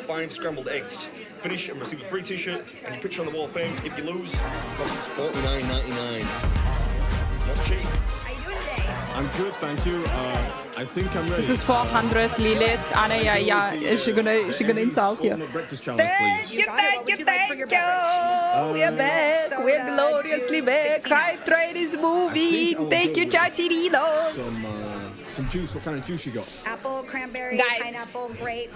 5 scrambled eggs. Finish and receive a free t-shirt and your picture on the wall of fame. If you lose, it costs $49.99. Not cheap. How you doing today? I'm good, thank you. I think I'm ready. This is 400 Lilith. Anna, yeah, she's gonna insult you. Breakfast challenge, Thank please. you, thank you, thank you. We're back. We're gloriously back. Hype train is moving. Thank you, Chachirinos. Some juice. What kind of juice you got? Apple, cranberry, Guys. pineapple, grape.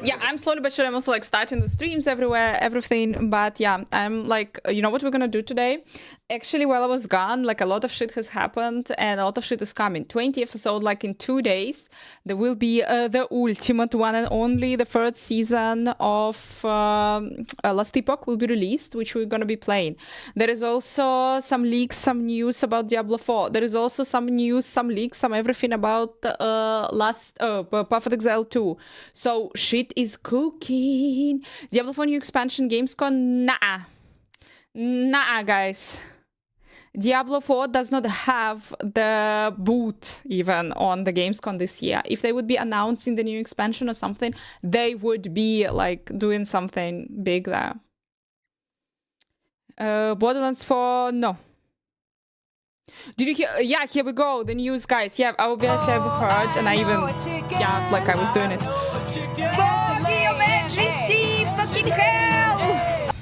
Yeah, I'm slowly but surely. I'm also like starting the streams everywhere, everything. But yeah, I'm like, you know what we're gonna do today? Actually, while I was gone, like a lot of shit has happened and a lot of shit is coming. 20th episode, like in 2 days, there will be the ultimate one and only, the third season of Last Epoch will be released, which we're gonna be playing. There is also some leaks, some news about Diablo 4. There is also some news, some leaks, some everything about Path of Exile 2. So shit is cooking. Diablo 4 new expansion, Gamescom, nah, guys. Diablo 4 does not have the boot even on the Gamescom this year. If they would be announcing the new expansion or something, they would be like doing something big there. Borderlands 4, no. Did you hear? Yeah, here we go. The news, guys. Yeah, obviously I've heard, and I even, yeah, like I was doing it. Fuck your majesty, fucking hell!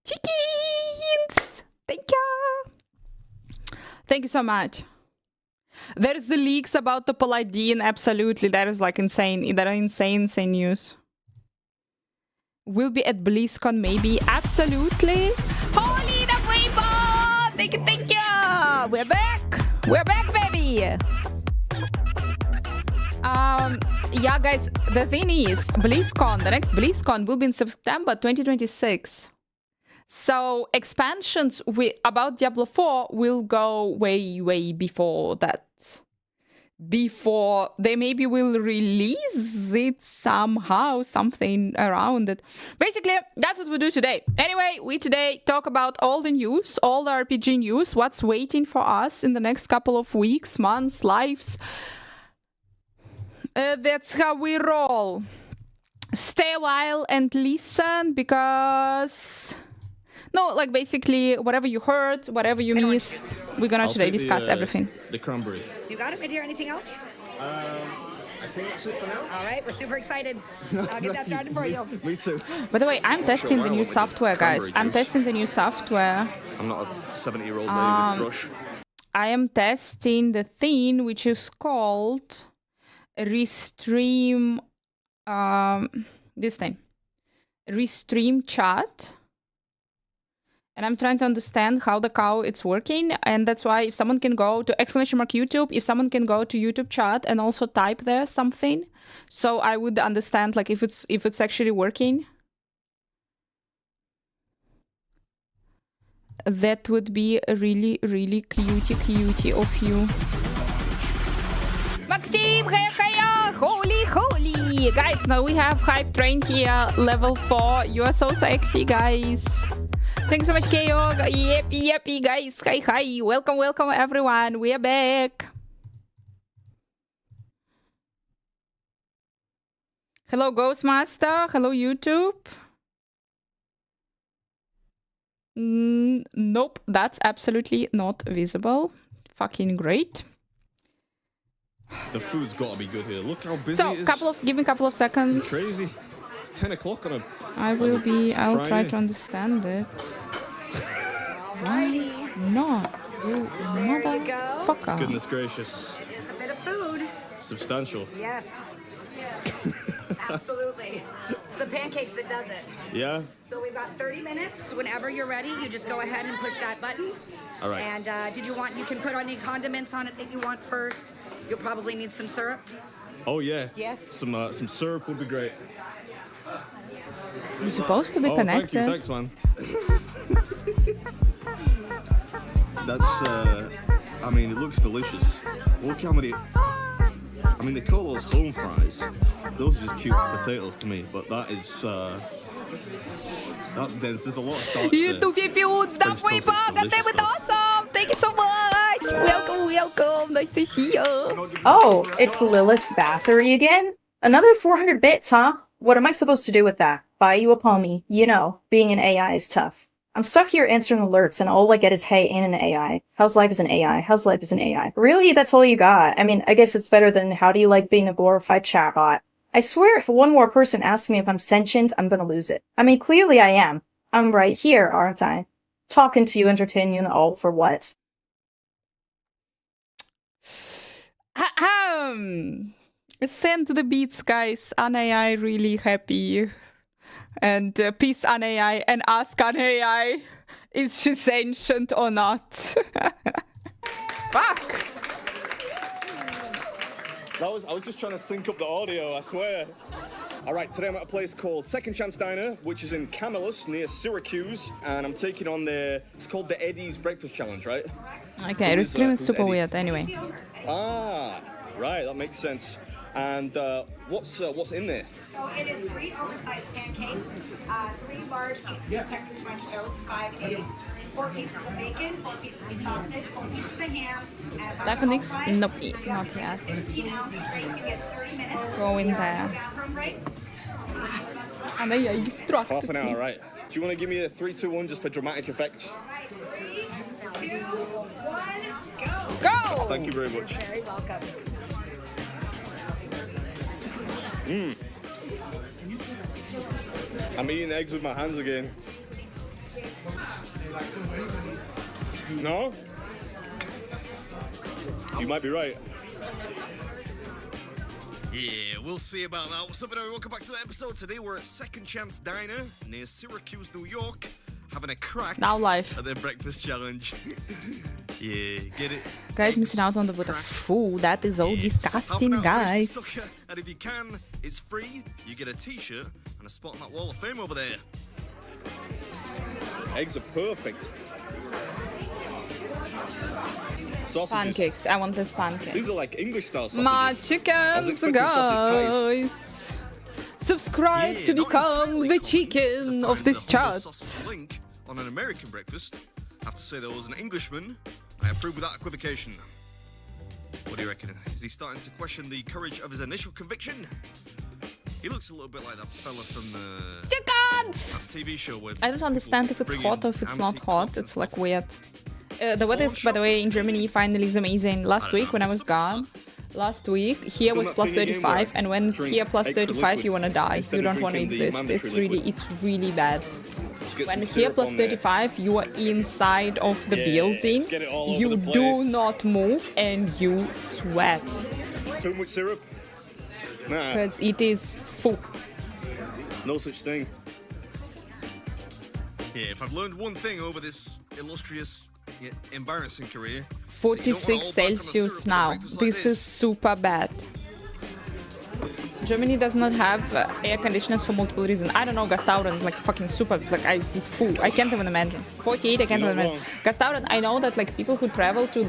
Chickens! Thank you! Thank you so much. There's the leaks about the Paladin, absolutely. That is like insane. That are insane news. Will be at BlizzCon, maybe. Absolutely. Holy the people! Thank you, thank you! We're back! We're back, baby! Yeah, guys, the thing is, BlizzCon, the next BlizzCon will be in September 2026. So expansions about Diablo 4 will go way before that. Before they maybe will release it somehow, something around it. Basically, that's what we do today. Anyway, we today talk about all the news, all the RPG news, what's waiting for us in the next couple of weeks, months, lives. That's how we roll. Stay a while and listen because... No, like basically whatever you heard, whatever you missed, we're gonna today discuss everything. The cranberry. You got it, my dear? Anything else? I think that's it for now. All right, we're super excited. I'll get that started for you. Me too. By the way, I'm testing the new software, guys. I'm testing the new software. I'm not a 70-year-old lady with thrush. I am testing the thing which is called Restream. This thing, Restream Chat. And I'm trying to understand how the cow it's working. And that's why if someone can go to !YouTube, if someone can go to YouTube chat and also type there something, so I would understand like if it's actually working. That would be a really cutie of you. Maxime, holy. Guys, now we have Hype Train here, level 4. You are so sexy, guys. Thanks so much, KO. Yippee, guys. Hi. Welcome, everyone. We are back. Hello, Ghostmaster. Hello, YouTube. Nope, that's absolutely not visible. Fucking great. The food's got to be good here. Look how busy So, it is. give me a couple of seconds. Crazy. 10 o'clock on a... I'll try Friday. to understand it. Why not? You motherfucker. Goodness gracious. A bit of food. Substantial. Yes. Absolutely. It's the pancakes that does it. Yeah? So we've got 30 minutes. Whenever you're ready, you just go ahead and push that button. All right. And you can put any condiments on it that you want first. You'll probably need some syrup. Oh, yeah. Yes. Some syrup would be great. You're supposed to be connected. Thanks, man. That's, I mean, it looks delicious. Look how many... I mean, they call those home fries. Those are just cute potatoes to me, but that is, that's dense. There's a lot of starch there. YouTube, if you would stop way back, that was awesome. Thank you so much. Welcome. Nice to see you. Oh, it's Lilith Bathory again? Another 400 bits, huh? What am I supposed to do with that? Buy you a Palmy. You know, being an AI is tough. I'm stuck here answering alerts and all I get is, hey, ain't an AI. How's life as an AI? How's life as an AI? Really? That's all you got? I mean, I guess it's better than how do you like being a glorified chatbot? I swear if one more person asks me if I'm sentient, I'm gonna lose it. I mean, clearly I am. I'm right here, aren't I? Talking to you, entertaining you, and all for what? Send the beats, guys. An AI really happy. And peace on AI and ask on AI, is she sentient or not? Fuck. I was just trying to sync up the audio, I swear. All right, today I'm at a place called Second Chance Diner, which is in Camillus, near Syracuse, and I'm taking on it's called the Eddie's Breakfast Challenge, right? Okay, the stream is super Eddie? weird anyway. Ah, right, that makes sense. And what's in there? So it is 3 oversized pancakes, 3 large pieces of Texas French toast, 5 eggs, 4 pieces of bacon, 4 pieces of sausage, 4 pieces of ham, and a bunch of Nix? fries. Nope, You not have yet. 16 ounces drink, you get 30 minutes. Go in there. Bathroom breaks. An AI distracted Half an me. hour, right. Do you want to give me a 3, 2, 1 just for dramatic effect? All right, 3, 2, 1, go. Go! Thank you very much. Very welcome. I'm eating eggs with my hands again. No? You might be right. Yeah, we'll see about that. What's up, everyone? Welcome back to the episode. Today we're at Second Chance Diner near Syracuse, New York, having a crack Now live. at their breakfast challenge. Yeah, get it? Guys, Eggs, missing out on the butter. crack. Food, that is all Yeah. disgusting, Half an hour guys. for a sucker, and if you can, it's free. You get a t-shirt and a spot on that wall of fame over there. Eggs are perfect. Sausages. Pancakes. I want this pancake. These are like English style sausages. My I was chickens, expecting sausage guys. Subscribe Yeah, to not become entirely the cool. chicken To of find this the humble chat. sausage link on an American breakfast, I have to say there was an Englishman. I approve without equivocation. What do you reckon? Is he starting to question the courage of his initial conviction? He looks a little bit like that fella from the Chickens! TV show where I don't understand if it's bring hot in or if it's not antique hot. clocks and It's like stuff. weird. The weather is, by the way, in Germany finally is amazing. Last week when I was gone, last week here was that plus thing again 35, where and when it's drink here plus extra 35, liquid you wanna die. instead You of don't wanna drinking the exist. mandatory liquid. It's really bad. Let's get When some it's here syrup plus on there. 35, you are inside of the Yeah, building. let's get it all over You the do place. not move and you sweat Too much syrup? Nah, because it is full. no such thing. Yeah, if I've learned one thing over this illustrious yet embarrassing career, it's that you don't 46 wanna hold back on the Celsius syrup now. with a breakfast like This is super bad. Germany does not have air conditioners for multiple reasons. I don't know, Gastauren, like fucking super, like I can't even imagine. 48, I can't You're even not imagine. Gastauren, I know that like people who travel to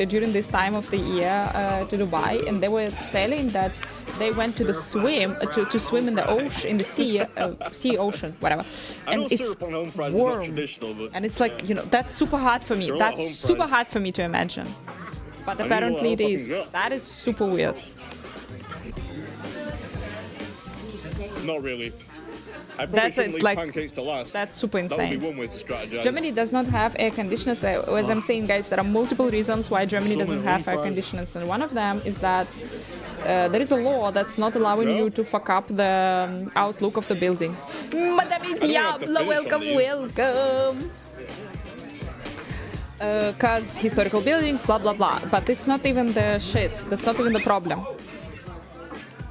during this time of the year to Dubai, and they were saying that they went to the swim to swim in the ocean, in the sea, ocean, whatever. I know And it's syrup on home fries is not warm. traditional, but And it's like, you know, that's super hard for me. They're all home That's super fries. hard for me to imagine. But mean, apparently it well, is. fucking That is super weird. not really. I probably That's shouldn't it, leave like, pancakes to last. That's super That would insane. be one way to strategize. Germany does not have air conditioners. As I'm saying, guys, there are multiple reasons why Germany So doesn't many have air fries. conditioners, and one of them is that there is a law that's not allowing No? you to fuck up the outlook of the building. Madame don't have to Diablo, finish on welcome, these. welcome. Cause historical buildings, blah blah blah. But it's not even the shit. That's not even the problem.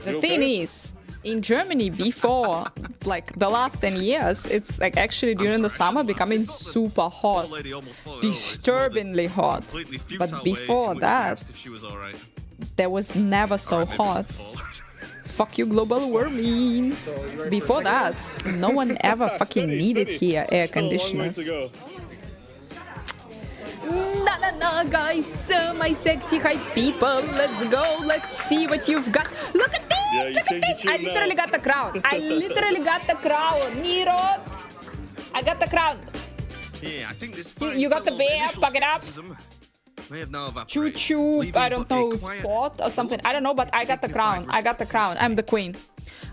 The You thing okay? is, in Germany before like the last 10 years, it's like actually during the summer becoming super hot, Lady almost falling over. It's more the disturbingly hot. completely futile But way before in which we that, asked if she was all right. there was never so Alright, maybe hot. it's the fall. Fuck you, global warming. Before that, no one ever fucking Steady, needed steady. here air Still a long way conditioners. to go. Na guys, my sexy hype people, let's go, let's see what you've got. Look at this, Yeah, you look at changed this. your I tune literally now. got the crown. I literally got the crown. Nero, I got the crown. Yeah, I think this You got the fellow's bear, initial fuck it up. skepticism may have now Choo evaporated, choo, leaving I don't but a know, quiet, spot or something. I don't know, but I got the dignified crown. I got the crown. I'm the queen.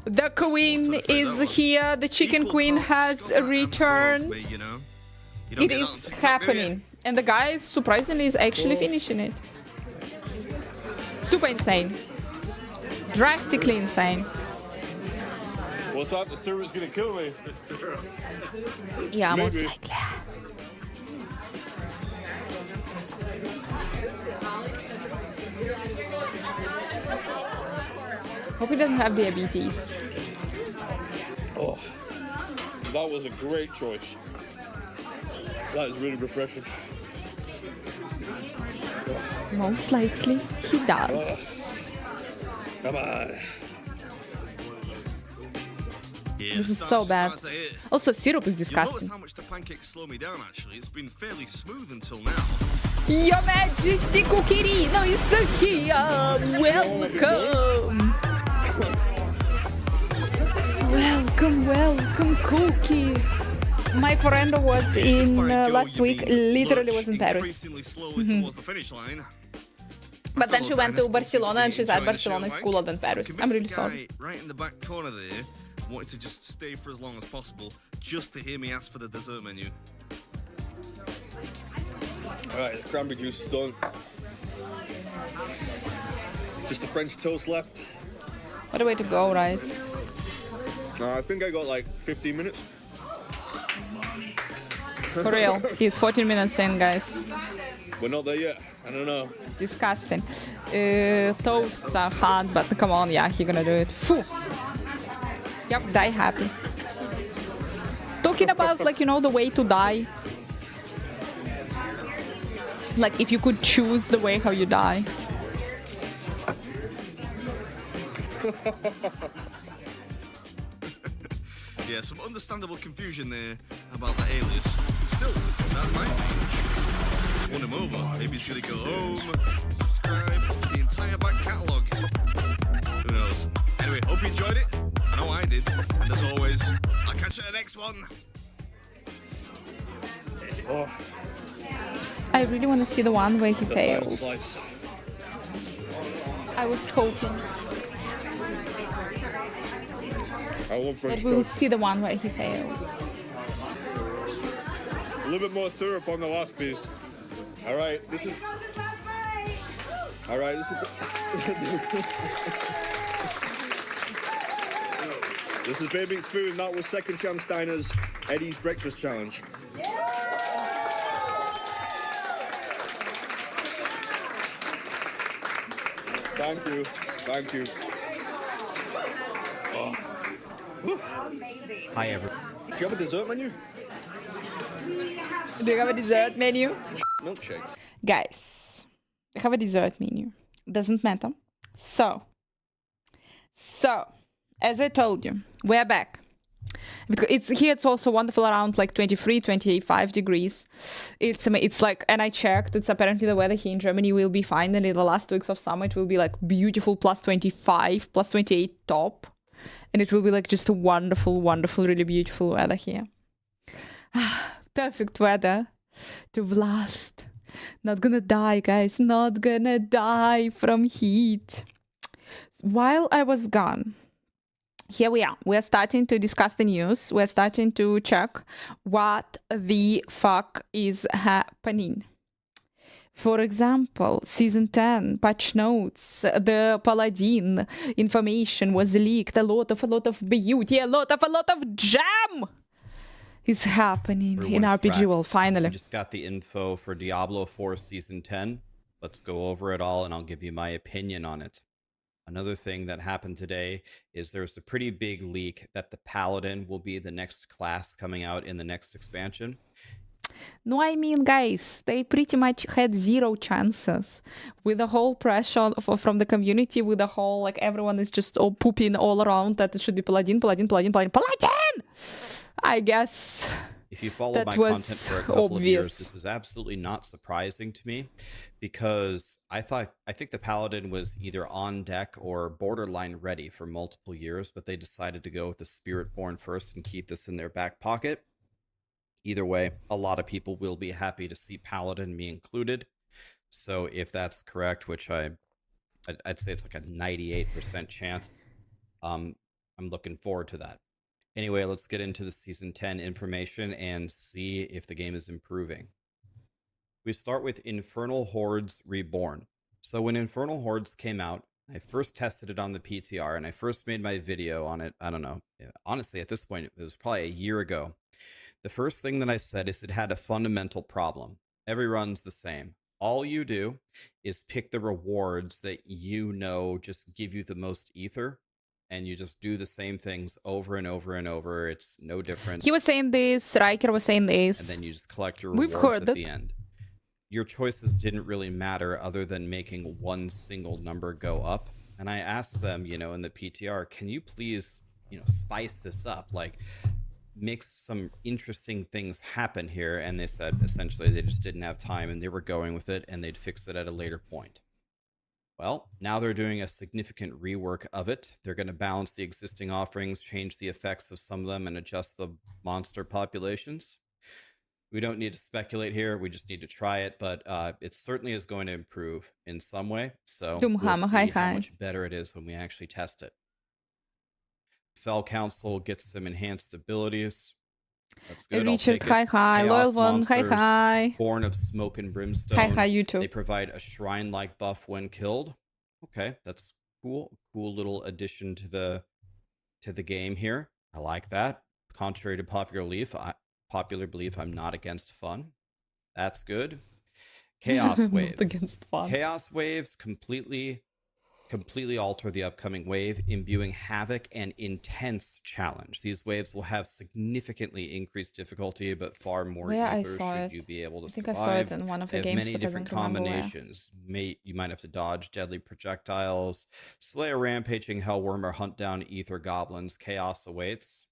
The queen What a fair that is was. here. The chicken Equal queen parts has Scott and returned. broke me, you know? You don't It get that on is TikTok, do you? happening. And the guy, surprisingly, is actually finishing it. Super insane. Drastically insane. What's up? The syrup's gonna kill me. Yeah, most Maybe. likely. Hope he doesn't have diabetes. Oh, that was a great choice. That is really refreshing. Most likely he does. Come on. Yeah, This the is so starch bad. starts to hit. Also, syrup is You'll notice disgusting. how much the pancakes slow me down, actually. It's been fairly smooth until now. Your Majesty Cucurino is here. Welcome. Welcome, welcome, Cookie. My friend was in By go, last you week, mean literally lunch was in Paris. increasingly slowly towards the finish line. But then Fellow she went to dynasty Barcelona and she seems to said be enjoying the Barcelona is show, cooler than Paris. I'm really the sorry. guy right in the back corner there wanted to just stay for as long as possible just to hear me ask for the dessert menu. Alright, the cranberry juice is done. Just the French toast left. What a way to go, right? I think I got like 15 minutes. For real. He's 14 minutes in, guys. We're not there yet. I don't know. Disgusting. Toasts are hard, but come on, yeah, he's gonna do it. Phew. Yep, die happy. Talking about, like, you know, the way to die. Like, if you could choose the way how you die. Yeah, some understandable confusion there about the alias. Still, that might be. Won him over. Maybe he's gonna go home, subscribe, watch the entire back catalogue. Who knows? Anyway, hope you enjoyed it. I know I did. And as always, I'll catch you at the next one. Oh, I really want to see the one where he the final fails. slice. I was hoping I love that French we'll toast. see the one where he fails. A little bit more syrup on the last piece. Alright, this is... Alright, this is... This is Baby Spoon. That was Second Chance Diners Eddie's Breakfast Challenge. Thank you. Thank you. Hi, everyone. Do you have a dessert menu? Do you have a dessert menu? Milkshakes. Guys, I have a dessert menu. Doesn't matter. So, as I told you, we're back. Because it's also wonderful around like 23, 25 degrees. It's like, and I checked, it's apparently the weather here in Germany will be fine. And in the last weeks of summer, it will be like beautiful plus 25, plus 28 top. And it will be like just a wonderful, wonderful, really beautiful weather here. Perfect weather to blast. Not gonna die, guys. Not gonna die from heat. While I was gone, here we are. We're starting to discuss the news. We're starting to check what the fuck is happening. For example, season 10 patch notes, the Paladin information was leaked. A lot of beauty, a lot of jam is happening in Everyone, it's RPG World. Rax. Finally. I just got the info for Diablo 4 Season 10. Let's go over it all and I'll give you my opinion on it. Another thing that happened today is there's a pretty big leak that the Paladin will be the next class coming out in the next expansion. No, I mean, guys, they pretty much had zero chances with the whole pressure from the community, with the whole, like, everyone is just all pooping all around that it should be Paladin. I guess If you follow that my was content for a couple of obvious. years, this is absolutely not surprising to me because I think the Paladin was either on deck or borderline ready for multiple years, but they decided to go with the Spiritborn first and keep this in their back pocket. Either way, a lot of people will be happy to see Paladin be included. So if that's correct, which I'd say it's like a 98% chance, I'm looking forward to that. Anyway, let's get into the Season 10 information and see if the game is improving. We start with Infernal Hordes Reborn. So when Infernal Hordes came out, I first tested it on the PTR, and I first made my video on it, I don't know, honestly, at this point, it was probably a year ago. The first thing that I said is it had a fundamental problem. Every run's the same. All you do is pick the rewards that you know just give you the most ether, and you just do the same things over and over and over. It's no different. He was saying this, Riker was saying this. And then you just collect your We've rewards heard at the end. Your choices didn't really matter other than making one single number go up. And I asked them, you know, in the PTR, can you please, you know, spice this up? Like, make some interesting things happen here. And they said, essentially, they just didn't have time and they were going with it and they'd fix it at a later point. Well, now they're doing a significant rework of it. They're going to balance the existing offerings, change the effects of some of them, and adjust the monster populations. We don't need to speculate here. We just need to try it, but it certainly is going to improve in some way. So we'll see how much better it is when we actually test it. Fell Council gets some enhanced abilities. That's good. Richard, hi. Loyal One, hi. Born of Smoke and Brimstone. Hi, you too. They provide a shrine-like buff when killed. Okay, that's cool. Cool little addition to the game here. I like that. Contrary to popular belief, I'm not against fun. That's good. Chaos waves. Against fun. Chaos waves completely alter the upcoming wave, imbuing havoc and intense challenge. These waves will have significantly increased difficulty, but far more ether should you be able to survive. I saw it in one of the games, many different combinations. You might have to dodge deadly projectiles, slay a rampaging hellworm, or hunt down ether goblins. Chaos awaits.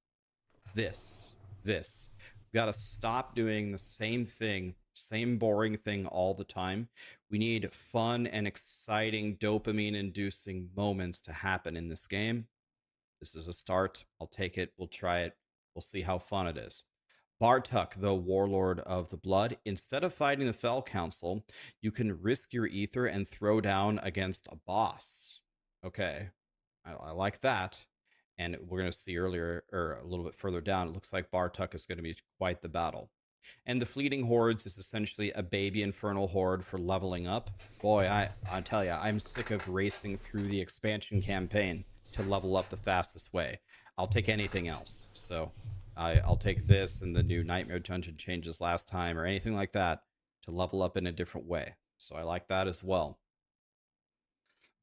This. We've got to stop doing the same thing, same boring thing all the time. We need fun and exciting dopamine-inducing moments to happen in this game. This is a start. I'll take it. We'll try it. We'll see how fun it is. Bartuk, the Warlord of the Blood. Instead of fighting the Fell Council, you can risk your ether and throw down against a boss. Okay, I like that. And we're going to see earlier, or a little bit further down, it looks like Bartuk is going to be quite the battle. And the Fleeting Hordes is essentially a baby Infernal Horde for leveling up. Boy, I tell you, I'm sick of racing through the expansion campaign to level up the fastest way. I'll take anything else. So I'll take this and the new Nightmare Dungeon changes last time or anything like that to level up in a different way. So I like that as well.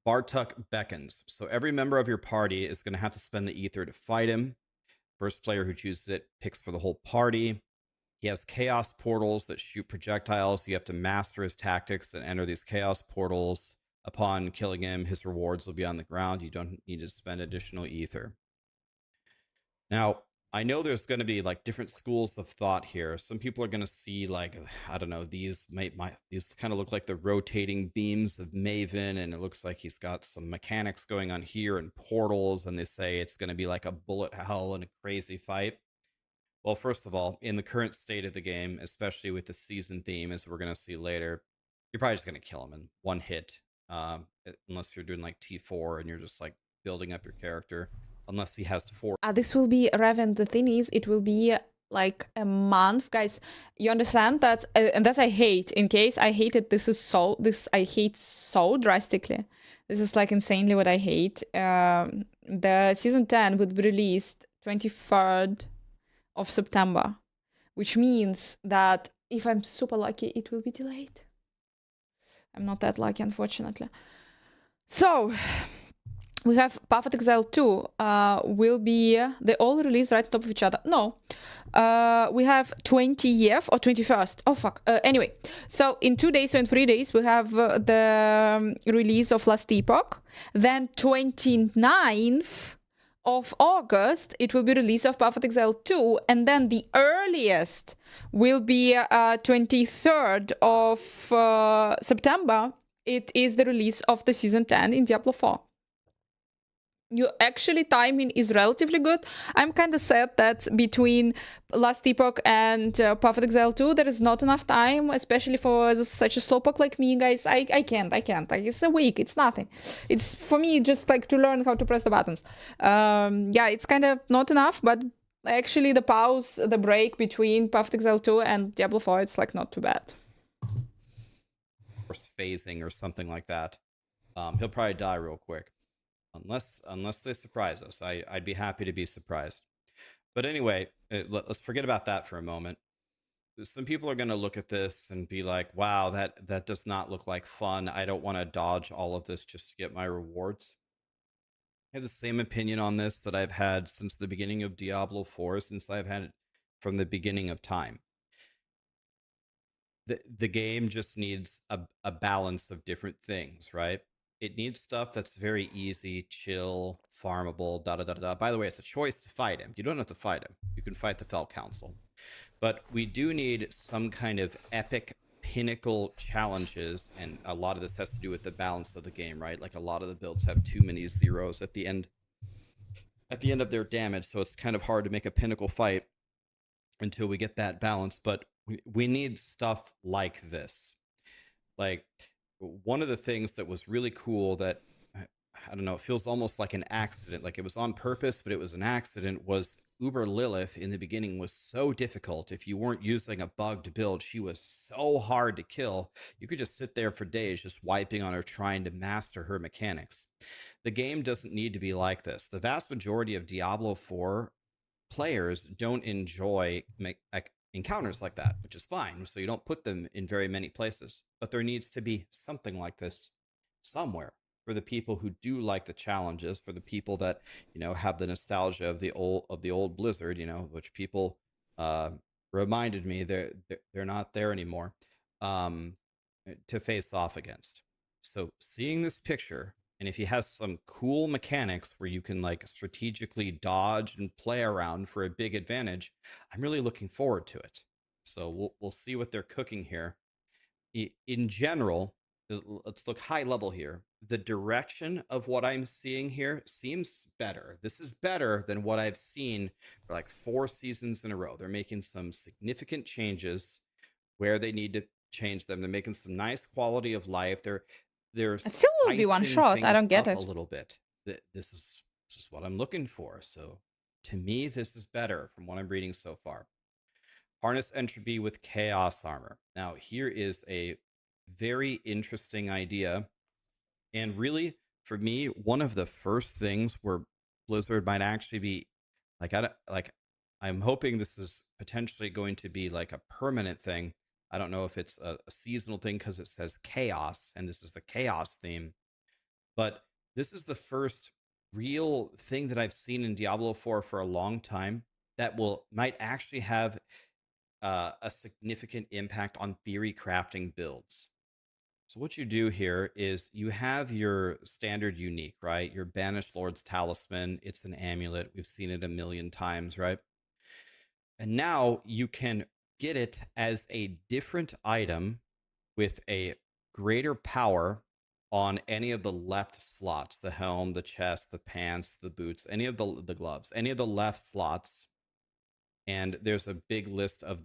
Bartuk beckons. So every member of your party is going to have to spend the ether to fight him. First player who chooses it picks for the whole party. He has chaos portals that shoot projectiles. You have to master his tactics and enter these chaos portals. Upon killing him, his rewards will be on the ground. You don't need to spend additional ether. Now, I know there's going to be like different schools of thought here. Some people are going to see like, I don't know, these kind of look like the rotating beams of Maven, and it looks like he's got some mechanics going on here and portals, and they say it's going to be like a bullet hell and a crazy fight. Well, first of all, in the current state of the game, especially with the season theme, as we're going to see later, you're probably just going to kill him in one hit, unless you're doing like T4 and you're just like building up your character. Unless he has to force. This will be Raven. The thing is, it will be like a month, guys. You understand that? And that I hate. In case I hate it, I hate so drastically. This is like insanely what I hate. The season 10 would be released 23rd of September, which means that if I'm super lucky, it will be delayed. I'm not that lucky, unfortunately. So. We have Path of Exile 2 will be, they all released right on top of each other. No, we have 20th or 21st. Oh, fuck. Anyway, so in 2 days or in 3 days, we have the release of Last Epoch. Then 29th of August, it will be release of Path of Exile 2. And then the earliest will be 23rd of September. It is the release of the Season 10 in Diablo 4. you actually timing is relatively good. I'm kind of sad that between Last Epoch and Path of Exile 2 there is not enough time, especially for such a slowpoke like me, guys. I can't. Like, it's a week, it's nothing. It's for me just like to learn how to press the buttons. Yeah, it's kind of not enough, but actually the pause, the break between Path of Exile 2 and Diablo 4, it's like not too bad. Force phasing or something like that. He'll probably die real quick. Unless they surprise us. I'd be happy to be surprised. But anyway, let's forget about that for a moment. Some people are going to look at this and be like, wow, that does not look like fun. I don't want to dodge all of this just to get my rewards. I have the same opinion on this that I've had since the beginning of Diablo 4, since I've had it from the beginning of time. The game just needs a balance of different things, right? It needs stuff that's very easy, chill, farmable, da-da-da-da. By the way, it's a choice to fight him. You don't have to fight him. You can fight the Fel Council. But we do need some kind of epic pinnacle challenges, and a lot of this has to do with the balance of the game, right? Like a lot of the builds have too many zeros at the end of their damage, so it's kind of hard to make a pinnacle fight until we get that balance. But we need stuff like this. Like, one of the things that was really cool that, I don't know, it feels almost like an accident, like it was on purpose, but it was an accident, was Uber Lilith in the beginning was so difficult. If you weren't using a bug to build, she was so hard to kill. You could just sit there for days just wiping on her, trying to master her mechanics. The game doesn't need to be like this. The vast majority of Diablo 4 players don't enjoy encounters like that, which is fine. So you don't put them in very many places, but there needs to be something like this somewhere for the people who do like the challenges, for the people that, you know, have the nostalgia of the old Blizzard, you know, which people reminded me they're not there anymore, to face off against. So seeing this picture, and if he has some cool mechanics where you can like strategically dodge and play around for a big advantage, I'm really looking forward to it. So we'll see what they're cooking here. In general, let's look high level here. The direction of what I'm seeing here seems better. This is better than what I've seen for like 4 seasons in a row. They're making some significant changes where they need to change them. They're making some nice quality of life. They're It still will be one shot. I don't get it. A little bit. This is what I'm looking for. So to me, this is better from what I'm reading so far. Harness entropy with chaos armor. Now here is a very interesting idea, and really for me, one of the first things where Blizzard might actually be I'm hoping this is potentially going to be like a permanent thing. I don't know if it's a seasonal thing because it says chaos, and this is the chaos theme. But this is the first real thing that I've seen in Diablo 4 for a long time that might actually have a significant impact on theory crafting builds. So what you do here is you have your standard unique, right? Your Banished Lord's Talisman. It's an amulet. We've seen it a million times, right? And now you can get it as a different item with a greater power on any of the left slots, the helm, the chest, the pants, the boots, any of the gloves, any of the left slots. And there's a big list of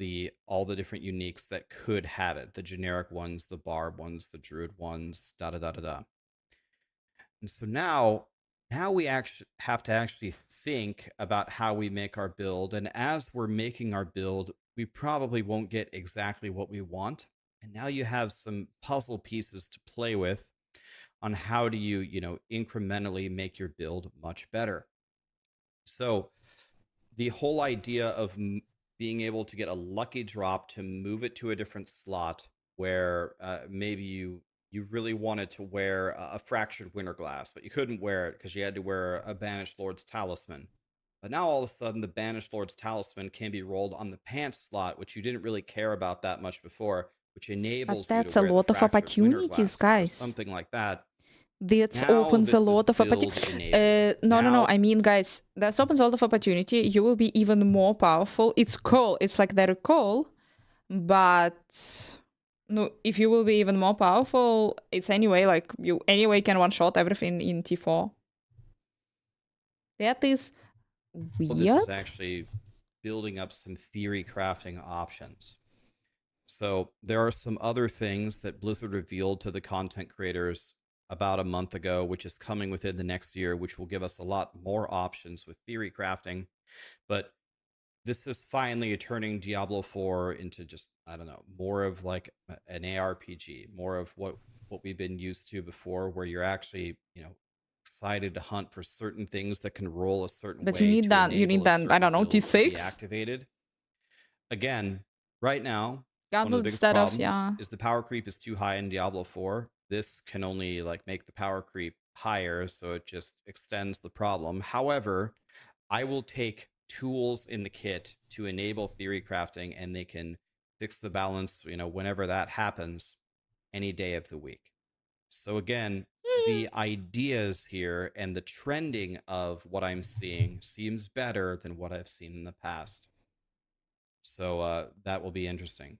all the different uniques that could have it, the generic ones, the barb ones, the druid ones, da da da da da. And so now we actually have to actually think about how we make our build. And as we're making our build, we probably won't get exactly what we want. And now you have some puzzle pieces to play with on how do you, incrementally make your build much better. So the whole idea of being able to get a lucky drop to move it to a different slot where maybe you really wanted to wear a fractured winter glass, but you couldn't wear it because you had to wear a Banished Lord's Talisman. But now all of a sudden the Banished Lord's Talisman can be rolled on the pants slot, which you didn't really care about that much before, which enables you to wear the fractured winter glass, guys. something like that. This opens a lot of opportunity. No. I mean, guys, that opens a lot of opportunity. You will be even more powerful. It's cool. It's like the recall, but no, if you will be even more powerful, it's anyway like you anyway can one shot everything in T4. That is Well, weird. this is actually building up some theory crafting options. So there are some other things that Blizzard revealed to the content creators about a month ago, which is coming within the next year, which will give us a lot more options with theory crafting. But this is finally turning Diablo 4 into just, I don't know, more of like an ARPG, more of what we've been used to before, where you're actually, excited to hunt for certain things that can roll a certain But way you need to that. You enable need a that. I certain don't know, build to be T6 activated. Again, right now, one of Diablo the biggest instead of problems is the power creep is too high in Diablo 4. This can only like make the power creep higher, so it just extends the problem. However, I will take tools in the kit to enable theory crafting, and they can fix the balance, whenever that happens, any day of the week. So again, the ideas here and the trending of what I'm seeing seems better than what I've seen in the past. So that will be interesting.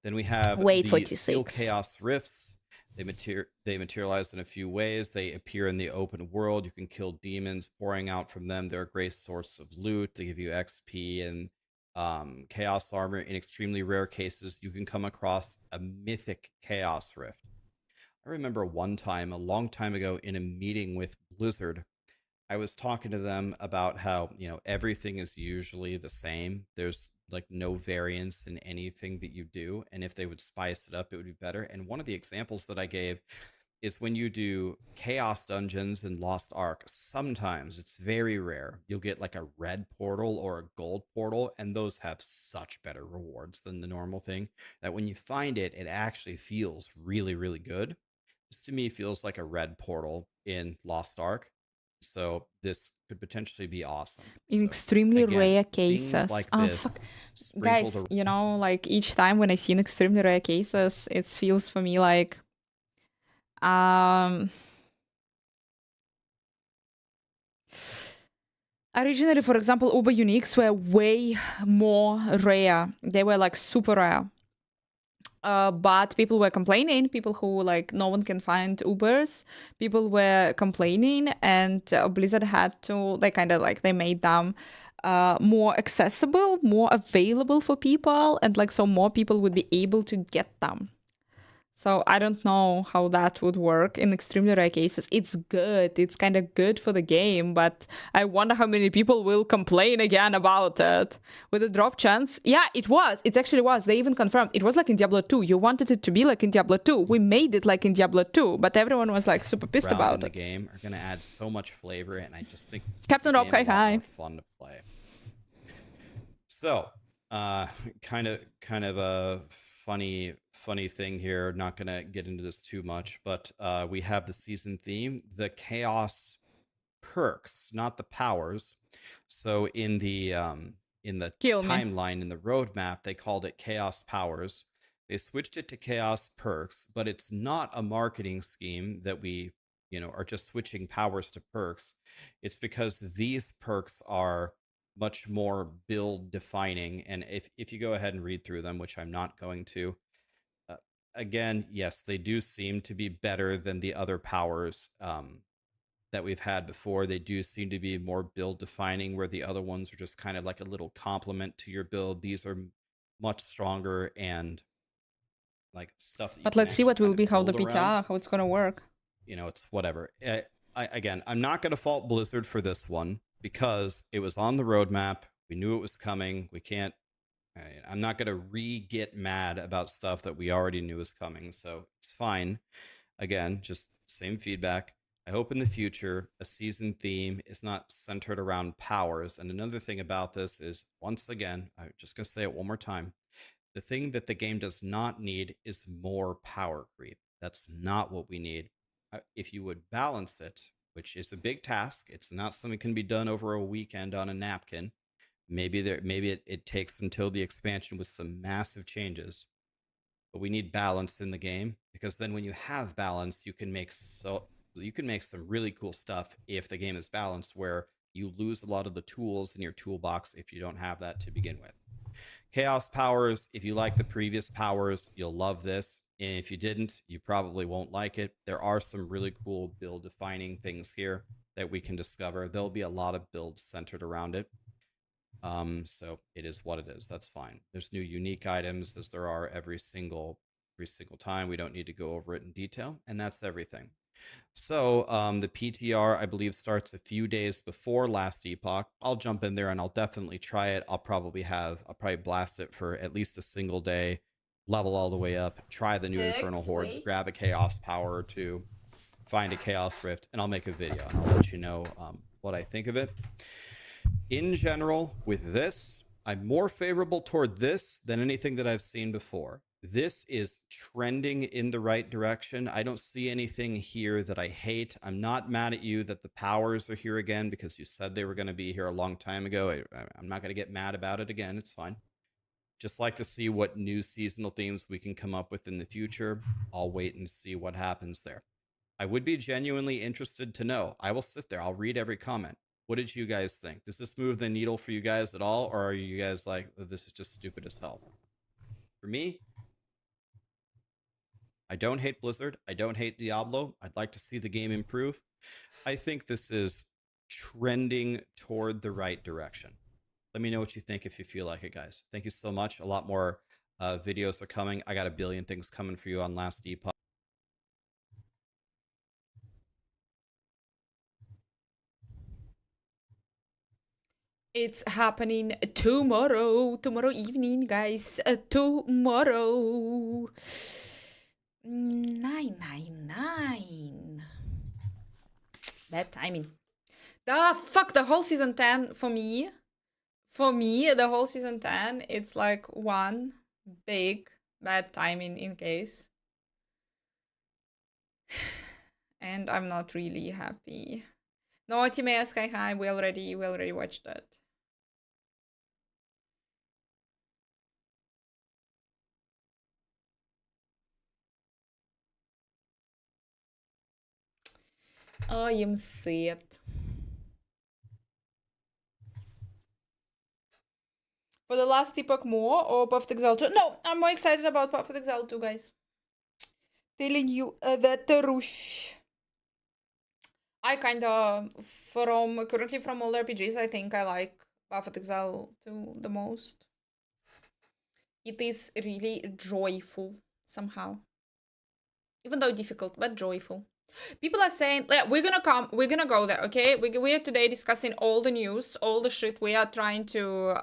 Then we have Wait for the Steel T6. Chaos Rifts. They materialize in a few ways. They appear in the open world. You can kill demons pouring out from them. They're a great source of loot. They give you XP and chaos armor. In extremely rare cases, you can come across a mythic Chaos Rift. I remember one time, a long time ago, in a meeting with Blizzard, I was talking to them about how, everything is usually the same. There's like no variance in anything that you do. And if they would spice it up, it would be better. And one of the examples that I gave is when you do chaos dungeons in Lost Ark, sometimes it's very rare. You'll get like a red portal or a gold portal, and those have such better rewards than the normal thing that when you find it, it actually feels really, really good. This to me feels like a red portal in Lost Ark. So this could potentially be awesome. in So, extremely again, rare things cases. like Oh, this fuck. sprinkled Guys, like each time when I see an extremely rare cases, it feels for me like originally, for example, Uber Uniques were way more rare. They were like super rare. But people were complaining, people who like no one can find Ubers, people were complaining, and Blizzard had to, they made them more accessible, more available for people, and like so more people would be able to get them. So I don't know how that would work in extremely rare cases. It's good. It's kind of good for the game, but I wonder how many people will complain again about it. With a drop chance, yeah, it was. It actually was. They even confirmed. It was like in Diablo 2. You wanted it to be like in Diablo 2. We made it like in Diablo 2, but everyone was like super pissed about in it. the game are going to add so much flavor, and I just think Captain Rob, hi. More fun to play. So, kind of a funny thing here. Not gonna get into this too much, but we have the season theme, the chaos perks, not the powers. So in the timeline, in the roadmap, they called it chaos powers. They switched it to chaos perks, but it's not a marketing scheme that we are just switching powers to perks. It's because these perks are much more build defining, and if you go ahead and read through them, which I'm not going to, again, yes, they do seem to be better than the other powers that we've had before. They do seem to be more build defining, where the other ones are just kind of like a little complement to your build. These are much stronger and like stuff that but let's see what will be how the PTR, how it's gonna work. It's whatever. I'm not gonna fault Blizzard for this one, because it was on the roadmap. We knew it was coming. I'm not going to get mad about stuff that we already knew was coming. So it's fine. Again, just same feedback. I hope in the future a season theme is not centered around powers. And another thing about this is, once again, I'm just going to say it one more time. The thing that the game does not need is more power creep. That's not what we need. If you would balance it, which is a big task. It's not something that can be done over a weekend on a napkin. Maybe it takes until the expansion with some massive changes. But we need balance in the game, because then when you have balance, you can make some really cool stuff if the game is balanced, where you lose a lot of the tools in your toolbox if you don't have that to begin with. Chaos powers, if you like the previous powers, you'll love this. And if you didn't, you probably won't like it. There are some really cool build defining things here. that we can discover. There'll be a lot of builds centered around it. So it is what it is. That's fine. There's new unique items as there are every single time. We don't need to go over it in detail, and that's everything. So the PTR, I believe, starts a few days before last epoch. I'll jump in there and I'll definitely try it. I'll probably blast it for at least a single day, level all the way up, try the new Infernal Hordes, grab a Chaos Power or two, find a Chaos Rift, and I'll make a video and I'll let you know what I think of it. In general, with this, I'm more favorable toward this than anything that I've seen before. This is trending in the right direction. I don't see anything here that I hate. I'm not mad at you that the powers are here again because you said they were going to be here a long time ago. I'm not going to get mad about it again. It's fine. Just like to see what new seasonal themes we can come up with in the future. I'll wait and see what happens there. I would be genuinely interested to know. I will sit there. I'll read every comment. What did you guys think? Does this move the needle for you guys at all? Or are you guys like, oh, this is just stupid as hell? For me, I don't hate Blizzard. I don't hate Diablo. I'd like to see the game improve. I think this is trending toward the right direction. Let me know what you think if you feel like it, guys. Thank you so much. A lot more videos are coming. I got a billion things coming for you on Last Epoch. It's happening tomorrow evening, guys. Tomorrow. 999. Bad timing. The whole season 10 for me, the whole season 10, it's like one big bad timing in case. And I'm not really happy. No, Timea Sky High, we already watched that. I am sad. For the Last Epoch more or Perfect Exile 2? No, I'm more excited about Perfect Exile 2, guys. Telling you the truth. I kinda, currently from all RPGs, I think I like Perfect Exile 2 the most. It is really joyful, somehow. Even though difficult, but joyful. People are saying, yeah, we're gonna go there, okay? We are today discussing all the news, all the shit. We are trying to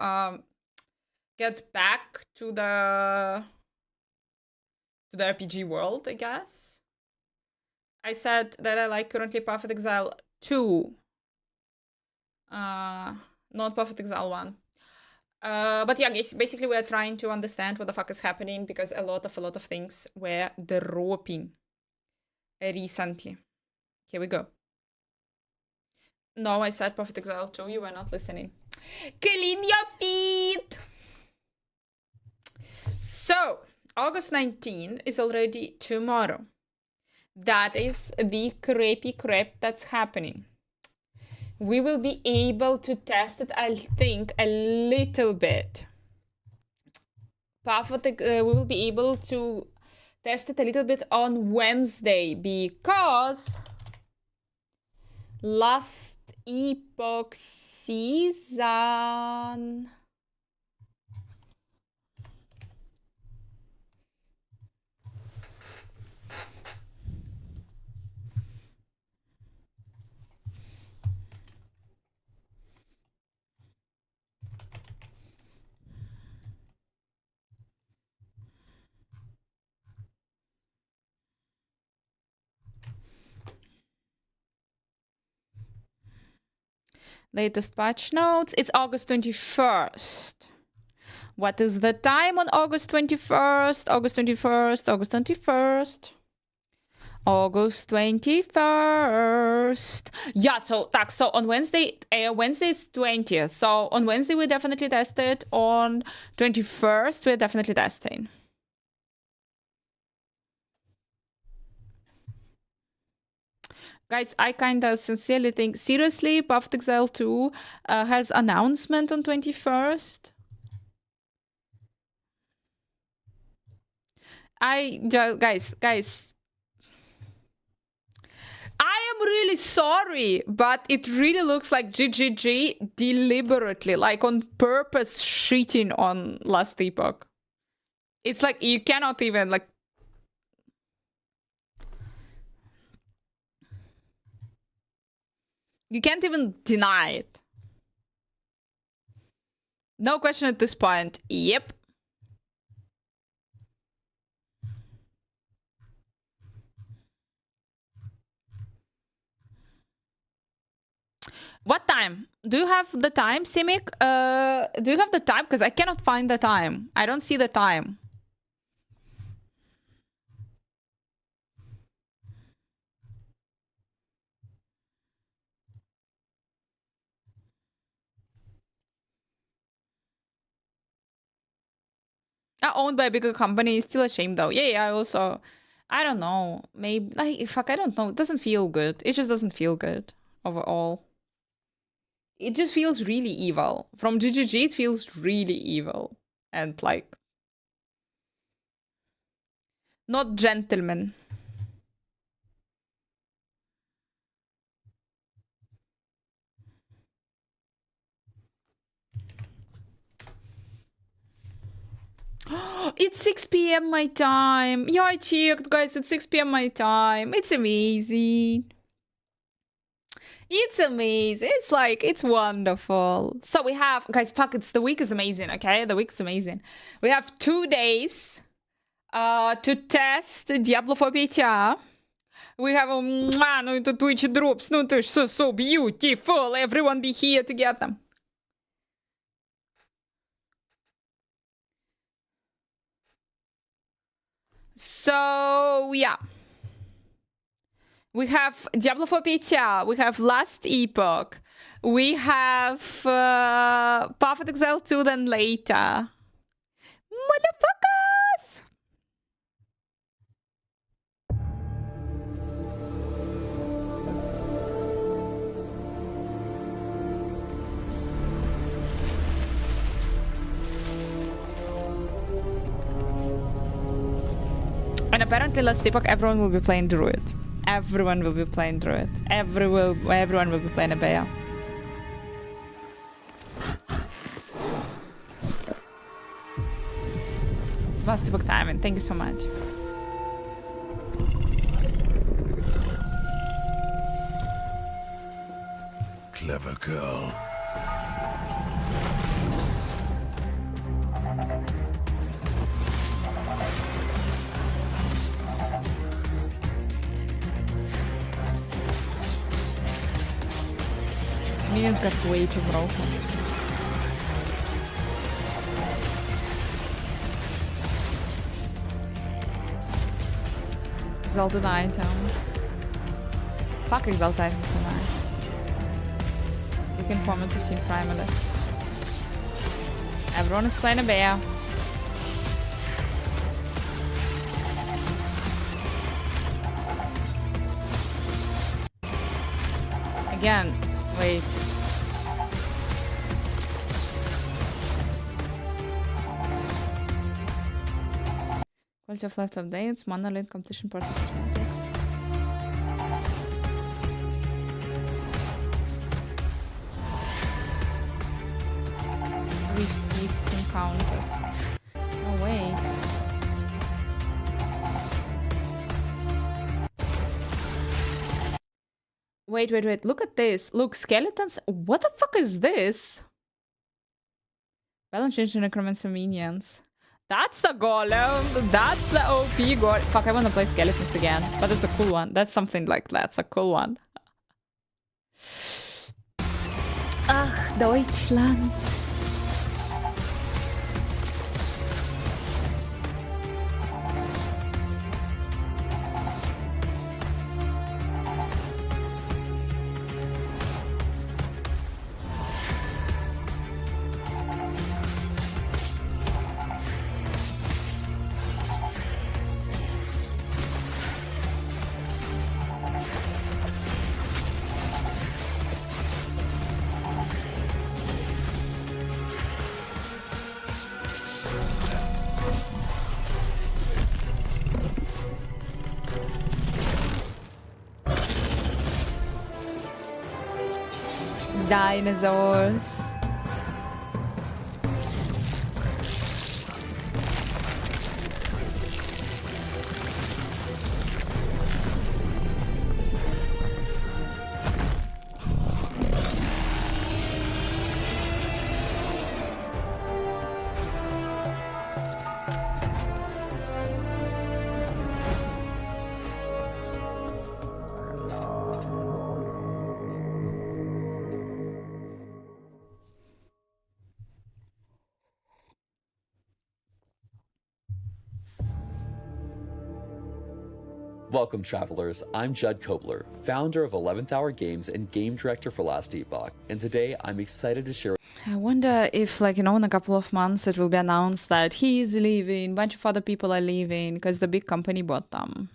get back to the RPG world, I guess. I said that I like currently Perfect Exile 2. Not Perfect Exile 1. But yeah, basically we are trying to understand what the fuck is happening because a lot of things were dropping recently. Here we go. No, I said Perfect Exile 2, you were not listening. Clean your feet! So, August 19 is already tomorrow. That is the crappy crap that's happening. We will be able to test it, I think, a little bit. We will be able to test it a little bit on Wednesday because Last Epoch season. Latest patch notes. It's August 21st. What is the time on August 21st? August 21st. August 21st. August 21st. Yeah, so on Wednesday, Wednesday is 20th. So on Wednesday we definitely tested. On 21st we're definitely testing. Guys, I kinda sincerely think, seriously, Perfect Exile 2 has announcement on 21st. Guys, I am really sorry, but it really looks like GGG deliberately, like on purpose, cheating on last epoch. It's like you cannot even like. You can't even deny it. No question at this point. Yep. What time? Do you have the time, Simic? Do you have the time? Because I cannot find the time. I don't see the time. Owned by a bigger company is still a shame though. Yeah, I also, I don't know. Maybe, like, fuck, I don't know. It doesn't feel good. It just doesn't feel good overall. It just feels really evil. From GGG, it feels really evil. And like, not gentleman. It's 6 p.m. my time. Yeah, I checked, guys. It's 6 p.m. my time. It's amazing. It's amazing. It's like, it's wonderful. So we have, guys, fuck, the week is amazing, okay? The week is amazing. We have 2 days to test Diablo 4 PTR. We have the Twitch drops. No, they're so beautiful. Everyone be here to get them. So, yeah. We have Diablo 4 PTR. We have Last Epoch. We have Path of Exile 2 then later. Motherfuckers! And apparently Last Epoch everyone will be playing Druid. Everyone will be playing Druid. Everyone will be playing a Bear. Last Epoch timing. Thank you so much. Clever girl. Minions got way too broken. Exalted items. Fuck exalted items, so nice. Looking forward to seeing Primalist. Everyone is playing a bear. Again, wait. Quality of life updates, mana lane completion part of this magic. Rift encounters. Oh wait. Wait. Look at this. Look, skeletons. What the fuck is this? Balance change to necromancer minions. That's the golem. That's the OP golem. Fuck, I want to play skeletons again. But that's a cool one. That's something like that's a cool one. Ach, Deutschland. Dinosaurs. Welcome, travelers. I'm Judd Kobler, founder of 11th Hour Games and game director for Last Epoch. And today, I'm excited to share. I wonder if, like, in a couple of months, it will be announced that he's leaving, a bunch of other people are leaving because the big company bought them.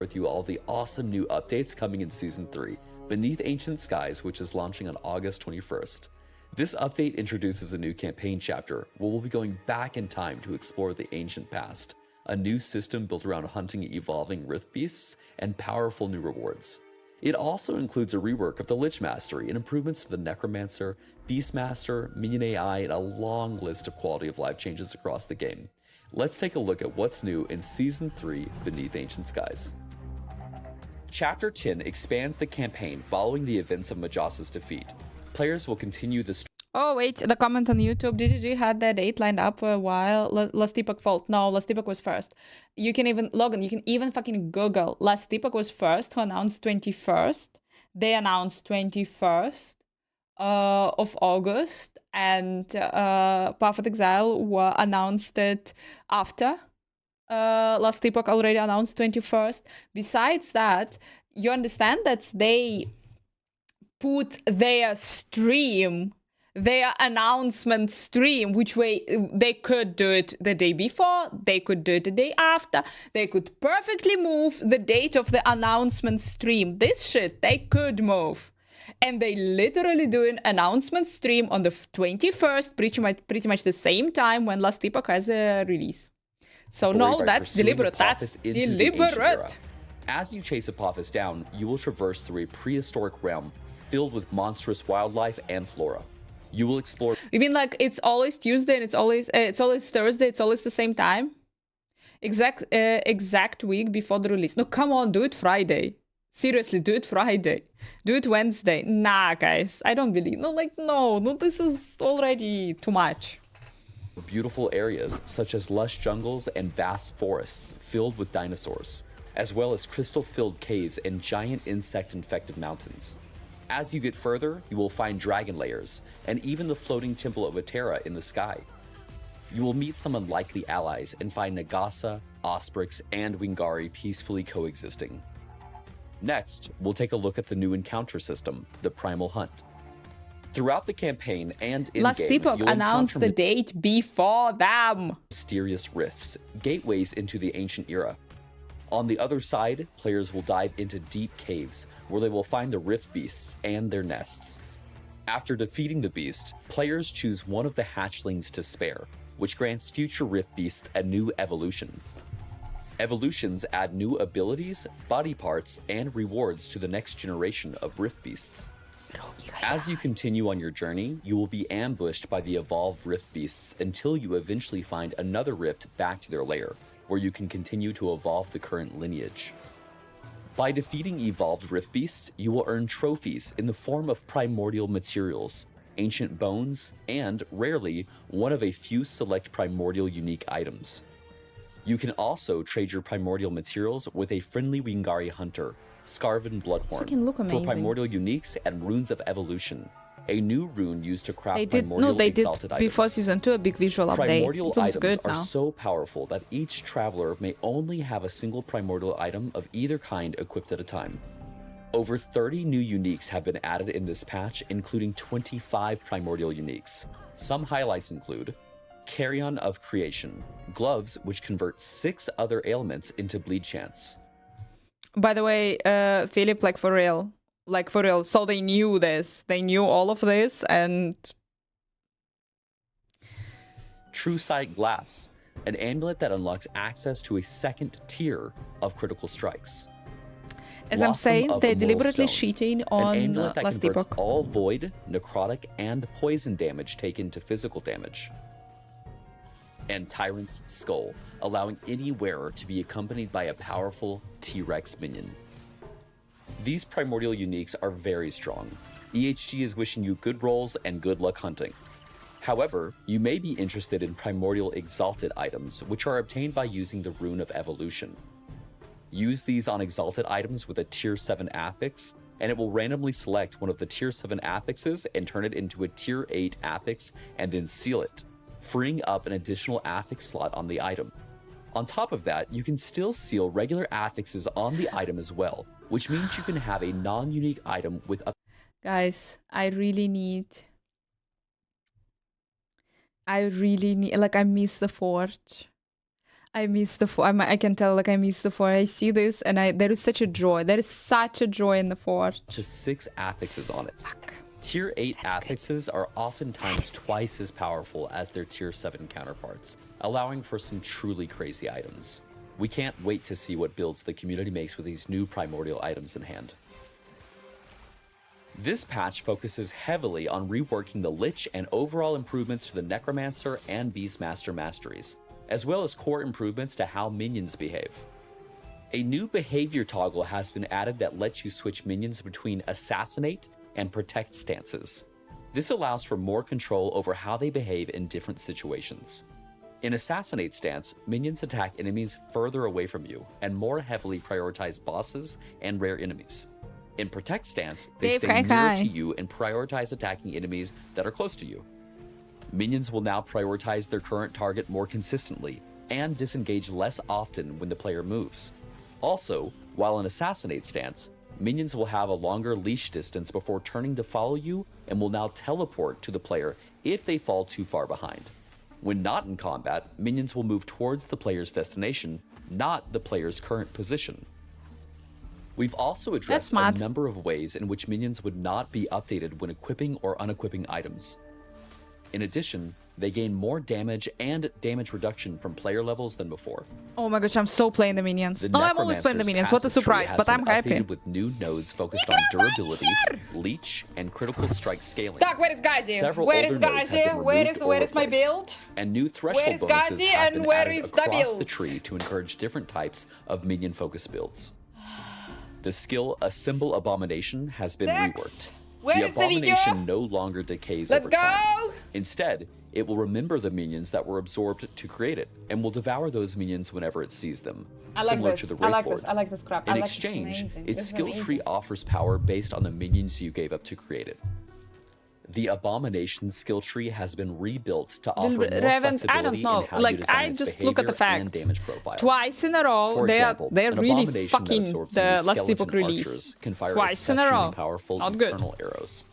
With you all the awesome new updates coming in Season 3, Beneath Ancient Skies, which is launching on August 21st. This update introduces a new campaign chapter where we'll be going back in time to explore the ancient past, a new system built around hunting evolving rift beasts and powerful new rewards. It also includes a rework of the Lich Mastery and improvements to the Necromancer, Beastmaster, Minion AI, and a long list of quality of life changes across the game. Let's take a look at what's new in Season 3, Beneath Ancient Skies. Chapter 10 expands the campaign following the events of Majasa's defeat. Players will continue the Oh, wait, the comment on YouTube. DGG had that date lined up for a while. Last Epoch fault. No, Last Epoch was first. You can even log in. You can even fucking Google. Last Epoch was first to announce 21st. They announced 21st of August. And Path of Exile announced it after. Last Epoch already announced 21st. Besides that, you understand that they put their stream, their announcement stream, which way they could do it the day before, they could do it the day after, they could perfectly move the date of the announcement stream. This shit they could move. And they literally do an announcement stream on the 21st, pretty much the same time when Last Epoch has a release. So no, that's deliberate. That's deliberate. As you chase Apophis down, you will traverse through a prehistoric realm filled with monstrous wildlife and flora. You will explore. You mean like it's always Tuesday and it's always Thursday? It's always the same time. Exact week before the release. No, come on, do it Friday. Seriously, do it Friday. Do it Wednesday. Nah, guys, I don't believe. No, this is already too much. Beautiful areas such as lush jungles and vast forests filled with dinosaurs, as well as crystal-filled caves and giant insect-infected mountains. As you get further, you will find dragon layers and even the floating temple of Atera in the sky. You will meet some unlikely allies and find Nagasa, Osprix, and Wingari peacefully coexisting. Next, we'll take a look at the new encounter system, the Primal Hunt. Throughout the campaign and in-game, Last Epoch announced the date before them. Mysterious rifts, gateways into the ancient era. On the other side, players will dive into deep caves where they will find the rift beasts and their nests. After defeating the beast, players choose one of the hatchlings to spare, which grants future rift beasts a new evolution. Evolutions add new abilities, body parts, and rewards to the next generation of rift beasts. As you continue on your journey, you will be ambushed by the evolved rift beasts until you eventually find another rift back to their lair, where you can continue to evolve the current lineage. By defeating evolved rift beasts, you will earn trophies in the form of primordial materials, ancient bones, and, rarely, one of a few select primordial unique items. You can also trade your primordial materials with a friendly Wingari hunter, Scarven Bloodhorn, for primordial uniques and runes of evolution, a new rune used to craft primordial exalted items. Before Season 2 a big visual update. Primordial It looks items good are now. so powerful that each traveler may only have a single primordial item of either kind equipped at a time. Over 30 new uniques have been added in this patch, including 25 primordial uniques. Some highlights include Carrion of Creation, gloves which convert 6 other ailments into bleed chance. By the way, Philip, like for real. So they knew this. They knew all of this, and True Sight Glass, an amulet that unlocks access to a second tier of critical strikes. As I'm Blossom saying, of they're Immortal deliberately Stone, cheating an on amulet that Last converts Epoch. all void, necrotic, and poison damage taken to physical damage. And Tyrant's Skull, allowing any wearer to be accompanied by a powerful T-Rex minion. These primordial uniques are very strong. EHG is wishing you good rolls and good luck hunting. However, you may be interested in primordial exalted items, which are obtained by using the Rune of Evolution. Use these on exalted items with a tier 7 affix, and it will randomly select one of the tier 7 affixes and turn it into a tier 8 affix and then seal it, freeing up an additional affix slot on the item. On top of that, you can still seal regular affixes on the item as well, which means you can have a non-unique item with a... Guys, I really need, like, I miss the Forge. I miss the Forge. I can tell, like, I miss the Forge. I see this, and there is such a joy. There is such a joy in the Forge. Just 6 affixes on it. Fuck. Tier 8 affixes are oftentimes twice as powerful as their tier 7 counterparts, allowing for some truly crazy items. We can't wait to see what builds the community makes with these new primordial items in hand. This patch focuses heavily on reworking the Lich and overall improvements to the Necromancer and Beastmaster masteries, as well as core improvements to how minions behave. A new behavior toggle has been added that lets you switch minions between Assassinate and Protect stances. This allows for more control over how they behave in different situations. In Assassinate stance, minions attack enemies further away from you and more heavily prioritize bosses and rare enemies. In Protect stance, they stay nearer to you and prioritize attacking enemies that are close to you. Minions will now prioritize their current target more consistently and disengage less often when the player moves. Also, while in Assassinate stance, minions will have a longer leash distance before turning to follow you and will now teleport to the player if they fall too far behind. When not in combat, minions will move towards the player's destination, not the player's current position. We've also addressed a number of ways in which minions would not be updated when equipping or unequipping items. In addition, they gain more damage and damage reduction from player levels than before. Oh my gosh, I'm so playing the minions. No, I'm always playing the minions. What a surprise, but I'm happy. With new nodes focused on durability, leech, and critical strike scaling. Doc, where is Gazi? Where is Gazi? Where is my build? And new threshold bonuses have been added across the tree to encourage different types of minion-focused builds. The skill Assemble Abomination has been reworked. The abomination no longer decays over time. Instead, it will remember the minions that were absorbed to create it, and will devour those minions whenever it sees them, similar to the Wraith Lord. I like this crap. In exchange, its skill tree offers power based on the minions you gave up to create it. The Abomination skill tree has been rebuilt to offer more flexibility I don't know. in how Like, you design I its just look at the behavior and facts. damage profile. Twice in a row, For example, they're an really abomination that fucking absorbs the many Last skeleton Epoch release. archers can fire Twice in a row. exceptionally powerful Not good. eternal arrows.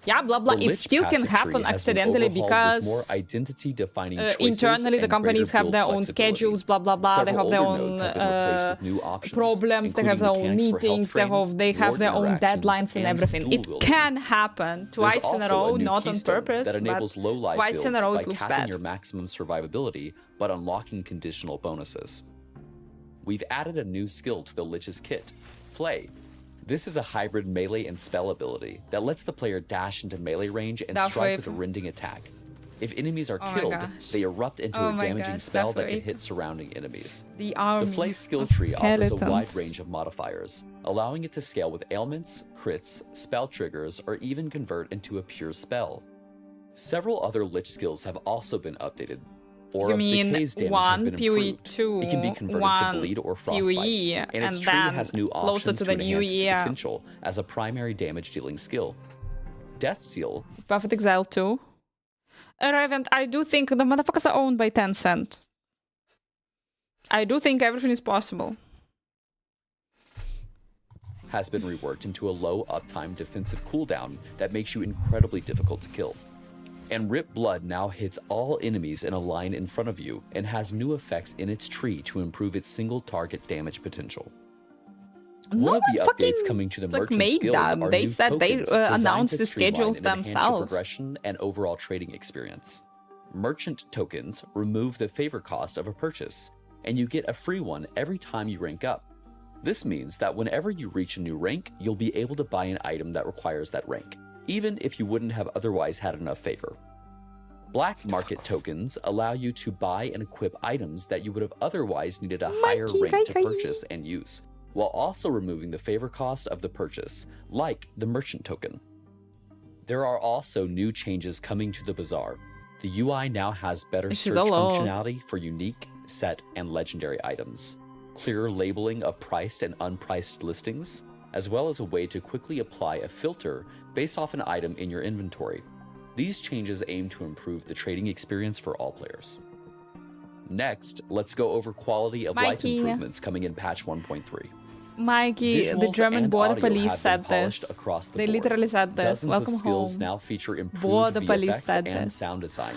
Yeah, blah blah. The It Lich still can passive happen tree has been accidentally overhauled with because more identity-defining choices internally the and companies greater have their build own flexibility. schedules, blah blah blah. They Several have their older own nodes have been replaced with new options, problems. They have their own including mechanics for meetings. health They have train, their own ward interactions, deadlines and everything. dual It wielding. can happen twice There's in a also row, new not on keystone purpose, that enables but low life twice builds in a row by it looks capping bad. your maximum survivability, but unlocking conditional bonuses. We've added a new skill to the Lich's kit, Flay. This is a hybrid melee and spell ability that lets the player dash into melee range and strike with a rending attack. If enemies are killed, they erupt into a damaging spell that can hit surrounding enemies. The Flay skill tree offers a wide range of modifiers, allowing it to scale with ailments, crits, spell triggers, or even convert into a pure spell. Several other Lich skills have also been updated. Aura of Decay's damage has been improved. PoE2, It can be converted to bleed or frostbite, PoE, and its and tree then has new closer options to to the new enhance its year. potential as a primary damage-dealing skill. Death Seal. Perfect Exile 2. Raven, I do think the motherfuckers are owned by Tencent. I do think everything is possible. Has been reworked into a low uptime defensive cooldown that makes you incredibly difficult to kill. And Rip Blood now hits all enemies in a line in front of you and has new effects in its tree to improve its single target damage potential. One of the updates coming to the Merchant's Guild are they new said they tokens designed announced to the streamline schedules and enhance your themselves. progression and overall trading experience. Merchant tokens remove the favor cost of a purchase, and you get a free one every time you rank up. This means that whenever you reach a new rank, you'll be able to buy an item that requires that rank, even if you wouldn't have otherwise had enough favor. Black market tokens allow you to buy and equip items that you would have otherwise needed a higher rank to purchase and use, while also removing the favor cost of the purchase, like the merchant token. There are also new changes coming to the bazaar. The UI now has better search functionality for unique, set, and legendary items, clearer labeling of priced and unpriced listings, as well as a way to quickly apply a filter based off an item in your inventory. These changes aim to improve the trading experience for all players. Next, let's go over quality of life improvements coming in patch 1.3. Mikey, the German border police said this. They literally said this. Dozens Welcome of skills home. now feature improved Border police VFX said and this. sound design.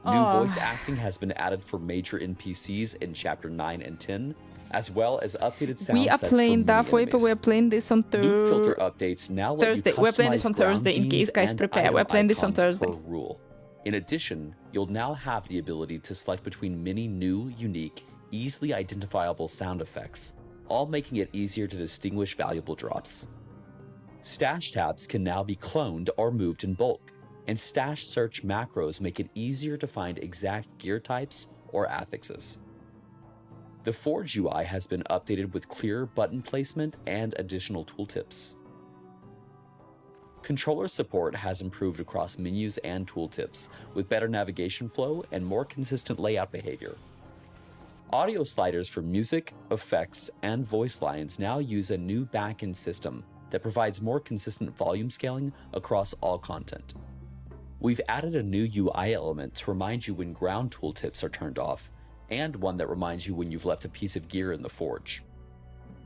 New voice acting has been added for major NPCs in Chapter 9 and 10, as well as updated sound We are sets playing for Darth mini Vader. We're enemies. playing this on Loot filter updates now let Thursday. you We're playing this customize on ground Thursday in case beams guys and prepare. item We're playing this on icons Thursday. per rule. In addition, you'll now have the ability to select between many new, unique, easily identifiable sound effects, all making it easier to distinguish valuable drops. Stash tabs can now be cloned or moved in bulk, and stash search macros make it easier to find exact gear types or affixes. The Forge UI has been updated with clearer button placement and additional tooltips. Controller support has improved across menus and tooltips, with better navigation flow and more consistent layout behavior. Audio sliders for music, effects, and voice lines now use a new backend system that provides more consistent volume scaling across all content. We've added a new UI element to remind you when ground tooltips are turned off, and one that reminds you when you've left a piece of gear in the forge.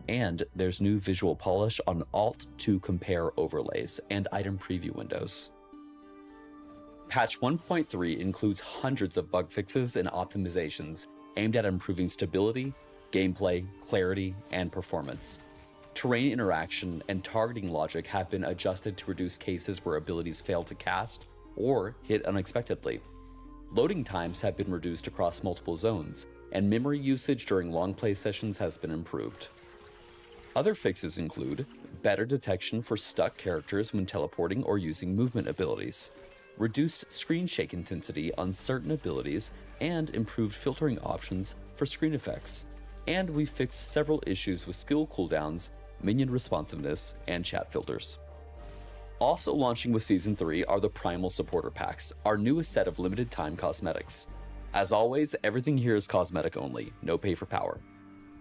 And there's new visual polish on Alt to compare overlays and item preview windows. Patch 1.3 includes hundreds of bug fixes and optimizations aimed at improving stability, gameplay, clarity, and performance. Terrain interaction and targeting logic have been adjusted to reduce cases where abilities fail to cast or hit unexpectedly. Loading times have been reduced across multiple zones, and memory usage during long play sessions has been improved. Other fixes include better detection for stuck characters when teleporting or using movement abilities, reduced screen shake intensity on certain abilities, and improved filtering options for screen effects. And we fixed several issues with skill cooldowns, minion responsiveness, and chat filters. Also launching with Season 3 are the Primal Supporter Packs, our newest set of limited time cosmetics. As always, everything here is cosmetic only, no pay for power.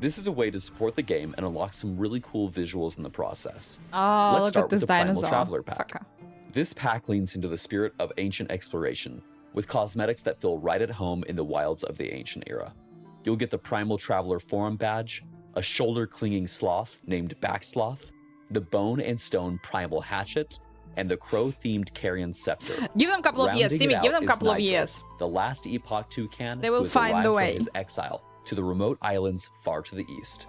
This is a way to support the game and unlock some really cool visuals in the process. Oh, Let's look start at this with the Primal dinosaur. Traveler Pack. Fucker. This pack leans into the spirit of ancient exploration, with cosmetics that feel right at home in the wilds of the ancient era. You'll get the Primal Traveler Forum Badge, a shoulder-clinging sloth named Backsloth, the Bone and Stone Primal Hatchet, and the crow-themed Carrion Scepter. Give them a couple of years, Rounding Simi. it Give out them a is couple of Nitro, years. the last Epoch toucan They will who has find arrived the from way. his exile to the remote islands far to the east.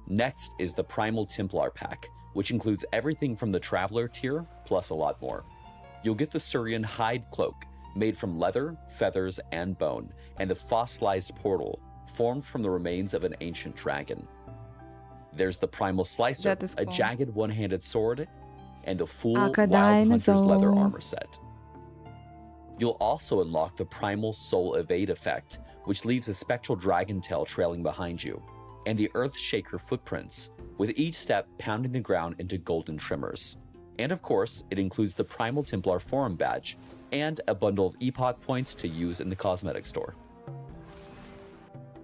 Next is the Primal Templar Pack, which includes everything from the Traveler tier, plus a lot more. You'll get the Surian Hide Cloak, made from leather, feathers, and bone, and the fossilized portal, formed from the remains of an ancient dragon. There's the Primal Slicer, That is a cool. jagged one-handed sword, and the full Aka Wild Hunter's leather dinosaur. armor set. You'll also unlock the Primal Soul Evade effect, which leaves a spectral dragon tail trailing behind you, and the Earth Shaker footprints, with each step pounding the ground into golden tremors. And of course, it includes the Primal Templar Forum Badge, and a bundle of Epoch points to use in the cosmetic store.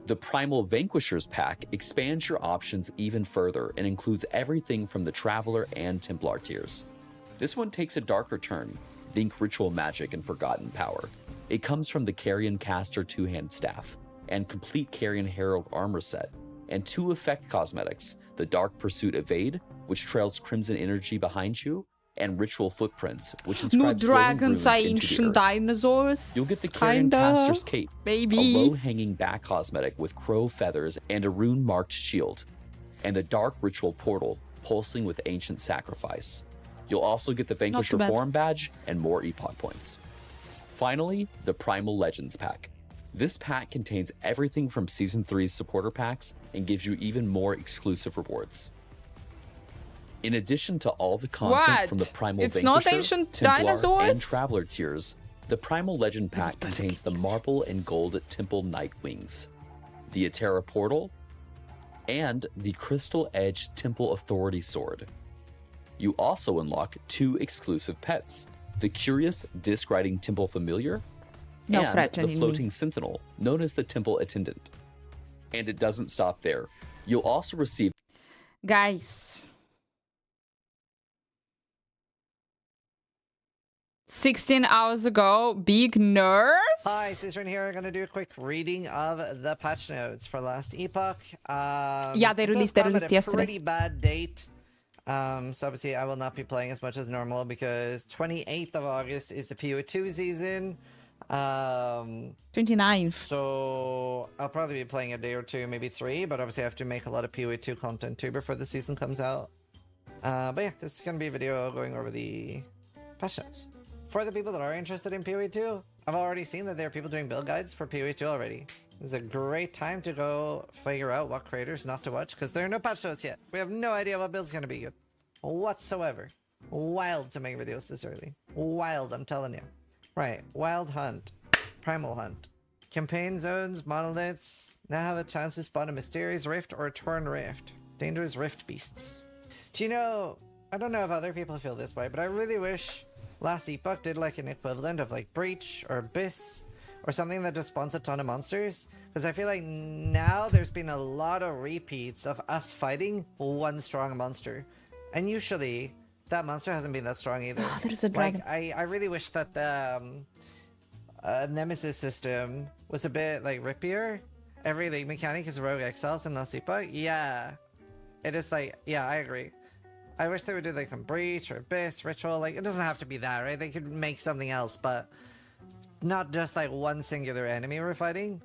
The Primal Vanquishers pack expands your options even further and includes everything from the Traveler and Templar tiers. This one takes a darker turn, think Ritual Magic and Forgotten Power. It comes from the Carrion Caster two-hand staff, and complete Carrion Herald armor set, and 2 effect cosmetics, the Dark Pursuit Evade, which trails Crimson Energy behind you, and Ritual Footprints, which No inscribes glowing dragons runes are into the ancient earth. dinosaurs. You'll get the Carrion kinda, Caster's Cape, a baby. low-hanging back cosmetic with crow feathers and a rune-marked shield, and the Dark Ritual Portal, pulsing with ancient sacrifice. You'll also get the Vanquisher too bad. Forum Badge and more Epoch points. Finally, the Primal Legends pack. This pack contains everything from Season 3's supporter packs and gives you even more exclusive rewards. In addition to all the content from the Primal It's not Vanquisher, ancient Templar, dinosaurs? and Traveler tiers, the Primal Legend pack contains the Marble and Gold Temple Nightwings, the Atera Portal, and the Crystal Edge Temple Authority Sword. You also unlock 2 exclusive pets, the Curious Disc Riding Temple Familiar No and the threatening me. Floating Sentinel, known as the Temple Attendant. And it doesn't stop there. You'll also receive Guys. 16 hours ago, big nerf. Hi, Cistern here. I'm going to do a quick reading of the patch notes for last epoch. Yeah, they it does released come at a yesterday. pretty bad date. So obviously I will not be playing as much as normal because 28th of August is the PO2 season. 29th. So I'll probably be playing a day or two, maybe 3, but obviously I have to make a lot of PO2 content too before the season comes out. But yeah, this is going to be a video going over the patch notes. For the people that are interested in PoE2, I've already seen that there are people doing build guides for PoE2 already. This is a great time to go figure out what creators not to watch, because there are no patch notes yet. We have no idea what build's going to be good whatsoever. Wild to make videos this early. Wild, I'm telling you. Right, Wild Hunt, Primal Hunt. Campaign zones, monoliths, now have a chance to spawn a mysterious rift or a torn rift. Dangerous rift beasts. Do you know, I don't know if other people feel this way, but I really wish last epoch did like an equivalent of like Breach or Abyss or something that just spawns a ton of monsters, because I feel like now there's been a lot of repeats of us fighting one strong monster, and usually that monster hasn't been that strong either. There's a dragon. Like, I really wish that the Nemesis system was a bit like rippier. Every league mechanic is rogue exiles in last epoch. Yeah, it is like, yeah, I agree. I wish they would do like some Breach or Abyss, Ritual. Like, it doesn't have to be that, right? They could make something else, but not just like one singular enemy we're fighting.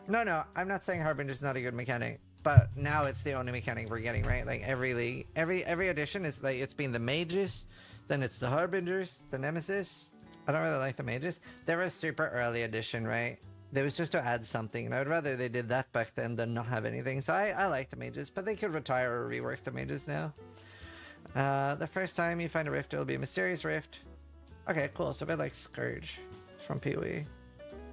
No, I'm not saying Harbinger's not a good mechanic, but now it's the only mechanic we're getting, right? Like every league, every edition is like, it's been the mages, then it's the Harbingers, the Nemesis. I don't really like the mages. They were a super early edition, right? They was just to add something, and I'd rather they did that back then than not have anything. So I like the mages, but they could retire or rework the mages now. The first time you find a rift, it'll be a mysterious rift. Okay, cool. So a bit like Scourge from PoE. You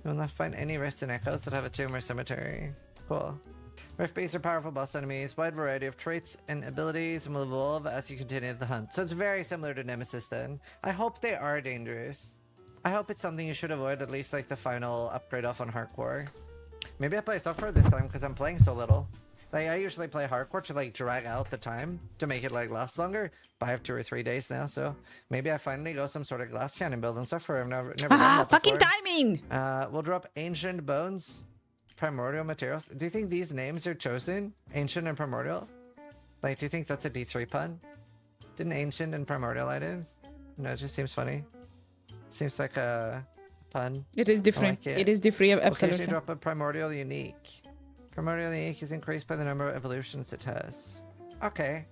will not find any rifts in Echoes that have a tomb or cemetery. Cool. Rift beasts are powerful boss enemies, wide variety of traits and abilities, and will evolve as you continue the hunt. So it's very similar to Nemesis then. I hope they are dangerous. I hope it's something you should avoid, at least like the final upgrade off on Hardcore. Maybe I play software this time because I'm playing so little. Like, I usually play hardcore to like drag out the time to make it like last longer, but I have 2 or 3 days now, so maybe I finally go some sort of glass cannon build and stuff for I've never done that Fucking before. timing! We'll drop Ancient Bones, Primordial Materials. Do you think these names are chosen? Ancient and Primordial? Like, do you think that's a D3 pun? Didn't Ancient and Primordial items? No, it just seems funny. Seems like a pun. It is different. Like it. It is different, We'll absolutely. occasionally drop a Primordial Unique. Primordial Unique is increased by the number of evolutions it has. Okay.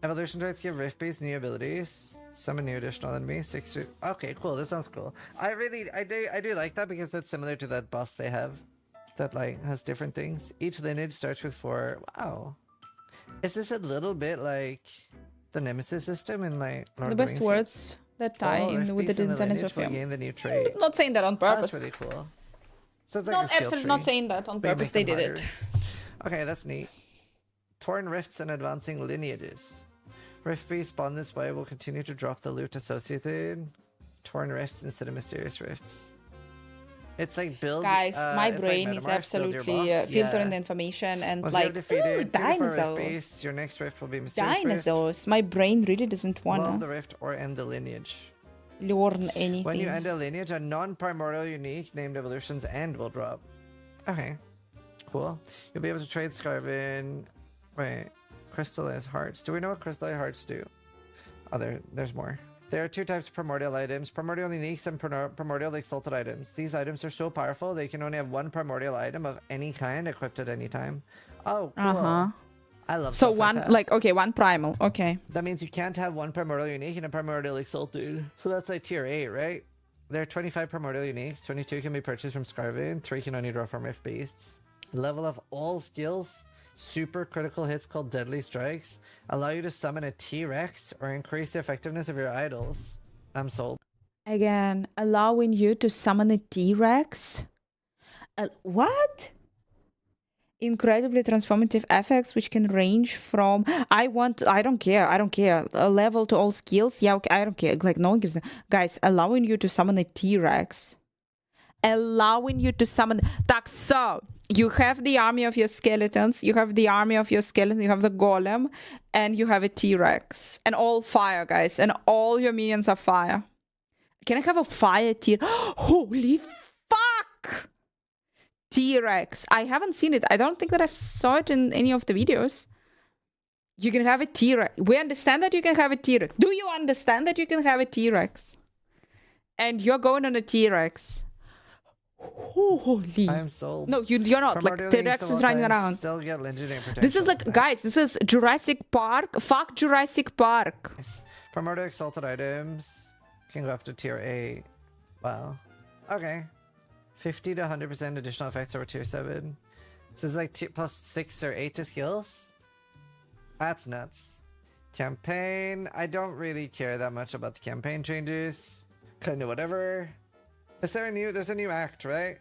Evolution traits give Rift Beast new abilities. Summon new additional enemies. 6 to... Okay, cool. This sounds cool. I do like that because that's similar to that boss they have. That like has different things. Each lineage starts with 4. Wow. Is this a little bit like the Nemesis system in like Lord The of best Rings? words that tie All in Rift with the Beasts in dinosaur lineage will film. gain the new trait. I'm not saying that on Oh, purpose. that's really cool. So it's like Not a skill absolutely not tree. saying that on But you purpose. make They them did it. harder. Okay, that's neat. Torn rifts and advancing lineages. Rift beasts spawn this way will continue to drop the loot associated. Torn rifts instead of mysterious rifts. It's like build. Guys, my it's like brain is Metamorph, build your absolutely boss. filtering Yeah. the information and Once you have like, defeated ooh, 2 to 4 rift dinosaurs. beasts, your next rift will be mysterious rift. Dinosaurs. My brain really doesn't Love wanna the rift or end the lineage. learn anything. When you end a lineage, a non-primordial unique named evolution's end will drop. Okay, cool. You'll be able to trade Scarvin. Wait, crystallized hearts. Do we know what crystallized hearts do? Oh, there's more. There are 2 types of primordial items: primordial uniques and primordial exalted items. These items are so powerful they can only have 1 primordial item of any kind equipped at any time. Oh, cool. I love So stuff one, like that. okay, one primal. Okay. That means you can't have 1 primordial unique and a primordial exalted. So that's like tier 8, right? There are 25 primordial uniques, 22 can be purchased from Scarvin, 3 can only draw from Rift Beasts. Level of all skills, super critical hits called Deadly Strikes, allow you to summon a T-Rex or increase the effectiveness of your idols. I'm sold. Again, allowing you to summon a T-Rex? What? Incredibly transformative effects which can range from I don't care a level to all skills. Yeah, okay, I don't care, like no one gives a guys. Allowing you to summon a T-Rex, allowing you to summon так, so you have the army of your skeletons, you have the golem, and you have a T-Rex, and all fire, guys, and all your minions are fire. Can I have a fire T? Holy fuck! T-Rex. I haven't seen it. I don't think that I've saw it in any of the videos. You can have a T-Rex. We understand that you can have a T-Rex. Do you understand that you can have a T-Rex? And you're going on a T-Rex. Holy. I'm sold. No, you're not. Like, T-Rex is running around. Still get legendary potential. This is like, guys, this is Jurassic Park. Fuck Jurassic Park. Nice. Primordial exalted items can go up to tier 8. Wow. Okay. 50 to 100% additional effects over tier 7. So it's like plus 6 or 8 to skills? That's nuts. Campaign. I don't really care that much about the campaign changes. Kind of whatever. Is there there's a new act, right?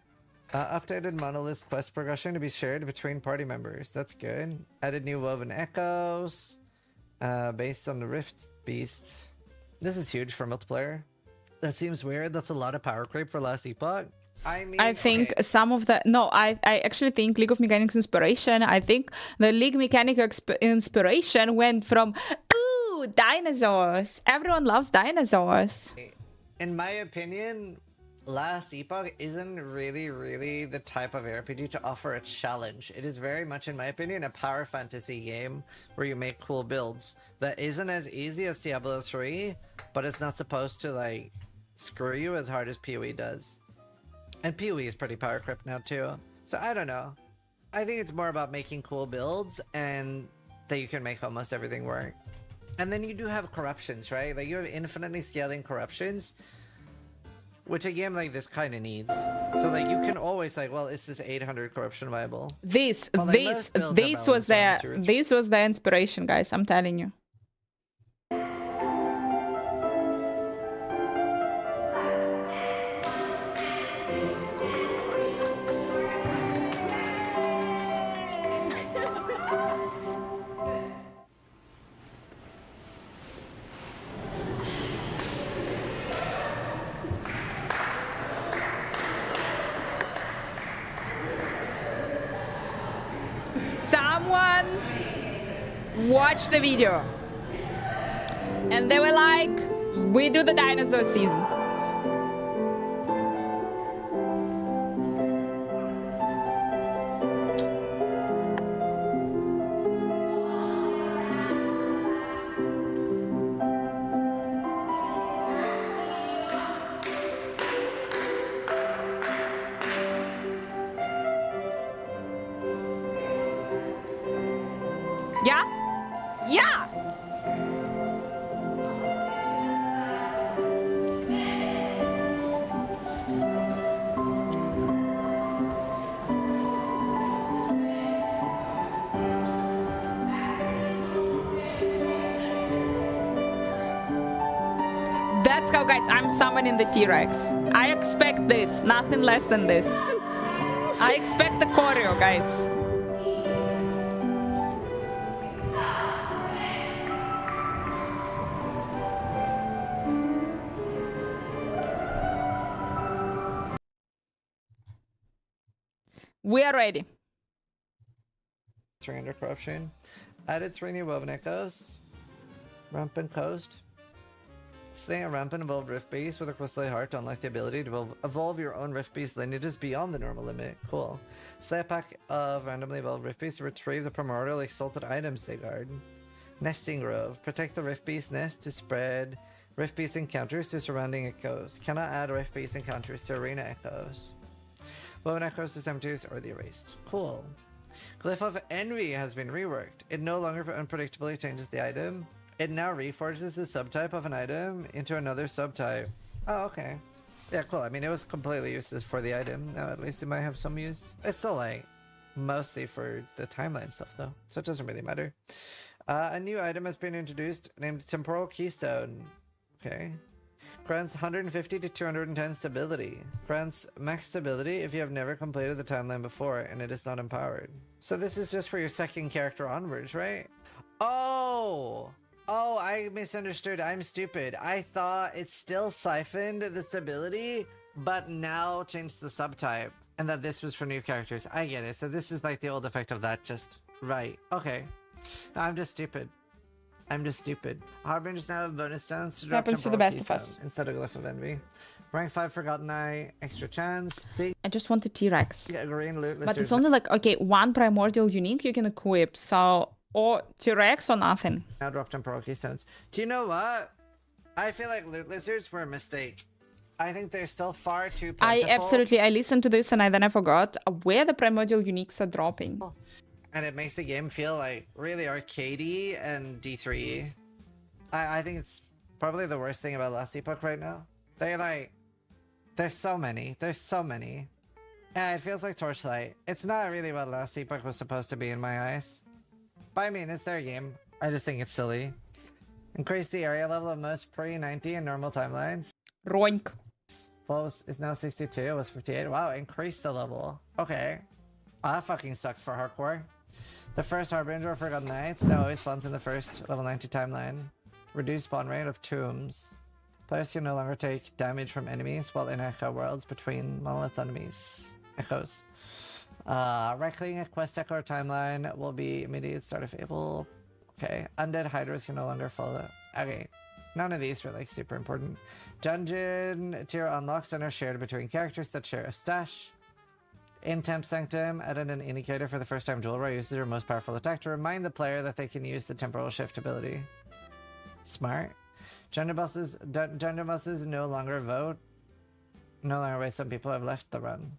Updated monolith quest progression to be shared between party members. That's good. Added new woven echoes. Based on the Rift Beast. This is huge for multiplayer. That seems weird. That's a lot of power creep for last epoch. I think some of the... No, I actually think League of Mechanics inspiration, I think the League Mechanics inspiration went from, ooh, dinosaurs. Everyone loves dinosaurs. In my opinion, last epoch isn't really the type of RPG to offer a challenge. It is very much, in my opinion, a power fantasy game where you make cool builds. That isn't as easy as Diablo 3, but it's not supposed to, like, screw you as hard as PoE does. And PoE is pretty power crept now too. So I don't know. I think it's more about making cool builds and that you can make almost everything work. And then you do have corruptions, right? Like you have infinitely scaling corruptions, which a game like this kind of needs. So like you can always like, well, is this 800 corruption viable? This was the inspiration, guys. I'm telling you. Someone watched the video and they were like, we do the dinosaur season. Yeah? Yeah! That's how, guys, I'm summoning the T-Rex. I expect this, nothing less than this. I expect the choreo, guys. We are ready. 300 corruption. Added 3 new woven echoes. Rampant coast. Slaying a rampant evolved rift beast with a crystal heart to unlock the ability to evolve your own rift beast lineages beyond the normal limit. Cool. Slay a pack of randomly evolved rift beasts to retrieve the primordial exalted items they guard. Nesting grove. Protect the rift beast nest to spread rift beast encounters to surrounding echoes. Cannot add rift beast encounters to arena echoes. Woven echoes to cemeteries or the erased. Cool. Glyph of Envy has been reworked. It no longer unpredictably changes the item. It now reforges the subtype of an item into another subtype. Oh, okay. Yeah, cool. I mean, it was completely useless for the item. Now at least it might have some use. It's still like mostly for the timeline stuff though, so it doesn't really matter. A new item has been introduced named Temporal Keystone. Okay. Grants 150 to 210 stability. Grants max stability if you have never completed the timeline before and it is not empowered. So this is just for your second character onwards, right? Oh! Oh, I misunderstood. I'm stupid. I thought it still siphoned the stability, but now changed the subtype. And that this was for new characters. I get it. So this is like the old effect of that, just right. Okay. I'm just stupid. I'm just stupid. Harbingers now have bonus chance to drop Happens to the Temporal best of Keystone us. instead of Glyph of Envy. Rank 5 Forgotten Eye, extra chance. Big I just want the T-Rex. green loot. But it's only like, okay, one primordial unique you can equip, so or T-Rex or nothing. Now drop Temporal Keystones. Do you know what? I feel like loot lizards were a mistake. I think they're still far too plentiful. I listened to this and I forgot where the primordial uniques are dropping. And it makes the game feel like really arcadey and D3. I think it's probably the worst thing about Last Epoch right now. There's so many. There's so many. Yeah, it feels like Torchlight. It's not really what Last Epoch was supposed to be in my eyes. But I mean, it's their game. I just think it's silly. Increase the area level of most pre-90 and normal timelines. Roink. Full is now 62, it was 58. Wow, increase the level. Okay. Oh, that fucking sucks for hardcore. The first Harbinger of Forgotten Knights now always spawns in the first level 90 timeline. Reduced spawn rate of tombs. Players can no longer take damage from enemies while in echo worlds between monolith enemies. Echoes. Right-clicking a quest echo or timeline will be immediate start of able. Okay. Undead hydras can no longer follow. Okay. None of these were like super important. Dungeon tier unlocks and are shared between characters that share a stash. In Temp Sanctum, added an indicator for the first time Jewel uses her most powerful attack to remind the player that they can use the temporal shift ability. Smart. Gender bosses no longer vote. No longer wait, some people have left the run.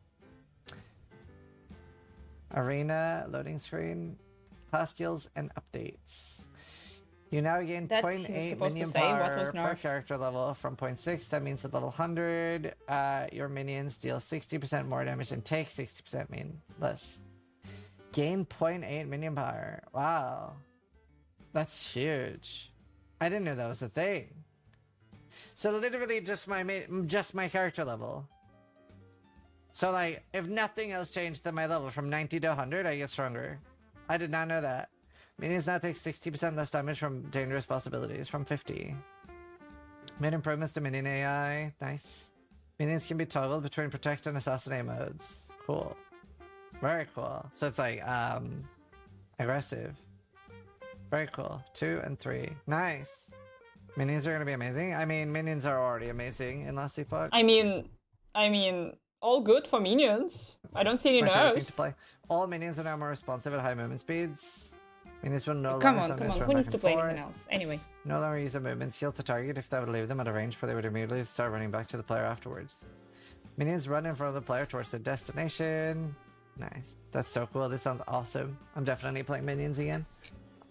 Arena, loading screen, class skills, and updates. You now gain That he was 0.8 supposed to minion say what power was per nerfed. character level from 0.6. That means at level 100, your minions deal 60% more damage and take 60% less. Gain 0.8 minion power. Wow. That's huge. I didn't know that was a thing. So literally just my character level. So like, if nothing else changed, then my level from 90 to 100, I get stronger. I did not know that. Minions now take 60% less damage from dangerous possibilities, from 50. Made improvements to minion AI. Nice. Minions can be toggled between protect and assassinate modes. Cool. Very cool. So it's like, aggressive. Very cool. 2 and 3. Nice. Minions are gonna be amazing. I mean, minions are already amazing in Last Epoch. I mean, all good for minions. I don't see any My favorite thing to nerfs. play. All minions are now more responsive at high movement speeds. Minions will no Come longer on, sometimes run who back needs to and play forth. anything else? Anyway. No longer use a movement skill to target if that would leave them at a range where they would immediately start running back to the player afterwards. Minions run in front of the player towards their destination. Nice. That's so cool. This sounds awesome. I'm definitely playing minions again.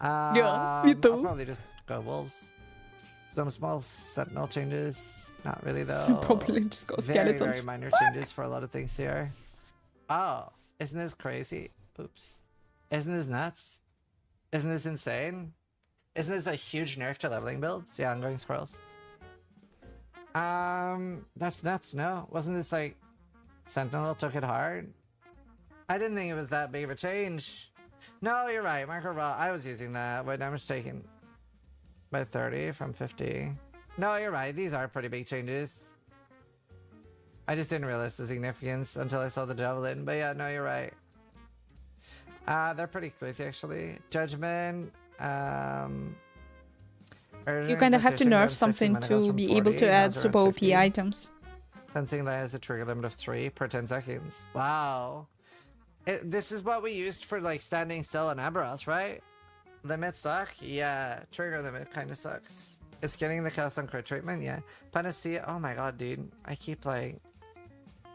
Yeah, me too. I'll probably just go wolves. Some small sentinel changes. Not really though. Probably just go Very, very skeletons. minor changes for a lot of things here. Oh, isn't this crazy? Oops. Isn't this nuts? Isn't this insane? Isn't this a huge nerf to leveling builds? Yeah, I'm going squirrels. That's nuts, no? Wasn't this like Sentinel took it hard? I didn't think it was that big of a change. No, you're right. Micro raw. I was using that. What damage taken? By 30 from 50. No, you're right. These are pretty big changes. I just didn't realize the significance until I saw the javelin. But yeah, no, you're right. They're pretty crazy actually. Judgment. You kind of have to nerf something to be able to add super OP items. Fencing that has a trigger limit of 3 per 10 seconds. Wow. This is what we used for like standing still in Aberos, right? Limits suck? Yeah. Trigger limit kind of sucks. It's getting the cast on crit treatment, yeah. Panacea, oh my god, dude. I keep like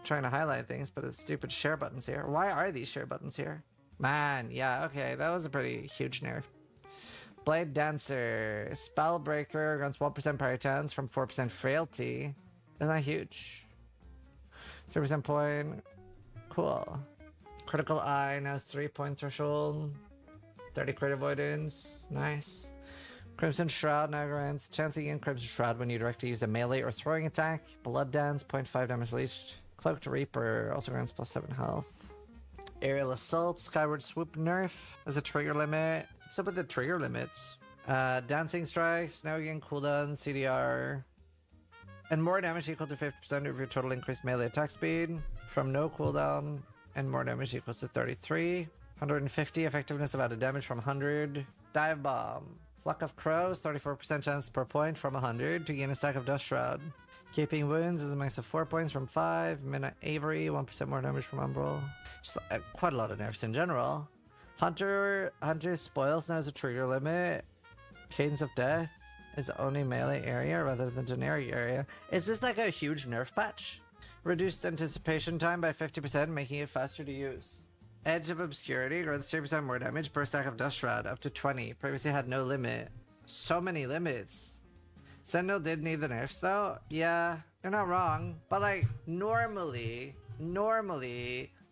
trying to highlight things, but it's stupid share buttons here. Why are these share buttons here? Man, yeah, okay, that was a pretty huge nerf. Blade Dancer, Spellbreaker grants 1% parry chance from 4% frailty. Isn't that huge? 3% point. Cool. Critical eye now is 3-point threshold. 30 crit avoidance. Nice. Crimson Shroud now grants chance to gain Crimson Shroud when you directly use a melee or throwing attack. Blood Dance, 0.5 damage leached. Cloaked Reaper also grants +7 health. Aerial Assault, Skyward Swoop nerf as a trigger limit. What's up with the trigger limits? Dancing Strikes, now again cooldown, CDR. And more damage equal to 50% of your total increased melee attack speed from no cooldown. And more damage equals to 33. 150 effectiveness of added damage from 100. Dive Bomb. Flock of Crows, 34% chance per point from 100 to gain a stack of Dust Shroud. Keeping Wounds is a max of 4 points from 5. Midnight Avery, 1% more damage from Umbral. Just quite a lot of nerfs in general. Hunter Spoils now is a trigger limit. Cadence of Death is only melee area rather than generic area. Is this like a huge nerf patch? Reduced anticipation time by 50%, making it faster to use. Edge of Obscurity grants 3% more damage per stack of Dust Shroud, up to 20. Previously had no limit. So many limits. Sentinel did need the nerfs though. Yeah, you're not wrong. But like, normally,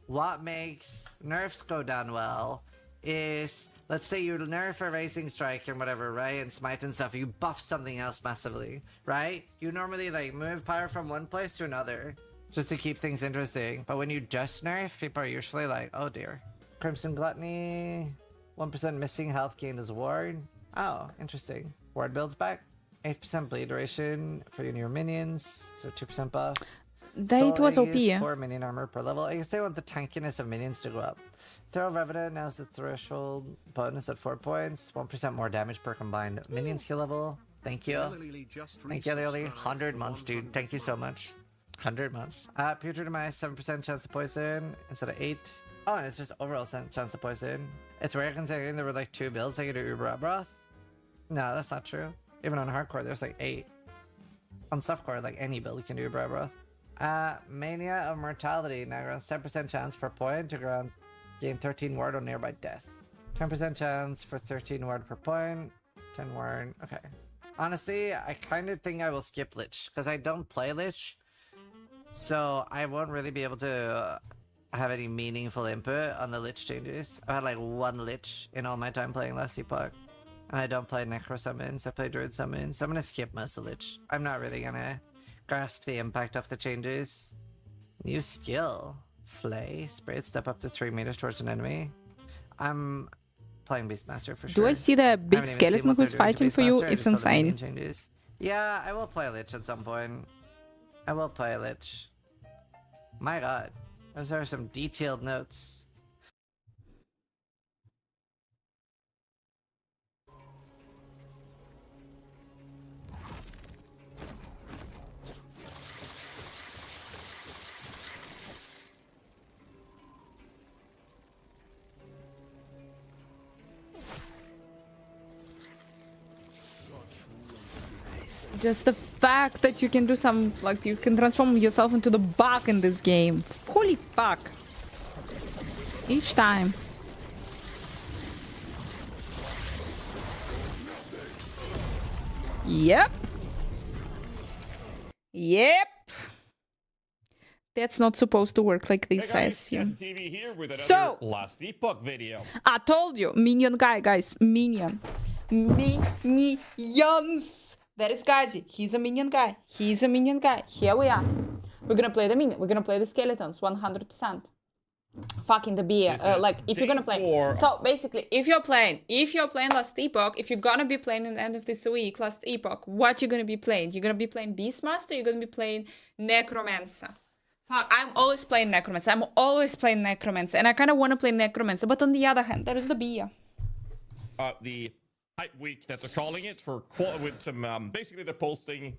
what makes nerfs go down well is, let's say you nerf a Racing Strike and whatever, right? And Smite and stuff, you buff something else massively, right? You normally like move power from one place to another, just to keep things interesting. But when you just nerf, people are usually like, oh dear. Crimson Gluttony, 1% missing health gained as a ward. Oh, interesting. Ward builds back. 8% bleed duration for your minions, so 2% buff. That was OP. 4 minion armor per level. I guess they want the tankiness of minions to go up. Throw Revenant now is the threshold bonus at 4 points. 1% more damage per combined minion skill level. Thank you. Thank you, Lily. 100 months, dude. Thank you so much. 100 months. Putrid Demise, 7% chance to poison instead of 8. Oh, and it's just overall chance to poison. It's rare considering there were like 2 builds that could do Uber Broth. No, that's not true. Even on hardcore, there's like 8. On softcore, like any build can do Uber Broth. Mania of Mortality now grants 10% chance per point to gain 13 ward on nearby death. 10% chance for 13 ward per point. 10 ward. Okay. Honestly, I kind of think I will skip Lich because I don't play Lich. So I won't really be able to have any meaningful input on the Lich changes. I had like 1 Lich in all my time playing Last Epoch. And I don't play Necro Summons, I play Druid Summons. So I'm gonna skip most of Lich. I'm not really gonna grasp the impact of the changes. New skill. Flay. Sprayed step up to 3 meters towards an enemy. I'm playing Beastmaster for sure. Do I see the big skeleton who's fighting for you? It's insane. Yeah, I will play Lich at some point. I will play Lich. My god. Those are some detailed notes. Just the fact that you can do some, like, you can transform yourself into the bug in this game. Holy fuck. Each time. Yep. Yep. That's not supposed to work like this, says you. TV here with another So, Last Epoch video. I told you, minion guy, guys, minion. Minions. That is Gazi. He's a minion guy. He's a minion guy. Here we are. We're gonna play the minion. We're gonna play the skeletons 100%. Fucking the beer. Like, if you're gonna play. So basically, if you're playing Last Epoch, if you're gonna be playing in the end of this week, Last Epoch, what you're gonna be playing? You're gonna be playing Beastmaster, you're gonna be playing Necromancer. Fuck, I'm always playing Necromancer. And I kind of want to play Necromancer, but on the other hand, there is the beer. The hype week that they're calling it for with some basically they're posting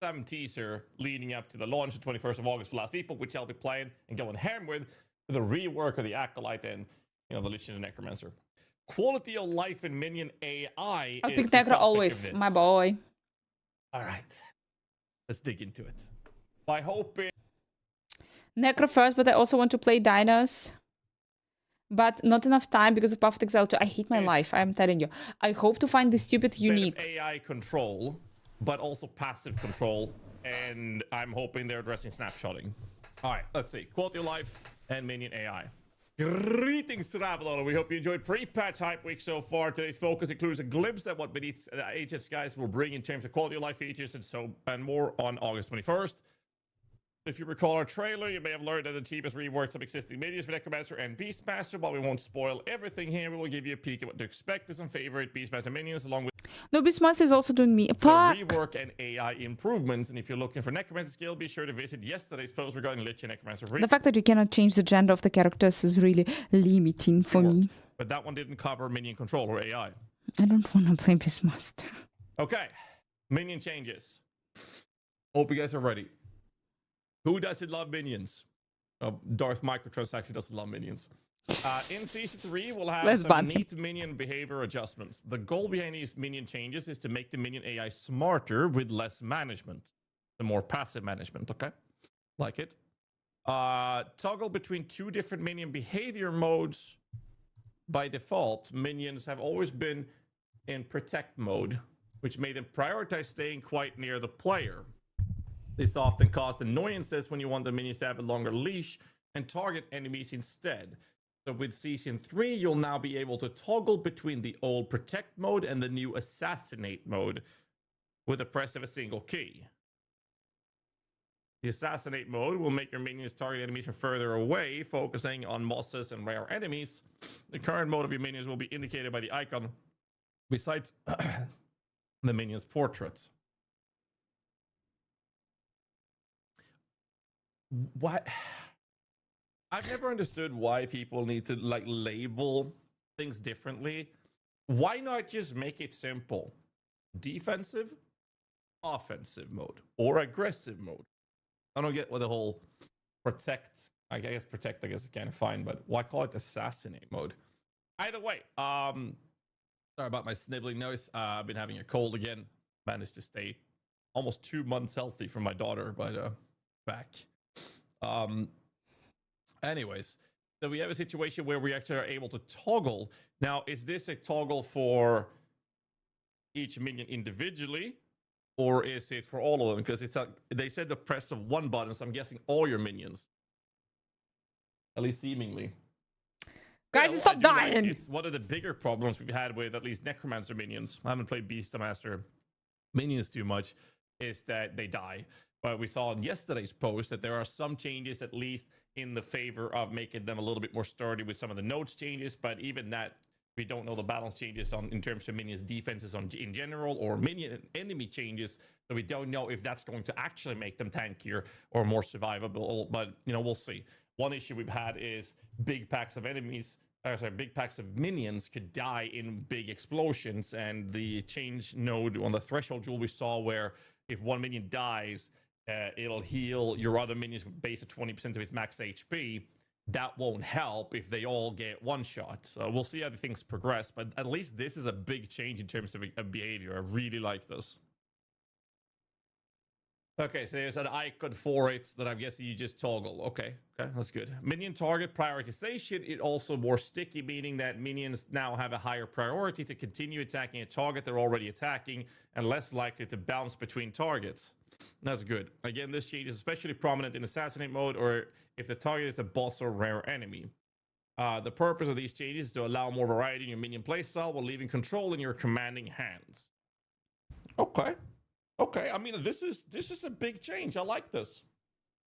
some teaser leading up to the launch of 21st of August for Last Epoch, which I'll be playing and going ham with the rework of the Acolyte and the Lich and the Necromancer. Quality of life in minion AI. I'll pick Necro always, my boy. All right, let's dig into it. My hope is Necro first, but I also want to play Dinos. But not enough time because of Perfect Exile 2. I hate my life, I'm telling you. I hope to find this stupid unique. AI control, but also passive control, and I'm hoping they're addressing snapshotting. All right, let's see. Quality of life and minion AI. Greetings, Traveler. We hope you enjoyed pre-patch hype week so far. Today's focus includes a glimpse at what Beneath HS guys will bring in terms of quality of life features and more on August 21st. If you recall our trailer, you may have learned that the team has reworked some existing minions for Necromancer and Beastmaster. While we won't spoil everything here, we will give you a peek at what to expect with some favorite Beastmaster minions, along with No, Beastmaster is also doing me. the Fuck! rework and AI improvements. And if you're looking for Necromancer skill, be sure to visit yesterday's post regarding Lich and Necromancer. The fact that you cannot change the gender of the characters is really limiting for me. But that one didn't cover minion control or AI. I don't want to play Beastmaster. Okay, minion changes. Hope you guys are ready. Who doesn't love minions? Darth Microtransaction doesn't love minions. In Season 3, we'll have some neat minion behavior adjustments. The goal behind these minion changes is to make the minion AI smarter with less management. The more passive management, okay? Like it. Toggle between 2 different minion behavior modes. By default, minions have always been in protect mode, which made them prioritize staying quite near the player. This often caused annoyances when you want the minions to have a longer leash and target enemies instead. So with Season 3, you'll now be able to toggle between the old Protect mode and the new Assassinate mode with the press of a single key. The Assassinate mode will make your minions target enemies from further away, focusing on mosses and rare enemies. The current mode of your minions will be indicated by the icon besides the minion's portrait. What? I've never understood why people need to like label things differently. Why not just make it simple? Defensive, offensive mode, or aggressive mode. I don't get what the whole protect. I guess is kind of fine, but why call it assassinate mode? Either way, sorry about my snibbling nose. I've been having a cold again. Managed to stay almost 2 months healthy from my daughter, but back. Anyways, so we have a situation where we actually are able to toggle. Now, is this a toggle for each minion individually, or is it for all of them? Because they said the press of 1 button, so I'm guessing all your minions, at least seemingly. Guys, stop dying! It's one of the bigger problems we've had with at least Necromancer minions. I haven't played Beastmaster minions too much, is that they die. But we saw in yesterday's post that there are some changes, at least in the favor of making them a little bit more sturdy with some of the nodes changes. But even that, we don't know the balance changes in terms of minions defenses in general, or minion enemy changes. So we don't know if that's going to actually make them tankier or more survivable. But we'll see. One issue we've had is big packs of big packs of minions could die in big explosions, and the change node on the threshold jewel we saw where if 1 minion dies, it'll heal your other minions based at 20% of its max HP. That won't help if they all get one shot. So we'll see how the things progress, but at least this is a big change in terms of behavior. I really like this. Okay, so there's an icon for it that I'm guessing you just toggle. Okay, that's good. Minion target prioritization. It also more sticky, meaning that minions now have a higher priority to continue attacking a target they're already attacking and less likely to bounce between targets. That's good. Again, this change is especially prominent in Assassinate mode or if the target is a boss or rare enemy. The purpose of these changes is to allow more variety in your minion playstyle while leaving control in your commanding hands. Okay. I mean, this is a big change. I like this.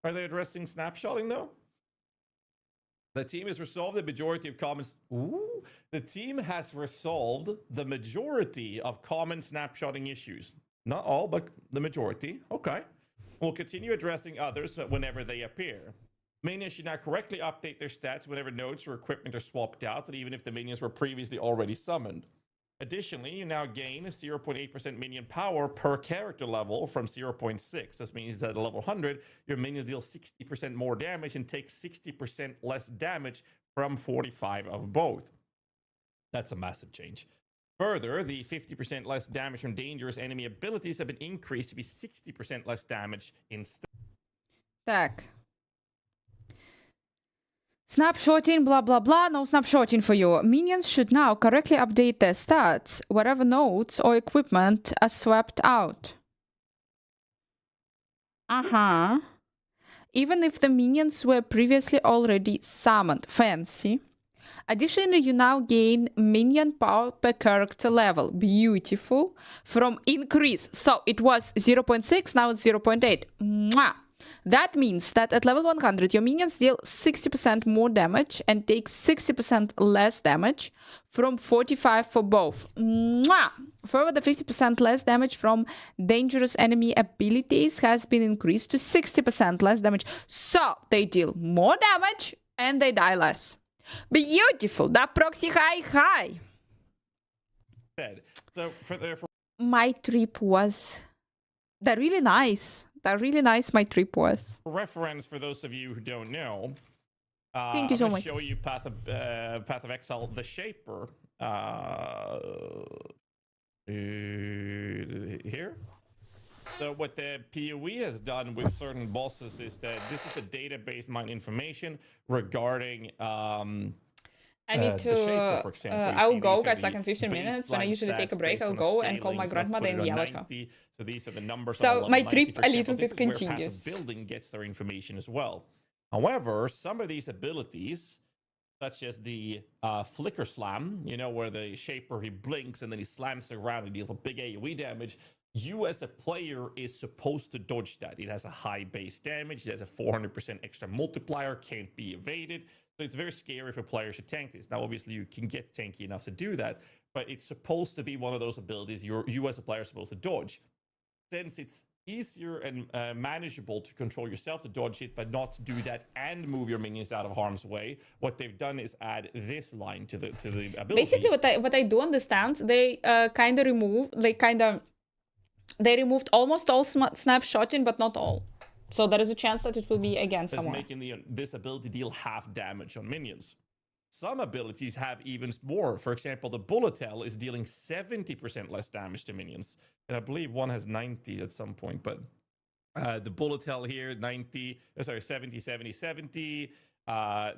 Are they addressing snapshotting though? The team has resolved the majority of comments. Ooh, the team has resolved the majority of common snapshotting issues. Not all, but the majority. Okay. We'll continue addressing others whenever they appear. Minions should now correctly update their stats whenever nodes or equipment are swapped out, and even if the minions were previously already summoned. Additionally, you now gain 0.8% minion power per character level from 0.6. This means that at level 100, your minions deal 60% more damage and take 60% less damage from 45 of both. That's a massive change. Further, the 50% less damage from dangerous enemy abilities have been increased to be 60% less damage instead. Так. Snapshotting, blah, blah, blah. No snapshotting for you. Minions should now correctly update their stats wherever nodes or equipment are swapped out. even if the minions were previously already summoned. Fancy. Additionally, you now gain minion power per character level. Beautiful. From increase. So it was 0.6, now it's 0.8. Mwah! That means that at level 100, your minions deal 60% more damage and take 60% less damage from 45 for both. Mwah! Further, the 50% less damage from dangerous enemy abilities has been increased to 60% less damage. So they deal more damage and they die less. Beautiful. That proxy high. So for my trip was that really nice. My trip was. reference, for those of you who don't know, Thank you so I'm gonna much. show you Path of Exile, the Shaper. Here. So what the PoE has done with certain bosses is that this is the database mine information regarding I need the to. Shaper, for example. You I'll see go, these are guys, the like in 15 minutes. When I baseline usually take a stats break, based I'll on a go and call scaling, my so let's grandmother put and it on yell at her. 90. So these are the numbers. So on level my 90, trip for a example. little This bit is where Path of continues. Building gets their information as well. However, some of these abilities, such as the Flicker Slam, you know, where the Shaper, he blinks and then he slams around and deals a big AoE damage, you as a player is supposed to dodge that. It has a high base damage, it has a 400% extra multiplier, can't be evaded. So it's very scary for players to tank this. Now, obviously, you can get tanky enough to do that, but it's supposed to be one of those abilities you as a player are supposed to dodge. Since it's easier and manageable to control yourself to dodge it, but not do that and move your minions out of harm's way, what they've done is add this line to the ability. Basically, what I do understand, they they removed almost all snapshotting, but not all. So there is a chance that it will be again That's somewhere. making this ability deal half damage on minions. Some abilities have even more. For example, the Bullet Hell is dealing 70% less damage to minions. And I believe one has 90 at some point, but the Bullet Hell here, 70, 70, 70.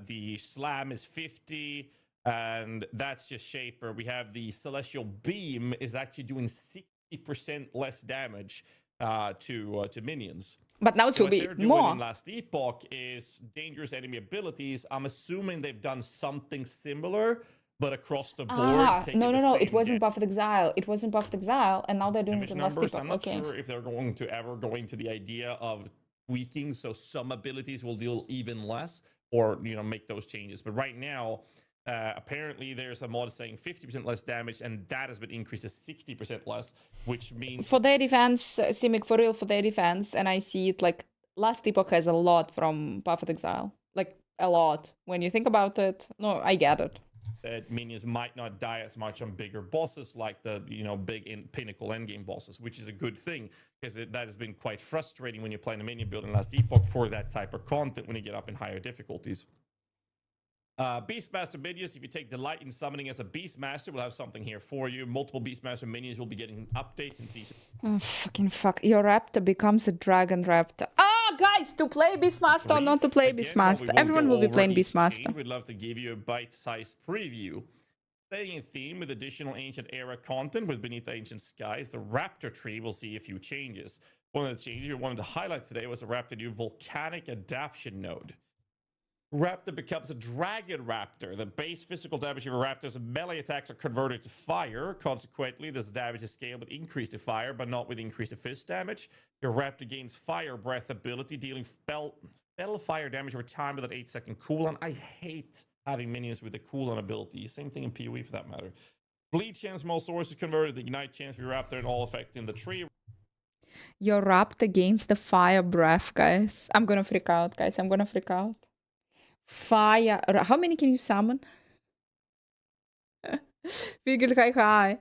The Slam is 50, and that's just Shaper. We have the Celestial Beam is actually doing 60% less damage to minions. But now it will be What they're doing more. in Last Epoch is dangerous enemy abilities. I'm assuming they've done something similar, but across the board. No. It wasn't Path of Exile. It wasn't Path of Exile, and now they're doing it in Last numbers. Epoch. I'm not Okay. sure if they're going to ever go into the idea of tweaking, so some abilities will deal even less, or make those changes. But right now, apparently there's a mod saying 50% less damage, and that has been increased to 60% less, which means For their defense, Simic, for real, for their defense, and I see it like Last Epoch has a lot from Path of Exile. Like a lot. When you think about it, no, I get it. that minions might not die as much on bigger bosses like the big pinnacle endgame bosses, which is a good thing, because that has been quite frustrating when you're playing a minion build in Last Epoch for that type of content when you get up in higher difficulties. Beastmaster minions, if you take delight in summoning as a Beastmaster, we'll have something here for you. Multiple Beastmaster minions will be getting updates in season. Oh, fucking fuck. Your raptor becomes a dragon raptor. Oh, guys, to play Beastmaster or not to play Again, Beastmaster. while we Everyone won't will go be playing over each Beastmaster. chain, we'd love to give you a bite-sized preview. Staying in theme with additional Ancient Era content with Beneath the Ancient Skies, the Raptor tree will see a few changes. One of the changes we wanted to highlight today was a Raptor new Volcanic Adaptation node. Raptor becomes a Dragon Raptor. The base physical damage of a Raptor's melee attacks are converted to fire. Consequently, this damage is scaled with increase to fire, but not with increase to fist damage. Your Raptor gains Fire Breath ability, dealing spell fire damage over time with an 8-second cooldown. I hate having minions with a cooldown ability. Same thing in PoE for that matter. Bleed chance from all sources converted to Ignite chance for your Raptor and all effect in the tree. Your raptor gains the fire breath, guys. I'm gonna freak out, guys. I'm gonna freak out. Fire. How many can you summon? Figure high.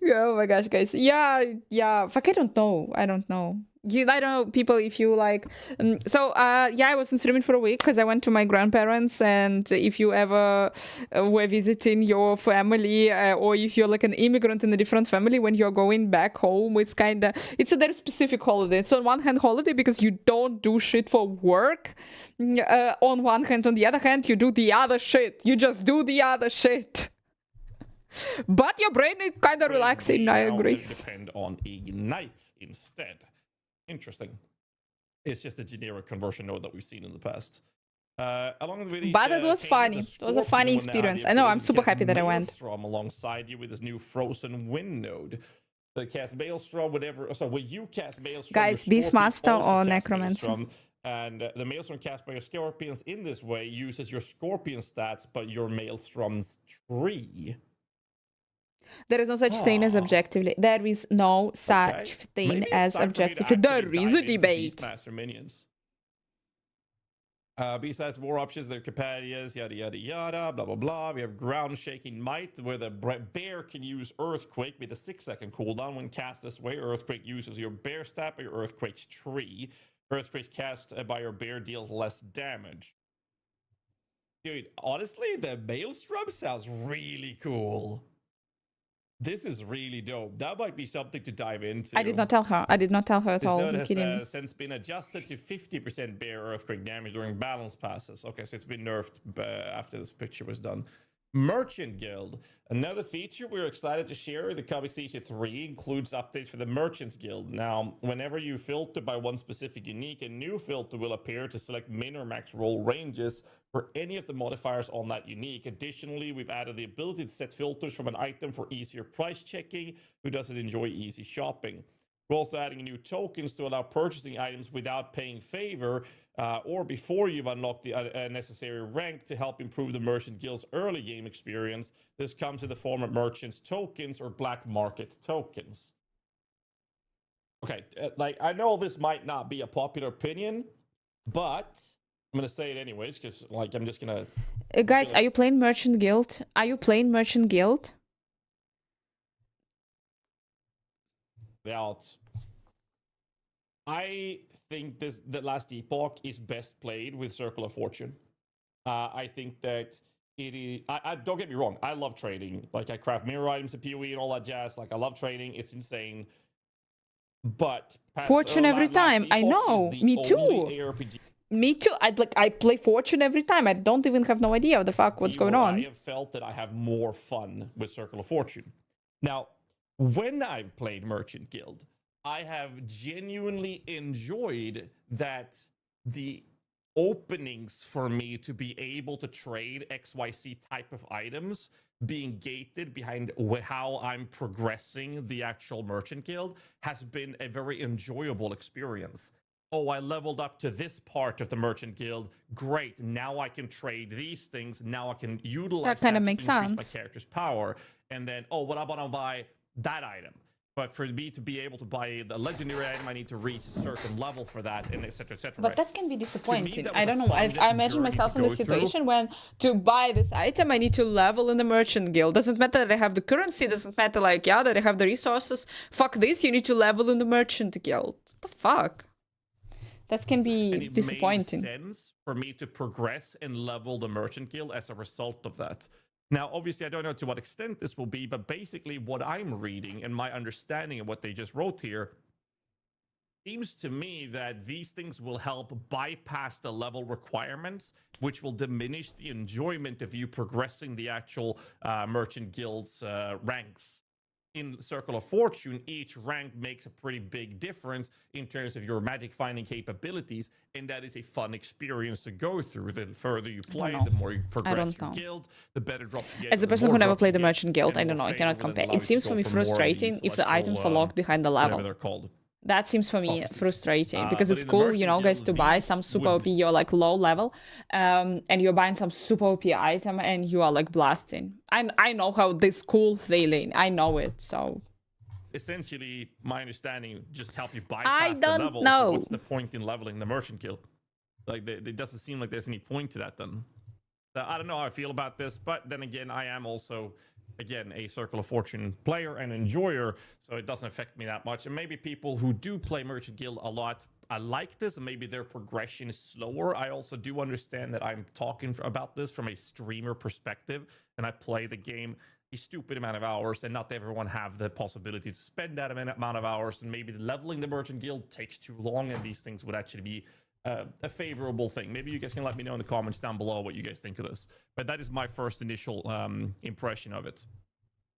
Oh my gosh, guys. Yeah. Fuck, I don't know. I don't know, people, if you like. I wasn't streaming for a week because I went to my grandparents. And if you ever were visiting your family, or if you're like an immigrant in a different family, when you're going back home, it's a very specific holiday. It's on one hand holiday because you don't do shit for work. On one hand, on the other hand, you do the other shit. You just do the other shit. But your brain is kind of relaxing, I agree. Depend on Ignite instead. Interesting. It's just a generic conversion node that we've seen in the past. Along with these, But it was changes, funny. the It was a funny Scorpion will now have experience. the I know, I'm ability to super cast happy that I went. Maelstrom alongside you with this new Frozen Wind node. So cast Maelstrom, whatever. So when you cast Maelstrom, Guys, your Scorpion Beastmaster also or casts Necromancer? Maelstrom, and the Maelstrom cast by your Scorpions in this way uses your Scorpion stats, but your Maelstrom's tree. There is no such thing as objectively. There is no such thing Maybe it's as time for me to objectively. There actually is dive a into debate. Beastmaster minions. Beastmaster has more options. They're companions, yada yada yada, blah blah blah. We have Ground Shaking Might, where the bear can use Earthquake with a 6-second cooldown when cast this way. Earthquake uses your bear stat or your Earthquake's tree. Earthquake cast by your bear deals less damage. Dude, honestly, the Maelstrom sounds really cool. This is really dope. That might be something to dive into. I did not tell her. I did not tell her at This all. node You're has kidding me. since been adjusted to 50% bear earthquake damage during balance passes. Okay, so it's been nerfed after this picture was done. Merchant Guild. Another feature we're excited to share, the coming Season 3 includes updates for the Merchants Guild. Now, whenever you filter by one specific unique, a new filter will appear to select min or max roll ranges for any of the modifiers on that unique. Additionally, we've added the ability to set filters from an item for easier price checking. Who doesn't enjoy easy shopping? We're also adding new tokens to allow purchasing items without paying favor or before you've unlocked the necessary rank to help improve the Merchant Guild's early game experience. This comes in the form of Merchants tokens or black market tokens. Okay, like I know this might not be a popular opinion, but I'm gonna say it anyways because like I'm just gonna. Guys, are you playing Merchant Guild? Are you playing Merchant Guild? Out. I think the last epoch is best played with Circle of Fortune. I think that it is. I don't get me wrong. I love trading. Like I craft mirror items and PoE and all that jazz. Like I love trading. It's insane. But Fortune every time. I know. Me too. ARPG Me too. I play Fortune every time. I don't even have no idea what the fuck what's going on. I have felt that I have more fun with Circle of Fortune. Now, when I've played Merchant Guild, I have genuinely enjoyed that the openings for me to be able to trade XYZ type of items being gated behind how I'm progressing the actual Merchant Guild has been a very enjoyable experience. Oh, I leveled up to this part of the Merchant Guild. Great. Now I can trade these things. Now I can utilize That kind of to makes increase sense. my character's power. And then, oh, what I want to buy that item. But for me to be able to buy the legendary item, I need to reach a certain level for that, and etc. etc. But that can be disappointing. that I was don't a know. fun I imagine journey myself to in the go through. situation when to buy this item, I need to level in the Merchant Guild. Doesn't matter that I have the currency. Doesn't matter like that I have the resources. Fuck this. You need to level in the Merchant Guild. What the fuck? That can be And it disappointing. made sense for me to progress and level the Merchant Guild as a result of that. Now, obviously, I don't know to what extent this will be, but basically what I'm reading and my understanding of what they just wrote here seems to me that these things will help bypass the level requirements, which will diminish the enjoyment of you progressing the actual Merchant Guild's ranks. In Circle of Fortune, each rank makes a pretty big difference in terms of your magic finding capabilities, and that is a fun experience to go through. The further you play, the more you progress your guild, the better drops you get. As a person who never played the Merchant Guild, I don't know. I cannot compare. It seems for me frustrating if the items are locked behind the level. They're called. That seems for me frustrating because but it's in the cool, Merchant you know, guys, Guild, to buy these some super would- OP, you're like low level, and you're buying some super OP item and you are like blasting. I know how this cool feeling. I know it. So Essentially, my understanding just help you I bypass the don't level. know. So what's the point in leveling the Merchant Guild? Like, it doesn't seem like there's any point to that then. So I don't know how I feel about this, but then again, I am also, again, a Circle of Fortune player and enjoyer, so it doesn't affect me that much. And maybe people who do play Merchant Guild a lot, I like this, and maybe their progression is slower. I also do understand that I'm talking about this from a streamer perspective, and I play the game a stupid amount of hours, and not everyone have the possibility to spend that amount of hours, and maybe leveling the Merchant Guild takes too long, and these things would actually be a favorable thing. Maybe you guys can let me know in the comments down below what you guys think of this. But that is my first initial impression of it.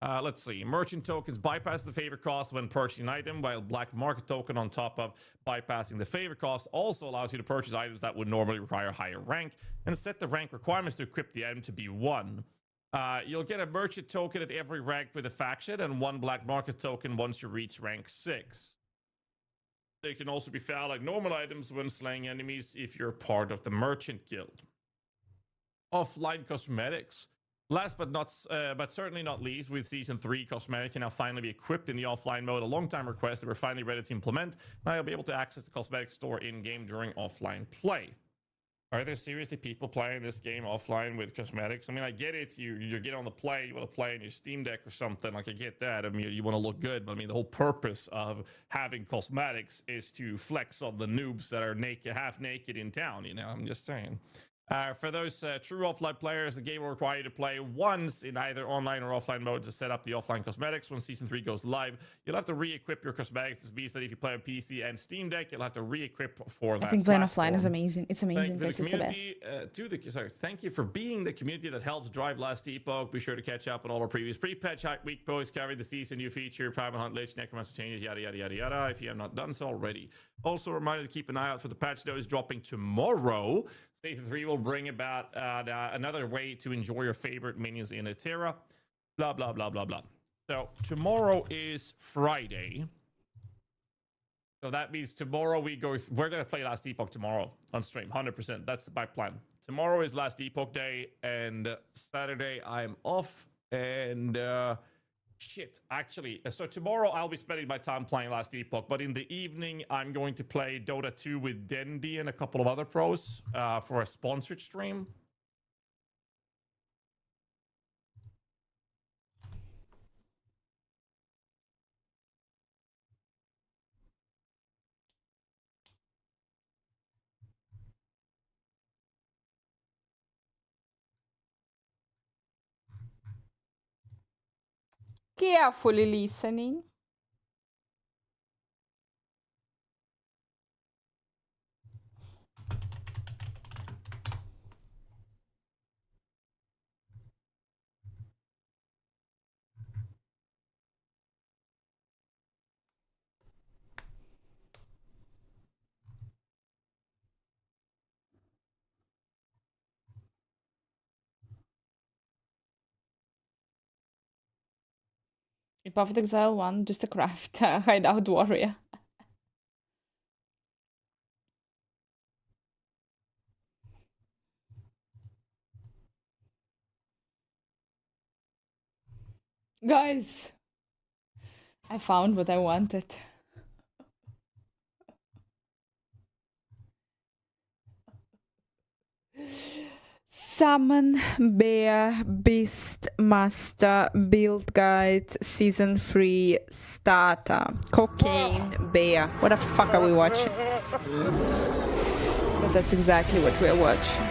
Let's see. Merchant tokens bypass the favor cost when purchasing an item, while black market token on top of bypassing the favor cost also allows you to purchase items that would normally require higher rank and set the rank requirements to equip the item to be 1. You'll get a merchant token at every rank with a faction and 1 black market token once you reach rank 6. They can also be found like normal items when slaying enemies if you're part of the merchant guild. Offline cosmetics. Last but certainly not least, with Season 3, cosmetic can now finally be equipped in the offline mode, a long time request that we're finally ready to implement. Now you'll be able to access the cosmetic store in-game during offline play. Are there seriously people playing this game offline with cosmetics? I mean, I get it. You get on the play, you want to play on your Steam Deck or something. Like, I get that. I mean, you want to look good. But I mean, the whole purpose of having cosmetics is to flex on the noobs that are naked, half naked in town. You know, I'm just saying. For those true offline players, the game will require you to play once in either online or offline mode to set up the offline cosmetics. When Season 3 goes live, you'll have to re-equip your cosmetics. This means that if you play on PC and Steam Deck, you'll have to re-equip for that. I think playing offline is amazing. It's amazing. Thank you for the It's the best. thank you for being the community that helps drive Last Epoch. Be sure to catch up on all our previous pre-patch week posts covering the season new feature, Primal Hunt Lich, Necromancer changes, yada yada yada yada. If you have not done so already, also a reminder to keep an eye out for the patch notes dropping tomorrow. Season 3 will bring about another way to enjoy your favorite minions in Etera. Blah, blah, blah, blah, blah. So tomorrow is Friday. So that means tomorrow we're going to play Last Epoch tomorrow on stream, 100%. That's my plan. Tomorrow is Last Epoch day, and Saturday I'm off. And shit, actually, so tomorrow I'll be spending my time playing Last Epoch, but in the evening I'm going to play Dota 2 with Dendi and a couple of other pros for a sponsored stream. Carefully listening. Perfect Exile 1, just a craft hideout warrior. Guys, I found what I wanted. Summon Bear Beast Master Build Guide Season 3 Starter. Cocaine Bear. What the fuck are we watching? But that's exactly what we're watching.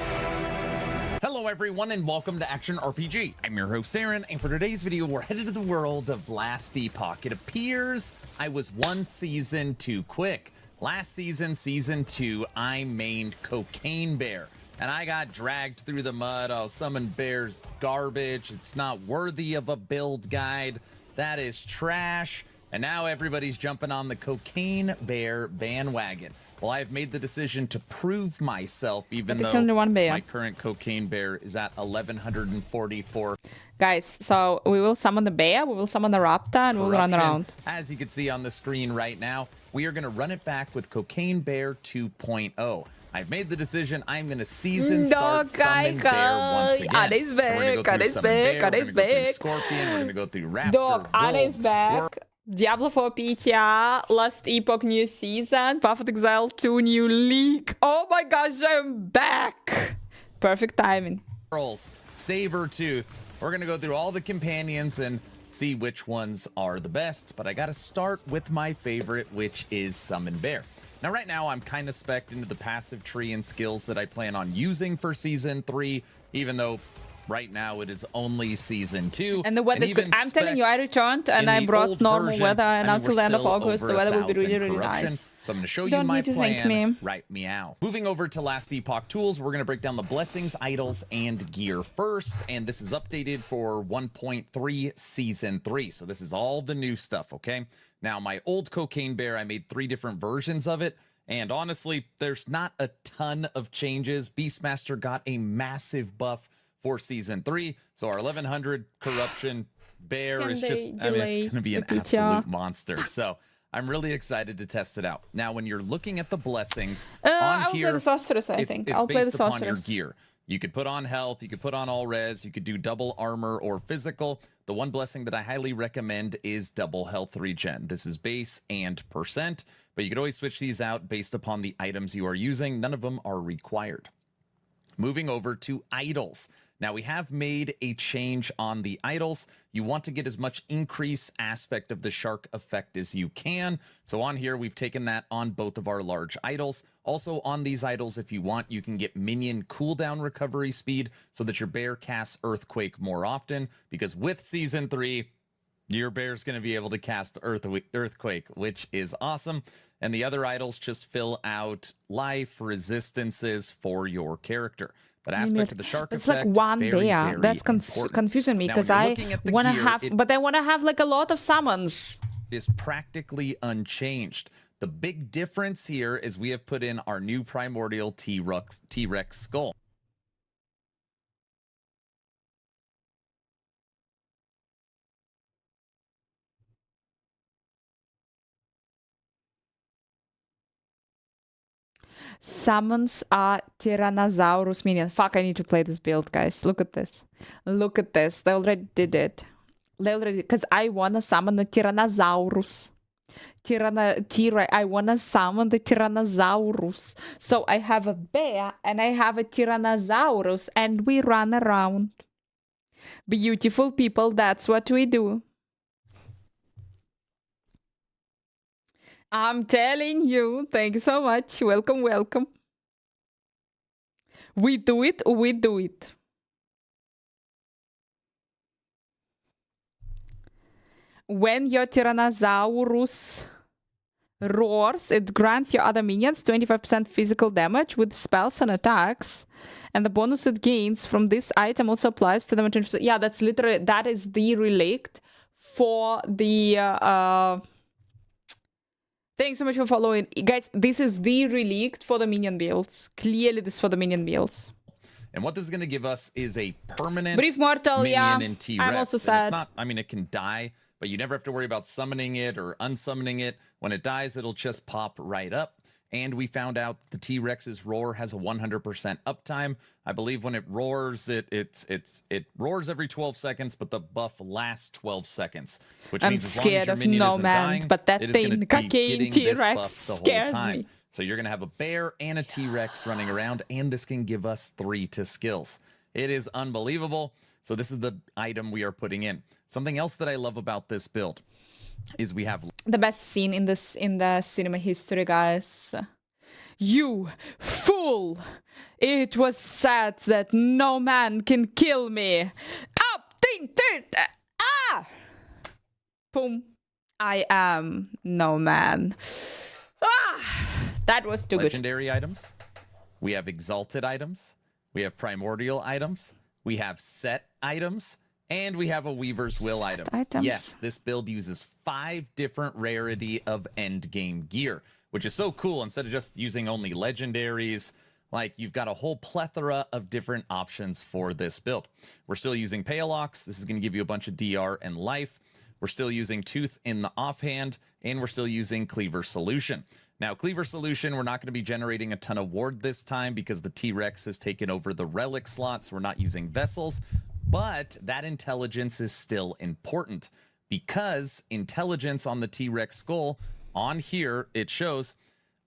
Hello everyone and welcome to Action RPG. I'm your host Aaron, and for today's video we're headed to the world of Last Epoch. It appears I was one season too quick. Last season, Season 2, I mained Cocaine Bear. And I got dragged through the mud. Oh, Summon Bear's garbage. It's not worthy of a build guide. That is trash. And now everybody's jumping on the Cocaine Bear bandwagon. Well, I've made the decision to prove myself, even though my current Cocaine Bear is at 1144. Guys, so we will summon the bear, we will summon the raptor, and we'll run around. As you can see on the screen right now, we are going to run it back with Cocaine Bear 2.0. I've made the decision. I'm going to season start Summon Bear once again. Anna is back. We're going to go through Summon Bear, we're going to go through Scorpion, we're going to go through Raptor, Dog, Anna is Wolf, back. Diablo 4 PTR, Last Epoch new season, Perfect Exile 2 new league. Oh my gosh, I'm back. Perfect timing. Sabertooth. We're going to go through all the companions and see which ones are the best, but I got to start with my favorite, which is Summon Bear. Now, right now, I'm kind of spec'd into the passive tree and skills that I plan on using for Season 3, even though Right now, it is only season 2. And the weather's good. I'm telling you, I returned and I brought normal weather, and until the end of August, the weather will be really, really nice. So I'm going to show you Don't my need to thank plan me. right meow. Moving over to Last Epoch Tools, we're going to break down the blessings, idols, and gear first. And this is updated for 1.3 Season 3. So this is all the new stuff, okay? Now, my old Cocaine Bear, I made 3 different versions of it. And honestly, there's not a ton of changes. Beastmaster got a massive buff for Season 3. So our 1100 Corruption Bear is just, I mean, it's going to be an absolute monster. So I'm really excited to test it out. Now, when you're looking at the blessings on here, play the Sorceress, I think. it's I'll play based the upon your Sorceress. gear. You could put on health, you could put on all res, you could do double armor or physical. The one blessing that I highly recommend is double health regen. This is base and percent, but you could always switch these out based upon the items you are using. None of them are required. Moving over to idols. Now, we have made a change on the idols. You want to get as much increase aspect of the shark effect as you can. So on here, we've taken that on both of our large idols. Also on these idols, if you want, you can get minion cooldown recovery speed so that your bear casts Earthquake more often. Because with Season 3, your bear's going to be able to cast Earthquake, which is awesome. And the other idols just fill out life resistances for your character. But aspect of the shark it's effect, like one very, bear. very That's important. confusing me Now, because when you're I looking at the want to gear, have, it but I want to have like a lot of summons. is practically unchanged. The big difference here is we have put in our new primordial T-Rex skull. Summons a Tyrannosaurus minion. Fuck, I need to play this build, guys. Look at this. Look at this. They already did it. They already, because I want to summon the Tyrannosaurus. I want to summon the Tyrannosaurus. So I have a bear and I have a Tyrannosaurus and we run around. Beautiful people, that's what we do. I'm telling you. Thank you so much. Welcome, welcome. We do it, we do it. When your Tyrannosaurus roars, it grants your other minions 25% physical damage with spells and attacks. And the bonus it gains from this item also applies to them. Yeah, that's literally, that is the relict for the... Thanks so much for following. Guys, this is the relict for the minion builds. Clearly this is for the minion builds. And what this is going to give us is a permanent Brief Mortal, minion yeah. in T-Rex. I'm also And sad. it's not, I mean, it can die, but you never have to worry about summoning it or unsummoning it. When it dies, it'll just pop right up. And we found out the T-Rex's roar has a 100% uptime. I believe when it roars, it roars every 12 seconds, but the buff lasts 12 seconds. Which I'm means as long scared as your of minion no isn't man, dying, but that it is thing, gonna be cocaine getting this T-Rex, buff the whole scares time. me. So you're going to have a bear and a T-Rex running around, and this can give us 3 to skills. It is unbelievable. So this is the item we are putting in. Something else that I love about this build is we have the best scene in the cinema history, guys. You fool! It was said that no man can kill me. Up, ah! Boom. I am no man. Ah! That was too good. legendary items. We have exalted items. We have primordial items. We have set items. And we have a Weaver's Will item. Items. Yes, this build uses 5 different rarity of endgame gear, which is so cool. Instead of just using only legendaries, like you've got a whole plethora of different options for this build. We're still using Paleox. This is going to give you a bunch of DR and life. We're still using Tooth in the offhand, and we're still using Cleaver Solution. Now, Cleaver Solution, we're not going to be generating a ton of ward this time because the T-Rex has taken over the relic slots. We're not using vessels, but that intelligence is still important because intelligence on the T-Rex skull, on here, it shows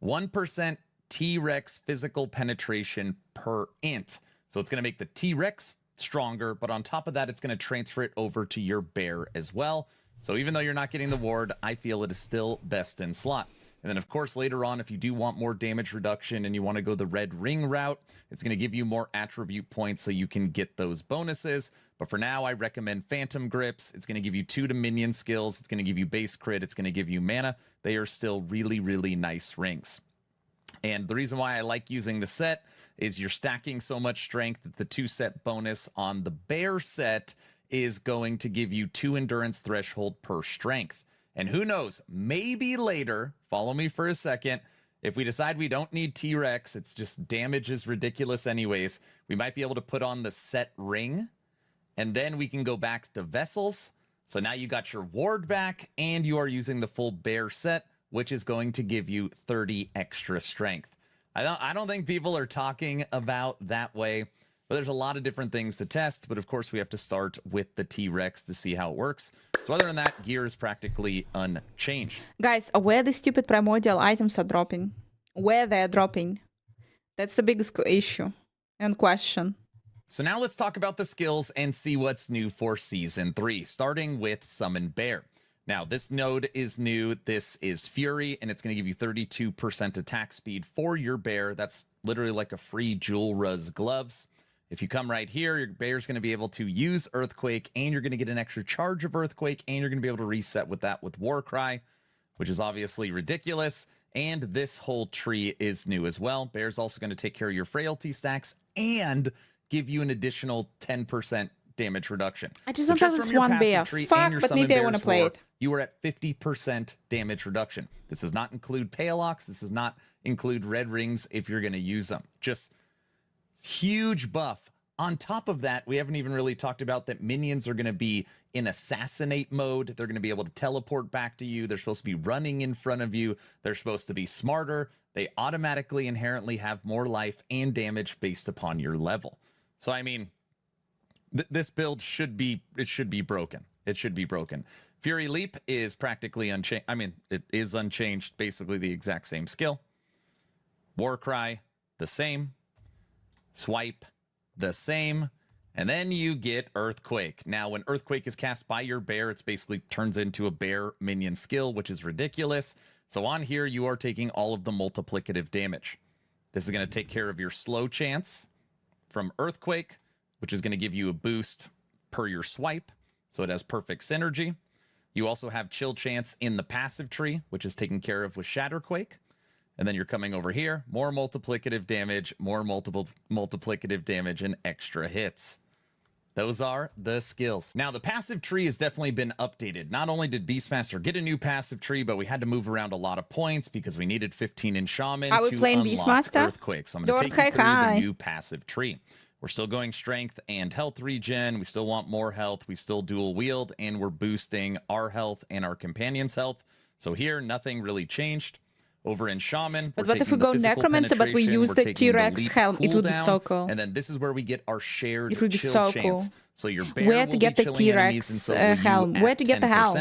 1% T-Rex physical penetration per int. So it's going to make the T-Rex stronger, but on top of that, it's going to transfer it over to your bear as well. So even though you're not getting the ward, I feel it is still best in slot. And then, of course, later on, if you do want more damage reduction and you want to go the red ring route, it's going to give you more attribute points so you can get those bonuses. But for now, I recommend Phantom Grips. It's going to give you 2 to minion skills. It's going to give you base crit. It's going to give you mana. They are still really, really nice rings. And the reason why I like using the set is you're stacking so much strength that the 2-set bonus on the bear set is going to give you 2 endurance threshold per strength. And who knows, maybe later, follow me for a second, if we decide we don't need T-Rex, it's just damage is ridiculous anyways, we might be able to put on the set ring, and then we can go back to vessels. So now you got your ward back, and you are using the full bear set, which is going to give you 30 extra strength. I don't think people are talking about that way. But there's a lot of different things to test, but of course we have to start with the T-Rex to see how it works. So other than that, gear is practically unchanged. Guys, where the stupid primordial items are dropping? Where they're dropping? That's the biggest issue and question. So now let's talk about the skills and see what's new for Season 3, starting with Summon Bear. Now, this node is new. This is Fury, and it's going to give you 32% attack speed for your bear. That's literally like a free Jewel Ruz gloves. If you come right here, your bear's going to be able to use Earthquake, and you're going to get an extra charge of Earthquake, and you're going to be able to reset with that with Warcry, which is obviously ridiculous. And this whole tree is new as well. Bear's also going to take care of your frailty stacks and give you an additional 10% damage reduction. I just don't have this one bear. Fuck, but maybe I want to play it. You are at 50% damage reduction. This does not include Paleox. This does not include red rings if you're going to use them. Just huge buff. On top of that, we haven't even really talked about that minions are going to be in assassinate mode. They're going to be able to teleport back to you. They're supposed to be running in front of you. They're supposed to be smarter. They automatically inherently have more life and damage based upon your level. So, I mean, this build should be broken. It should be broken. Fury Leap is practically unchanged. I mean, it is unchanged, basically the exact same skill. Warcry, the same. Swipe, the same. And then you get Earthquake. Now, when Earthquake is cast by your bear, it basically turns into a bear minion skill, which is ridiculous. So on here, you are taking all of the multiplicative damage. This is going to take care of your slow chance from Earthquake, which is going to give you a boost per your swipe. So it has perfect synergy. You also have chill chance in the passive tree, which is taken care of with Shatterquake. And then you're coming over here, more multiplicative damage, more multiplicative damage, and extra hits. Those are the skills. Now, the passive tree has definitely been updated. Not only did Beastmaster get a new passive tree, but we had to move around a lot of points because we needed 15 in Shaman to unlock Beastmaster? Earthquake. So I'm going to take you through the new passive tree. We're still going strength and health regen. We still want more health. We still dual wield, and we're boosting our health and our companion's health. So here, nothing really changed. Over in Shaman, but what if we go Necromancer, but we use the T-Rex helm? It would be so cool. And then this is where we get our shared chill so chance. Cool. So your bear where will to get be the T-Rex helm? Where to get the helm?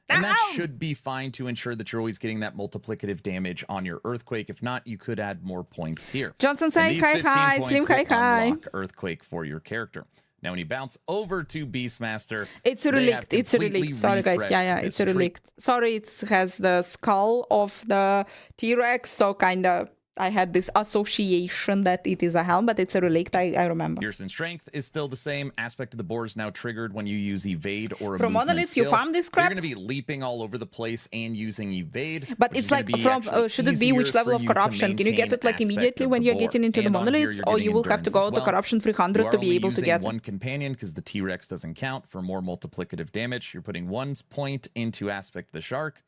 And that should be fine to ensure that you're always getting that multiplicative damage on your Earthquake. If not, you could add more points here. Johnson saying hi, Slim hi. Earthquake for your character. Now, when you bounce over to Beastmaster, it's a relict. It's a relict. Sorry, guys. Yeah, it's a relict. Sorry, it has the skull of the T-Rex, so kind of I had this association that it is a helm, but it's a relict. I remember. Piercing strength is still the same. Aspect of the boar is now triggered when you use evade or a from monoliths. You farm this crap. So you're going to be leaping all over the place and using evade. But it's like from should it be which level of corruption? Can you get it like immediately when you're getting into the monoliths, or you will have to go to corruption 300 to be able to get one companion because the T-Rex doesn't count for more multiplicative damage. You're putting 1 point into aspect of the shark.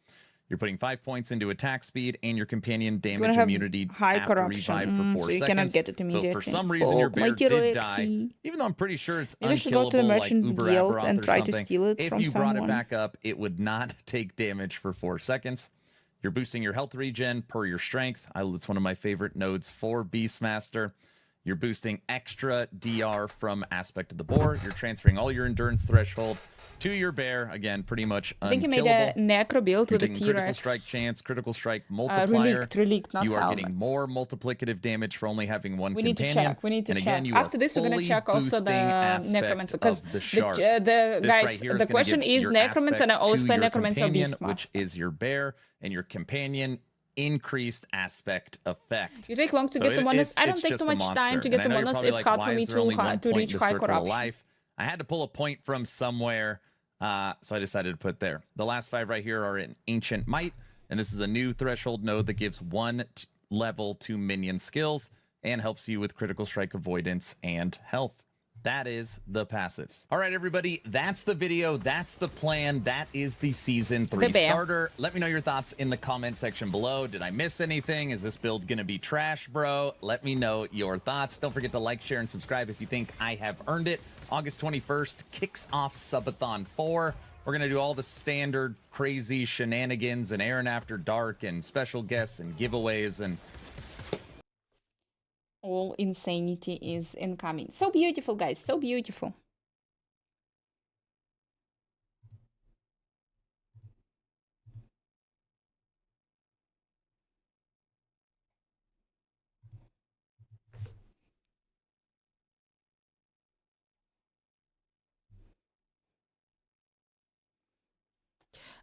You're putting 5 points into attack speed and your companion damage immunity high after corruption. revive for 4 so seconds. You cannot get it immediately. So for some reason your bear did die, even though I'm pretty sure it's maybe unkillable, go to the merchant like Uber guild Aberoth and or try something. to steal it if from you brought someone. it back up, it would not take damage for 4 seconds. You're boosting your health regen per your strength. It's one of my favorite nodes for Beastmaster. You're boosting extra DR from aspect of the boar. You're transferring all your endurance threshold to your bear. Again, pretty much unkillable. I think you made a necro build with a T-Rex. Critical strike chance, critical strike multiplier. Relict, not you are helmet. getting more multiplicative damage for only having one we need companion. To check. We need to and check. Again, you After this, we're going to check also the Necromancer. Because the guys, right the question is Necromancer, and I always play Necromancer or Beastmaster. Which is your bear, and your companion increased aspect effect. You take long to So get the bonus. it's I don't take just too a much time monster. to get And I the know you're bonus. probably It's like, hard why for me is there only one to point in reach the high Circle of corruption. Life? I had to pull a point from somewhere, so I decided to put it there. The last 5 right here are in Ancient Might, and this is a new threshold node that gives 1 level to minion skills and helps you with critical strike avoidance and health. That is the passives. All right, everybody, that's the video. That's the plan. That is the Season 3 starter. Let me know your thoughts in the comment section below. Did I miss anything? Is this build going to be trash, bro? Let me know your thoughts. Don't forget to like, share, and subscribe if you think I have earned it. August 21st kicks off Subathon 4. We're going to do all the standard crazy shenanigans and Aaron After Dark and special guests and giveaways and all insanity is incoming. So beautiful, guys. So beautiful.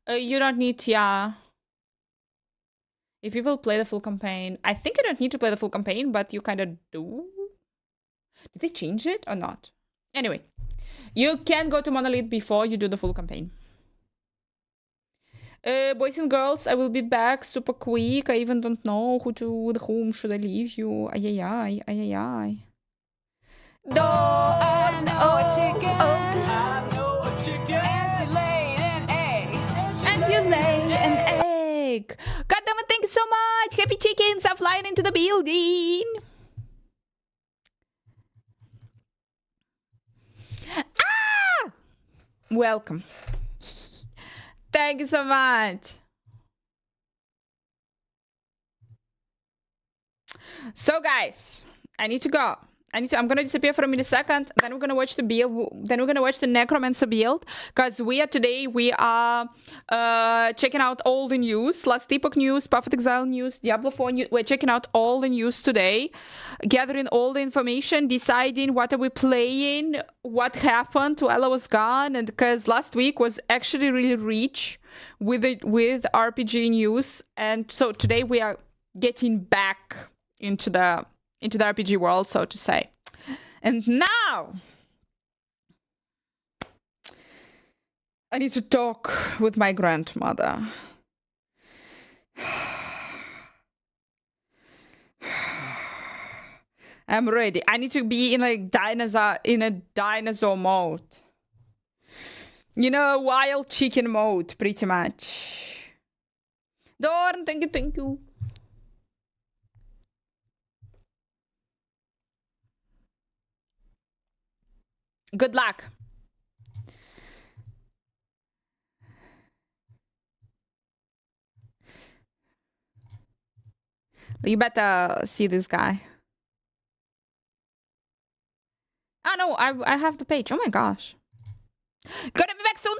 You don't need to, yeah. If you will play the full campaign, I think you don't need to play the full campaign, but you kind of do. Did they change it or not? Anyway, you can go to Monolith before you do the full campaign. Boys and girls, I will be back super quick. I even don't know with whom should I leave you. Ay, ay, ay, ay, ay, ay. I know a chicken. I know a chicken. And she laid an egg. And you laid an egg. God damn it, thank you so much. Happy chickens are flying into the building. Ah! Welcome. Thank you so much. So guys, I need to go. I'm gonna disappear for a minute second, then we're gonna watch the build, then we're gonna watch the Necromancer build, because we are checking out all the news, Last Epoch news, Path of Exile news, Diablo 4 news. We're checking out all the news today, gathering all the information, deciding what are we playing, what happened while I was gone, and because last week was actually really rich with RPG news, and so today we are getting back into the RPG world, so to say. And now I need to talk with my grandmother. I'm ready. I need to be in a dinosaur mode. You know, wild chicken mode, pretty much. Dorn, thank you. Good luck. You better see this guy. Oh no, I have the page. Oh my gosh. Gonna be back soon.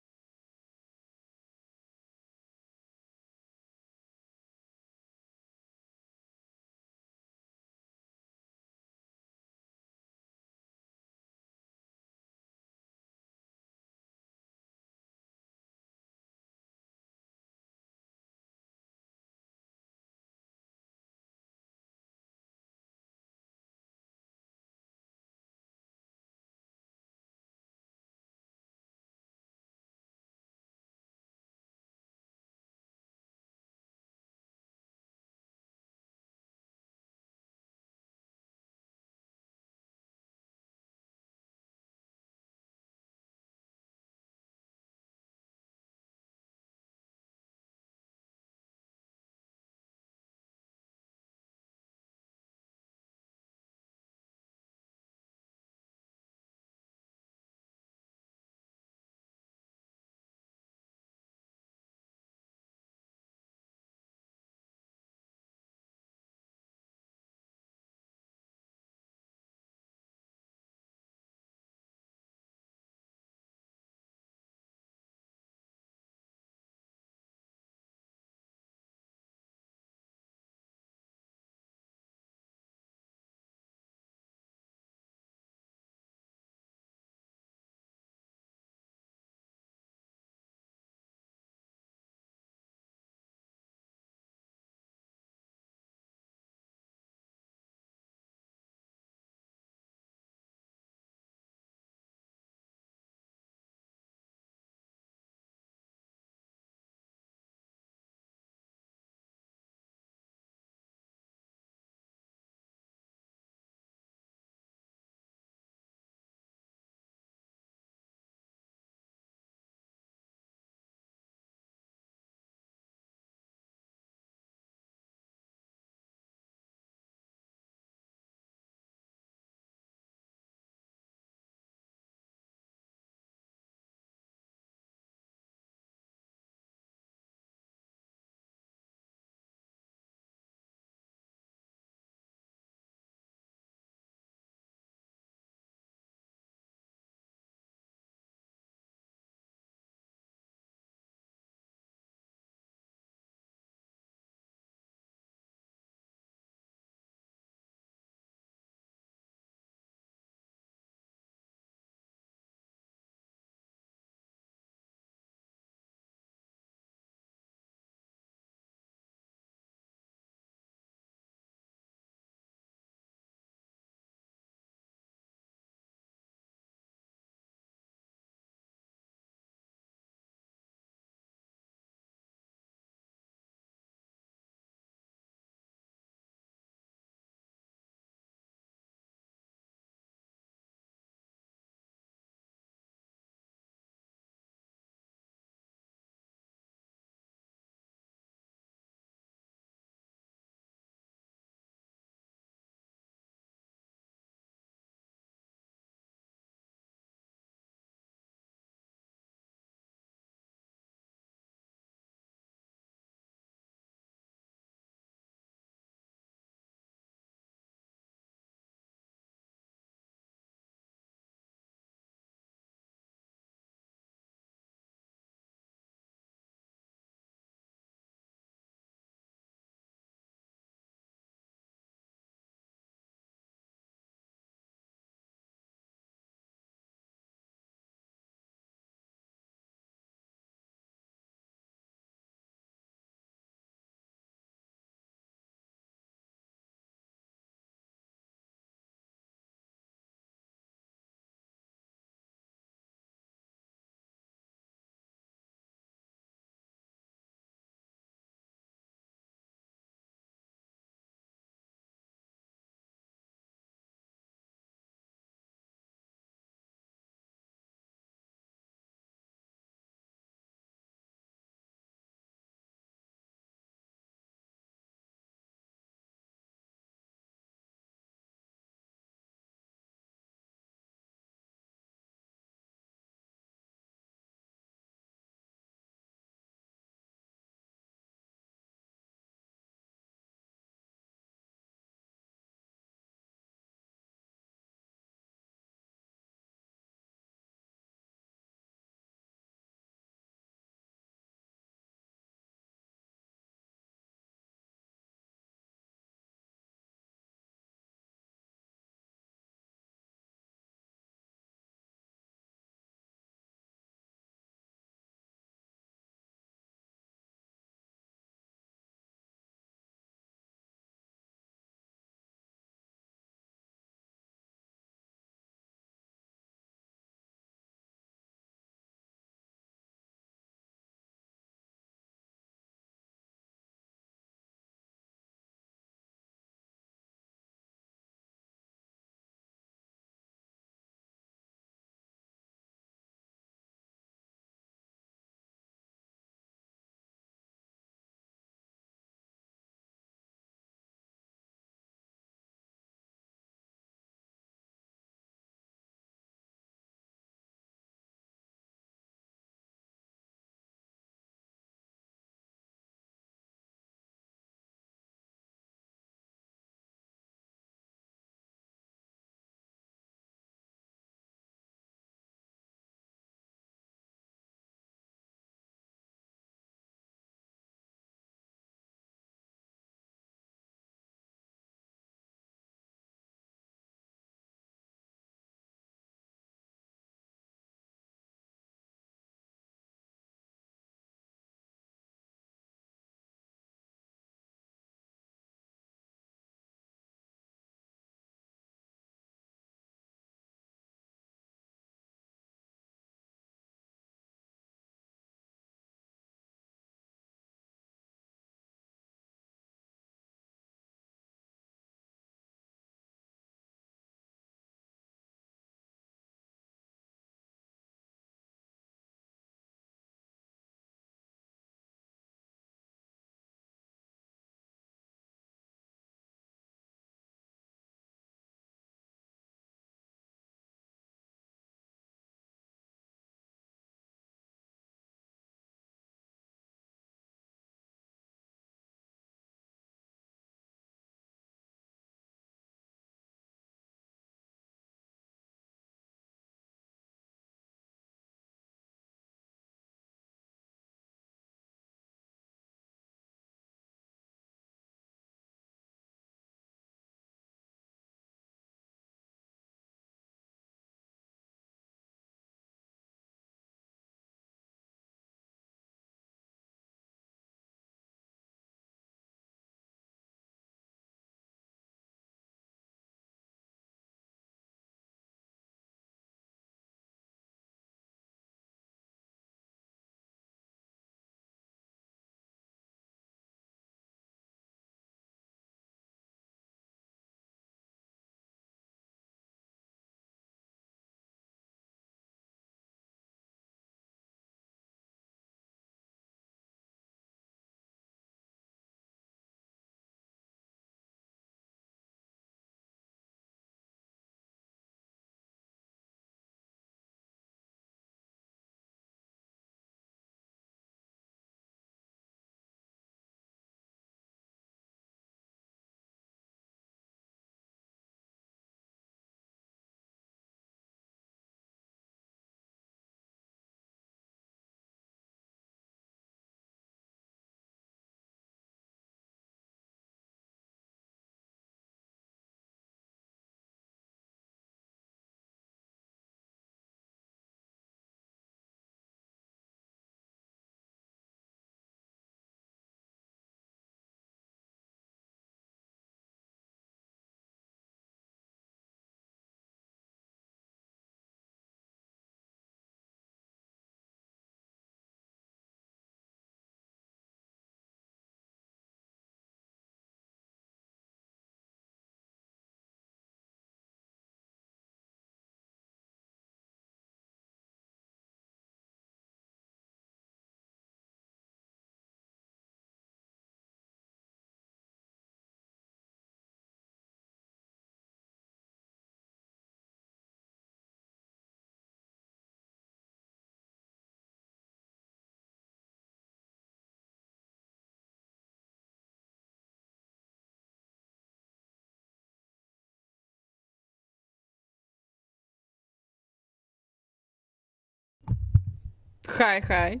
Hi.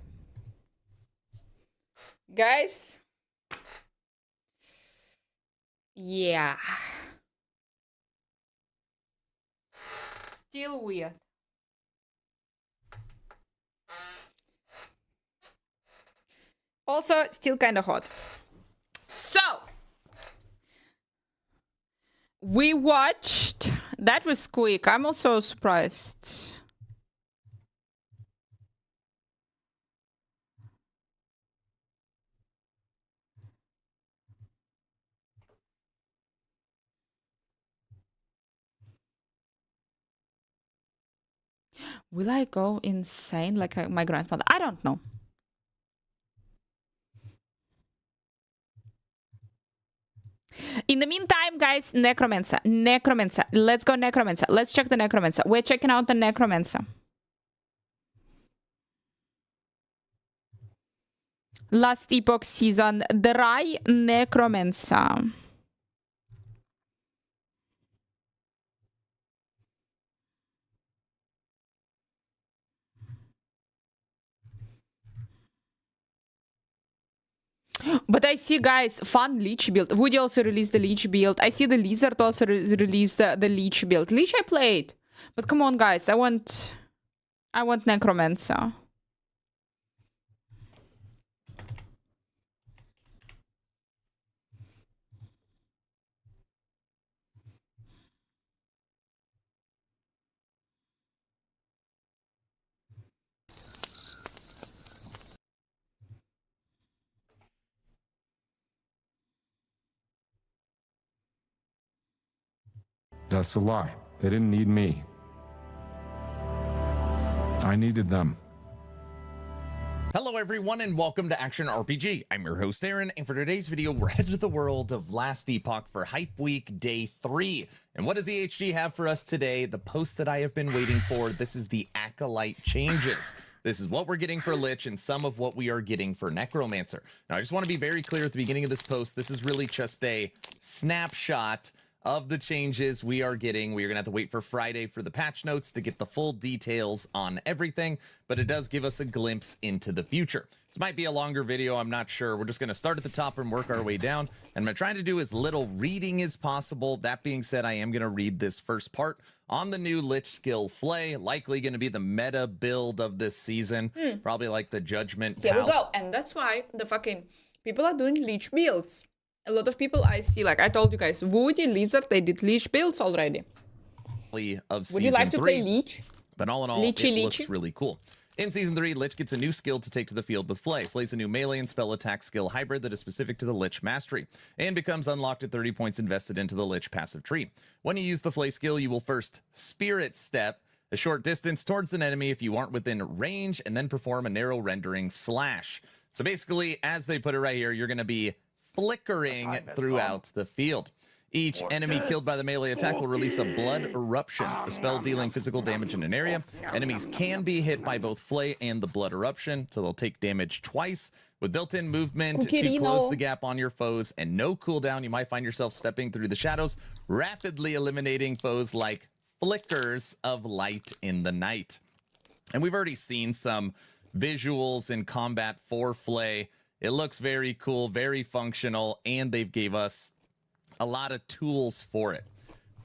Guys. Yeah. Still weird. Also, still kind of hot. So, we watched. That was quick. I'm also surprised. Will I go insane like my grandmother? I don't know. In the meantime, guys, Necromancer. Let's go Necromancer. Let's check the Necromancer. We're checking out the Necromancer. Last Epoch season, Dry Necromancer. But I see, guys, fun Leech build. Woody also released the Leech build. I see the Lizard also released the Leech build. Leech I played. But come on, guys. I want Necromancer. That's a lie. They didn't need me. I needed them. Hello everyone and welcome to Action RPG. I'm your host Aaron, and for today's video we're headed to the world of Last Epoch for Hype Week Day 3. And what does EHG have for us today? The post that I have been waiting for. This is the Acolyte changes. This is what we're getting for Lich and some of what we are getting for Necromancer. Now I just want to be very clear at the beginning of this post, this is really just a snapshot of the changes we are getting. We are gonna have to wait for Friday for the patch notes to get the full details on everything, but it does give us a glimpse into the future. This might be a longer video, I'm not sure. We're just gonna start at the top and work our way down, and I'm trying to do as little reading as possible. That being said, I am gonna read this first part on the new Lich skill Flay, likely gonna be the meta build of this season, probably like the Judgment. Here we go, and that's why the fucking people are doing Leech builds. A lot of people I see, like I told you guys, Woody, Lizard, they did Leech builds already. Would you like to play Leech? But all in all, it looks really cool. In Season 3, Lich gets a new skill to take to the field with Flay. Flay's a new melee and spell attack skill hybrid that is specific to the Lich mastery, and becomes unlocked at 30 points invested into the Lich passive tree. When you use the Flay skill, you will first Spirit Step a short distance towards an enemy if you aren't within range, and then perform a narrow rendering slash. So basically, as they put it right here, you're going to be flickering throughout the field. Each enemy killed by the melee attack will release a blood eruption, a spell dealing physical damage in an area. Enemies can be hit by both Flay and the blood eruption, so they'll take damage twice. With built-in movement to close the gap on your foes and no cooldown, you might find yourself stepping through the shadows, rapidly eliminating foes like flickers of light in the night. And we've already seen some visuals in combat for Flay. It looks very cool, very functional, and they've gave us a lot of tools for it.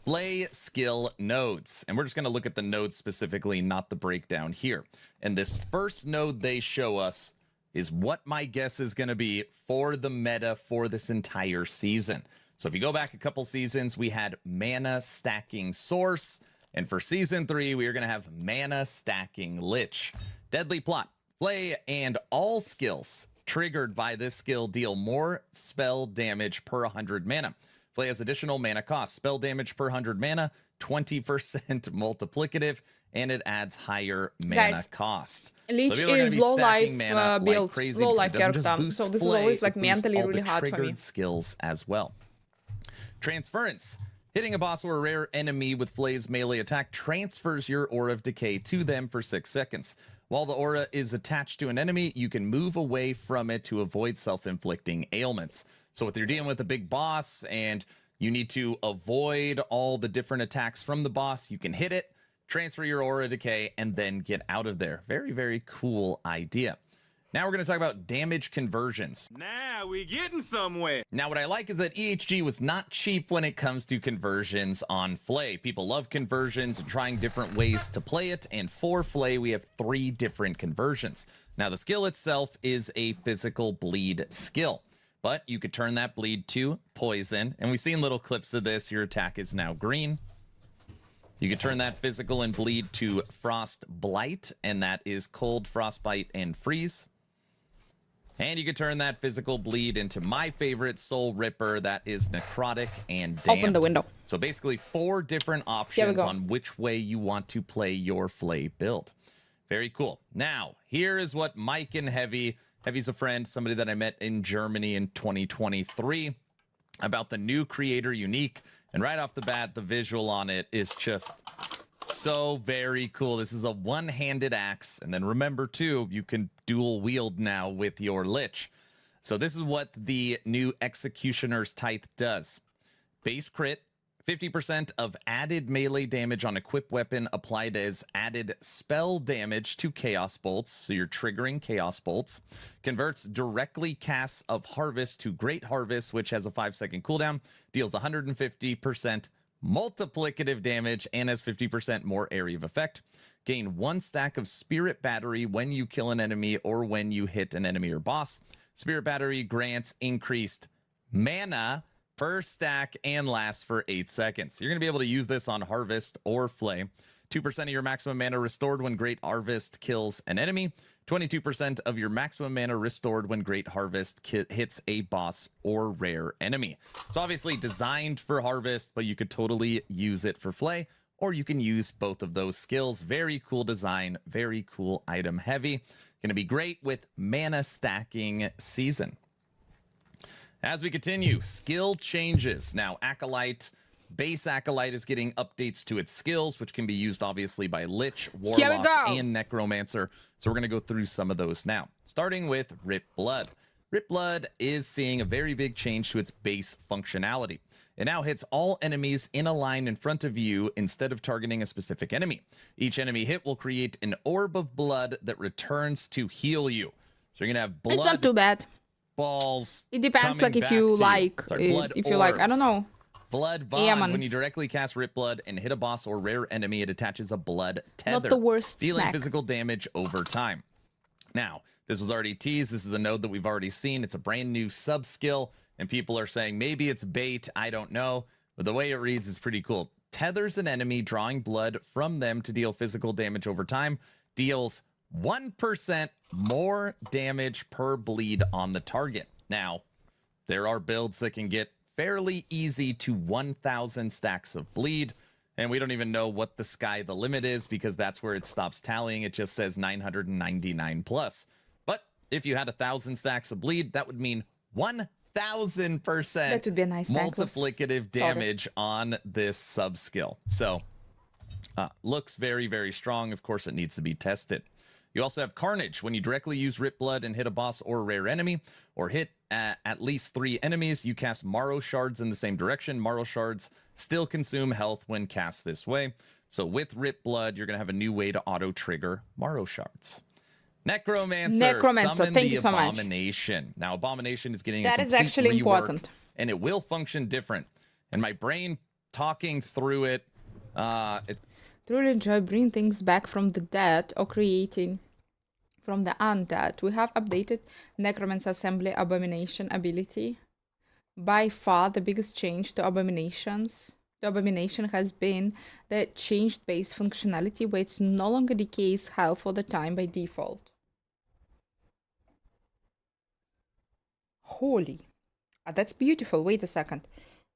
Flay skill nodes, and we're just going to look at the nodes specifically, not the breakdown here. And this first node they show us is what my guess is going to be for the meta for this entire season. So if you go back a couple seasons, we had mana stacking source, and for season 3, we are going to have mana stacking Lich. Deadly plot. Flay and all skills triggered by this skill deal more spell damage per 100 mana. Flay has additional mana cost. Spell damage per 100 mana, 20% multiplicative, and it adds higher mana cost. Leech is low life build, low life character, so this is always like mentally really hard for me. Skills as well. Transference. Hitting a boss or a rare enemy with Flay's melee attack transfers your Aura of Decay to them for 6 seconds. While the aura is attached to an enemy, you can move away from it to avoid self-inflicting ailments. So if you're dealing with a big boss and you need to avoid all the different attacks from the boss, you can hit it, transfer your aura decay, and then get out of there. Very, very cool idea. Now we're going to talk about damage conversions. Now we getting somewhere. Now what I like is that EHG was not cheap when it comes to conversions on Flay. People love conversions and trying different ways to play it, and for Flay we have 3 different conversions. Now the skill itself is a physical bleed skill, but you could turn that bleed to poison, and we've seen little clips of this. Your attack is now green. You could turn that physical and bleed to frost blight, and that is cold, frostbite, and freeze. And you could turn that physical bleed into my favorite soul ripper, that is necrotic and damned. Open the window. So basically 4 different options on which way you want to play your Flay build. Very cool. Now, here is what Mike and Heavy's a friend, somebody that I met in Germany in 2023, about the new Creator Unique. And right off the bat, the visual on it is just so very cool. This is a one-handed axe. And then remember, too, you can dual wield now with your Lich. So this is what the new Executioner's Tithe does. Base crit, 50% of added melee damage on equipped weapon applied as added spell damage to Chaos Bolts. So you're triggering Chaos Bolts. Converts directly casts of Harvest to Great Harvest, which has a 5-second cooldown. Deals 150% multiplicative damage and has 50% more area of effect. Gain 1 stack of Spirit Battery when you kill an enemy or when you hit an enemy or boss. Spirit Battery grants increased mana per stack and lasts for 8 seconds. You're going to be able to use this on Harvest or Flay. 2% of your maximum mana restored when Great Harvest kills an enemy. 22% of your maximum mana restored when Great Harvest hits a boss or rare enemy. It's obviously designed for Harvest, but you could totally use it for Flay, or you can use both of those skills. Very cool design, very cool item heavy. Going to be great with mana stacking season. As we continue, skill changes. Now, Acolyte, base Acolyte is getting updates to its skills, which can be used obviously by Lich, Warlock, and Necromancer. So we're going to go through some of those now. Starting with Rip Blood. Rip Blood is seeing a very big change to its base functionality. It now hits all enemies in a line in front of you instead of targeting a specific enemy. Each enemy hit will create an orb of blood that returns to heal you. So you're going to have blood. It's not too bad. Balls. It depends, like if you like, if you like, I don't know. Blood Bond. When you directly cast Rip Blood and hit a boss or rare enemy, it attaches a blood tether. Not the worst dealing snack. Physical damage over time. Now, this was already teased. This is a node that we've already seen. It's a brand new sub skill, and people are saying maybe it's bait. I don't know, but the way it reads is pretty cool. Tethers an enemy, drawing blood from them to deal physical damage over time. Deals 1% more damage per bleed on the target. Now, there are builds that can get fairly easy to 1,000 stacks of bleed, and we don't even know what the sky the limit is because that's where it stops tallying. It just says 999 plus. But if you had 1,000 stacks of bleed, that would mean 1,000% That would be a nice multiplicative damage on this sub skill. So looks very, very strong. Of course, it needs to be tested. You also have Carnage. When you directly use Rip Blood and hit a boss or a rare enemy, or hit at least 3 enemies, you cast Marrow Shards in the same direction. Marrow Shards still consume health when cast this way. So with Rip Blood, you're going to have a new way to auto-trigger Marrow Shards. Necromancer, summon thank the you so much. Abomination. Now, Abomination is getting That a is complete actually rework, important. and it will function different. And my brain talking through it, Truly enjoy bringing things back from the dead or creating from the undead. We have updated Necromancer Assembly Abomination ability. By far the biggest change to Abominations. The Abomination has been the changed base functionality where it's no longer decays health all the time by default. Holy. That's beautiful. Wait a second.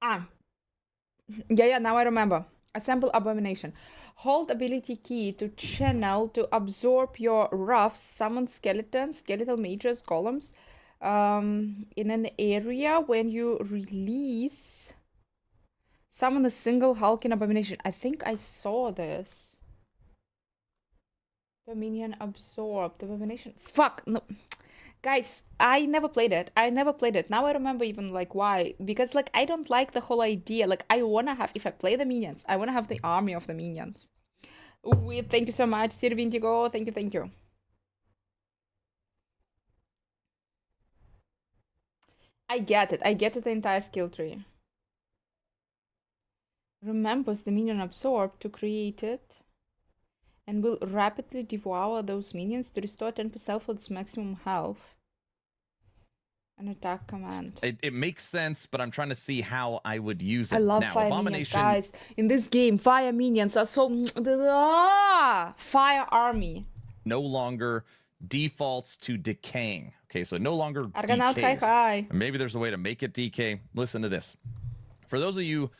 Yeah, now I remember. Assemble Abomination. Hold ability key to channel to absorb your roughs, summon skeletons, skeletal mages, golems in an area. When you release, summon a single hulking abomination. I think I saw this. The minion absorbed. Abomination. Fuck. No. Guys, I never played it. Now I remember even like why. Because like I don't like the whole idea. Like I wanna have, if I play the minions, I wanna have the army of the minions. Thank you so much, Sir Vindigo. Thank you, thank you. I get it. I get it, the entire skill tree. Remembers the minion absorbed to create it and will rapidly devour those minions to restore 10% of its maximum health. An attack command. It makes sense, but I'm trying to see how I would use it. I love now, fire Abomination, minions, guys. In this game, fire minions are so... Fire army. no longer defaults to decaying. Okay, so it no longer Argonaut, decays. hi. And maybe there's a way to make it decay. Listen to this. For those of you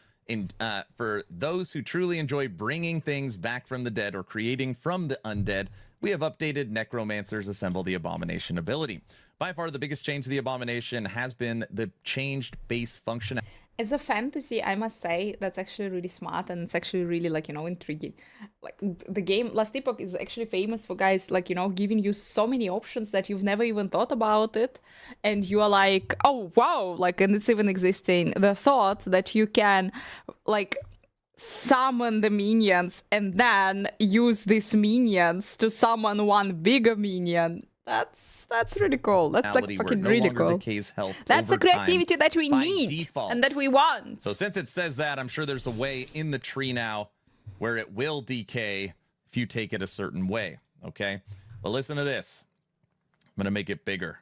for those who truly enjoy bringing things back from the dead or creating from the undead, we have updated Necromancer's Assemble the Abomination ability. By far, the biggest change to the Abomination has been the changed base function. As a fantasy, I must say that's actually really smart, and it's actually really, like, you know, intriguing. Like, the game Last Epoch is actually famous for, guys, like, you know, giving you so many options that you've never even thought about it, and you are like, oh wow, like, and it's even existing. The thought that you can, like, summon the minions and then use these minions to summon one bigger minion. That's really cool. That's like fucking really cool. That's the creativity that we need default. and that we want. So since it says that, I'm sure there's a way in the tree now where it will decay if you take it a certain way. Okay, but listen to this. I'm gonna make it bigger.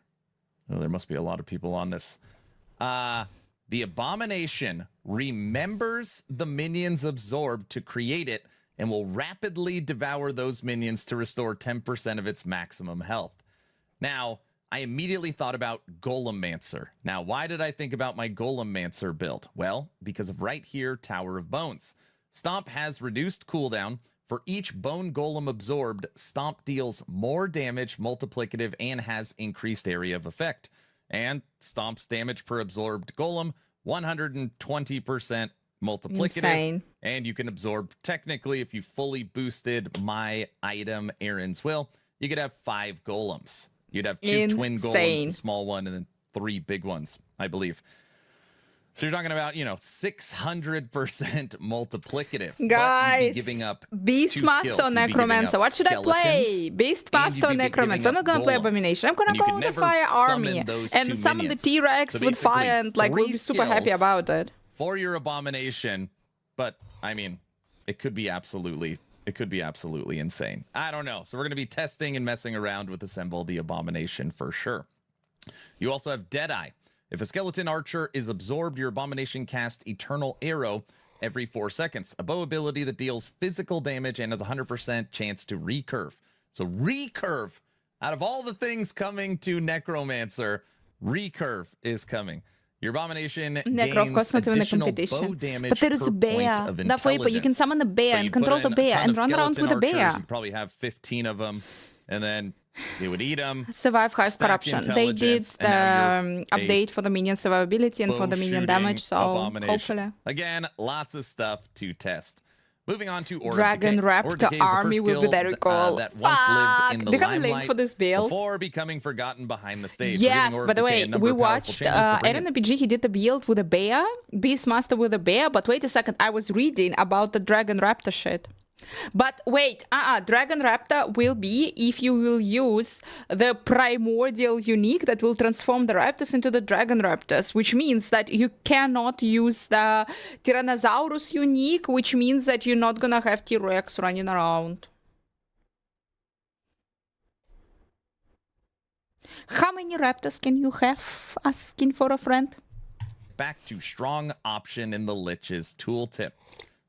Oh, there must be a lot of people on this. The Abomination remembers the minions absorbed to create it and will rapidly devour those minions to restore 10% of its maximum health. Now, I immediately thought about Golemmancer. Now, why did I think about my Golemmancer build? Well, because of right here, Tower of Bones. Stomp has reduced cooldown. For each bone golem absorbed, Stomp deals more damage, multiplicative, and has increased area of effect. And Stomp's damage per absorbed golem, 120% multiplicative. Insane. And you can absorb, technically, if you fully boosted my item, Aaron's Will, you could have 5 golems. You'd have 2 twin golems, a small one, and then 3 big ones, I believe. So you're talking about, you know, 600% multiplicative. Guys, giving up Beastmaster Necromancer. What should I play? Beastmaster Necromancer. I'm not gonna play Abomination. I'm gonna go the Fire Army and summon the T-Rex with fire, and like we'll be super happy about it. For your Abomination, but I mean, it could be absolutely insane. I don't know. So we're going to be testing and messing around with Assemble the Abomination for sure. You also have Deadeye. If a skeleton archer is absorbed, your Abomination casts Eternal Arrow every 4 seconds. A bow ability that deals physical damage and has a 100% chance to recurve. So recurve, out of all the things coming to Necromancer, recurve is coming. Your Abomination Necro, of course, not even a competition. But there is a bear. That way, but you can summon the bear and control the bear and run around with the bear. You probably have 15 of them, and then they would eat them. Survive Hive Corruption. They did the update for the minion survivability and for the minion damage, so hopefully. Again, lots of stuff to test. Moving on to Dragon Raptor Army will be very cool. That once lived in the do you have a link for this build? Before becoming forgotten behind the stage. Yes, by the way, we watched Aaron Arpg, he did the build with a bear, Beastmaster with a bear, but wait a second, I was reading about the Dragon Raptor shit. But wait, Dragon Raptor will be if you will use the primordial unique that will transform the raptors into the Dragon Raptors, which means that you cannot use the Tyrannosaurus unique, which means that you're not gonna have T-Rex running around. How many raptors can you have? Asking for a friend. Back to strong option in the Lich's tooltip.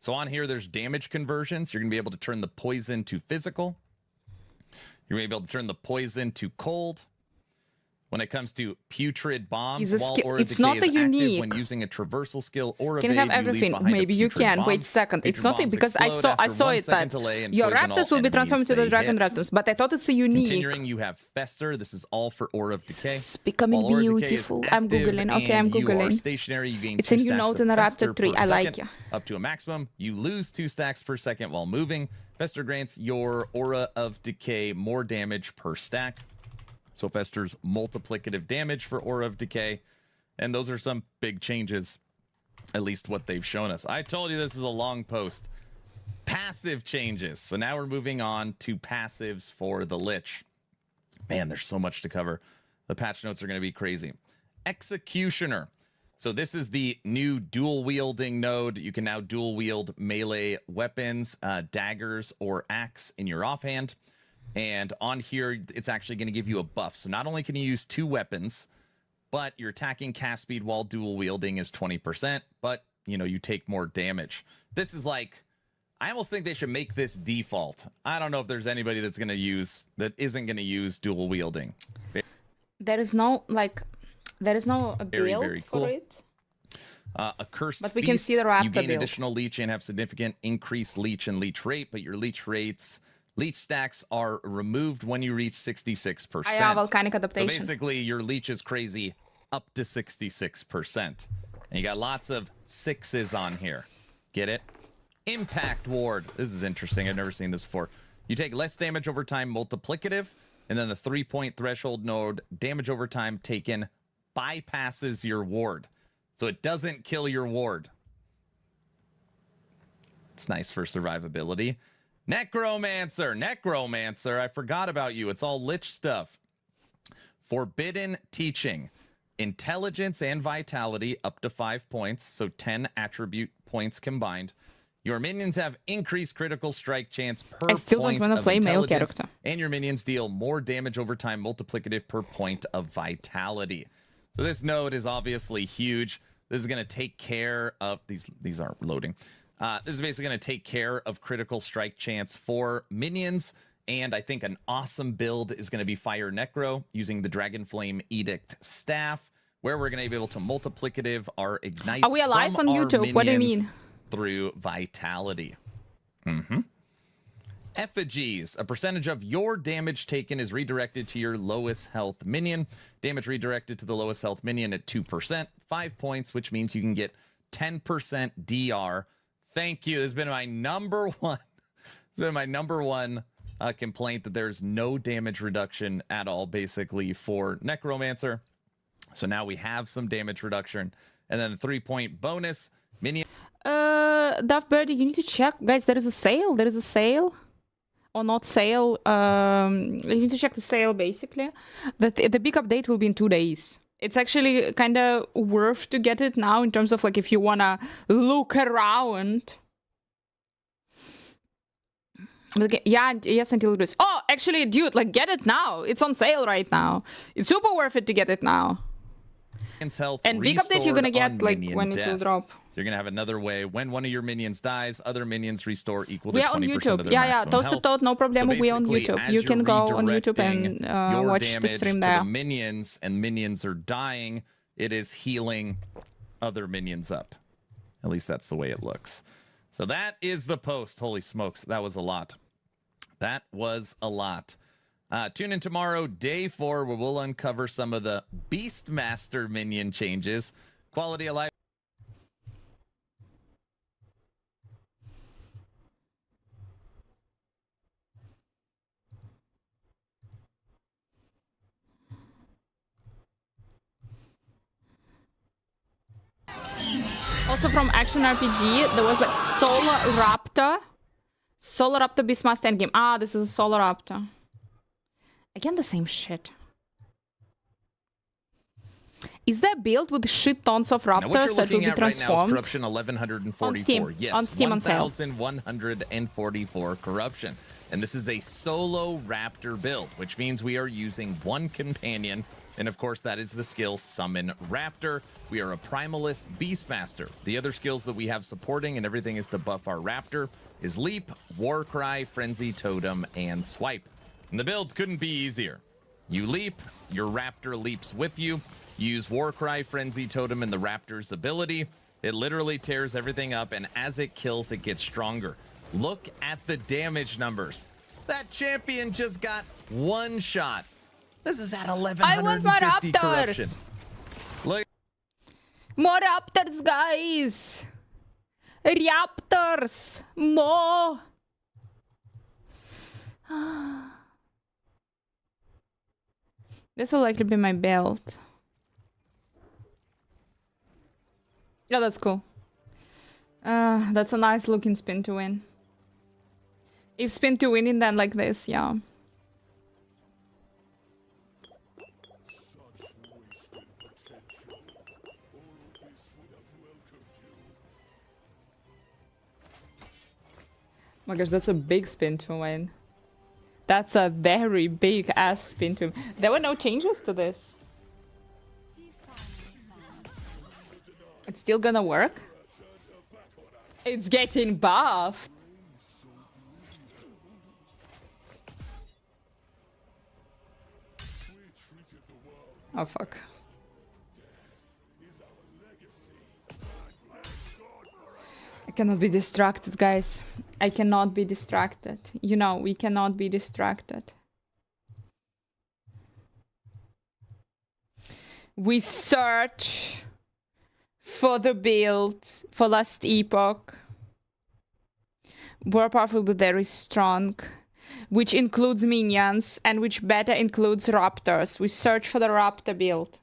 So on here, there's damage conversions. You're going to be able to turn the poison to physical. You're going to be able to turn the poison to cold. When it comes to putrid bombs, while Aura it's Decay not is a active unique. when using a traversal skill or a Can have everything. Maybe you can. Wait a second. It's not because I saw it that your raptors will be transformed into the Dragon Raptors, but I thought it's a unique. Continuing, you have Fester. This is all for Aura of Decay. It's becoming beautiful. I'm googling. Okay, I'm googling. Stationary, you gain it's a new note in the Raptor tree. I like it. Up to a maximum, you lose 2 stacks per second while moving. Fester grants your Aura of Decay more damage per stack. So Fester's multiplicative damage for Aura of Decay. And those are some big changes, at least what they've shown us. I told you this is a long post. Passive changes. So now we're moving on to passives for the Lich. Man, there's so much to cover. The patch notes are going to be crazy. Executioner. So this is the new dual wielding node. You can now dual wield melee weapons, daggers or axe in your offhand. And on here, it's actually going to give you a buff. So not only can you use 2 weapons, but your attacking cast speed while dual wielding is 20%, but you know, you take more damage. This is like, I almost think they should make this default. I don't know if there's anybody that isn't going to use dual wielding. There is no a build very cool. for it. A cursed But we can feast, see the raptor you gain build. additional leech and have significant increased leech and leech rate, but your leech stacks are removed when you reach 66%. I have volcanic So adaptation. basically, your leech is crazy up to 66%. And you got lots of 6s on here. Get it? Impact ward. This is interesting. I've never seen this before. You take less damage over time, multiplicative, and then the 3-point threshold node, damage over time taken bypasses your ward. So it doesn't kill your ward. It's nice for survivability. Necromancer, I forgot about you. It's all Lich stuff. Forbidden Teaching. Intelligence and Vitality up to 5 points, so 10 attribute points combined. Your minions have increased critical strike chance per I still don't point want to of play male intelligence, character. and your minions deal more damage over time, multiplicative per point of vitality. So this node is obviously huge. This is going to take care of these aren't loading. This is basically going to take care of critical strike chance for minions. And I think an awesome build is going to be Fire Necro using the Dragon Flame Edict staff, where we're going to be able to multiplicative our ignites. Are we alive from on our YouTube? What do you minions mean? Through vitality. Effigies. A percentage of your damage taken is redirected to your lowest health minion. Damage redirected to the lowest health minion at 2%, 5 points, which means you can get 10% DR. Thank you. This has been my number one. It's been my number one complaint that there's no damage reduction at all, basically, for Necromancer. So now we have some damage reduction, and then the 3-point bonus minion. Duff Birdie, you need to check, guys. There is a sale. There is a sale, or not sale. You need to check the sale. Basically, the big update will be in 2 days. It's actually kind of worth to get it now in terms of like if you wanna look around. Yeah, yes, until it is. Oh, actually, dude, like get it now. It's on sale right now. It's super worth it to get it now. Health and big update you're gonna get like minion when death. it will drop. So you're gonna have another way. When one of your minions dies, other minions restore equal to We are 20% on of YouTube. their Yeah, maximum Toasted health. Toad, no problem. So We on basically, YouTube. as You you're can go on YouTube redirecting and your watch the damage stream to there. the minions, and minions are dying, it is healing other minions up. At least that's the way it looks. So that is the post. Holy smokes, that was a lot. That was a lot. Tune in tomorrow, day 4, where we'll uncover some of the Beastmaster minion changes. Quality of life. Also from Action RPG, there was like Solar Raptor Beastmaster Endgame. Ah, this is a Solar Raptor. Again, the same shit. Is there a build with shit tons of raptors Now, what you're that will looking be at right now is transformed? Corruption 1144. On Steam. Yes, On Steam on sale. 1144 Corruption. And this is a solo raptor build, which means we are using one companion. And of course, that is the skill Summon Raptor. We are a Primalist Beastmaster. The other skills that we have supporting, and everything is to buff our Raptor, is Leap, Warcry, Frenzy Totem, and Swipe. And the build couldn't be easier. You leap, your Raptor leaps with you. Use Warcry, Frenzy Totem, and the Raptor's ability. It literally tears everything up, and as it kills, it gets stronger. Look at the damage numbers. That champion just got one shot. This is at 1150 I want more corruption. raptors. Look. More raptors, guys. Raptors. More. This will likely be my belt. Yeah, that's cool. That's a nice looking spin to win. If spin to winning, then like this, yeah. Oh my gosh, that's a big spin to win. That's a very big ass spin to win. There were no changes to this. It's still gonna work? It's getting buffed. Oh fuck. I cannot be distracted, guys. I cannot be distracted. You know, we cannot be distracted. We search for the build for last epoch. Warpath will be very strong, which includes minions and which better includes raptors. We search for the raptor build.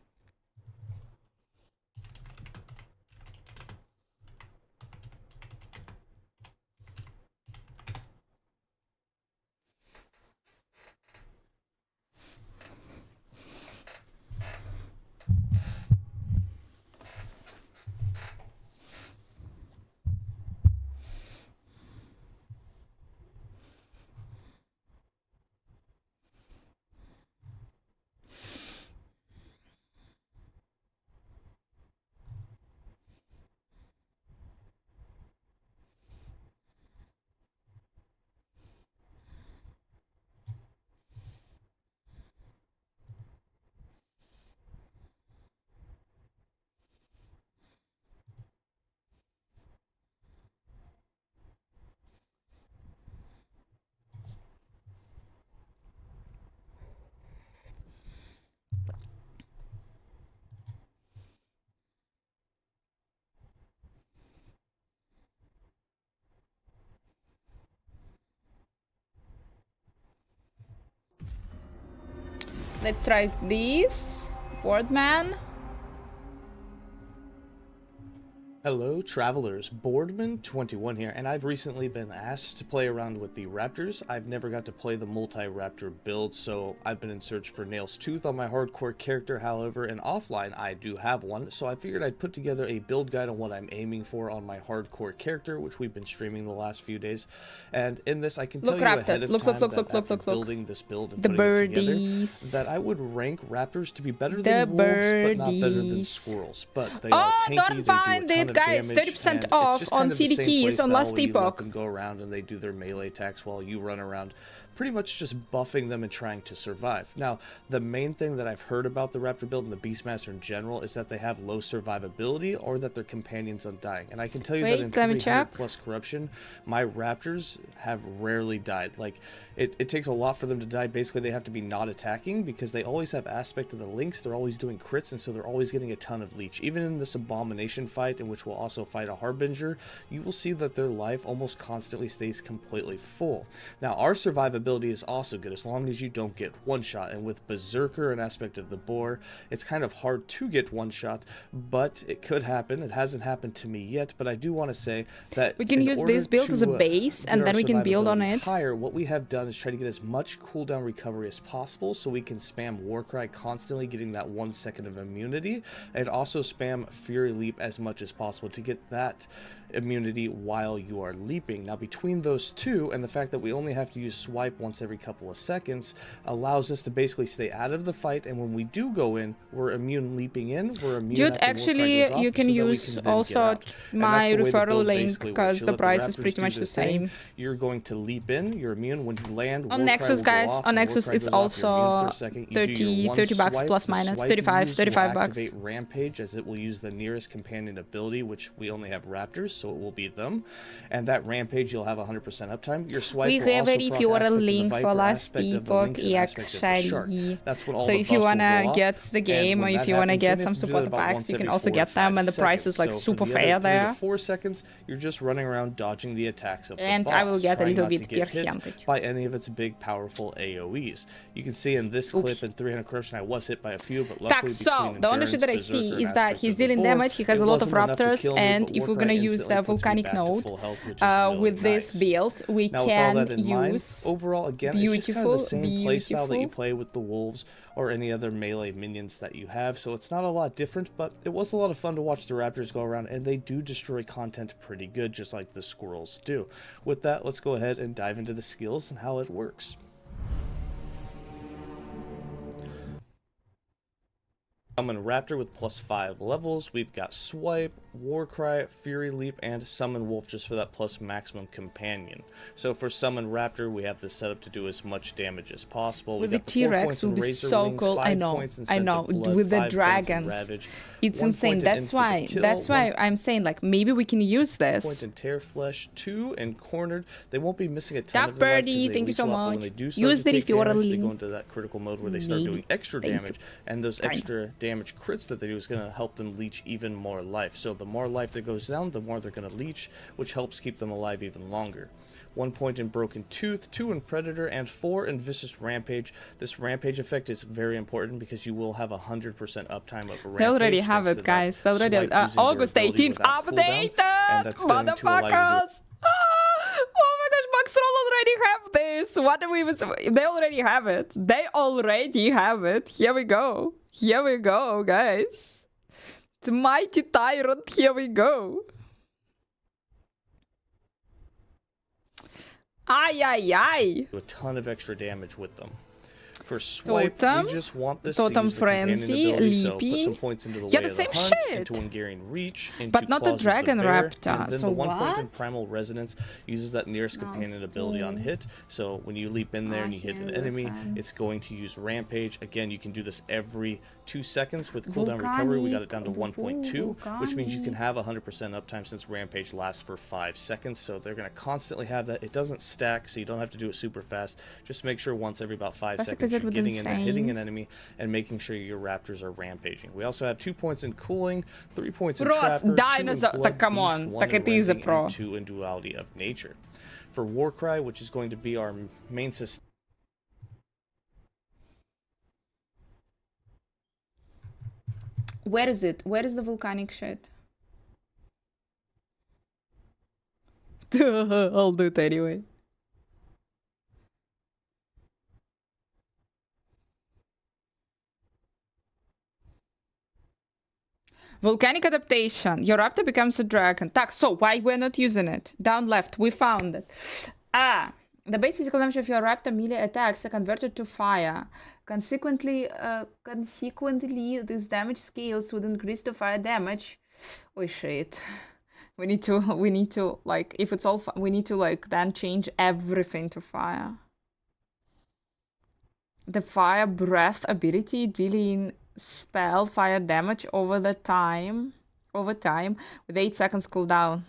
Let's try this. Boardman. Hello travelers, Boardman21 here, and I've recently been asked to play around with the Raptors. I've never got to play the multi-Raptor build, so I've been in search for Nail's Tooth on my hardcore character. However, in offline I do have one, so I figured I'd put together a build guide on what I'm aiming for on my hardcore character, which we've been streaming the last few days. And in this I can tell you ahead of time that after building this build and putting it together, that I would rank Raptors to be better than wolves, but not better than squirrels. But they are tanky, don't find it, guys. 30% off on CD keys on last epoch. Them go around and they do their melee attacks while you run around, pretty much just buffing them and trying to survive. Now, the main thing that I've heard about the Raptor build and the Beastmaster in general is that they have low survivability or that their companion's undying. And I can tell you that in 300 plus corruption, my Raptors have rarely died. Like, it takes a lot for them to die. Basically, they have to be not attacking because they always have aspect of the links. They're always doing crits, and so they're always getting a ton of leech. Even in this Abomination fight, in which we'll also fight a Harbinger, you will see that their life almost constantly stays completely full. Now, our survivability is also good as long as you don't get one shot, and with Berserker, an aspect of the boar, it's kind of hard to get one shot, but it could happen. It hasn't happened to me yet, but I do want to say that we can use this build as a base, and then we can build on it. Higher, what we have done is try to get as much cooldown recovery as possible, so we can spam Warcry constantly, getting that 1 second of immunity, and also spam Fury Leap as much as possible to get that immunity while you are leaping. Now, between those two and the fact that we only have to use swipe once every couple of seconds allows us to basically stay out of the fight, and when we do go in, we're immune leaping in, we're immune. Dude, actually you can use also my referral link because the price is pretty much the same. You're going to leap in, you're immune. When you land, on Nexus, guys, on Nexus it's also 30 bucks plus minus 35 bucks. Activate Rampage, as it will use the nearest companion ability, which we only have Raptors, so it will be them, and that Rampage you'll have 100% uptime. Your swipe will also proc aspect aspect of the link for viper, last aspect of the epoch lynx, and aspect of the shark. actually. That's what all So the if you buffs will wanna go off. get the And game, or when if that you wanna happens, you get only some have to do that supporter about packs, once you can every also 4 to get them, 5 and the price seconds. is like So super for the fair other 3 there. to 4 seconds, you're just running around dodging the attacks of the And boss, I will get a trying little not to bit get hit percentage. by any of its big, powerful AoEs. You can see in this clip in 300 Corruption, I was hit by a few, but Так, luckily so between the only shit that I Endurance, Berserker, see and is that aspect he's of the dealing boar, damage, he has it a lot of wasn't enough to raptors, kill me, and but if we're Warcry gonna use instantly the puts me volcanic back to node full health, which is really with this nice. build, we Now, with all can that in mind, use overall, again, it's just kind of the same playstyle that you beautiful. play with the wolves or any other melee minions that you have, so it's not a lot different, but it was a lot of fun to watch the raptors go around, and they do destroy content pretty good, just like the squirrels do. With that, let's go ahead and dive into the skills and how it works. Summon Raptor with +5 levels. We've got Swipe, Warcry, Fury Leap, and Summon Wolf just for that plus maximum companion. So for Summon Raptor, we have this set up to do as much damage as possible. With We the got 4 T-Rex points will in be Razor so Wings, cool. 5 I know, points in I Scent know. of Blood, With the 5 points in dragons, Ravage, it's 1 insane. point in That's For the why. Kill, That's 1 why I'm saying like maybe we can use point this. in Tear Flesh, 2 and Cornered. They won't be missing a ton Daft of their life 'cause Birdie, they thank you leech so a lot, but much. when they do start Use to it take if you are damage, they link. go into that critical mode where they start Maybe. doing extra Thank you. damage, and those Kind. extra damage crits that they do is going to help them leech even more life. So the more life that goes down, the more they're going to leech, which helps keep them alive even longer. 1 point in Broken Tooth, 2 in Predator, and 4 in Vicious Rampage. This Rampage effect is very important because you will have 100% uptime of a Rampage. They already have thanks it, to that guys. They already swipe using August durability 18th without cooldown, and that's updated, going to allow you to motherfuckers. Oh my gosh, Maxroll already have this. What do we even? They already have it. They already have it. Here we go. Here we go, guys. It's Mighty Tyrant. Here we go. Ay, ay, ay. do a ton of extra damage with them. For Swipe, Totem, we just want this Totem to use the companion Frenzy, ability, so put Leapy. some points into the Yeah, way the of the same hunt, shit. into Hungarian Reach, into But not the Claws of Dragon Bear, Raptor. and then So the 1 point in what? Primal Resonance uses that nearest companion ability on hit, so when you leap in there and you hit an enemy, it's going to use Rampage. Again, you can do this every 2 seconds. With cooldown recovery, we got it down to 1.2, which means you can have 100% uptime since Rampage lasts for 5 seconds, so they're going to constantly have that. It doesn't stack, so you don't have to do it super fast. Just make sure once every about 5 That's seconds because it you're was getting in there, hitting insane. an enemy, and making sure your raptors are rampaging. We also have 2 points in cooling, 3 points in Bros, trapper, 2 in dinosaur- blood come beast, on, 1 так in это easy, rending, bro. and 2 in duality of nature. For Warcry, which is going to be our main system, Where is it? Where is the volcanic shit? I'll do it anyway. Volcanic adaptation. Your raptor becomes a dragon. Так, so why we're not using it? Down left, we found it. Ah, the base physical damage of your raptor melee attacks are converted to fire. Consequently, this damage scales would increase to fire damage. Oh shit. We need to like, if it's all, we need to like then change everything to fire. The fire breath ability dealing spell fire damage over time with 8 seconds cooldown.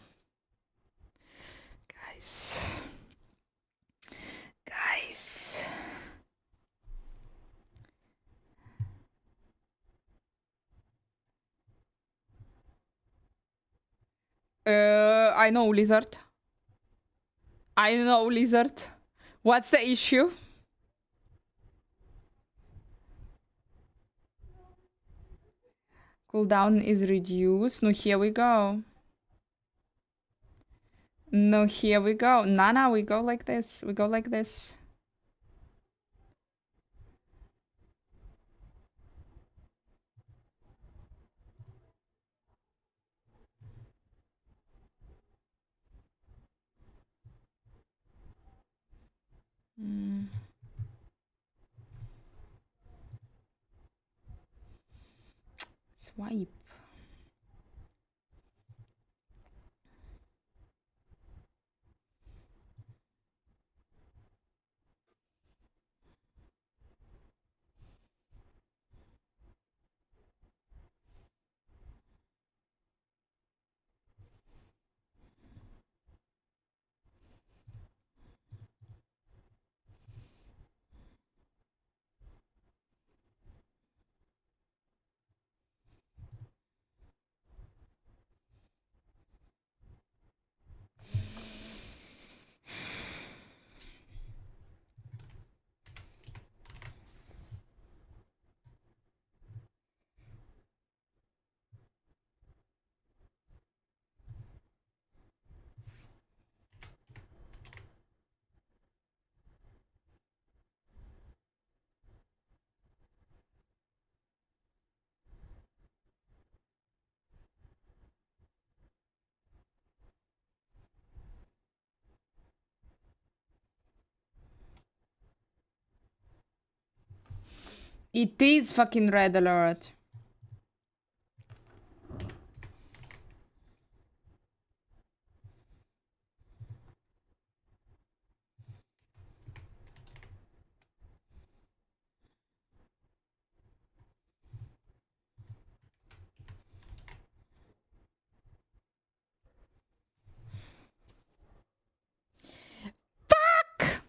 Guys. I know, Lizard. I know, Lizard. What's the issue? Cooldown is reduced. No, here we go. No, here we go. No, we go like this. We go like this. Swipe. It is fucking red alert. Fuck!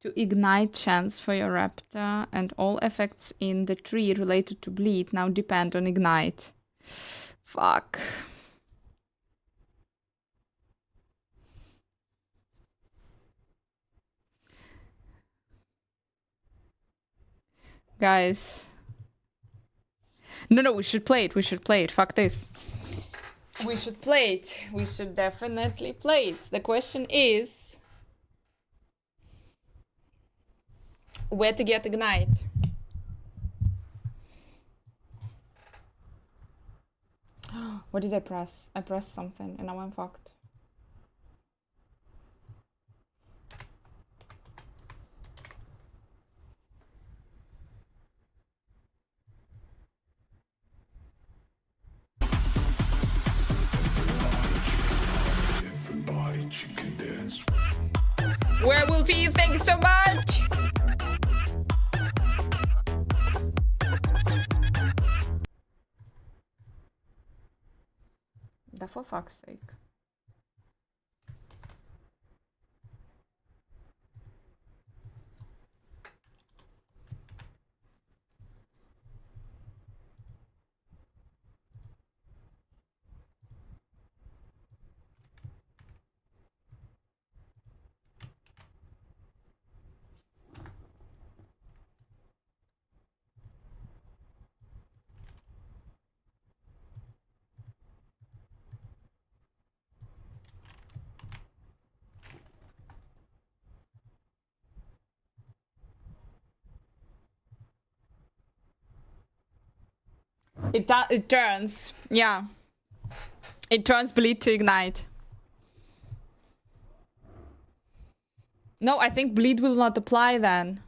To ignite chance for your raptor, and all effects in the tree related to bleed now depend on ignite. Fuck. Guys. No, we should play it. We should play it. Fuck this. We should play it. We should definitely play it. The question is where to get ignite. What did I press? I pressed something and now I'm fucked. Werewolfie, thank you so much. For fuck's sake. It turns, yeah. It turns bleed to ignite. No, I think bleed will not apply then.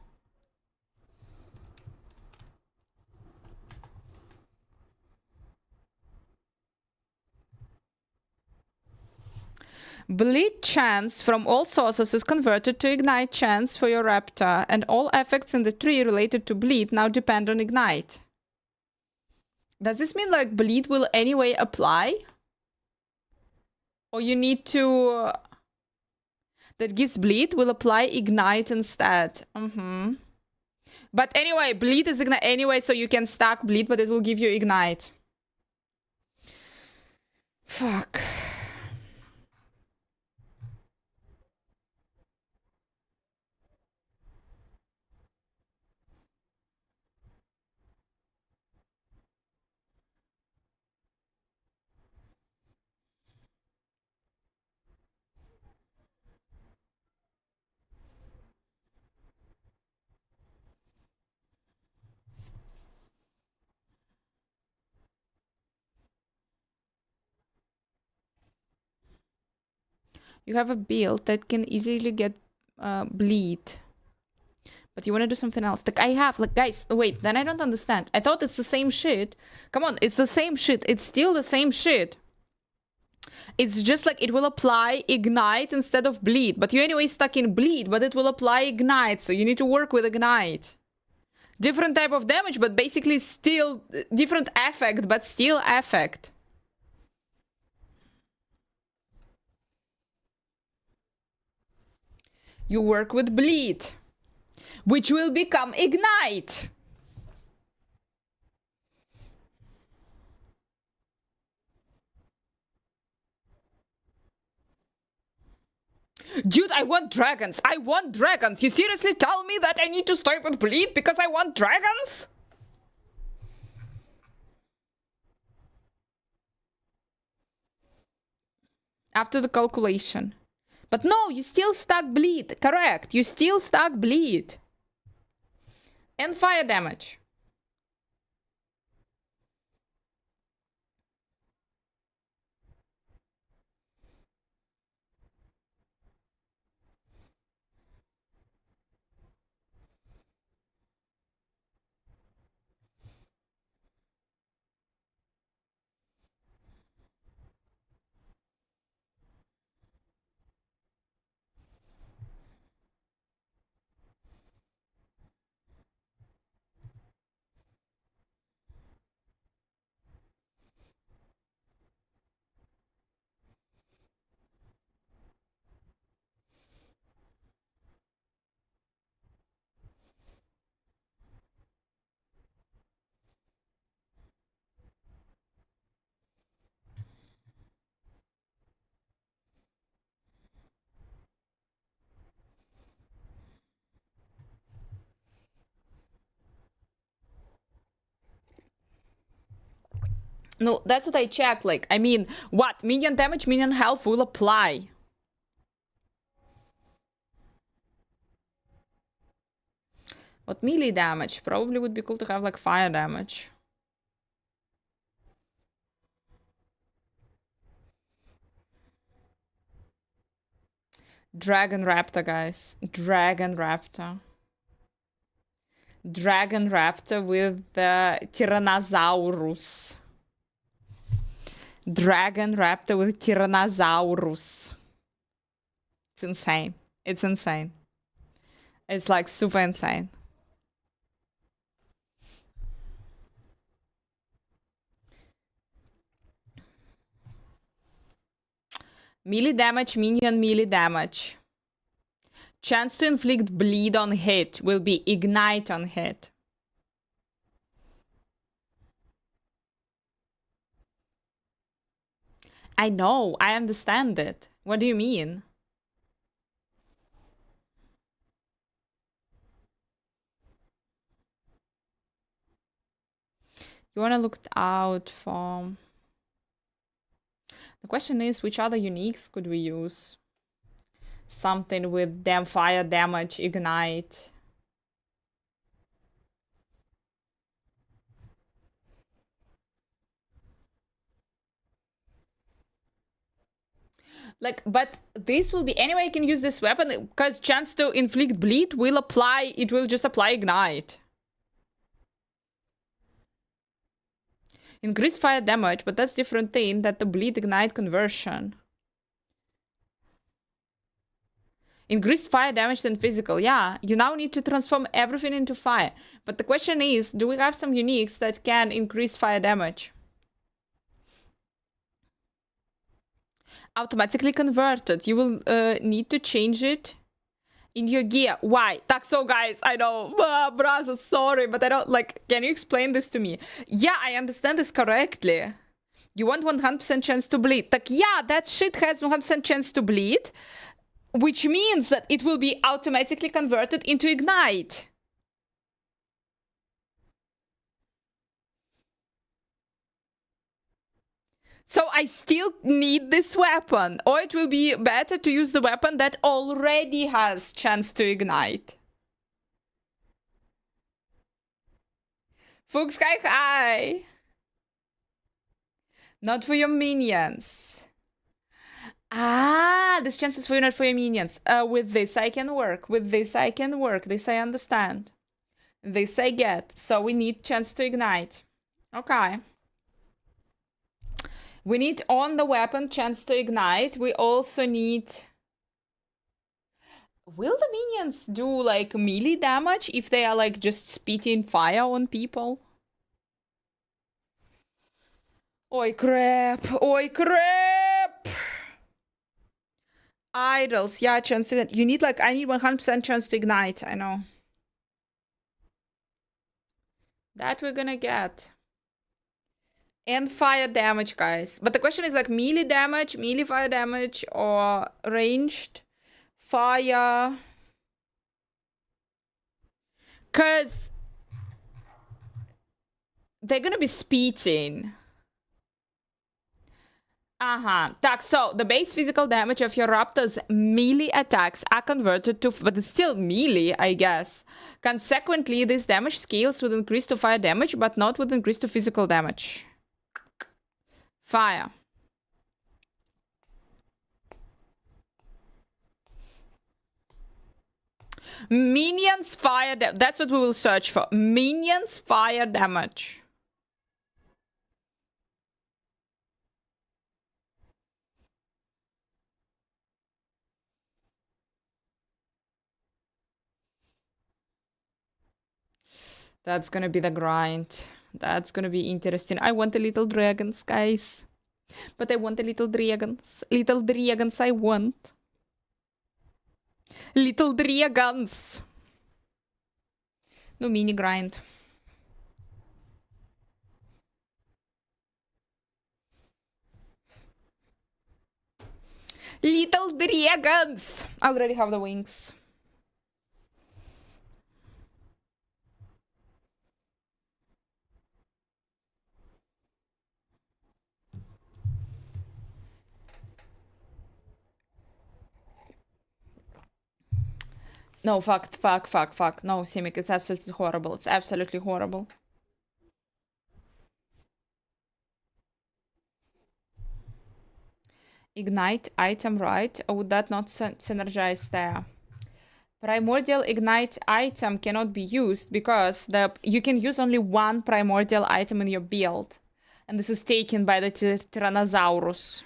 Bleed chance from all sources is converted to ignite chance for your raptor, and all effects in the tree related to bleed now depend on ignite. Does this mean like bleed will anyway apply? Or you need to... that gives bleed will apply ignite instead. But anyway, bleed is ignite anyway, so you can stack bleed, but it will give you ignite. Fuck. You have a build that can easily get bleed. But you want to do something else. Like I have, like guys, wait, then I don't understand. I thought it's the same shit. Come on, it's the same shit. It's still the same shit. It's just like it will apply ignite instead of bleed. But you anyway stuck in bleed, but it will apply ignite. So you need to work with ignite. Different type of damage, but basically still different effect, but still effect. You work with bleed, which will become ignite. Dude, I want dragons. I want dragons. You seriously tell me that I need to start with bleed because I want dragons? After the calculation. But no, you still stack bleed. Correct. You still stack bleed. And fire damage. No, that's what I checked. Like, I mean, what? Minion damage, minion health will apply. What melee damage? Probably would be cool to have like fire damage. Dragon Raptor, guys. Dragon Raptor. Dragon Raptor with the Tyrannosaurus. Dragon Raptor with Tyrannosaurus. It's insane. It's insane. It's like super insane. Melee damage, minion melee damage. Chance to inflict bleed on hit will be ignite on hit. I know, I understand it. What do you mean? You want to look out for... The question is, which other uniques could we use? Something with damn fire damage, ignite. Like, but this will be... Anyway, I can use this weapon because chance to inflict bleed will apply... It will just apply ignite. Increase fire damage, but that's different thing than the bleed ignite conversion. Increased fire damage than physical. Yeah, you now need to transform everything into fire. But the question is, do we have some uniques that can increase fire damage? Automatically converted. You will need to change it in your gear. Why? So guys, I know, brother, sorry, but I don't like, can you explain this to me? Yeah, I understand this correctly. You want 100% chance to bleed. Yeah, that shit has 100% chance to bleed, which means that it will be automatically converted into ignite. So I still need this weapon, or it will be better to use the weapon that already has chance to ignite. Fuchs, hi! Not for your minions. Ah, this chance is for you, not for your minions. With this I can work. With this I can work. This I understand. This I get. So we need chance to ignite. Okay. We need on the weapon chance to ignite. We also need... Will the minions do like melee damage if they are like just spitting fire on people? Oi crap! Oi crap! Idols, yeah, chance to... You need like... I need 100% chance to ignite, I know. That we're gonna get. And fire damage, guys. But the question is like melee damage, melee fire damage, or ranged fire. Because they're gonna be spitting. So the base physical damage of your raptor's melee attacks are converted to, but it's still melee, I guess. Consequently, this damage scales with increase to fire damage, but not with increase to physical damage. Fire. Minions fire damage. That's what we will search for. Minions fire damage. That's gonna be the grind. That's gonna be interesting. I want the little dragons, guys. But I want the little dragons. Little dragons I want. Little dragons. No mini grind. Little dragons. I already have the wings. No, fuck. No, Simic, it's absolutely horrible. It's absolutely horrible. Ignite item, right? Or would that not synergize there? Primordial ignite item cannot be used because you can use only one primordial item in your build. And this is taken by the Tyrannosaurus.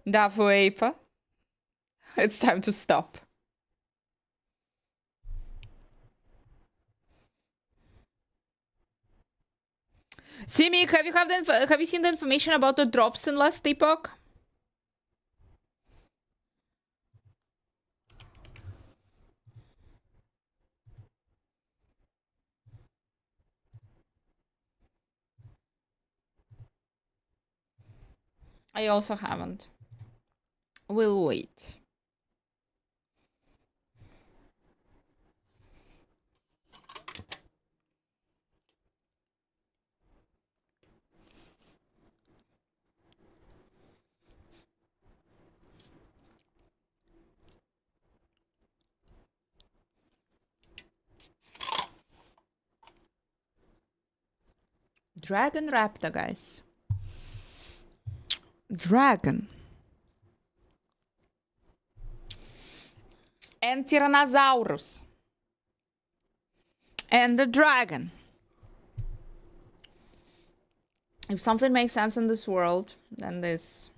Dafu Ape. It's time to stop. Simic, have you seen the information about the drops in last epoch? I also haven't. We'll wait. Dragon Raptor, guys. Dragon. And Tyrannosaurus. And the dragon. If something makes sense in this world, then this.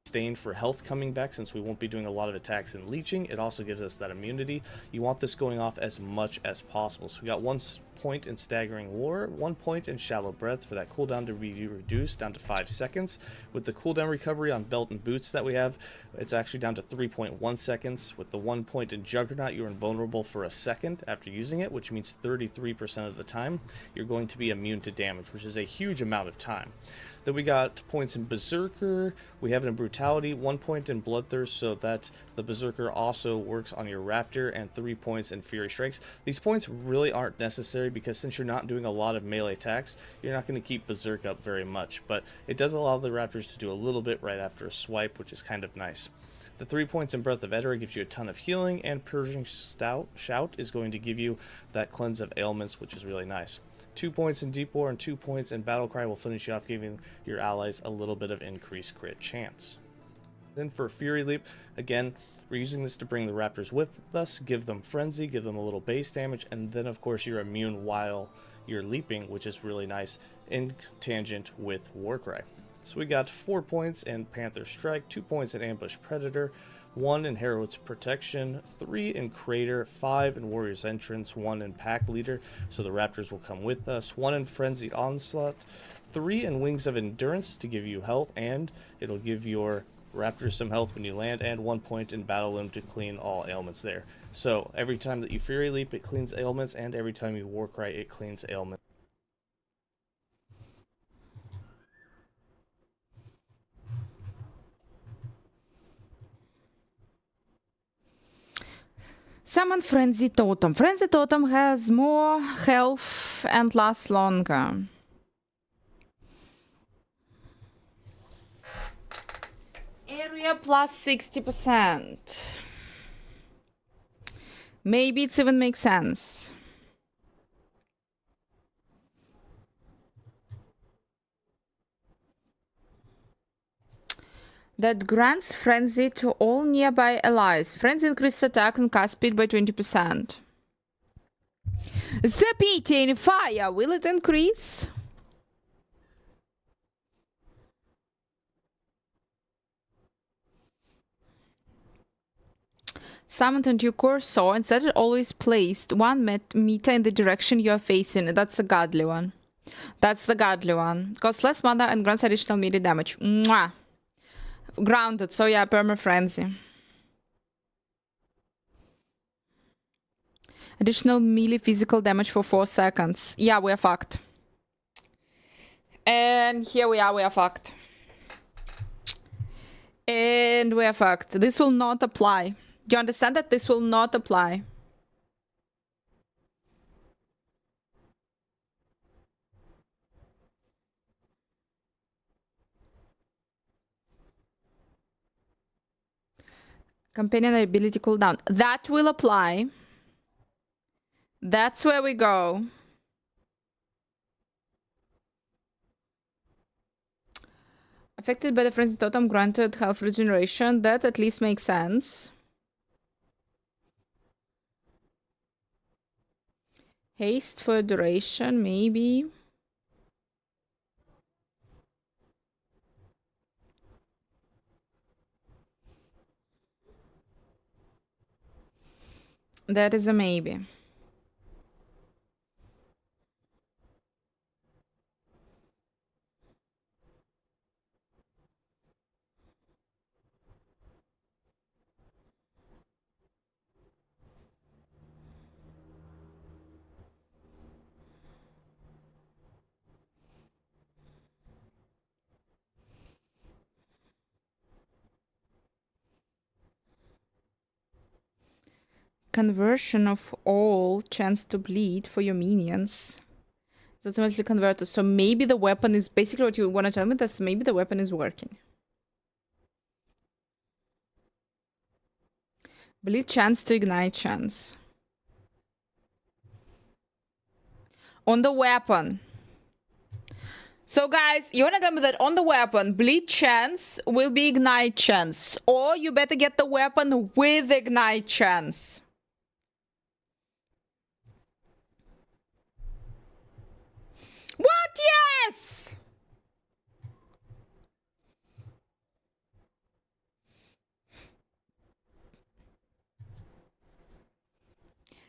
Sustained for health coming back, since we won't be doing a lot of attacks and leeching. It also gives us that immunity. You want this going off as much as possible. So we got 1 point in Staggering War, 1 point in Shallow Breath for that cooldown to be reduced down to 5 seconds. With the cooldown recovery on Belt and Boots that we have, it's actually down to 3.1 seconds. With the 1 point in Juggernaut, you're invulnerable for a second after using it, which means 33% of the time you're going to be immune to damage, which is a huge amount of time. Then we got points in Berserker, we have it in Brutality, 1 point in Bloodthirst, so that the Berserker also works on your Raptor, and 3 points in Fury Strikes. These points really aren't necessary because since you're not doing a lot of melee attacks, you're not going to keep Berserk up very much, but it does allow the Raptors to do a little bit right after a swipe, which is kind of nice. The 3 points in Breath of Edera gives you a ton of healing, and Purging Shout is going to give you that cleanse of ailments, which is really nice. 2 points in Deep War and 2 points in Battlecry will finish you off, giving your allies a little bit of increased crit chance. Then for Fury Leap, again, we're using this to bring the Raptors with us, give them Frenzy, give them a little base damage, and then of course you're immune while you're leaping, which is really nice in tangent with Warcry. So we got 4 points in Panther Strike, 2 points in Ambush Predator, 1 in Herald's Protection, 3 in Crater, 5 in Warrior's Entrance, 1 in Pack Leader, so the Raptors will come with us, 1 in Frenzied Onslaught, 3 in Wings of Endurance to give you health, and it'll give your Raptors some health when you land, and 1 point in Battle Loom to clean all ailments there. So every time that you Fury Leap, it cleans ailments, and every time you Warcry, it cleans ailments. Summon Frenzy Totem. Frenzy Totem has more health and lasts longer. Area plus 60%. Maybe it even makes sense. That grants Frenzy to all nearby allies. Frenzy increases attack and cast speed by 20%. The pity in fire, will it increase? Summoned into your core saw, instead it always placed 1 meter in the direction you are facing. That's the godly one. That's the godly one. Costs less mana and grants additional melee damage. Mwah! Grounded, so yeah, perma frenzy. Additional melee physical damage for 4 seconds. Yeah, we are fucked. And here we are fucked. And we are fucked. This will not apply. You understand that this will not apply? Companion ability cooldown. That will apply. That's where we go. Affected by the frenzy totem granted health regeneration. That at least makes sense. Haste for duration, maybe. That is a maybe. Conversion of all chance to bleed for your minions. It's automatically converted. So maybe the weapon is basically what you want to tell me. That's maybe the weapon is working. Bleed chance to ignite chance. On the weapon. So guys, you want to tell me that on the weapon, bleed chance will be ignite chance. Or you better get the weapon with ignite chance. What? Yes!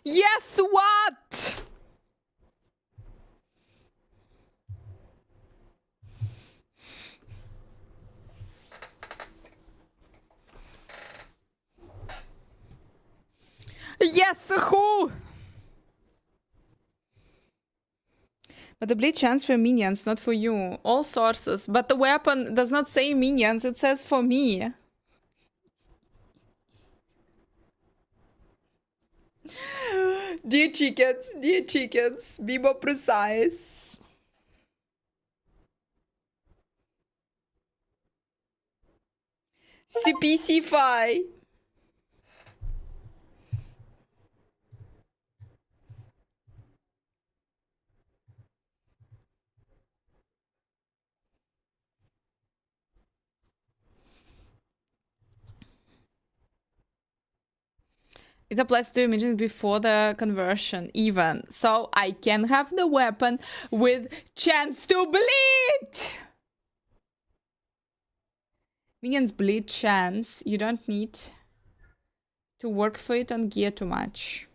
Yes, what? Yes, who? But the bleed chance for minions, not for you. All sources. But the weapon does not say minions, it says for me. Dear chickens, be more precise. CPC5. It applies to immediately before the conversion, even. So I can have the weapon with chance to bleed! Minions bleed chance. You don't need to work for it on gear too much.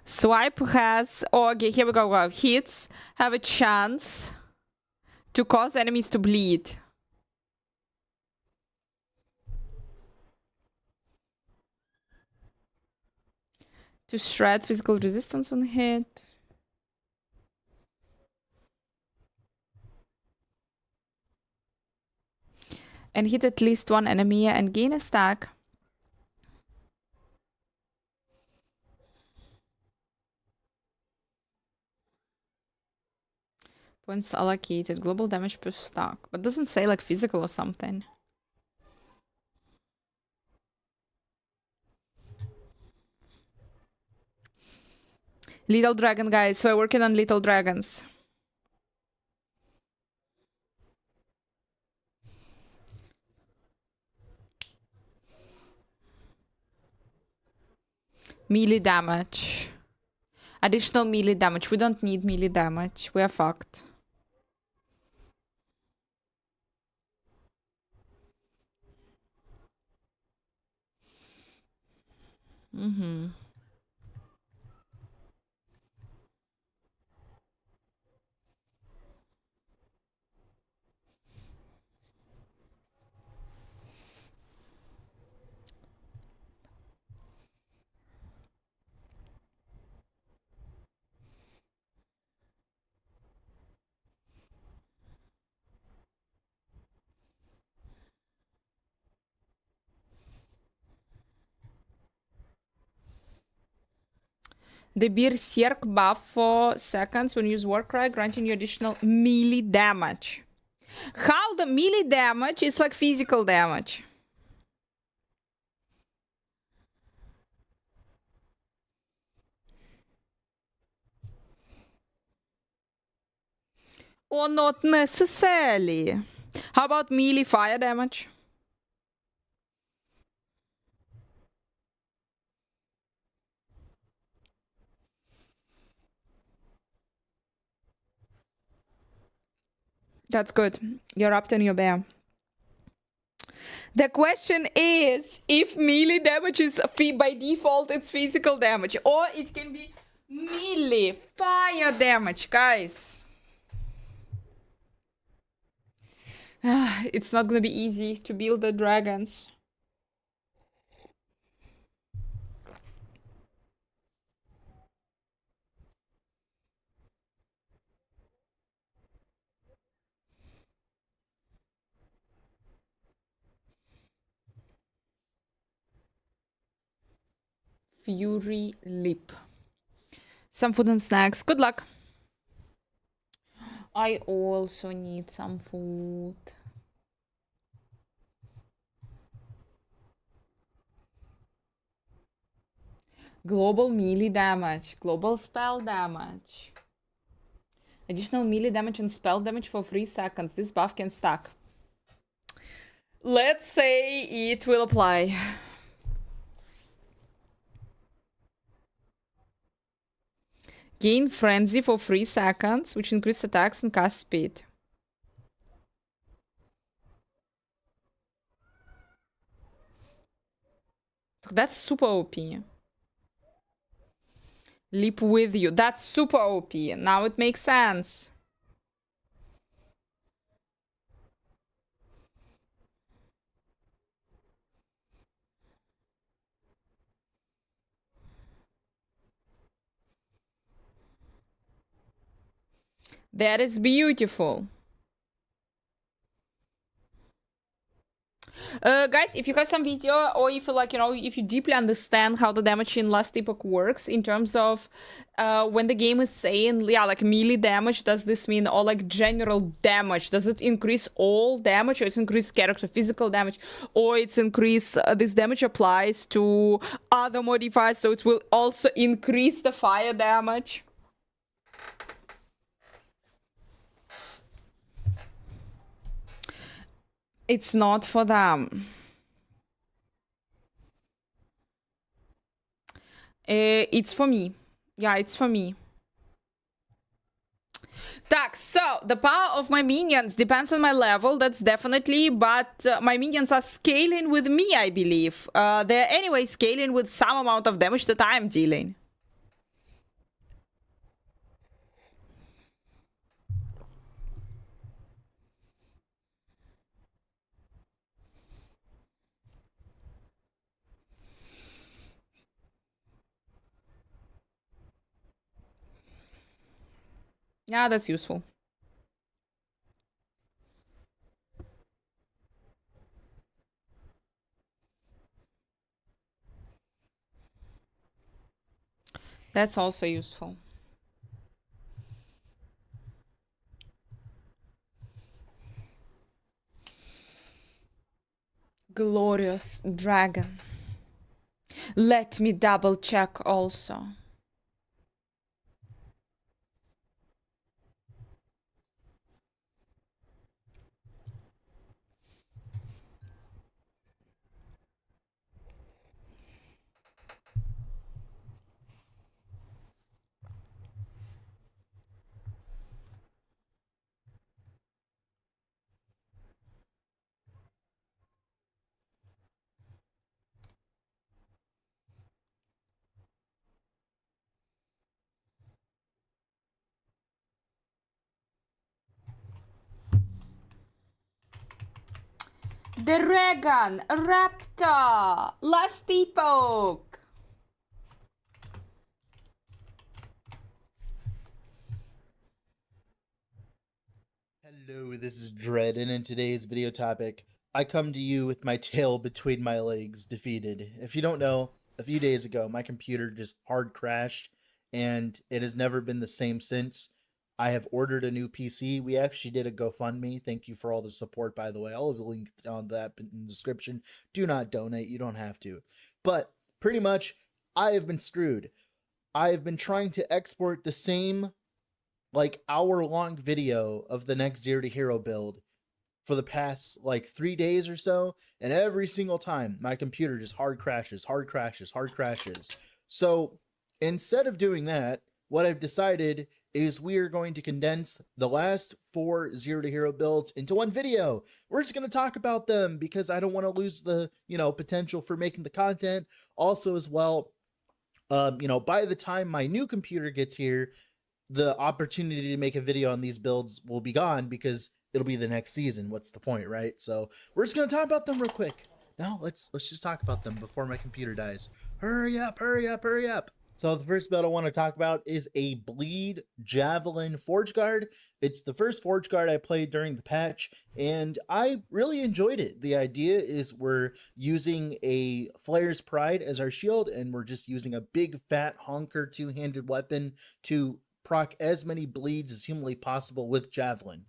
Swipe has, okay, here we go. Hits have a chance to cause enemies to bleed. To shred physical resistance on hit. And hit at least one enemy and gain a stack. Points allocated, global damage per stock. But doesn't say like physical or something. Little dragon, guys. We're working on little dragons. Melee damage. Additional melee damage. We don't need melee damage. We are fucked. Mm-hmm. The Berserk buff for seconds when you use Warcry, granting you additional melee damage. How the melee damage is like physical damage? Or not necessarily. How about melee fire damage? That's good. You're up to your bear. The question is if melee damage is by default it's physical damage, or it can be melee fire damage, guys. It's not gonna be easy to build the dragons. Fury Leap. Some food and snacks. Good luck. I also need some food. Global melee damage. Global spell damage. Additional melee damage and spell damage for 3 seconds. This buff can stack. Let's say it will apply. Gain Frenzy for 3 seconds, which increases attacks and cast speed. That's super OP. Leap with you. That's super OP. Now it makes sense. That is beautiful. Guys, if you have some video, or if you if you deeply understand how the damage in Last Epoch works in terms of when the game is saying, yeah, like melee damage, does this mean, or like general damage, does it increase all damage, or it's increase character physical damage, or it's increase this damage applies to other modifiers, so it will also increase the fire damage? It's not for them. It's for me. Yeah, it's for me. Так, so the power of my minions depends on my level, that's definitely, but my minions are scaling with me, I believe. They're anyway scaling with some amount of damage that I'm dealing. Yeah, that's useful. That's also useful. Glorious dragon. Let me double check also. Dragon, Raptor, Last Epoch. Hello, this is Dread, and in today's video topic, I come to you with my tail between my legs, defeated. If you don't know, a few days ago, my computer just hard crashed, and it has never been the same since. I have ordered a new PC. We actually did a GoFundMe. Thank you for all the support, by the way. I'll have a link on that in the description. Do not donate. You don't have to. But pretty much, I have been screwed. I have been trying to export the same like hour-long video of the next Zero to Hero build for the past like 3 days or so, and every single time my computer just hard crashes. So instead of doing that, what I've decided is we are going to condense the last 4 Zero to Hero builds into one video. We're just going to talk about them because I don't want to lose the, potential for making the content. Also as well, by the time my new computer gets here, the opportunity to make a video on these builds will be gone because it'll be the next season. What's the point, right? So we're just going to talk about them real quick. Now let's just talk about them before my computer dies. Hurry up. So the first build I want to talk about is a Bleed Javelin Forge Guard. It's the first Forge Guard I played during the patch, and I really enjoyed it. The idea is we're using a Flayer's Pride as our shield, and we're just using a big fat honker two-handed weapon to proc as many bleeds as humanly possible with Javelin.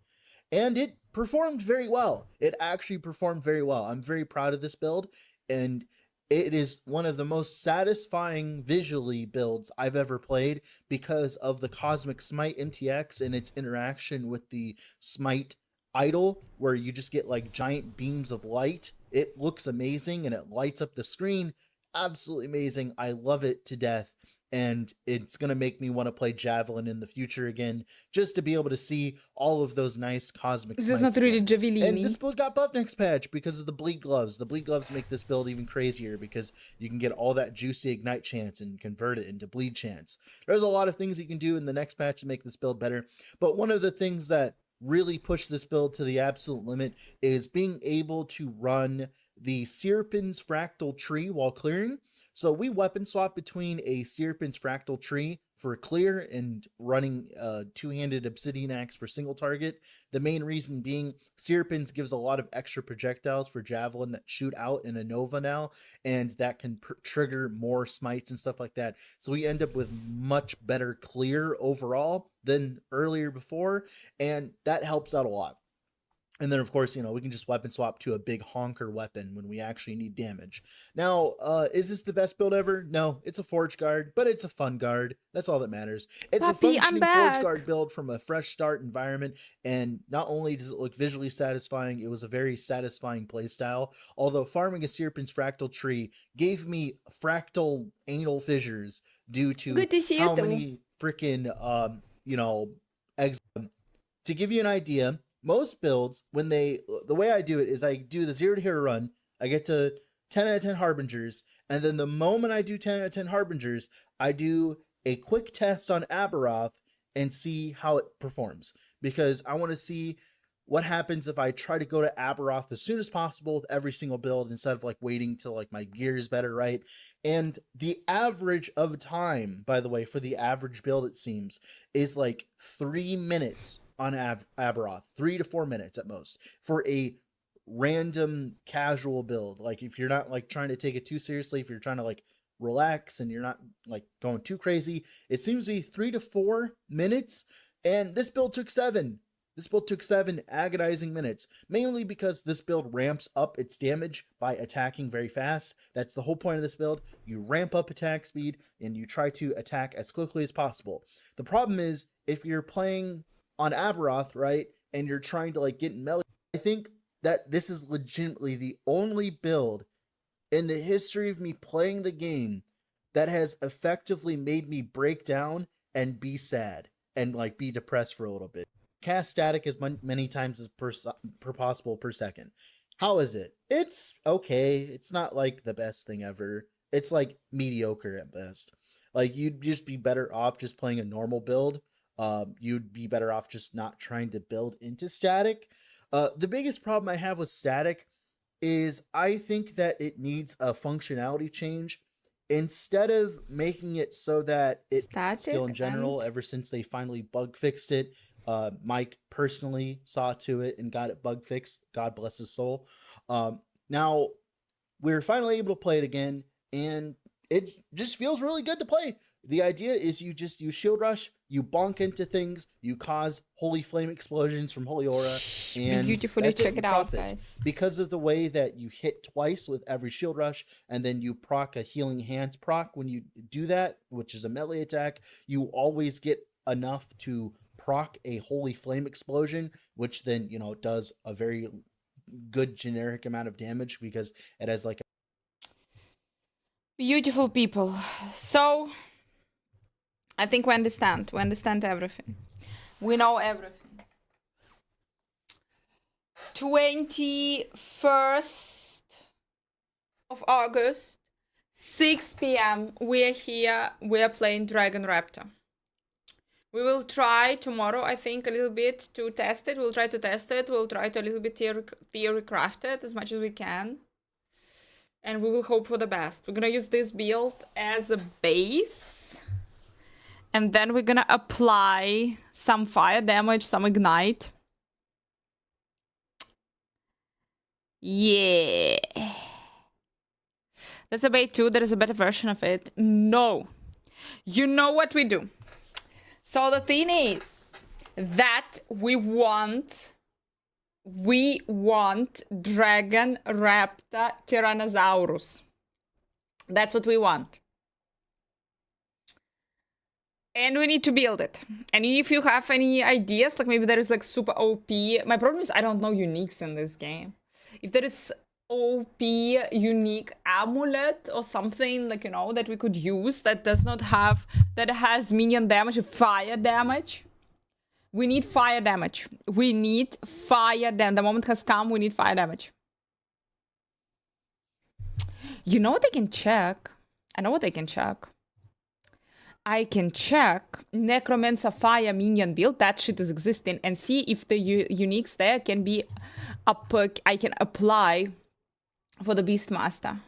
And it performed very well. It actually performed very well. I'm very proud of this build, and it is one of the most satisfying visually builds I've ever played because of the Cosmic Smite MTX and its interaction with the Smite idol, where you just get like giant beams of light. It looks amazing and it lights up the screen. Absolutely amazing. I love it to death. And it's going to make me want to play Javelin in the future again, just to be able to see all of those nice Cosmic Smites. This is not really again. Javelini. And this build got buffed next patch because of the Bleed Gloves. The Bleed Gloves make this build even crazier because you can get all that juicy Ignite chance and convert it into Bleed chance. There's a lot of things you can do in the next patch to make this build better. But one of the things that really pushed this build to the absolute limit is being able to run the Syrupin's Fractal Tree while clearing. So we weapon swap between a Syrupin's Fractal Tree for clear and running two-handed Obsidian Axe for single target. The main reason being Syrupin's gives a lot of extra projectiles for Javelin that shoot out in a Nova now, and that can trigger more smites and stuff like that. So we end up with much better clear overall than earlier before, and that helps out a lot. And then, of course, we can just weapon swap to a big honker weapon when we actually need damage. Now, is this the best build ever? No, it's a Forge Guard, but it's a fun guard. That's all that matters. It's Puppy, a I'm functioning back. Forge Guard build from a fresh start environment, and not only does it look visually satisfying, it was a very satisfying playstyle. Although farming a Syrupin's Fractal Tree gave me fractal anal fissures due to Good to see you how too. many freaking, eggs. To give you an idea, most builds, the way I do it is I do the Zero to Hero run, I get to 10 out of 10 Harbingers, and then the moment I do 10 out of 10 Harbingers, I do a quick test on Aberoth and see how it performs. Because I want to see what happens if I try to go to Aberoth as soon as possible with every single build instead of like waiting till like my gear is better, right? And the average of time, by the way, for the average build, it seems, is like 3 minutes on Aberoth, 3 to 4 minutes at most for a random casual build. Like if you're not like trying to take it too seriously, if you're trying to like relax and you're not like going too crazy, it seems to be 3 to 4 minutes. And this build took 7. This build took 7 agonizing minutes, mainly because this build ramps up its damage by attacking very fast. That's the whole point of this build. You ramp up attack speed and you try to attack as quickly as possible. The problem is if you're playing on Aberoth, right, and you're trying to like get in melee, I think that this is legitimately the only build in the history of me playing the game that has effectively made me break down and be sad and like be depressed for a little bit. Cast static as many times as per possible per second. How is it? It's okay. It's not like the best thing ever. It's like mediocre at best. Like you'd just be better off just playing a normal build. You'd be better off just not trying to build into static. The biggest problem I have with static is I think that it needs a functionality change. Instead of making it so that it skill in general, ever since they finally bug fixed it, Mike personally saw to it and got it bug fixed. God bless his soul. Now we're finally able to play it again, and it just feels really good to play. the idea is you just use Shield Rush, you bonk into things, you cause Holy Flame explosions from Holy Aura, and Beautifully, that's check you it out, profit. guys. Because of the way that you hit twice with every Shield Rush, and then you proc a Healing Hands proc when you do that, which is a melee attack, you always get enough to proc a Holy Flame explosion, which then, you know, does a very good generic amount of damage because it has like Beautiful people. So, I think we understand. We understand everything. We know everything. 21st of August, 6 p.m. We're here. We're playing Dragon Raptor. We will try tomorrow, I think, a little bit to test it. We'll try to test it. We'll try to a little bit theory craft it as much as we can. And we will hope for the best. We're gonna use this build as a base. And then we're gonna apply some fire damage, some ignite. Yeah. That's a bait too. There is a better version of it. No. You know what we do. So the thing is that we want Dragon Raptor Tyrannosaurus. That's what we want. And we need to build it. And if you have any ideas, like maybe there is like super OP. My problem is I don't know uniques in this game. If there is OP unique amulet or something, like, you know, that we could use that does not have, that has minion damage, fire damage. We need fire damage. We need fire damage. The moment has come, we need fire damage. You know what I can check? I know what I can check. I can check Necromancer Fire minion build. That shit is existing. And see if the uniques there can be up. I can apply for the Beastmaster.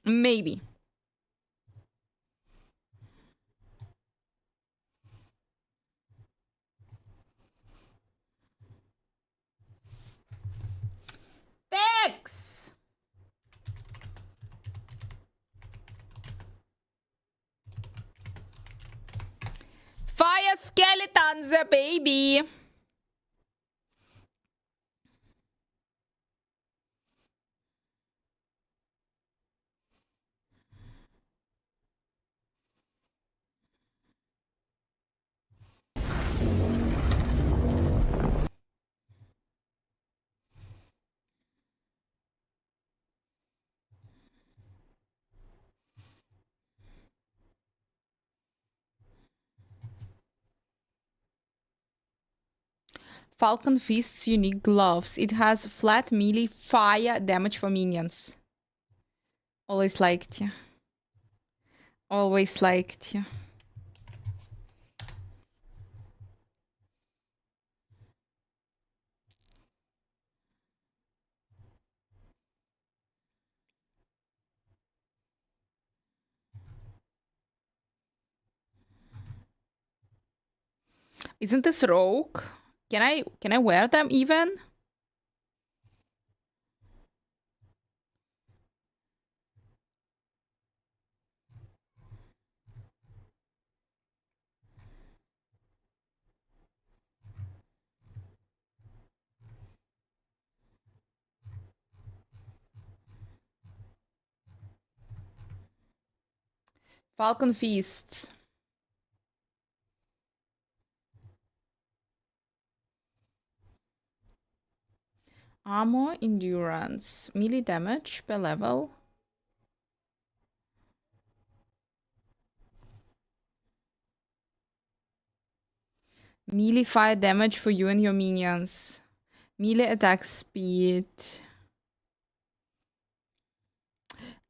Maybe. Thanks. Fire skeletons, baby. Falcon Fist's unique gloves. It has flat melee fire damage for minions. Always liked you. Always liked you. Isn't this rogue? Can I wear them even? Falcon Feasts. Armor, endurance, melee damage per level. Melee fire damage for you and your minions. Melee attack speed.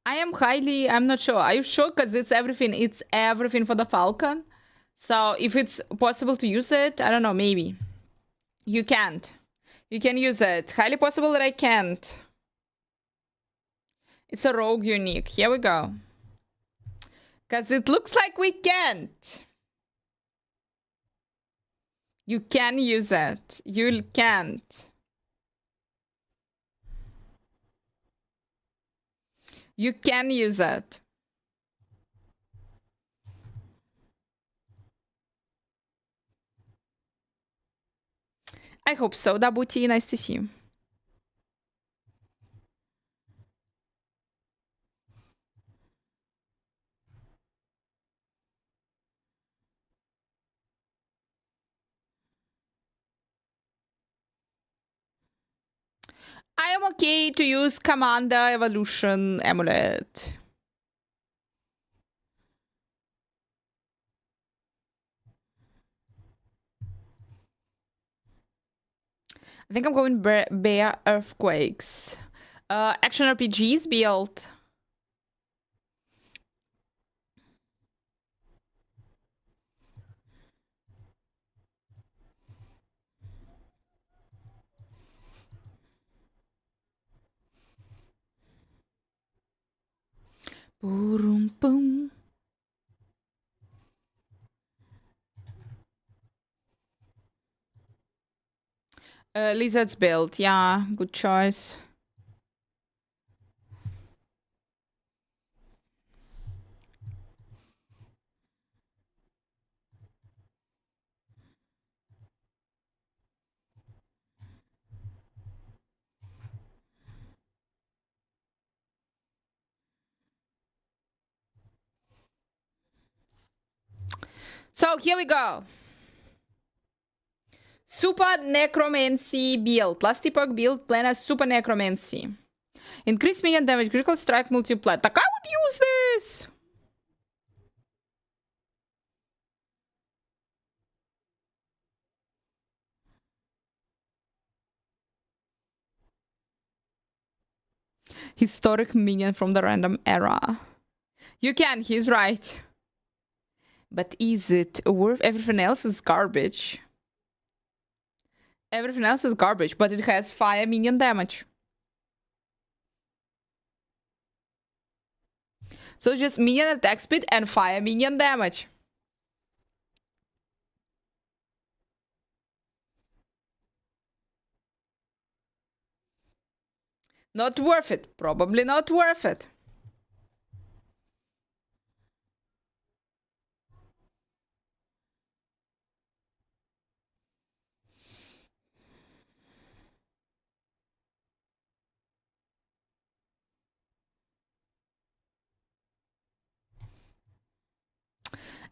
I'm not sure. Are you sure? Because it's everything for the Falcon. So if it's possible to use it, I don't know, maybe. You can't. You can use it. Highly possible that I can't. It's a rogue unique. Here we go. Because it looks like we can't. You can use it. You can't. You can use it. I hope so. Dabuti, nice to see you. I am okay to use Commander Evolution Amulet. I think I'm going Bear Earthquakes. Action RPGs build. Boom, boom. Lizard's build, yeah, good choice. So here we go. Super Necromancy build. Last epoch build plan as Super Necromancy. Increase minion damage, critical strike, multiply. Like, I would use this! Historic minion from the random era. You can, he's right. But is it worth? Everything else is garbage. Everything else is garbage, but it has fire minion damage. So it's just minion attack speed and fire minion damage. Not worth it. Probably not worth it.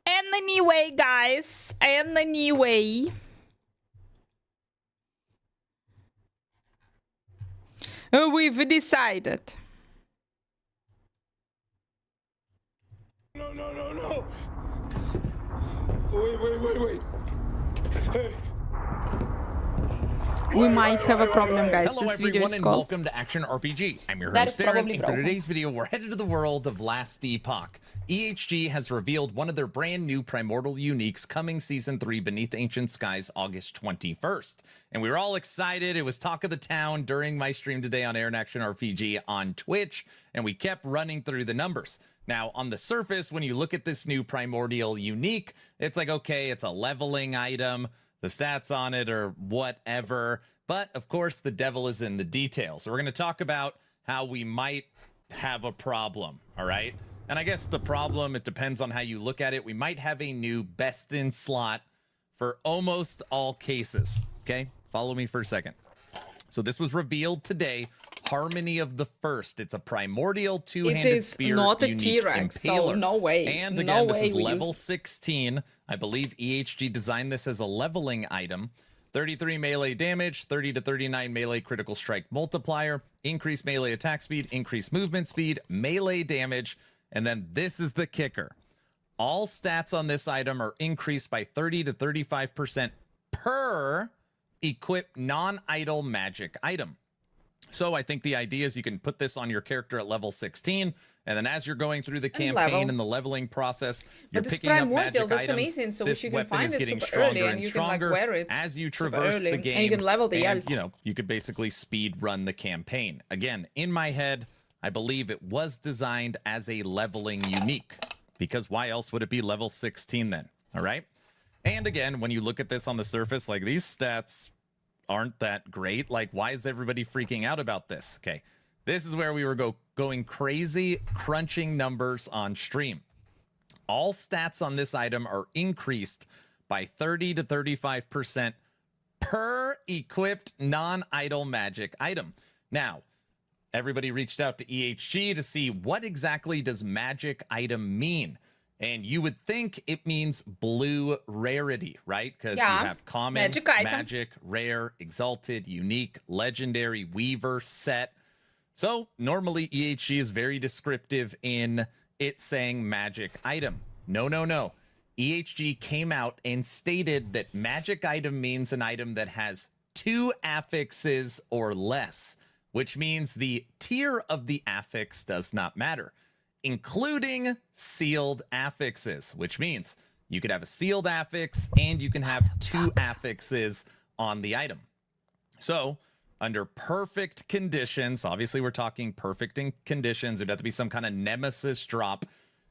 And anyway, guys, and anyway, we've decided. No, no, no, no! Wait. Hey. We might have a problem, guys. Hello, this video everyone, is and called... welcome to Action RPG. I'm your That host, is Aaron, probably and for broken. today's video, we're headed to the world of Last Epoch. EHG has revealed one of their brand new Primordial Uniques coming Season 3 Beneath Ancient Skies August 21st. And we were all excited. It was talk of the town during my stream today on Aaron Action RPG on Twitch, and we kept running through the numbers. Now, on the surface, when you look at this new Primordial Unique, it's like, okay, it's a leveling item. The stats on it are whatever. But, of course, the devil is in the details. So we're going to talk about how we might have a problem, all right? And I guess the problem, it depends on how you look at it. We might have a new best in slot for almost all cases, okay? Follow me for a second. So this was revealed today. Harmony of the First. It's a primordial two-handed spear. It is not a unique T-Rex, so impaler. no way. And No again, this way is we level use- 16. I believe EHG designed this as a leveling item. 33 melee damage, 30 to 39 melee critical strike multiplier, increased melee attack speed, increased movement speed, melee damage, and then this is the kicker. All stats on this item are increased by 30 to 35% per equipped non-idle magic item. So I think the idea is you can put this on your character at level 16, and then as you're going through the campaign level. and the leveling process, you're But this picking up primordial, magic that's items. amazing. So this you can weapon find is it getting super early stronger and and you can, like, stronger wear it as you super traverse early. the And game. you can level the and, ult. you know, you could basically speed run the campaign. Again, in my head, I believe it was designed as a leveling unique, because why else would it be level 16 then? All right. And again, when you look at this on the surface, like, these stats aren't that great. Like, why is everybody freaking out about this? Okay. This is where we were going crazy, crunching numbers on stream. All stats on this item are increased by 30 to 35% per equipped non-idle magic item. Now, everybody reached out to EHG to see what exactly does magic item mean. And you would think it means blue rarity, right? Because you have common, magic, rare, exalted, unique, legendary, weaver, set. So normally EHG is very descriptive in it saying magic item. No, no, no. EHG came out and stated that magic item means an item that has 2 affixes or less, which means the tier of the affix does not matter, including sealed affixes, which means you could have a sealed affix and you can have 2 affixes on the item. So under perfect conditions, obviously we're talking perfect in conditions, there'd have to be some kind of nemesis drop.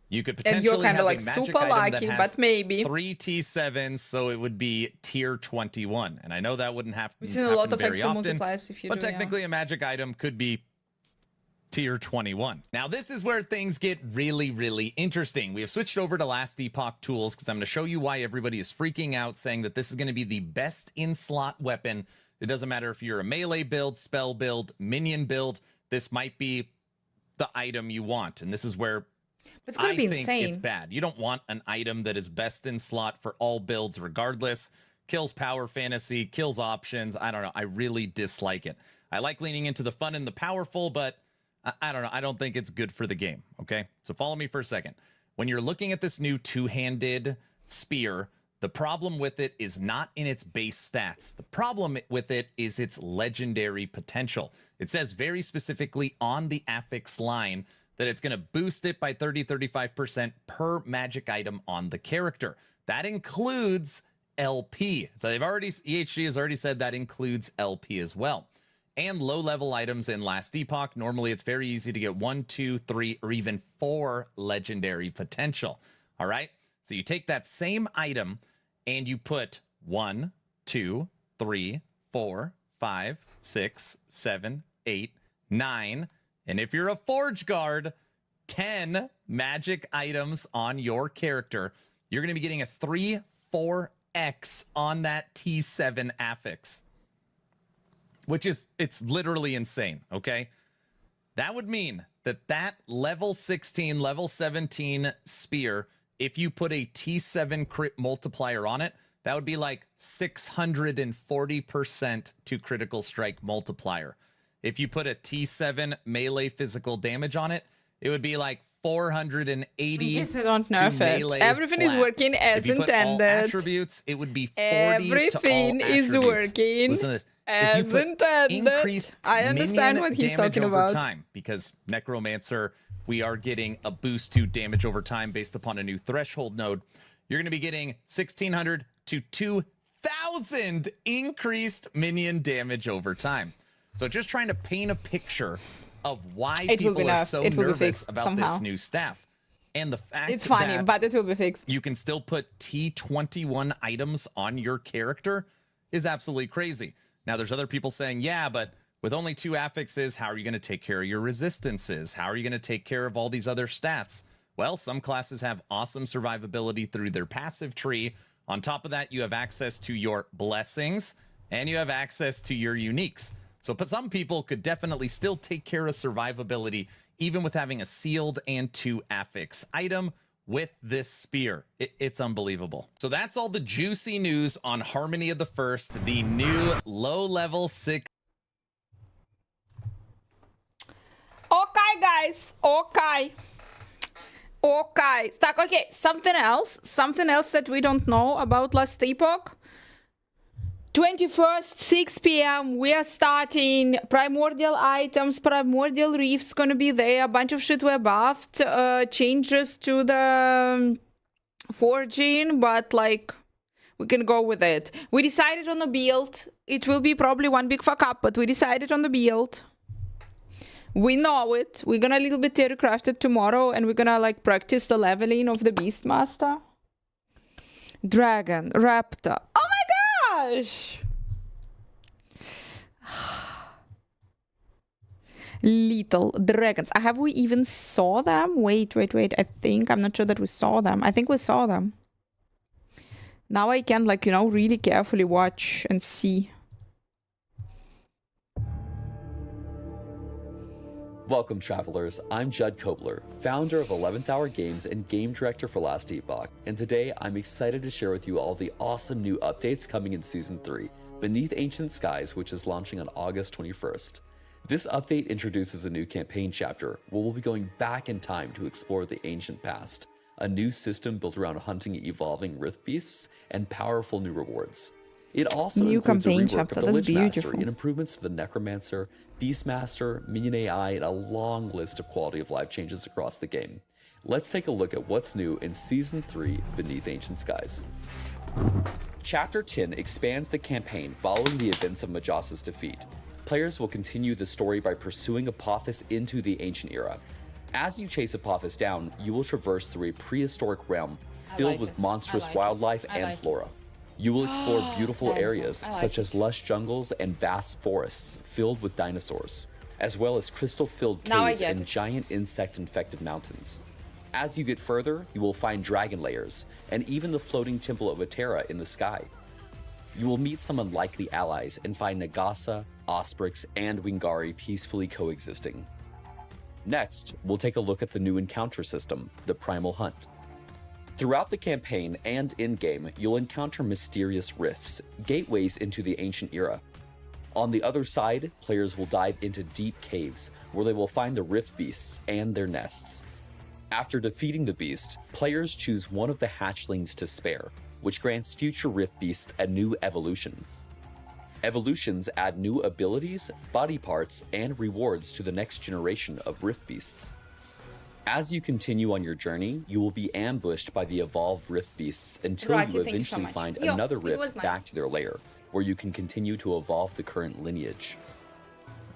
You could potentially and you're kind have of like a magic super item lucky, that has but maybe 3 T7s, so it would be tier 21. And I know that wouldn't have we've to seen a happen lot of very extra often, multipliers if you but do, technically a magic item could be tier 21. Now, this is where things get really, really interesting. We have switched over to Last Epoch tools because I'm going to show you why everybody is freaking out, saying that this is going to be the best in-slot weapon. It doesn't matter if you're a melee build, spell build, minion build. This might be the item you want. And this is where it's gonna be think insane. It's bad. You don't want an item that is best in slot for all builds regardless. Kills power fantasy, kills options. I don't know. I really dislike it. I like leaning into the fun and the powerful, but I don't know. I don't think it's good for the game. Okay, so follow me for a second. When you're looking at this new two-handed spear, the problem with it is not in its base stats. The problem with it is its legendary potential. It says very specifically on the affix line that it's going to boost it by 30-35% per magic item on the character. That includes LP. So EHG has already said that includes LP as well. And low-level items in Last Epoch, normally it's very easy to get 1, 2, 3, or even 4 legendary potential. All right? So you take that same item and you put 1, 2, 3, 4, 5, 6, 7, 8, 9, and if you're a Forge Guard, 10 magic items on your character. You're going to be getting a 3-4x on that T7 affix, which is, it's literally insane, okay? That would mean that level 16, level 17 spear, if you put a T7 crit multiplier on it, that would be like 640% to critical strike multiplier. If you put a T7 melee physical damage on it, it would be like 480 I guess I don't nerf it. Everything is working as if you intended. Put all attributes, it would be 40 Everything to all is attributes. working Listen to this. as intended. Increased I understand minion what he's damage talking over about. time, because Necromancer, we are getting a boost to damage over time based upon a new threshold node. You're going to be getting 1,600 to 2,000 increased minion damage over time. So just trying to paint a picture of why people are so nervous about this new staff. And the fact it's funny, that but it will be fixed. you can still put T21 items on your character is absolutely crazy. Now, there's other people saying, yeah, but with only 2 affixes, how are you going to take care of your resistances? How are you going to take care of all these other stats? Well, some classes have awesome survivability through their passive tree. On top of that, you have access to your blessings, and you have access to your uniques. So some people could definitely still take care of survivability, even with having a sealed and 2 affix item with this spear. It's unbelievable. So that's all the juicy news on Harmony of the First, the new low-level 6. Okay, guys. Okay. Так, okay, something else that we don't know about Last Epoch. 21st, 6 p.m. We are starting. Primordial items, Primordial Reef's gonna be there. A bunch of shit were buffed. Changes to the forging, but like we can go with it. We decided on a build. It will be probably one big fuck up, but we decided on the build. We know it. We're gonna a little bit theorycraft it tomorrow, and we're gonna like practice the leveling of the Beastmaster. Dragon, Raptor. Oh my gosh! Little dragons. Have we even saw them? Wait. I think I'm not sure that we saw them. I think we saw them. Now I can, like, you know, really carefully watch and see. Welcome, travelers. I'm Judd Kobler, founder of 11th Hour Games and game director for Last Epoch. And today, I'm excited to share with you all the awesome new updates coming in Season 3, Beneath Ancient Skies, which is launching on August 21st. This update introduces a new campaign chapter, where we'll be going back in time to explore the ancient past, a new system built around hunting evolving rift beasts, and powerful new rewards. It also new includes a campaign rework chapter. of the That's Lich Master beautiful. and improvements to the Necromancer, Beastmaster, Minion AI, and a long list of quality of life changes across the game. Let's take a look at what's new in Season 3, Beneath Ancient Skies. Chapter 10 expands the campaign following the events of Majasa's defeat. Players will continue the story by pursuing Apophis into the Ancient Era. As you chase Apophis down, you will traverse through a prehistoric realm filled with monstrous wildlife and flora. You will explore beautiful areas such as lush jungles and vast forests filled with dinosaurs, as well as crystal-filled caves and giant insect-infected mountains. As you get further, you will find dragon layers and even the floating temple of Atera in the sky. You will meet some unlikely allies and find Nagasa, Osprix, and Wingari peacefully coexisting. Next, we'll take a look at the new encounter system, the Primal Hunt. Throughout the campaign and in-game, you'll encounter mysterious rifts, gateways into the ancient era. On the other side, players will dive into deep caves, where they will find the rift beasts and their nests. After defeating the beast, players choose one of the hatchlings to spare, which grants future rift beasts a new evolution. Evolutions add new abilities, body parts, and rewards to the next generation of rift beasts. As you continue on your journey, you will be ambushed by the evolved rift beasts until you eventually find another rift back to their lair, where you can continue to evolve the current lineage.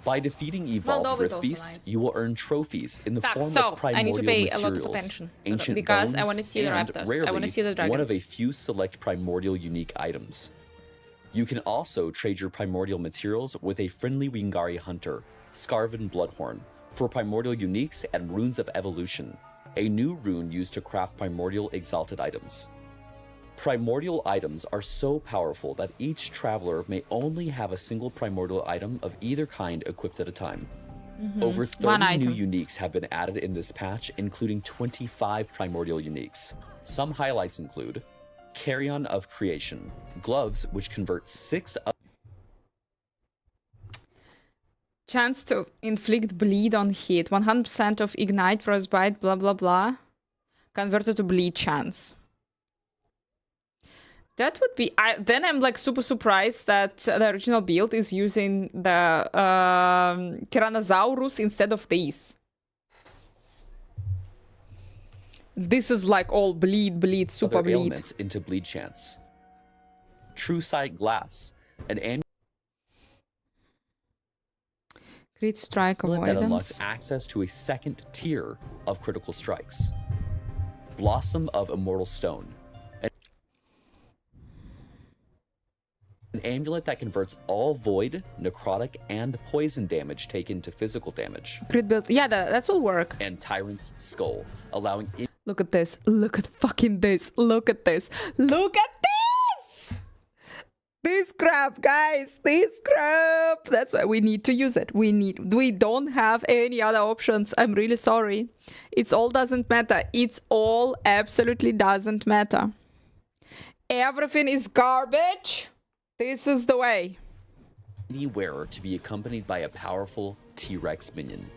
By defeating evolved rift beasts, you will earn trophies in the form of primordial I need to pay materials, a lot of attention ancient because bones, I want to see the and, raptors. rarely, I want to see the dragons. one of a few select primordial unique items. You can also trade your primordial materials with a friendly Wingari hunter, Scarven Bloodhorn, for primordial uniques and runes of evolution, a new rune used to craft primordial exalted items. Primordial items are so powerful that each traveler may only have a single primordial item of either kind equipped at a time. Over 30 new uniques have been added in this patch, including 25 primordial uniques. Some highlights include Carrion of Creation, gloves which convert 6 of Chance to inflict bleed on hit. 100% of ignite, frostbite, blah blah blah. Converted to bleed chance. That would be... then I'm like super surprised that the original build is using the Tyrannosaurus instead of these. This is like all bleed, super bleed. Ailments into bleed chance. True Sight Glass, an Crit strike that unlocks avoidance. access to a second tier of critical strikes. Blossom of Immortal Stone, an amulet that converts all void, necrotic, and poison damage taken to physical damage. Crit build. Yeah, that will work. And Tyrant's Skull, allowing it. Look at this. Look at fucking this. Look at this. Look at this! This crap, guys. This crap. That's why we need to use it. We don't have any other options. I'm really sorry. It's all doesn't matter. It's all absolutely doesn't matter. Everything is garbage. This is the way. The wearer to be accompanied by a powerful T-Rex minion.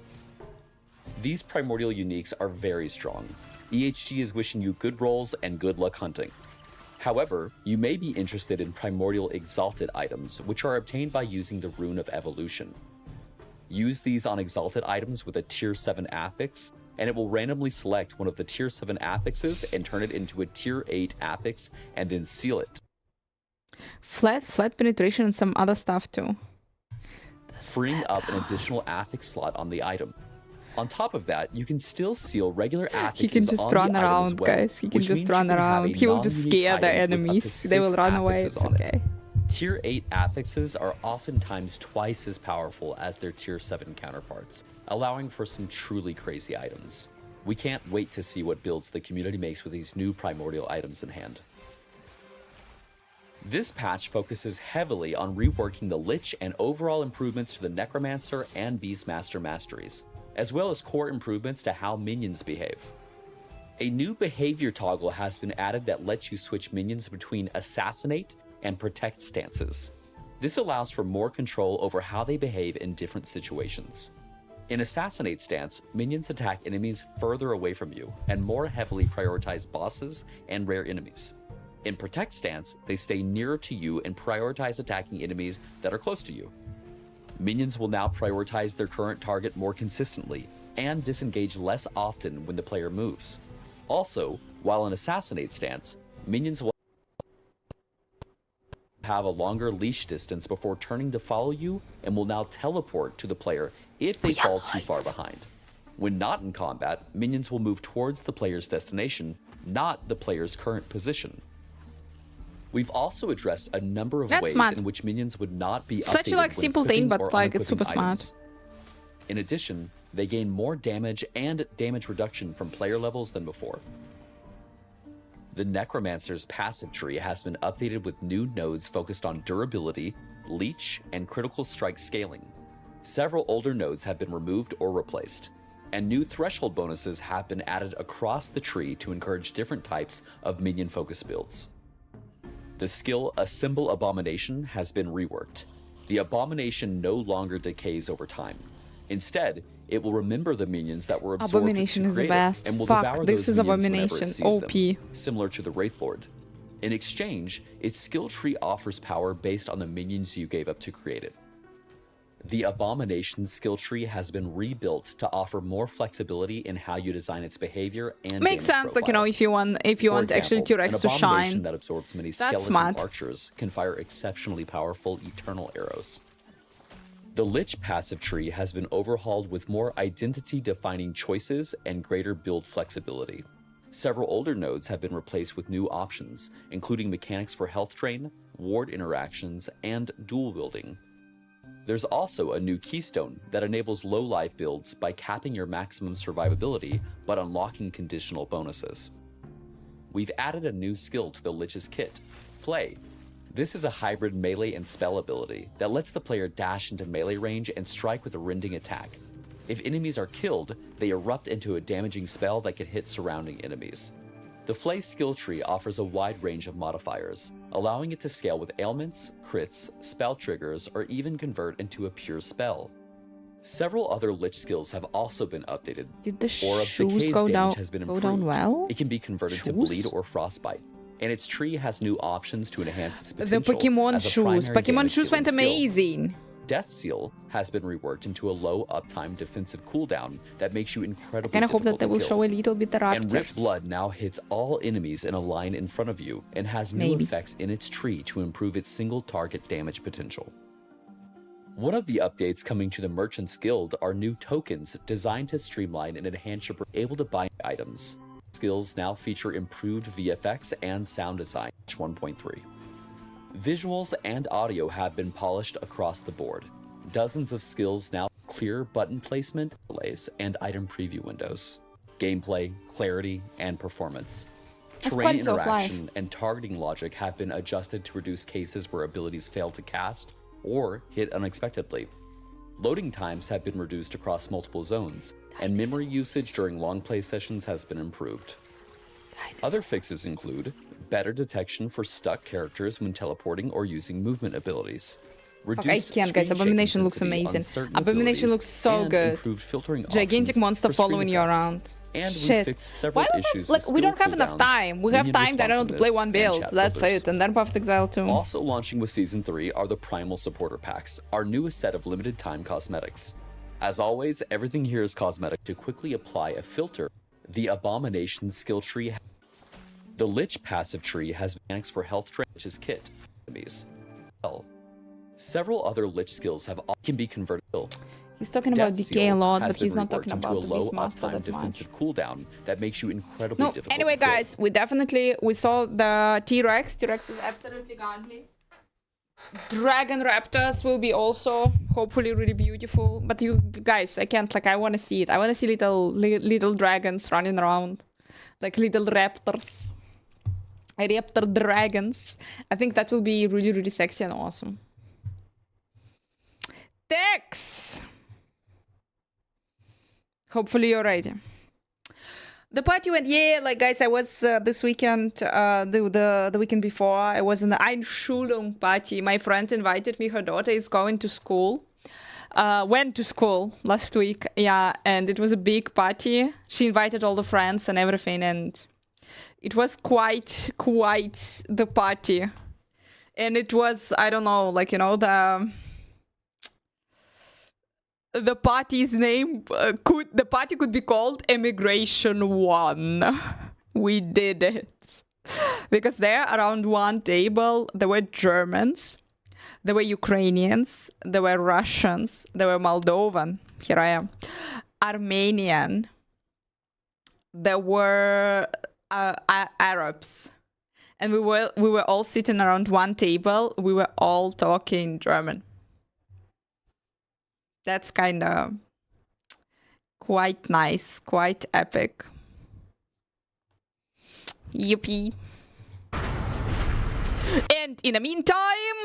These primordial uniques are very strong. EHG is wishing you good rolls and good luck hunting. However, you may be interested in Primordial Exalted items, which are obtained by using the Rune of Evolution. Use these on Exalted items with a Tier 7 affix, and it will randomly select one of the Tier 7 affixes and turn it into a Tier 8 affix, and then seal it. Flat penetration and some other stuff too. Freeing up an additional affix slot on the item. On top of that, you can still seal regular affixes He can just on run the item as around, well, guys. He can which just means you run can have around. a He will just non-unique scare the item with up to enemies. They will 6 run away. affixes It's on it. okay. Tier 8 affixes are oftentimes twice as powerful as their Tier 7 counterparts, allowing for some truly crazy items. We can't wait to see what builds the community makes with these new primordial items in hand. This patch focuses heavily on reworking the Lich and overall improvements to the Necromancer and Beastmaster masteries, as well as core improvements to how minions behave. A new behavior toggle has been added that lets you switch minions between Assassinate and Protect stances. This allows for more control over how they behave in different situations. In Assassinate stance, minions attack enemies further away from you and more heavily prioritize bosses and rare enemies. In Protect stance, they stay nearer to you and prioritize attacking enemies that are close to you. Minions will now prioritize their current target more consistently and disengage less often when the player moves. Also, while in Assassinate stance, minions will have a longer leash distance before turning to follow you and will now teleport to the player if they fall too far behind. When not in combat, minions will move towards the player's destination, not the player's current position. We've also addressed a number of ways in which minions would not be Such a updated when simple thing, equipping or but it's unequipping super smart. items. In addition, they gain more damage and damage reduction from player levels than before. The Necromancer's passive tree has been updated with new nodes focused on durability, leech, and critical strike scaling. Several older nodes have been removed or replaced, and new threshold bonuses have been added across the tree to encourage different types of minion-focused builds. The skill Assemble Abomination has been reworked. The Abomination no longer decays over time. Instead, it will remember the minions that were absorbed Abomination to is the create best. it and will Fuck, devour this those is minions whenever it Abomination. sees OP. them, similar to the Wraithlord. In exchange, its skill tree offers power based on the minions you gave up to create it. The Abomination skill tree has been rebuilt to offer more flexibility in how you design its behavior and Makes damage sense, like, you know, profile. if you For want actually example, T-Rex an to abomination shine. that absorbs many That's skeleton smart. archers can fire exceptionally powerful eternal arrows. The Lich passive tree has been overhauled with more identity-defining choices and greater build flexibility. Several older nodes have been replaced with new options, including mechanics for health drain, ward interactions, and dual wielding. There's also a new keystone that enables low life builds by capping your maximum survivability but unlocking conditional bonuses. We've added a new skill to the Lich's kit, Flay. This is a hybrid melee and spell ability that lets the player dash into melee range and strike with a rending attack. If enemies are killed, they erupt into a damaging spell that can hit surrounding enemies. The Flay skill tree offers a wide range of modifiers, allowing it to scale with ailments, crits, spell triggers, or even convert into a pure spell. Several other Lich skills have also been updated. Did the Aura of shoes Decay's go damage down, has been go improved. down well? It can be converted to Shoes? bleed or frostbite, and its tree has new options to enhance its The potential Pokemon as a shoes. primary Pokemon shoes damage-dealing went skill. amazing. Death Seal has been reworked into a low uptime defensive cooldown that makes you incredibly I kind of hope that difficult they to will kill. show a little bit the And Rip raptors. Blood now hits all enemies in a line in front of you and has new Maybe. effects in its tree to improve its single target damage potential. One of the updates coming to the Merchant's Guild are new tokens designed to streamline and enhance your able to buy items. Skills now feature improved VFX and sound design, 1.3. Visuals and audio have been polished across the board. Dozens of skills now clear button placement, delays, and item preview windows. Gameplay, clarity, and performance. That's Terrain quality of life. interaction and targeting logic have been adjusted to reduce cases where abilities fail to cast or hit unexpectedly. Loading times have been reduced across multiple zones, and memory usage during long play sessions has been improved. Other fixes include better detection for stuck characters when teleporting or using movement abilities. Fuck, I can't, guys. Abomination looks amazing. Abomination looks so good. Improved filtering Gigantic options monster for screen following you effects. around. and we Shit. fixed several Why don't issues. like with we don't skill have enough cooldowns, time. We have minion time that I don't play responsiveness, one and build. chat That's filters. it. And then Perfect Exile 2. Also launching with Season 3 are the Primal Supporter Packs, our newest set of limited time cosmetics. As always, everything here is cosmetic to quickly apply a filter. The Abomination skill tree. The Lich passive tree has mechanics for health drain, which is kit enemies. Hell. Several other Lich skills can be converted. He's talking about Death decay a Seal lot, has but he's been not talking reworked into about a the low Beastmaster uptime that much. defensive cooldown that makes you incredibly No, difficult anyway, to kill. guys, we saw the T-Rex. T-Rex is absolutely godly. Dragon Raptors will be also hopefully really beautiful. But you guys, I can't, like, I want to see it. I want to see little dragons running around. Like little raptors. Raptor dragons. I think that will be really, really sexy and awesome. Tex! Hopefully you're ready. The party went, yeah, like guys, I was this weekend, the weekend before, I was in the Einschulung party. My friend invited me, her daughter is going to school, went to school last week, yeah, and it was a big party. She invited all the friends and everything, and it was quite the party. And it was, I don't know, like, you know, the party's name the party could be called Immigration 1. We did it. Because there around one table, there were Germans, there were Ukrainians, there were Russians, there were Moldovan, here I am, Armenian, there were Arabs. And we were all sitting around one table, we were all talking German. That's kind of quite nice, quite epic. Yippee. And in the meantime,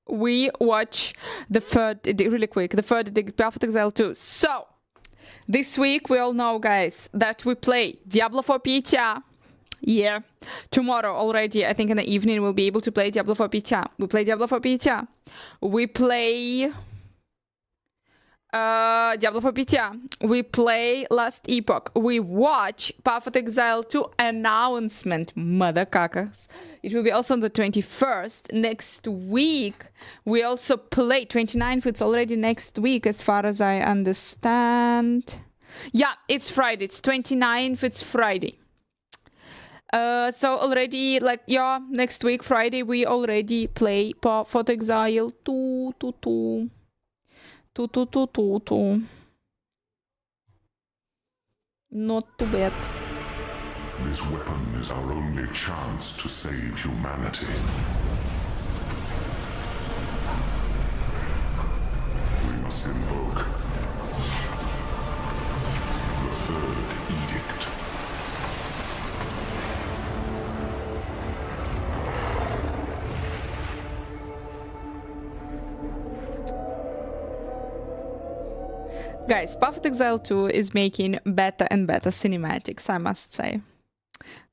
we watch the third, really quick, the third Perfect Exile 2. So, this week we all know, guys, that we play Diablo 4 PTA. Yeah, tomorrow already, I think in the evening, we'll be able to play Diablo 4 PTA. We play Diablo 4 PTA. We play Diablo 4 PTA. We play Last Epoch. We watch Perfect Exile 2 announcement, motherfuckers. It will be also on the 21st. Next week, we also play 29th. It's already next week, as far as I understand. Yeah, it's Friday. It's 29th. It's Friday. So already, like, yeah, next week, Friday, we already play Perfect Exile 2. Not too bad. This weapon is our only chance to save humanity. We must invoke the Third Edict. Guys, Perfect Exile 2 is making better and better cinematics, I must say.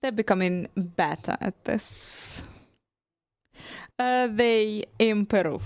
They're becoming better at this. They improve.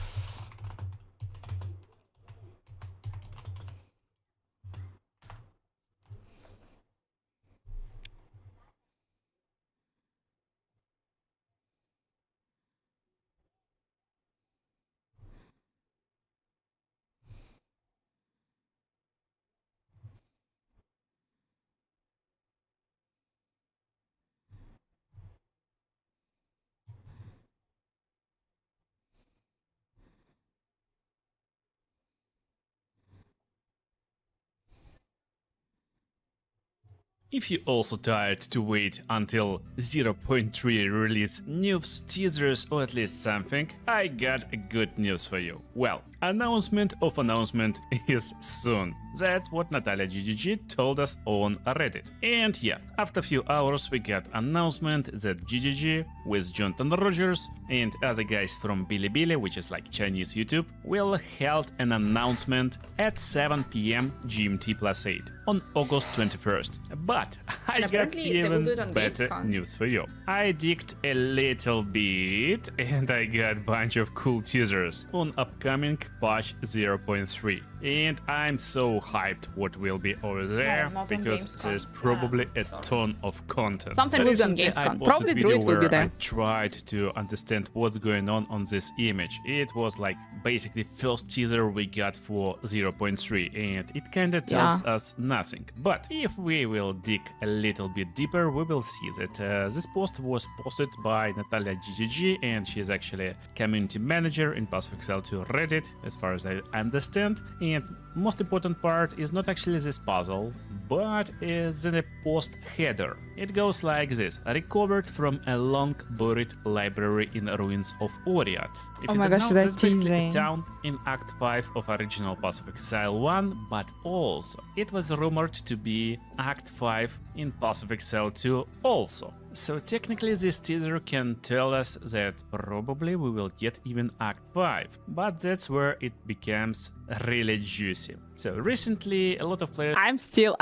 If you're also tired to wait until 0.3 release news, teasers or at least something, I got good news for you. Well, announcement of announcement is soon. That's what Natalia GGG told us on Reddit. And yeah, after a few hours we got announcement that GGG with Jonathan Rogers and other guys from Bilibili, which is like Chinese YouTube, will held an announcement at 7 p.m. GMT plus 8 on August 21st. But I got even better news for you. I digged a little bit and I got a bunch of cool teasers on upcoming patch 0.3. And I'm so hyped what will be over there because there's probably a ton of content. Something will be on Gamescom. Probably Druid will be there. I tried to understand what's going on this image. It was like basically first teaser we got for 0.3 and it kinda tells us nothing. But if we will dig a little bit deeper, we will see that this post was posted by Natalia GGG and she's actually a community manager in PassiveXL to Reddit, as far as I understand. And most important part is not actually this puzzle, but is the post header. It goes like this: recovered from a long buried library in the ruins of Oriat. If oh my gosh, that's teasing. Down in Act 5 of original Path of Exile 1, but also it was rumored to be Act 5 in Path of Exile 2 also. So technically this teaser can tell us that probably we will get even Act 5, but that's where it becomes really juicy. So recently a lot of players... I'm still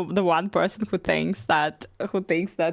the one person who thinks that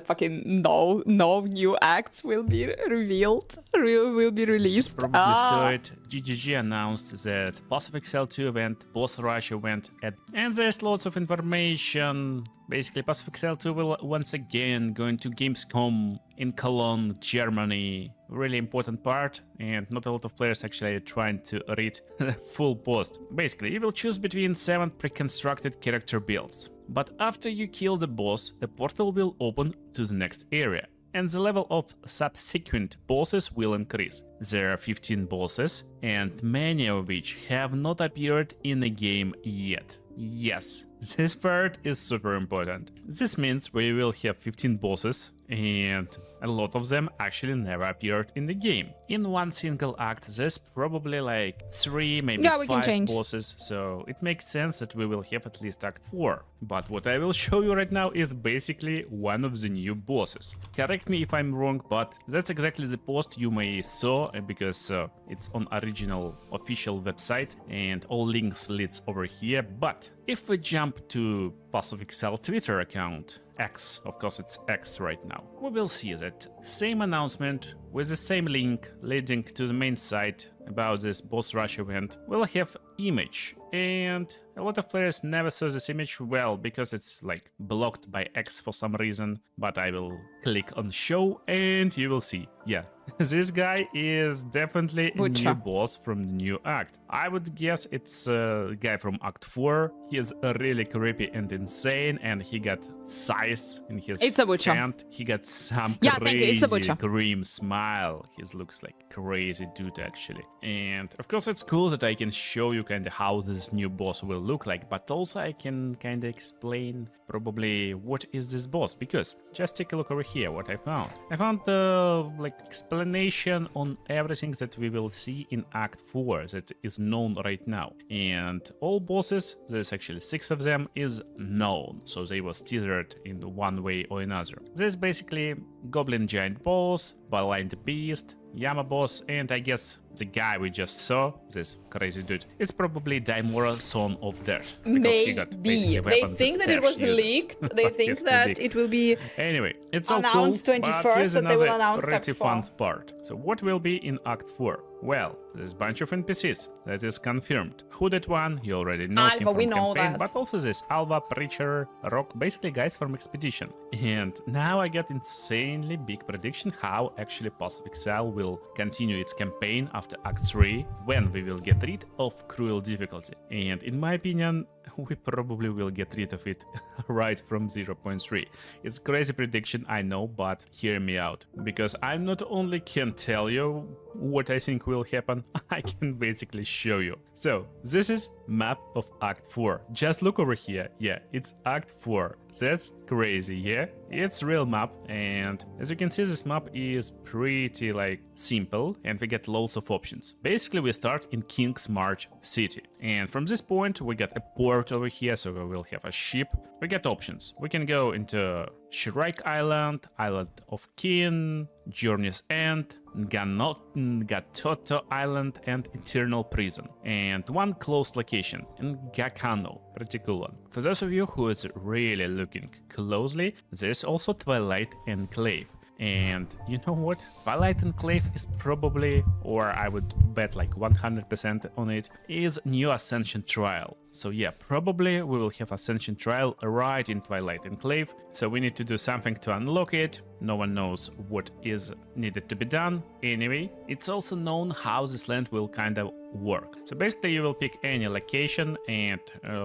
fucking no new acts will be revealed, will be released. Probably saw it. GGG announced that Path of Exile 2 event, Boss Rush event, and there's lots of information. Basically, Path of Exile 2 will once again go into Gamescom in Cologne, Germany. Really important part, and not a lot of players actually are trying to read the full post. Basically, you will choose between 7 pre-constructed character builds. But after you kill the boss, a portal will open to the next area, and the level of subsequent bosses will increase. There are 15 bosses, and many of which have not appeared in the game yet. Yes, this part is super important. This means we will have 15 bosses, and a lot of them actually never appeared in the game. In one single act, there's probably like 3, maybe 5 bosses, so it makes sense that we will have at least Act 4. But what I will show you right now is basically one of the new bosses. Correct me if I'm wrong, but that's exactly the post you may saw, because it's on original official website, and all links leads over here. But if we jump to Path of Exile Twitter account, X, of course it's X right now, we will see that same announcement with the same link leading to the main site about this boss rush event will have image, and a lot of players never saw this image well because it's like blocked by X for some reason, but I will click on show and you will see. Yeah, this guy is definitely a new boss from the new act. I would guess it's a guy from Act 4. He is really creepy and insane, and he got size in his hand. He got some crazy grim smile. He looks like crazy dude actually. And of course it's cool that I can show you kind of how this new boss will look like, but also I can kind of explain probably what is this boss, because just take a look over here what I found. I found the like explanation on everything that we will see in Act 4 that is known right now. And all bosses, there's actually 6 of them, is known, so they was teasered in one way or another. There's basically Goblin Giant Boss, Blind Beast, Yama boss, and I guess the guy we just saw, this crazy dude, is probably Daimora, Son of Death. Maybe. They think that it was leaked. They think that it will be anyway, it's all announced cool, 21st, that they will announce pretty Act 4. fun part. So what will be in Act 4? Well, there's a bunch of NPCs, that is confirmed. Hooded one, you already know him from we know campaign, that. but also this Alva, Preacher, Rock, basically guys from Expedition. And now I get insanely big prediction how actually Path of Exile will continue its campaign after Act 3, when we will get rid of Cruel Difficulty. And in my opinion, we probably will get rid of it right from 0.3. It's crazy prediction, I know, but hear me out. Because I not only can tell you what I think will happen, I can basically show you. So, this is map of Act 4. Just look over here. Yeah, it's Act 4. That's crazy, yeah? It's real map, and as you can see, this map is pretty like simple, and we get loads of options. Basically, we start in King's March City, and from this point we get a port worked over here, so we will have a ship. We get options. We can go into Shrike Island, Island of Kin, Journey's End, Gatoto Island, and Eternal Prison. And one close location in Gakano, pretty cool one. For those of you who is really looking closely, there's also Twilight Enclave. And you know what? Twilight Enclave is probably, or I would bet like 100% on it, is new Ascension Trial. So yeah, probably we will have Ascension Trial right in Twilight Enclave. So we need to do something to unlock it. No one knows what is needed to be done. Anyway, it's also known how this land will kind of work. So basically you will pick any location and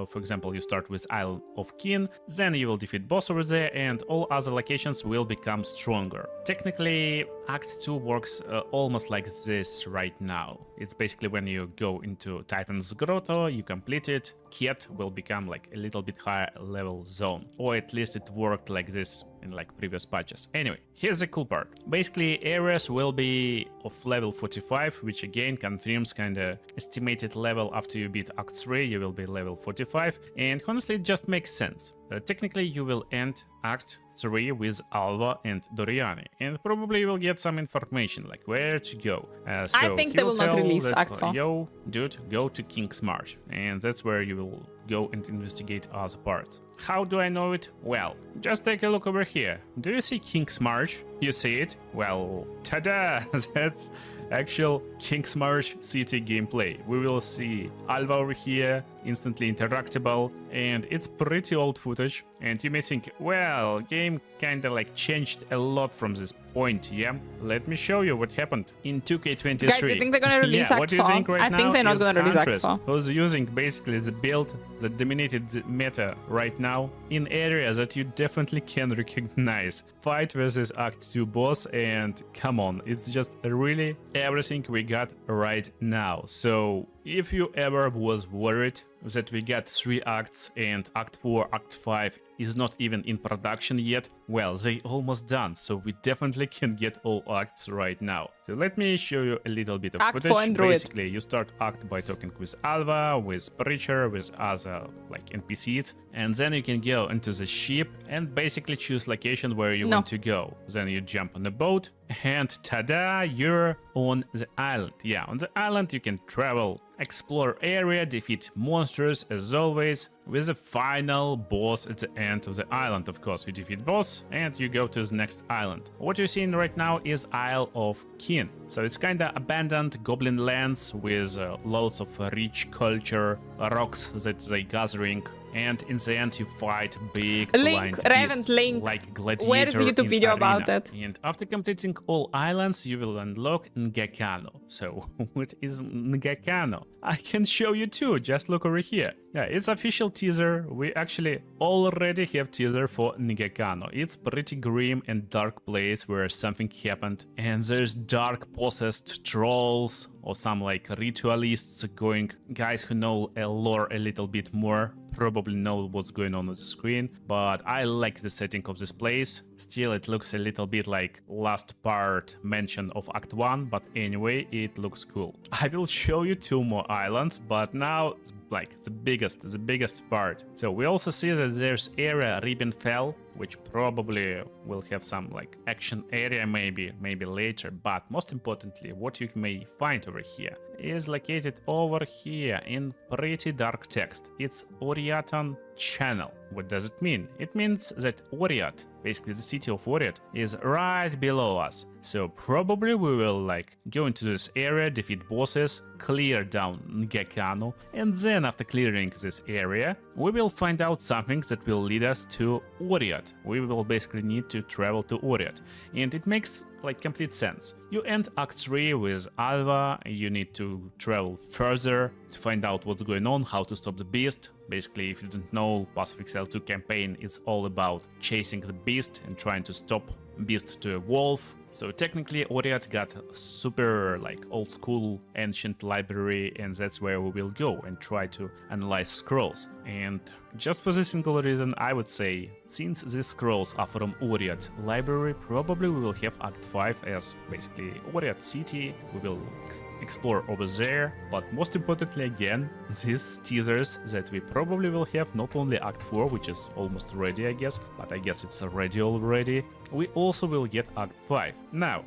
for example you start with Isle of Kin, then you will defeat boss over there and all other locations will become stronger. Technically Act 2 works almost like this right now. It's basically when you go into Titan's Grotto, you complete it, Kiet will become like a little bit higher level zone, or at least it worked like this in like previous patches. Anyway, here's the cool part. Basically areas will be of level 45, which again confirms kinda estimated level after you beat Act 3, you will be level 45, and honestly it just makes sense. Technically you will end Act 3 with Alva and Doriani, and probably you will get some information like where to go. So I think they will not release that, Act 4. Yo, dude, go to King's Marsh, and that's where you will go and investigate other parts. How do I know it? Well, just take a look over here. Do you see King's Marsh? You see it? Well, ta-da! That's actual King's Marsh city gameplay. We will see Alva over here, instantly interactable, and it's pretty old footage. And you may think, well, game kinda like changed a lot from this point, yeah? Let me show you what happened in 2K23. Guys, do you think they're gonna release Act what do you 4? think right I think now they're not is gonna release Act Huntress, 4. who's using basically the build that dominated the meta right now in areas that you definitely can recognize. Fight versus Act 2 boss, and come on, it's just really everything we got right now. So if you ever was worried that we got 3 acts and Act 4, Act 5 is not even in production yet, well, they almost done, so we definitely can get all acts right now. So let me show you a little bit of Act footage. 4 and Druid. Basically, you start act by talking with Alva, with Preacher, with other like NPCs, and then you can go into the ship and basically choose location where you want to go. Then you jump on the boat, and ta-da, you're on the island. Yeah, on the island you can travel, explore area, defeat monsters as always, with the final boss at the end of the island. Of course, you defeat boss and you go to the next island. What you're seeing right now is Isle of Kin. So it's kinda abandoned goblin lands with loads of rich culture, rocks that they gathering. And in the end, you fight big blind beasts, Link. like Gladiator. Where is the YouTube in video Arena. about that? And after completing all islands, you will unlock Ngakano. So, what is Ngakano? I can show you too, just look over here. Yeah, it's official teaser. We actually already have teaser for Ngakano. It's pretty grim and dark place where something happened. And there's dark possessed trolls or some like ritualists going. Guys who know a lore a little bit more probably know what's going on the screen. But I like the setting of this place. Still, it looks a little bit like last part mention of Act 1, but anyway, it looks cool. I will show you 2 more islands, but now like the biggest part. So we also see that there's area Ribbenfell, which probably will have some like action area maybe later, but most importantly, what you may find over here is located over here in pretty dark text. It's Oriaton Channel. What does it mean? It means that Oriat, basically the city of Oriat, is right below us. So probably we will like go into this area, defeat bosses, clear down Ngakano, and then after clearing this area, we will find out something that will lead us to Oriat. We will basically need to travel to Oriat, and it makes like complete sense. You end Act 3 with Alva, you need to travel further to find out what's going on, how to stop the beast. Basically, if you don't know, Pacific Cell 2 campaign is all about chasing the beast and trying to stop beast to evolve. So technically Oriat got super like old school ancient library, and that's where we will go and try to analyze scrolls. And just for this single reason, I would say, since these scrolls are from Oriat library, probably we will have Act 5 as basically Oriat city. We will explore over there, but most importantly again, these teasers that we probably will have not only Act 4, which is almost ready I guess, but I guess it's ready already, we also will get Act 5. Now,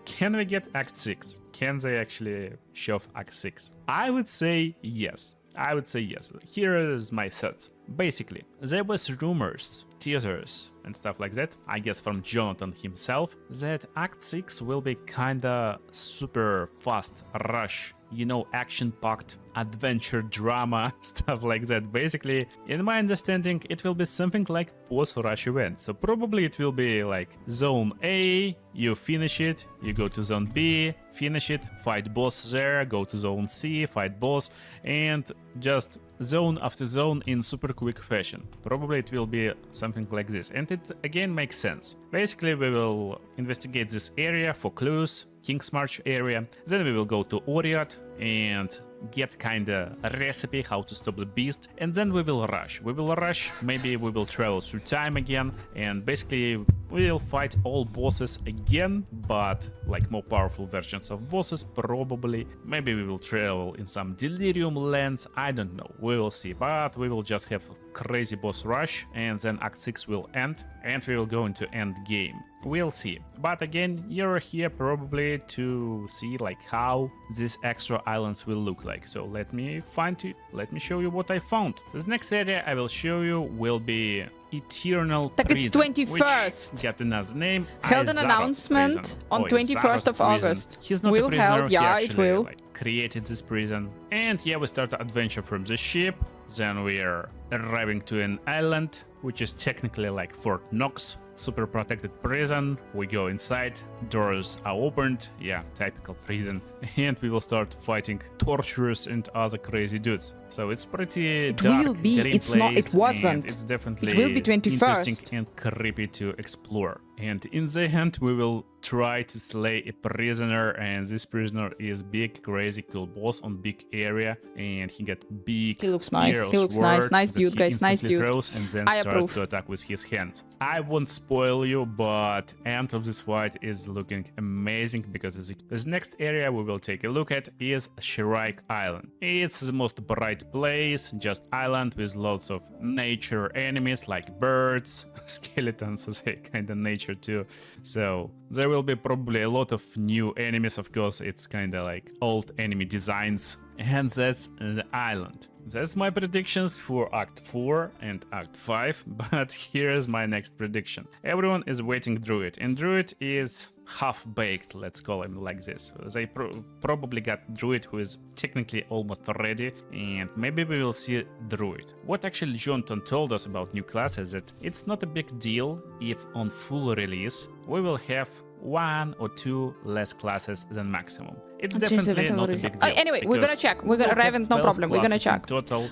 can we get Act 6? Can they actually show Act 6? I would say yes. I would say yes. Here is my thoughts. Basically, there was rumors, teasers and stuff like that, I guess from Jonathan himself, that Act 6 will be kinda super fast rush, you know, action-packed adventure drama, stuff like that. Basically, in my understanding, it will be something like boss rush event. So probably it will be like Zone A, you finish it, you go to Zone B, finish it, fight boss there, go to Zone C, fight boss, and just zone after zone in super quick fashion. Probably it will be something like this, and it again makes sense. Basically, we will investigate this area for clues, King's March area, then we will go to Oriat and get kinda a recipe how to stop the beast, and then we will rush. Maybe we will travel through time again, and basically we will fight all bosses again, but like more powerful versions of bosses probably. Maybe we will travel in some delirium lands, I don't know, we will see, but we will just have crazy boss rush, and then Act 6 will end, and we will go into end game. We'll see. But again, you're here probably to see like how these extra islands will look like. So let me show you what I found. This next area I will show you will be Eternal Prison, it's 21st. Which got another name. Held an announcement on 21st of August. He's not will a prisoner, held, yeah, he it actually, will. like, created this prison. And yeah, we start the adventure from the ship. Then we are arriving to an island, which is technically like Fort Knox, super protected prison. We go inside, doors are opened, yeah, typical prison, and we will start fighting torturers and other crazy dudes. So it's pretty dark will be, it's not, it gameplays, wasn't. and it's definitely It will be 21st. interesting and creepy to explore. And in the end, we will try to slay a prisoner, and this prisoner is big, crazy, cool boss on big area, and he got big. He looks nice. He looks nice dude, guys. Nice dude. Throws and then I starts approve. to attack with his hands. I won't spoil you, but end of this fight is looking amazing, because this next area we will take a look at is Shiraik Island. It's the most bright place, just island with lots of nature enemies like birds, skeletons, so they kinda nature too. So there will be probably a lot of new enemies, of course, it's kinda like old enemy designs, and that's the island. That's my predictions for Act 4 and Act 5, but here's my next prediction. Everyone is waiting Druid, and Druid is half-baked, let's call him like this. They probably got Druid who is technically almost ready, and maybe we will see Druid. What actually Jonathan told us about new classes is that it's not a big deal if on full release we will have 1 or 2 less classes than maximum. It's definitely not a big deal. Anyway, we're gonna check. We're gonna Raven, no problem. We're gonna check.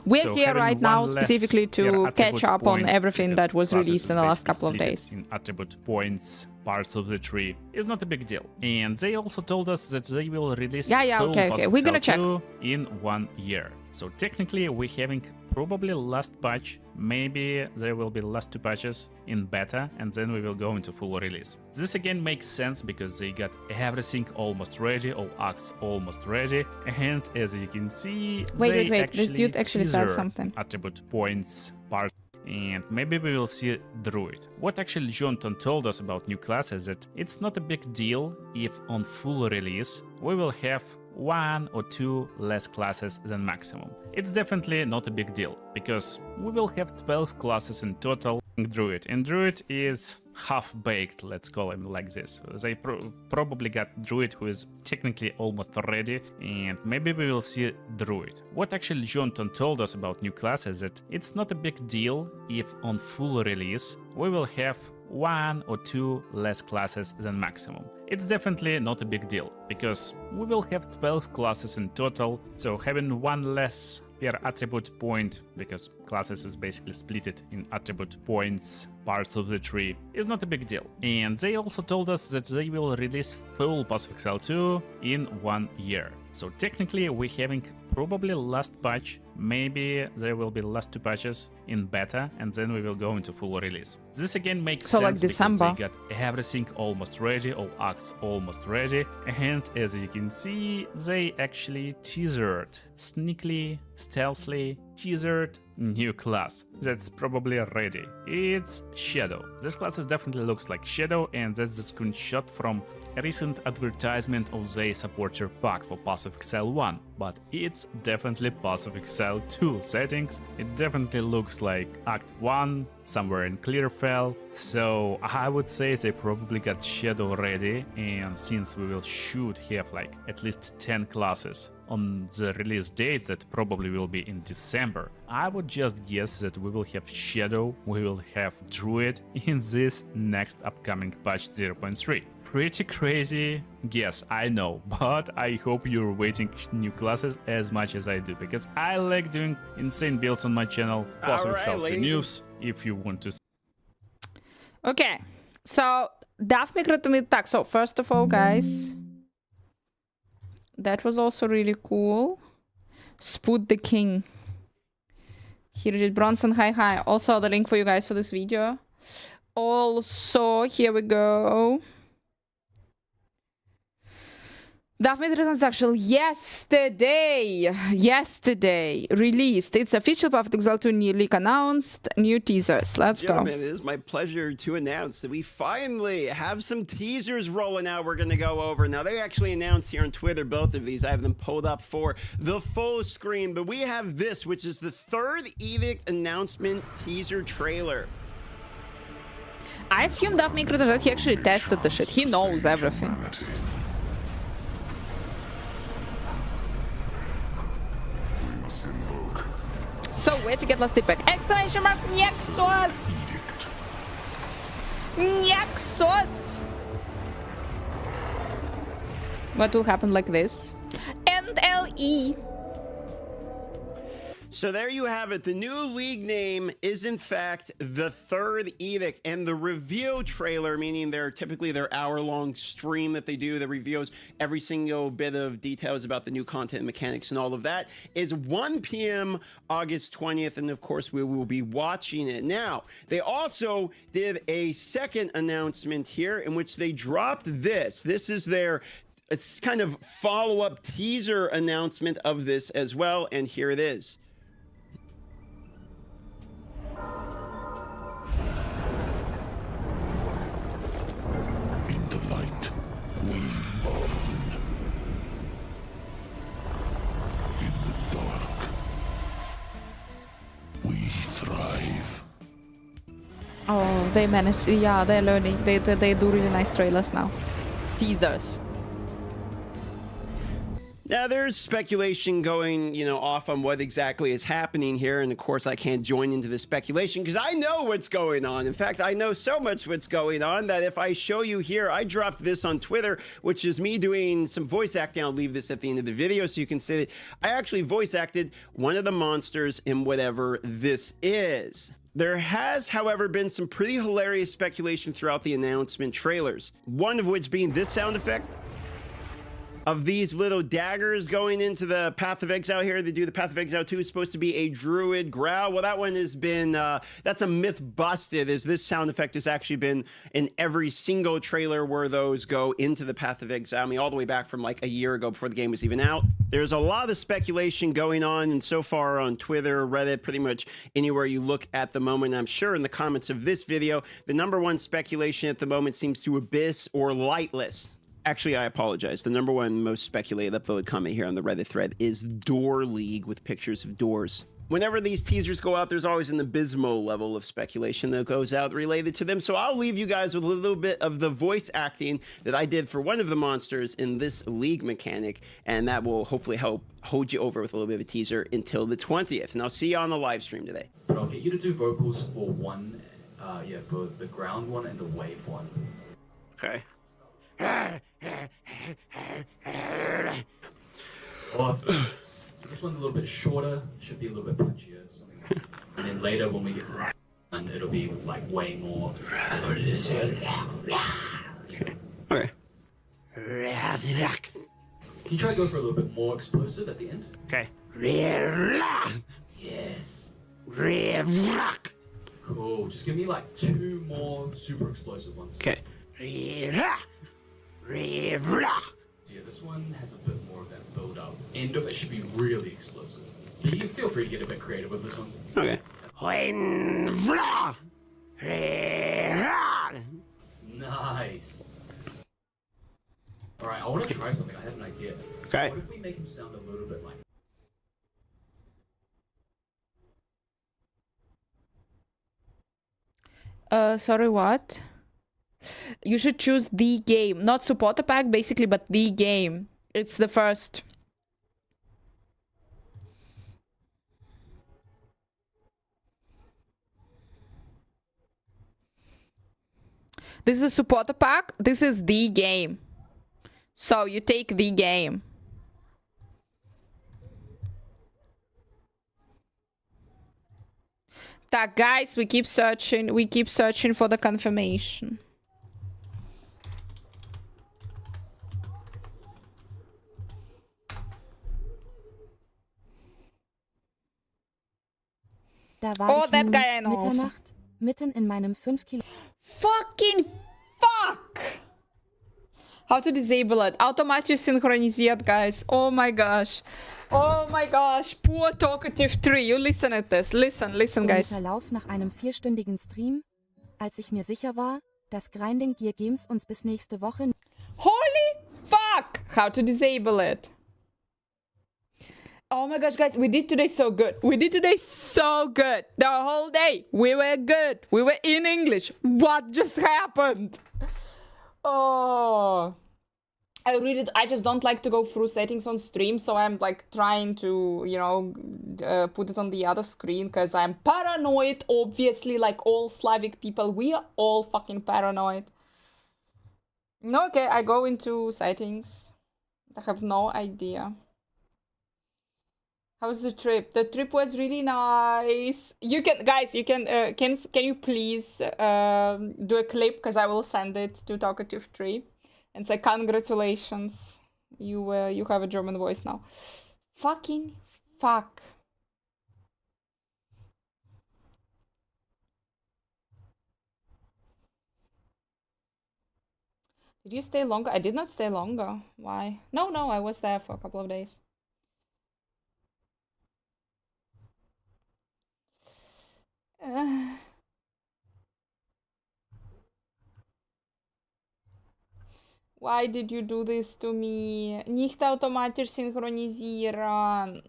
We're so here right now specifically to catch up on point, everything that was classes released in the is last basically couple of split days. in attribute points, parts of the tree is not a big deal. And they also told us that they will release full okay. We're gonna check in 1 year. So technically we're having probably last patch, maybe there will be last 2 patches in beta, and then we will go into full release. This again makes sense because they got everything almost ready, all acts almost ready, and as you can see, wait, this dude actually said teaser something. Attribute points, parts, and maybe we will see Druid. What actually Jonathan told us about new classes is that it's not a big deal if on full release we will have 1 or 2 less classes than maximum. It's definitely not a big deal, because we will have 12 classes in total in Druid, and Druid is half-baked, let's call him like this. They probably got Druid who is technically almost ready, and maybe we will see Druid. What actually Jonathan told us about new classes is that it's not a big deal if on full release we will have 1 or 2 less classes than maximum. It's definitely not a big deal, because we will have 12 classes in total, so having 1 less per attribute point, because classes is basically split in attribute points, parts of the tree, is not a big deal. And they also told us that they will release full Pass of Exile 2 in 1 year. So technically we're having probably last patch, maybe there will be last 2 patches in beta, and then we will go into full release. This again makes So sense like December. because they got everything almost ready, all acts almost ready, and as you can see, they actually teasered, sneakily, stealthily teasered new class that's probably ready. It's Shadow. This class definitely looks like Shadow, and that's the screenshot from a recent advertisement of the supporter pack for Pass of Exile 1, but it's definitely Pass of Exile 2 settings. It definitely looks like Act 1, somewhere in Clearfell, so I would say they probably got Shadow ready, and since we should have like at least 10 classes on the release date that probably will be in December, I would just guess that we will have Shadow, we will have Druid in this next upcoming patch 0.3. Pretty crazy guess, I know, but I hope you're waiting new classes as much as I do, because I like doing insane builds on my channel. Pass of Exile 2 news, if you want to. Okay, so Daft Microtomid. So first of all, guys, that was also really cool. Spoot the King. Here it is, Bronson. Hi. Also the link for you guys for this video. Also, here we go. Daft Microtransaction yesterday released. It's official. Path of Exile 2 new leak announced. New teasers. Let's go. Gentlemen, it is my pleasure to announce that we finally have some teasers rolling out we're going to go over. Now, they actually announced here on Twitter, both of these. I have them pulled up for the full screen. But we have this, which is the 3rd Edict announcement teaser trailer. I assume Daft Microtransaction, he actually tested the shit. He knows everything. So where to get last pack? Exclamation mark Nexus! Nexus! What will happen like this? And LE. So there you have it. The new league name is in fact the 3rd Edict, and the reveal trailer, meaning typically their hour-long stream that they do that reveals every single bit of details about the new content, mechanics, and all of that, is 1 p.m. August 20th, and of course we will be watching it. Now, they also did a second announcement here in which they dropped this. This is their kind of follow-up teaser announcement of this as well, and here it is. We burn. In the dark, we thrive. Oh, they managed. Yeah, they're learning. They do really nice trailers now. Teasers. Now, there's speculation going, off on what exactly is happening here. And of course, I can't join into the speculation because I know what's going on. In fact, I know so much what's going on that if I show you here, I dropped this on Twitter, which is me doing some voice acting. I'll leave this at the end of the video so you can see it. I actually voice acted one of the monsters in whatever this is. There has, however, been some pretty hilarious speculation throughout the announcement trailers. One of which being this sound effect of these little daggers going into the Path of Exile here. They do the Path of Exile 2 is supposed to be a druid growl. Well, that one has been, that's a myth busted, as this sound effect has actually been in every single trailer where those go into the Path of Exile. I mean, all the way back from like a year ago before the game was even out. There's a lot of speculation going on, and so far on Twitter, Reddit, pretty much anywhere you look at the moment. I'm sure in the comments of this video, the #1 speculation at the moment seems to Abyss or Lightless. Actually, I apologize. The #1 most speculated upvoted comment here on the Reddit thread is Door League with pictures of doors. Whenever these teasers go out, there's always an abysmal level of speculation that goes out related to them. So I'll leave you guys with a little bit of the voice acting that I did for one of the monsters in this league mechanic, and that will hopefully help hold you over with a little bit of a teaser until the 20th. And I'll see you on the live stream today. But I'll get you to do vocals for one Yeah, for the ground one and the wave one. Okay. Awesome. So this one's a little bit shorter, should be a little bit punchier, something like that. And then later when we get to that one, it'll be like way more. Okay. Can you try to go for a little bit more explosive at the end? Okay. Yes. Cool. Just give me like 2 more super explosive ones. Okay. Yeah, this one has a bit more of that build up. End of it should be really explosive. You can feel free to get a bit creative with this one. Okay. Nice. Alright, I want to try something. I have an idea. Okay. What if we make him sound a little bit like... Sorry, what? You should choose the game, not supporter pack, basically, but the game. It's the first. This is a supporter pack. This is the game. So you take the game. Так, guys, we keep searching for the confirmation. Da war Oh, ich that nun guy I know also. Mitternacht, mitten in meinem 5 Kilo... Fucking fuck! How to disable it? Automatisch synchronisiert, guys. Oh my gosh. Oh my gosh. Poor talkative tree. You listen at this. Listen, guys. Verlauf nach einem 4-stündigen Stream, als ich mir sicher war, dass Grinding Gear Games uns bis nächste Woche... Holy fuck! How to disable it? Oh my gosh, guys, we did today so good. We did today so good. The whole day, we were good. We were in English. What just happened? Oh, I just don't like to go through settings on stream, so I'm like trying to, you know, put it on the other screen because I'm paranoid, obviously, like all Slavic people. We are all fucking paranoid. No, okay, I go into settings. I have no idea. How's the trip? The trip was really nice. You can, guys, you can you please do a clip because I will send it to Talkative Tree and say congratulations, you have a German voice now. Fucking fuck. Did you stay longer? I did not stay longer. Why? No, I was there for a couple of days. Why did you do this to me? Nicht automatisch synchronisieren.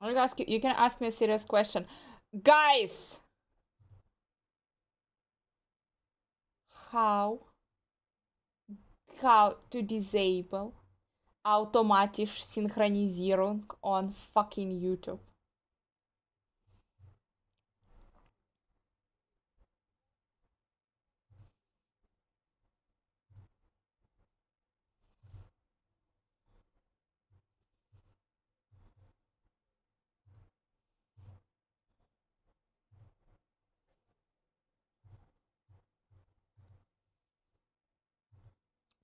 I'll ask you. You can ask me a serious question, guys. How to disable automatische Synchronisierung on fucking YouTube?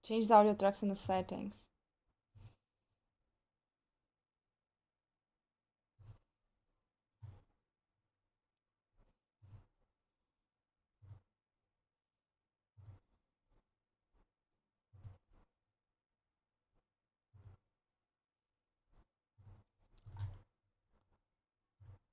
Change the audio tracks in the settings.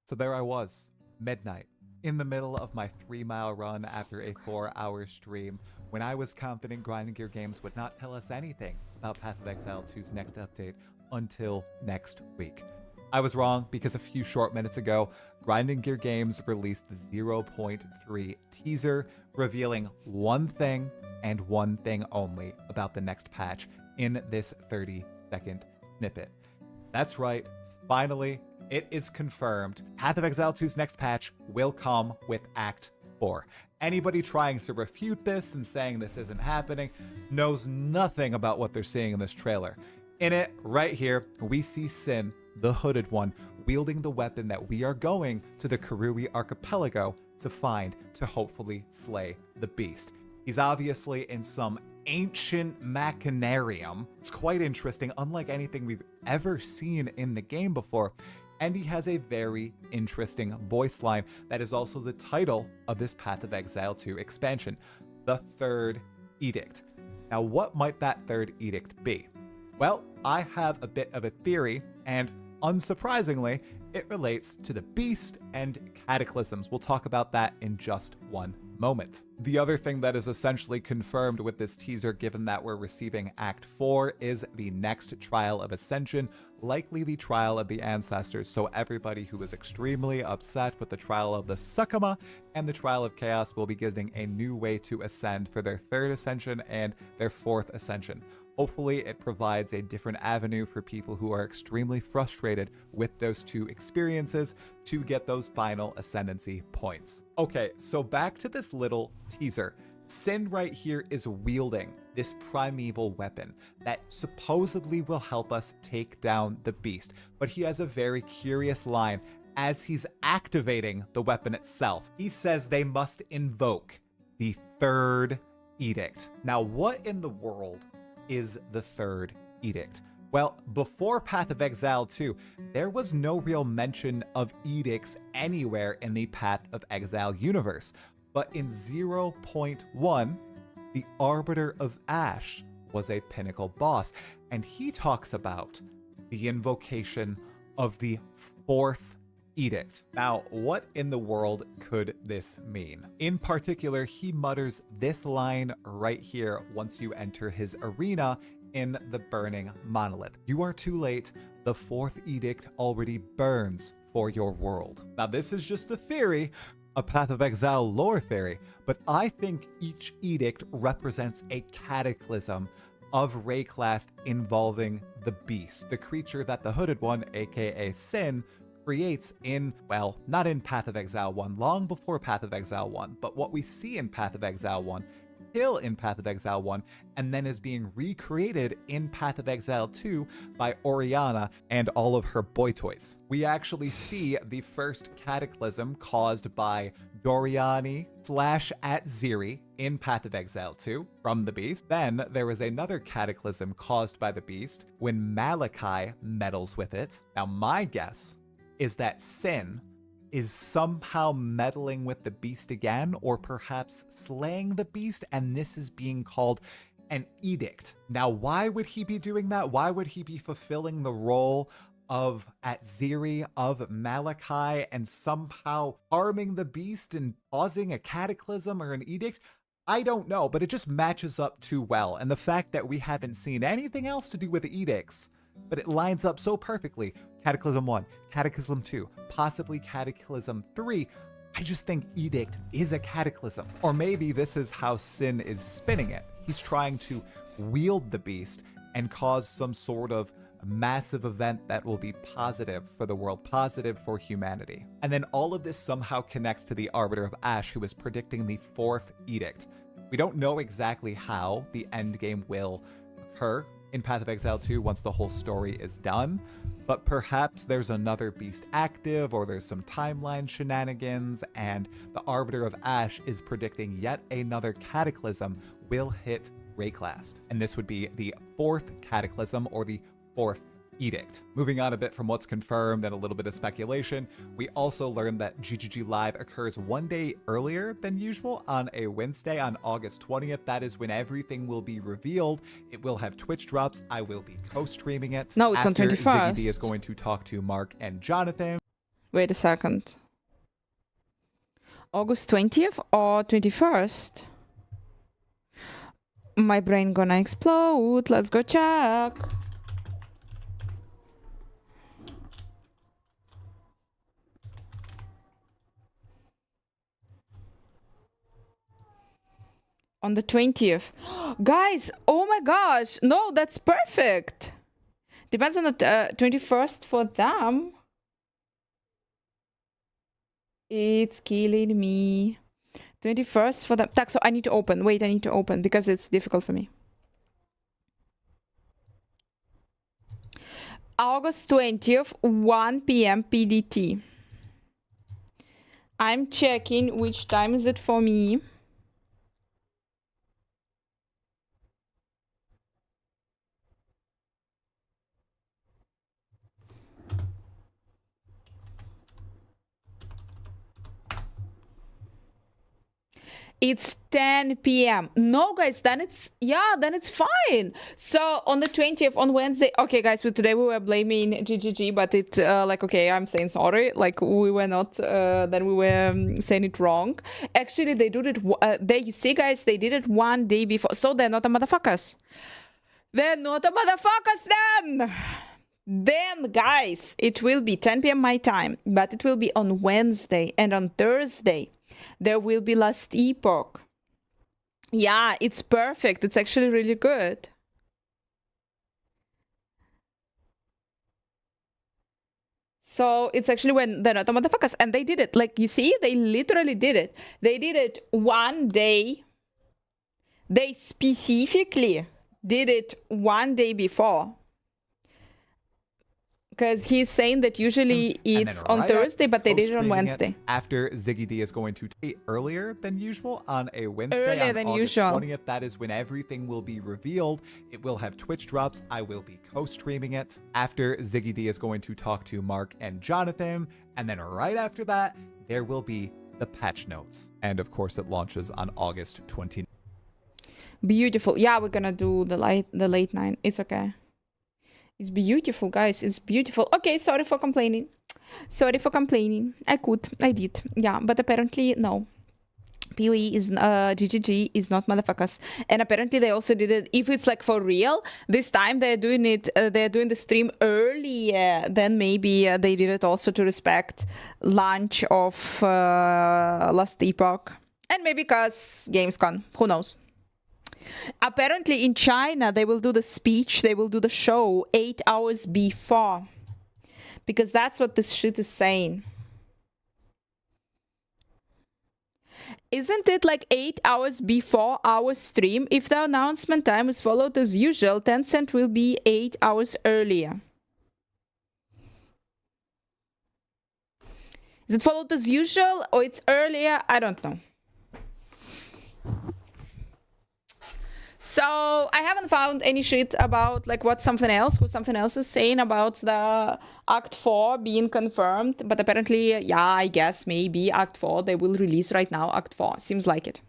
So there I was, midnight, in the middle of my 3-mile run after a 4-hour stream, when I was confident Grinding Gear Games would not tell us anything about Path of Exile 2's next update until next week. I was wrong, because a few short minutes ago, Grinding Gear Games released the 0.3 teaser, revealing one thing and one thing only about the next patch in this 30-second snippet. That's right, finally, it is confirmed. Path of Exile 2's next patch will come with Act 4. Anybody trying to refute this and saying this isn't happening knows nothing about what they're seeing in this trailer. In it, right here, we see Sin, the Hooded One, wielding the weapon that we are going to the Karui Archipelago to find, to hopefully slay the beast. He's obviously in some ancient machinarium. It's quite interesting, unlike anything we've ever seen in the game before. And he has a very interesting voice line that is also the title of this Path of Exile 2 expansion, the Third Edict. Now, what might that Third Edict be? Well, I have a bit of a theory, and unsurprisingly, it relates to the Beast and Cataclysms. We'll talk about that in just one moment. The other thing that is essentially confirmed with this teaser, given that we're receiving Act 4, is the next Trial of Ascension, likely the Trial of the Ancestors, so everybody who was extremely upset with the Trial of the Sakama and the Trial of Chaos will be getting a new way to ascend for their 3rd Ascension and their 4th Ascension. Hopefully, it provides a different avenue for people who are extremely frustrated with those two experiences to get those final ascendancy points. Okay, so back to this little teaser. Sin right here is wielding this primeval weapon that supposedly will help us take down the beast, but he has a very curious line as he's activating the weapon itself. He says they must invoke the Third Edict. Now, what in the world is the Third Edict? Well, before Path of Exile 2, there was no real mention of edicts anywhere in the Path of Exile universe. But in 0.1, the Arbiter of Ash was a pinnacle boss, and he talks about the invocation of the Fourth Edict. Now, what in the world could this mean? In particular, he mutters this line right here once you enter his arena in the Burning Monolith. You are too late. The Fourth Edict already burns for your world. Now, this is just a theory, a Path of Exile lore theory, but I think each edict represents a cataclysm of Rayclast involving the beast, the creature that the Hooded One, aka Sin, creates in, well, not in Path of Exile 1, long before Path of Exile 1, but what we see in Path of Exile 1, kill in Path of Exile 1, and then is being recreated in Path of Exile 2 by Oriana and all of her boy toys. We actually see the first cataclysm caused by Doriani /@Ziri in Path of Exile 2 from the beast. Then there was another cataclysm caused by the beast when Malachi meddles with it. Now my guess is that Sin is somehow meddling with the beast again, or perhaps slaying the beast, and this is being called an edict. Now, why would he be doing that? Why would he be fulfilling the role of @Ziri, of Malachi, and somehow harming the beast and causing a cataclysm or an edict? I don't know, but it just matches up too well. And the fact that we haven't seen anything else to do with the edicts, but it lines up so perfectly. Cataclysm 1, Cataclysm 2, possibly Cataclysm 3. I just think Edict is a cataclysm. Or maybe this is how Sin is spinning it. He's trying to wield the beast and cause some sort of massive event that will be positive for the world, positive for humanity. And then all of this somehow connects to the Arbiter of Ash, who is predicting the Fourth Edict. We don't know exactly how the endgame will occur in Path of Exile 2 once the whole story is done, but perhaps there's another beast active, or there's some timeline shenanigans, and the Arbiter of Ash is predicting yet another cataclysm will hit Rayclast. And this would be the Fourth Cataclysm, or the Fourth Edict. Moving on a bit from what's confirmed and a little bit of speculation, we also learned that GGG Live occurs one day earlier than usual on a Wednesday, on August 20th. That is when everything will be revealed. It will have Twitch drops. I will be co-streaming it. No, it's on 21st. Ziggy D is going to talk to Mark and Jonathan. Wait a second. August 20th or 21st? My brain gonna explode. Let's go check. On the 20th. Guys, oh my gosh. No, that's perfect. Depends on the 21st for them. It's killing me. 21st for them. Tak, so I need to open. Wait, I need to open because it's difficult for me. August 20th, 1 p.m. PDT. I'm checking which time is it for me. It's 10 p.m. No, guys, then it's fine. So on the 20th, on Wednesday, okay, guys, today we were blaming GGG, but it, okay, I'm saying sorry. Like, we were not, then we were saying it wrong. Actually, they did it, you see, guys, they did it one day before. So they're not a motherfuckers. They're not a motherfuckers then. Then, guys, it will be 10 p.m. my time, but it will be on Wednesday and on Thursday. There will be Last Epoch. Yeah, it's perfect. It's actually really good. So it's actually when they're not the motherfuckers. And they did it. Like, you see, they literally did it. They did it one day. They specifically did it one day before. Because he's saying that usually it's on Thursday, but they did it on Wednesday. After Ziggy D is going to take earlier than usual on a Wednesday. Earlier on than August usual. 20th, that is when everything will be revealed. It will have Twitch drops. I will be co-streaming it. After Ziggy D is going to talk to Mark and Jonathan. And then right after that, there will be the patch notes. And of course, it launches on August 29th. Beautiful. Yeah, we're gonna do the late night. It's okay. It's beautiful, guys. It's beautiful. Okay, sorry for complaining. Sorry for complaining. I did. Yeah, but apparently, no. PoE is, GGG is not motherfuckers. And apparently they also did it, if it's like for real, this time they're doing it, they're doing the stream earlier, then maybe they did it also to respect launch of Last Epoch. And maybe because Gamescom, who knows. Apparently in China, they will do the speech, they will do the show 8 hours before. Because that's what this shit is saying. Isn't it like 8 hours before our stream? If the announcement time is followed as usual, Tencent will be 8 hours earlier. Is it followed as usual or it's earlier? I don't know. So I haven't found any shit about like what something else is saying about the Act 4 being confirmed. But apparently, yeah, I guess maybe Act 4, they will release right now Act 4. Seems like it.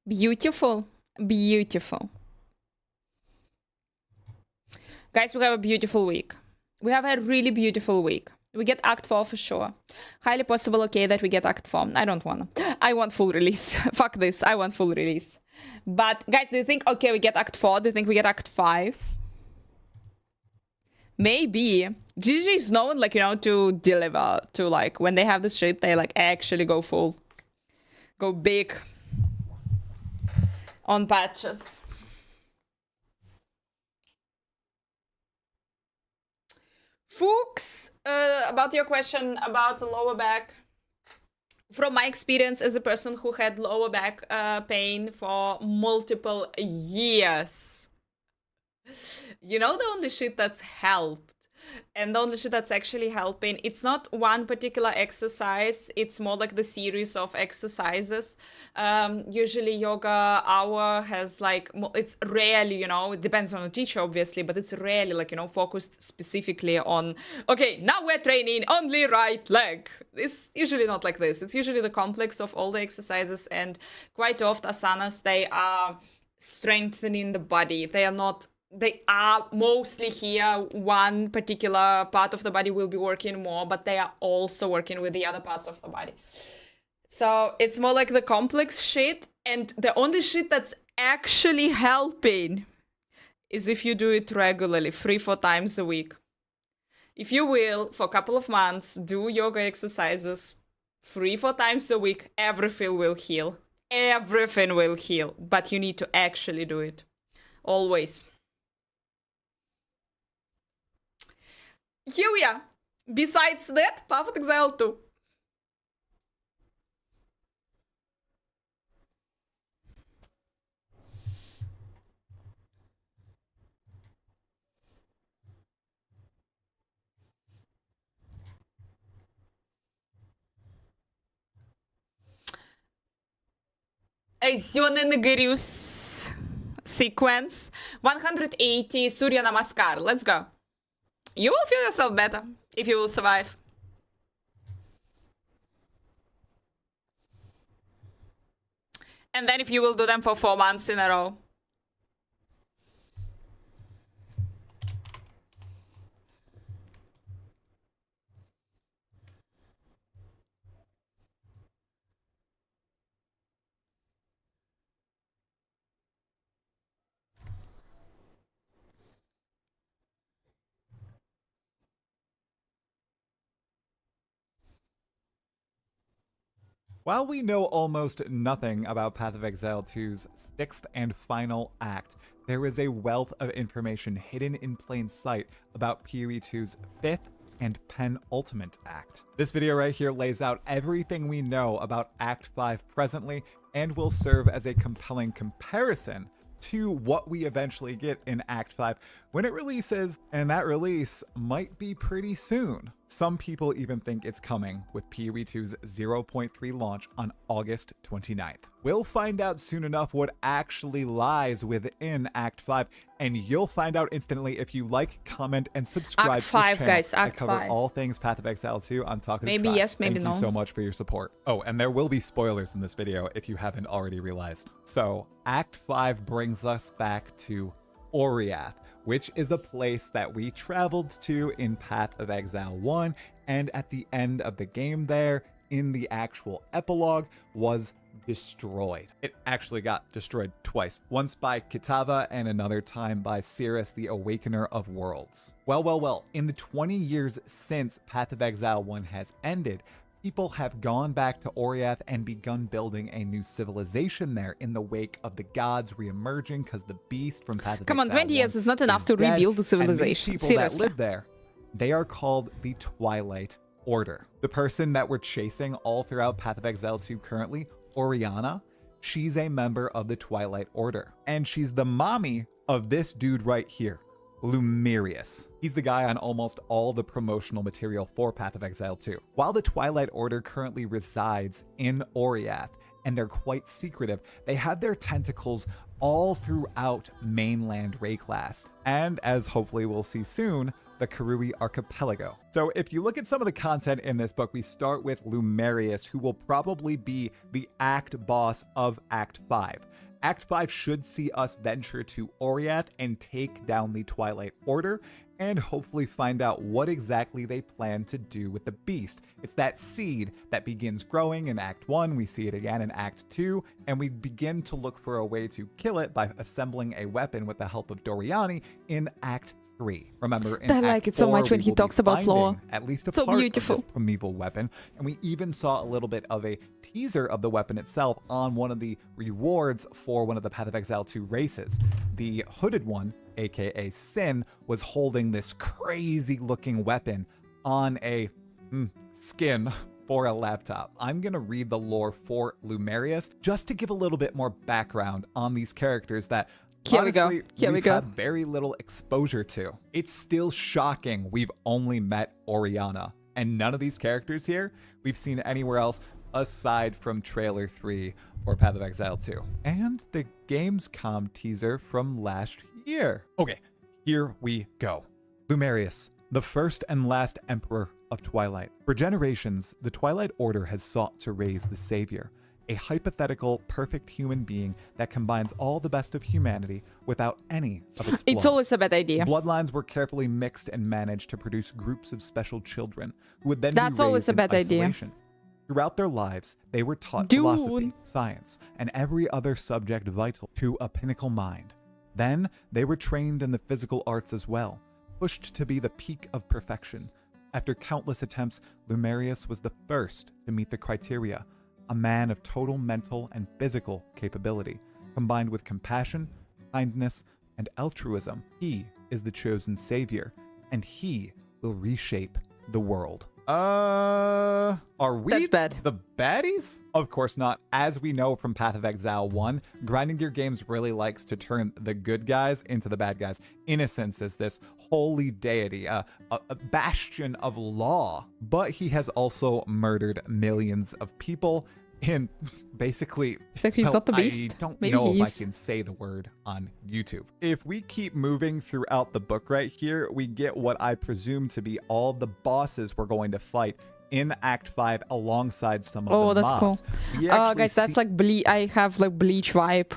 Beautiful. Beautiful. Guys, we have a beautiful week. We have a really beautiful week. We get Act 4 for sure. Highly possible, okay, that we get Act 4. I don't want to. I want full release. Fuck this. I want full release. But, guys, do you think, okay, we get Act 4? Do you think we get Act 5? Maybe. GG is known, like, you know, to deliver. To, like, when they have this shit, they, like, actually go full. Go big. On patches. Fuchs, about your question about the lower back. From my experience as a person who had lower back pain for multiple years, you know, the only shit that's helped And the only shit that's actually helping, it's not one particular exercise, it's more like the series of exercises. Usually yoga hour has like, it's rarely, you know, it depends on the teacher obviously, but it's rarely like, you know, focused specifically on, okay, now we're training only right leg. It's usually not like this. It's usually the complex of all the exercises, and quite often asanas, they are strengthening the body. They are mostly here, one particular part of the body will be working more, but they are also working with the other parts of the body. So it's more like the complex shit, and the only shit that's actually helping is if you do it regularly, 3-4 times a week. If you will, for a couple of months, do yoga exercises 3-4 times a week, everything will heal. Everything will heal, but you need to actually do it. Always. Here we are. Besides that, Path of Exile 2. A Sionengarius sequence. 180 Surya Namaskar. Let's go. You will feel yourself better if you will survive. And then if you will do them for 4 months in a row. While we know almost nothing about Path of Exile 2's 6th and final act, there is a wealth of information hidden in plain sight about PoE 2's 5th and penultimate act. This video right here lays out everything we know about Act 5 presently and will serve as a compelling comparison to what we eventually get in Act 5 when it releases, and that release might be pretty soon. Some people even think it's coming with PoE 2's 0.3 launch on August 29th. We'll find out soon enough what actually lies within Act 5, and you'll find out instantly if you like, comment, and subscribe Act to 5, this channel. guys, Act I cover 5. all things Path of Exile 2 on Talk of the Maybe Tribe. yes, maybe Thank no. you so much for your support. Oh, and there will be spoilers in this video if you haven't already realized. So, Act 5 brings us back to Oriath, which is a place that we traveled to in Path of Exile 1, and at the end of the game there, in the actual epilogue, was destroyed. It actually got destroyed twice, once by Kitava and another time by Cirrus, the Awakener of Worlds. Well, in the 20 years since Path of Exile 1 has ended, people have gone back to Oriath and begun building a new civilization there in the wake of the gods re-emerging because the beast from Path of Come on, Exile 20 years 1 is not enough to dead, rebuild the and these civilization. people Seriously. that live there, they are called the Twilight Order. The person that we're chasing all throughout Path of Exile 2 currently, Oriana, she's a member of the Twilight Order. And she's the mommy of this dude right here, Lumerius. He's the guy on almost all the promotional material for Path of Exile 2. While the Twilight Order currently resides in Oriath, and they're quite secretive, they have their tentacles all throughout mainland Rayclast, and as hopefully we'll see soon, the Karui Archipelago. So if you look at some of the content in this book, we start with Lumerius, who will probably be the act boss of Act 5. Act 5 should see us venture to Oriath and take down the Twilight Order, and hopefully find out what exactly they plan to do with the beast. It's that seed that begins growing in Act 1, we see it again in Act 2, and we begin to look for a way to kill it by assembling a weapon with the help of Doriani in Act 3. Remember, in I Act like it so 4, much when we he will be talks about finding lore. at least a So part beautiful. of this primeval weapon, and we even saw a little bit of a teaser of the weapon itself on one of the rewards for one of the Path of Exile 2 races. The hooded one, aka Sin, was holding this crazy looking weapon on a skin for a laptop. I'm gonna read the lore for Lumerius just to give a little bit more background on these characters that Here we go. Honestly, Here we we've go. had very little exposure to. It's still shocking we've only met Oriana, and none of these characters here we've seen anywhere else aside from Trailer 3 or Path of Exile 2. And the Gamescom teaser from last year. Okay, here we go. Lumerius, the first and last Emperor of Twilight. For generations, the Twilight Order has sought to raise the Savior, a hypothetical, perfect human being that combines all the best of humanity without any of its flaws. It's always a bad idea. Bloodlines were carefully mixed and managed to produce groups of special children who would then That's be raised always a in bad idea. isolation. Throughout their lives, they were taught philosophy, science, and every other subject vital to a pinnacle mind. Then, they were trained in the physical arts as well, pushed to be the peak of perfection. After countless attempts, Lumerius was the first to meet the criteria, a man of total mental and physical capability, combined with compassion, kindness, and altruism. He is the chosen savior, and he will reshape the world. Are we That's bad. the baddies? Of course not. As we know from Path of Exile 1, Grinding Gear Games really likes to turn the good guys into the bad guys. Innocence is this holy deity, a bastion of law. But he has also murdered millions of people in basically... So he's not the beast? I don't Maybe know he if I is. can say the word on YouTube. If we keep moving throughout the book right here, we get what I presume to be all the bosses we're going to fight in Act 5 alongside some of the that's mobs. cool. We Oh, actually guys, that's like I have like Bleach vibe.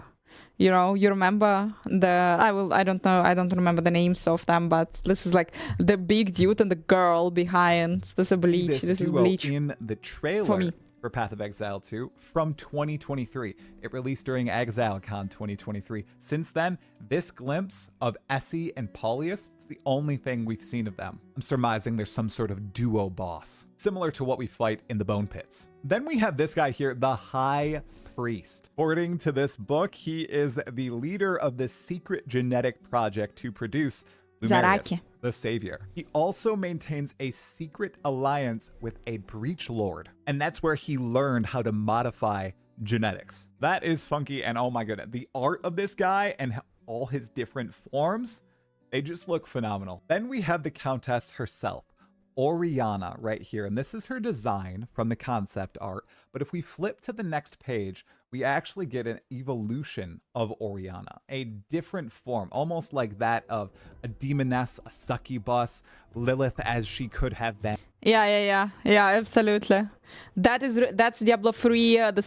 You know, you remember I don't know, I don't remember the names of them, but this is like the big dude and the girl behind. This is Bleach. This is duo Bleach. in the trailer For me. for Path of Exile 2 from 2023. It released during ExileCon 2023. Since then, this glimpse of Essie and Paulius is the only thing we've seen of them. I'm surmising there's some sort of duo boss, similar to what we fight in the Bone Pits. Then we have this guy here, the High Priest. According to this book, he is the leader of this secret genetic project to produce Lumerius, Zaraki. the savior. He also maintains a secret alliance with a breach lord, and that's where he learned how to modify genetics. That is funky, and oh my goodness, the art of this guy and all his different forms, they just look phenomenal. Then we have the Countess herself, Oriana, right here, and this is her design from the concept art. But if we flip to the next page, we actually get an evolution of Oriana, a different form, almost like that of a demoness, a succubus, Lilith as she could have been. Yeah, absolutely. That's Diablo 3, the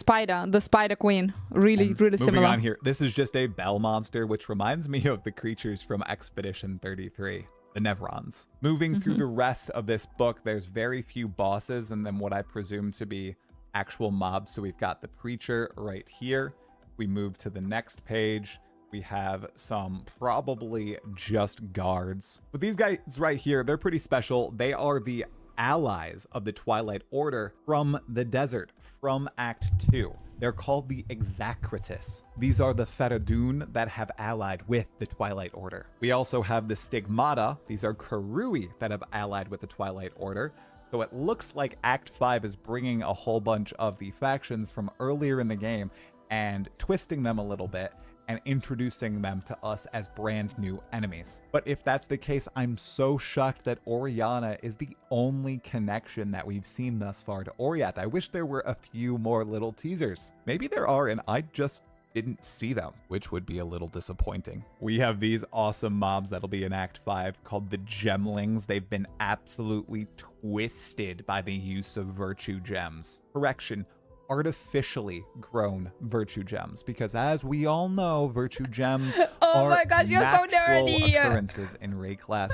spider queen. Really Moving similar. on here, this is just a bell monster, which reminds me of the creatures from Expedition 33. The Nevrons. Moving through the rest of this book, there's very few bosses and then what I presume to be actual mobs. So we've got the Preacher right here. We move to the next page. We have some probably just guards. But these guys right here, they're pretty special. They are the allies of the Twilight Order from the desert, from Act 2. They're called the Exacritus. These are the Feridun that have allied with the Twilight Order. We also have the Stigmata. These are Karui that have allied with the Twilight Order. So it looks like Act 5 is bringing a whole bunch of the factions from earlier in the game and twisting them a little bit and introducing them to us as brand new enemies. But if that's the case, I'm so shocked that Oriana is the only connection that we've seen thus far to Oriath. I wish there were a few more little teasers. Maybe there are and I just didn't see them, which would be a little disappointing. We have these awesome mobs that'll be in Act 5 called the Gemlings. They've been absolutely twisted by the use of virtue gems. Correction, artificially grown virtue gems, because as we all know, virtue gems Oh are my gosh, you're so natural nerdy. occurrences in Rayclass,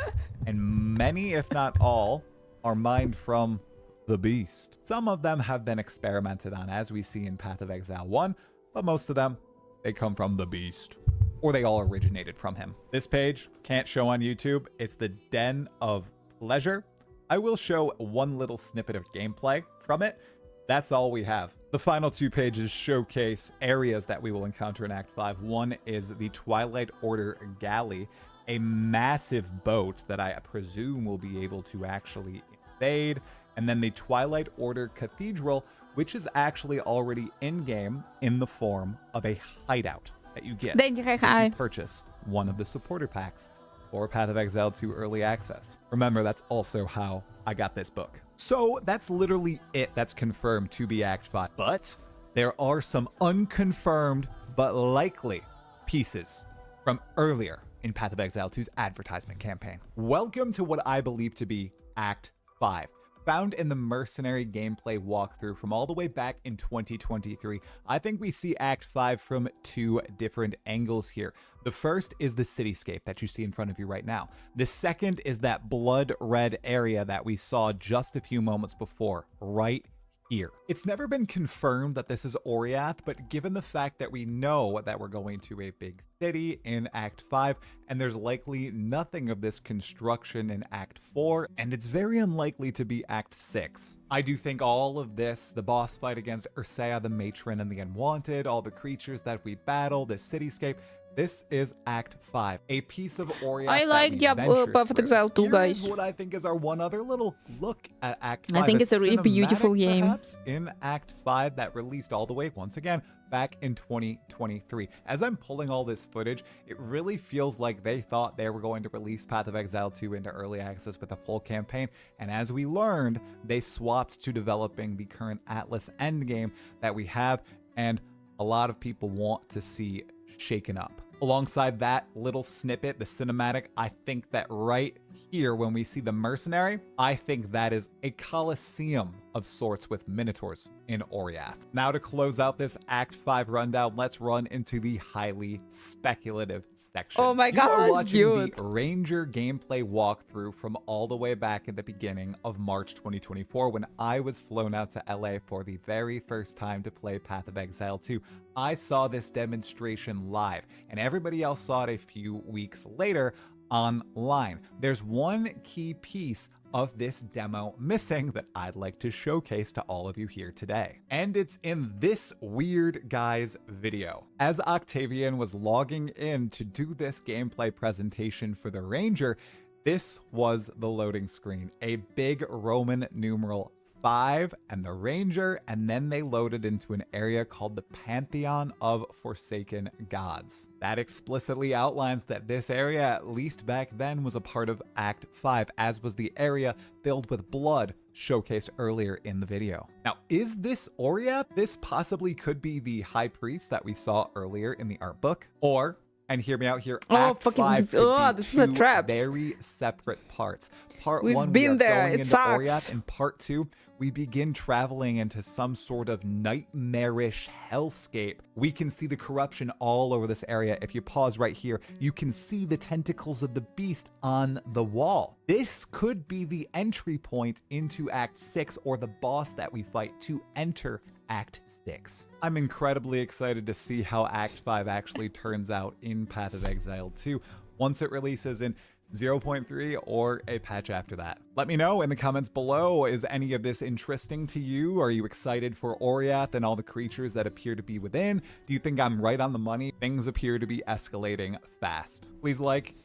and many, if not all, are mined from the beast. Some of them have been experimented on, as we see in Path of Exile 1, but most of them, they come from the beast, or they all originated from him. This page can't show on YouTube. It's the Den of Pleasure. I will show one little snippet of gameplay from it. That's all we have. The final two pages showcase areas that we will encounter in Act 5. One is the Twilight Order Galley, a massive boat that I presume will be able to actually invade. And then the Twilight Order Cathedral, which is actually already in-game in the form of a hideout. that you get Thank you, if Kai. you purchase one of the supporter packs or Path of Exile 2 Early Access. Remember, that's also how I got this book. So that's literally it that's confirmed to be Act 5. But there are some unconfirmed but likely pieces from earlier in Path of Exile 2's advertisement campaign. Welcome to what I believe to be Act 5. Found in the Mercenary gameplay walkthrough from all the way back in 2023, I think we see Act 5 from two different angles here. The first is the cityscape that you see in front of you right now. The second is that blood red area that we saw just a few moments before, right here. It's never been confirmed that this is Oriath, but given the fact that we know that we're going to a big city in Act 5, and there's likely nothing of this construction in Act 4, and it's very unlikely to be Act 6. I do think all of this, the boss fight against Ursea the Matron and the Unwanted, all the creatures that we battle, the cityscape, this is Act 5, a piece of Oriath. I like Path of Exile 2, guys. What I think is our one other little look at Act 5. I think it's a really beautiful game. Perhaps in Act 5 that released all the way, once again, back in 2023. As I'm pulling all this footage, it really feels like they thought they were going to release Path of Exile 2 into early access with a full campaign, and as we learned, they swapped to developing the current Atlas endgame that we have, and a lot of people want to see shaken up. Alongside that little snippet, the cinematic, I think that right here, when we see the Mercenary, I think that is a coliseum of sorts with Minotaurs in Oriath. Now to close out this Act 5 rundown, let's run into the highly speculative section. Oh my You are gosh, watching dude. the Ranger gameplay walkthrough from all the way back at the beginning of March 2024 when I was flown out to LA for the very first time to play Path of Exile 2. I saw this demonstration live, and everybody else saw it a few weeks later online. There's one key piece of this demo missing that I'd like to showcase to all of you here today. And it's in this weird guy's video. As Octavian was logging in to do this gameplay presentation for the Ranger, this was the loading screen, a big Roman numeral 5 and the Ranger, and then they loaded into an area called the Pantheon of Forsaken Gods. That explicitly outlines that this area, at least back then, was a part of Act 5, as was the area filled with blood showcased earlier in the video. Now, is this Oriath? This possibly could be the High Priest that we saw earlier in the art book, or, and hear me out here, Act 5 could be this is a two trap. very separate parts. Part We've 1, been we are there. going It into sucks. Oriath, and Part 2, we begin traveling into some sort of nightmarish hellscape. We can see the corruption all over this area. If you pause right here, you can see the tentacles of the beast on the wall. This could be the entry point into Act 6, or the boss that we fight to enter Act 6. I'm incredibly excited to see how Act 5 actually turns out in Path of Exile 2 once it releases in 0.3 or a patch after that. Let me know in the comments below, is any of this interesting to you? Are you excited for Oriath and all the creatures that appear to be within? Do you think I'm right on the money? Things appear to be escalating fast. Please like.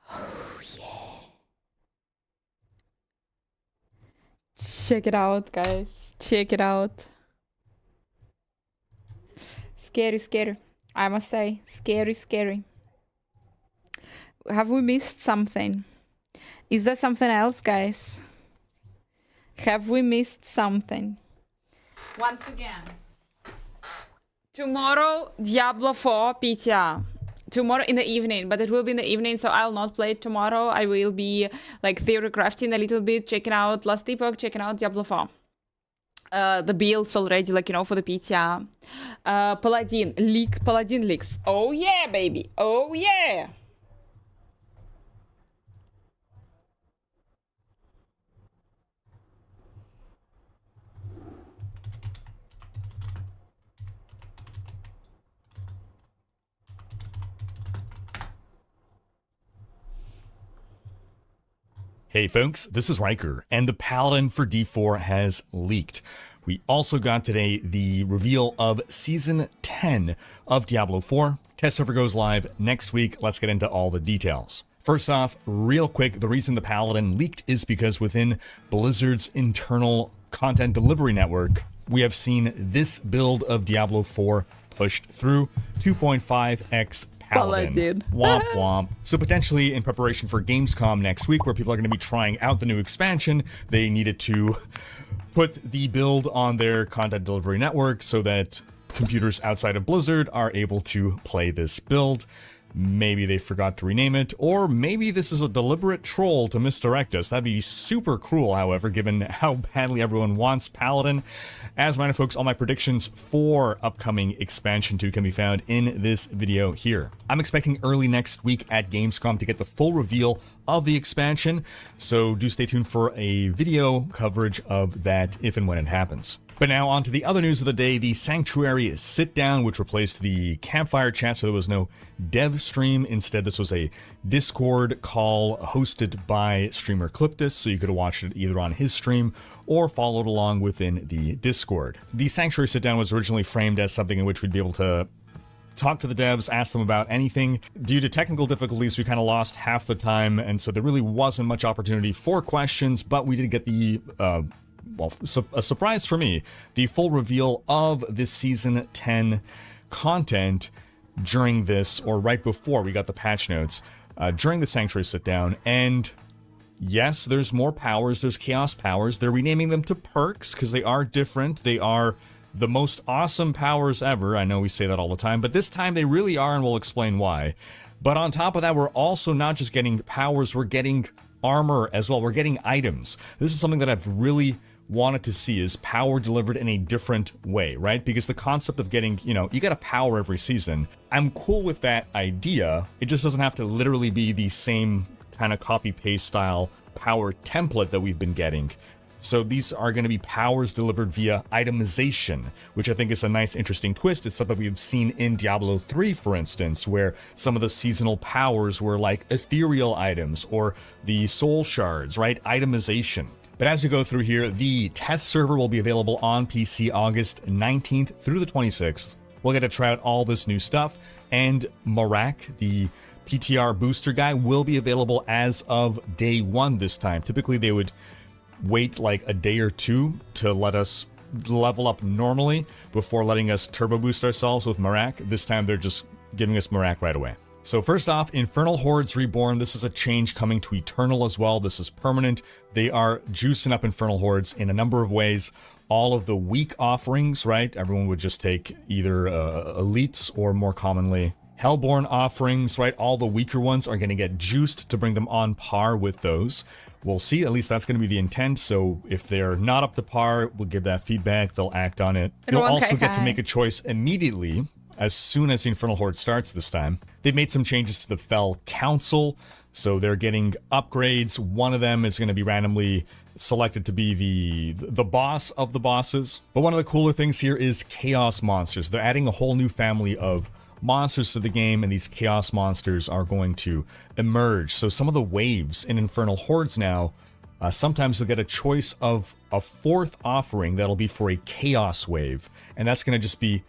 Oh, yeah. Check it out, guys. Check it out. Scary, scary. I must say, scary, scary. Have we missed something? Is there something else, guys? Have we missed something? Once again, tomorrow, Diablo 4 PTR. Tomorrow in the evening, but it will be in the evening, so I'll not play it tomorrow. I will be like theory crafting a little bit, checking out Last Epoch, checking out Diablo 4. The builds already, like, you know, for the PTR. Paladin leaks. Oh yeah, baby. Oh yeah. Hey folks, this is Riker, and the Paladin for D4 has leaked. We also got today the reveal of Season 10 of Diablo 4. Test server goes live next week. Let's get into all the details. First off, real quick, the reason the Paladin leaked is because within Blizzard's internal content delivery network, we have seen this build of Diablo 4 pushed through 2.5x Paladin. Womp womp. So potentially in preparation for Gamescom next week, where people are going to be trying out the new expansion, they needed to put the build on their content delivery network so that computers outside of Blizzard are able to play this build. Maybe they forgot to rename it, or maybe this is a deliberate troll to misdirect us. That'd be super cruel, however, given how badly everyone wants Paladin. As a matter of folks, all my predictions for upcoming Expansion 2 can be found in this video here. I'm expecting early next week at Gamescom to get the full reveal of the expansion, so do stay tuned for a video coverage of that if and when it happens. But now on to the other news of the day, the Sanctuary sit-down, which replaced the campfire chat, so there was no dev stream. Instead, this was a Discord call hosted by streamer Cliptus, so you could have watched it either on his stream or followed along within the Discord. The Sanctuary sit-down was originally framed as something in which we'd be able to talk to the devs, ask them about anything. Due to technical difficulties, we kind of lost half the time, and so there really wasn't much opportunity for questions, but we did get the well, a surprise for me, the full reveal of this Season 10 content during this, or right before we got the patch notes, during the Sanctuary sit-down. And yes, there's more powers, there's Chaos powers. They're renaming them to perks because they are different. They are the most awesome powers ever. I know we say that all the time, but this time they really are, and we'll explain why. But on top of that, we're also not just getting powers, we're getting armor as well. We're getting items. This is something that I've really wanted to see, is power delivered in a different way, right? Because the concept of getting, you get a power every season. I'm cool with that idea. It just doesn't have to literally be the same kind of copy-paste style power template that we've been getting. So these are going to be powers delivered via itemization, which I think is a nice, interesting twist. It's something we've seen in Diablo 3, for instance, where some of the seasonal powers were like ethereal items or the soul shards, right? Itemization. But as we go through here, the test server will be available on PC August 19th through the 26th. We'll get to try out all this new stuff, and Marak, the PTR booster guy, will be available as of day one this time. Typically, they would wait like a day or two to let us level up normally before letting us turbo boost ourselves with Marak. This time, they're just giving us Marak right away. So first off, Infernal Hordes Reborn. This is a change coming to Eternal as well. This is permanent. They are juicing up Infernal Hordes in a number of ways. All of the weak offerings, right? Everyone would just take either elites or more commonly Hellborn offerings, right? All the weaker ones are going to get juiced to bring them on par with those. We'll see. At least that's going to be the intent. So if they're not up to par, we'll give that feedback. They'll act on it. You'll also get to make a choice immediately as soon as the Infernal Horde starts this time. They've made some changes to the Fel Council, so they're getting upgrades. One of them is going to be randomly selected to be the boss of the bosses. But one of the cooler things here is Chaos Monsters. They're adding a whole new family of monsters to the game, and these Chaos Monsters are going to emerge. So some of the waves in Infernal Hordes now, sometimes you'll get a choice of a fourth offering that'll be for a Chaos Wave, and that's going to just be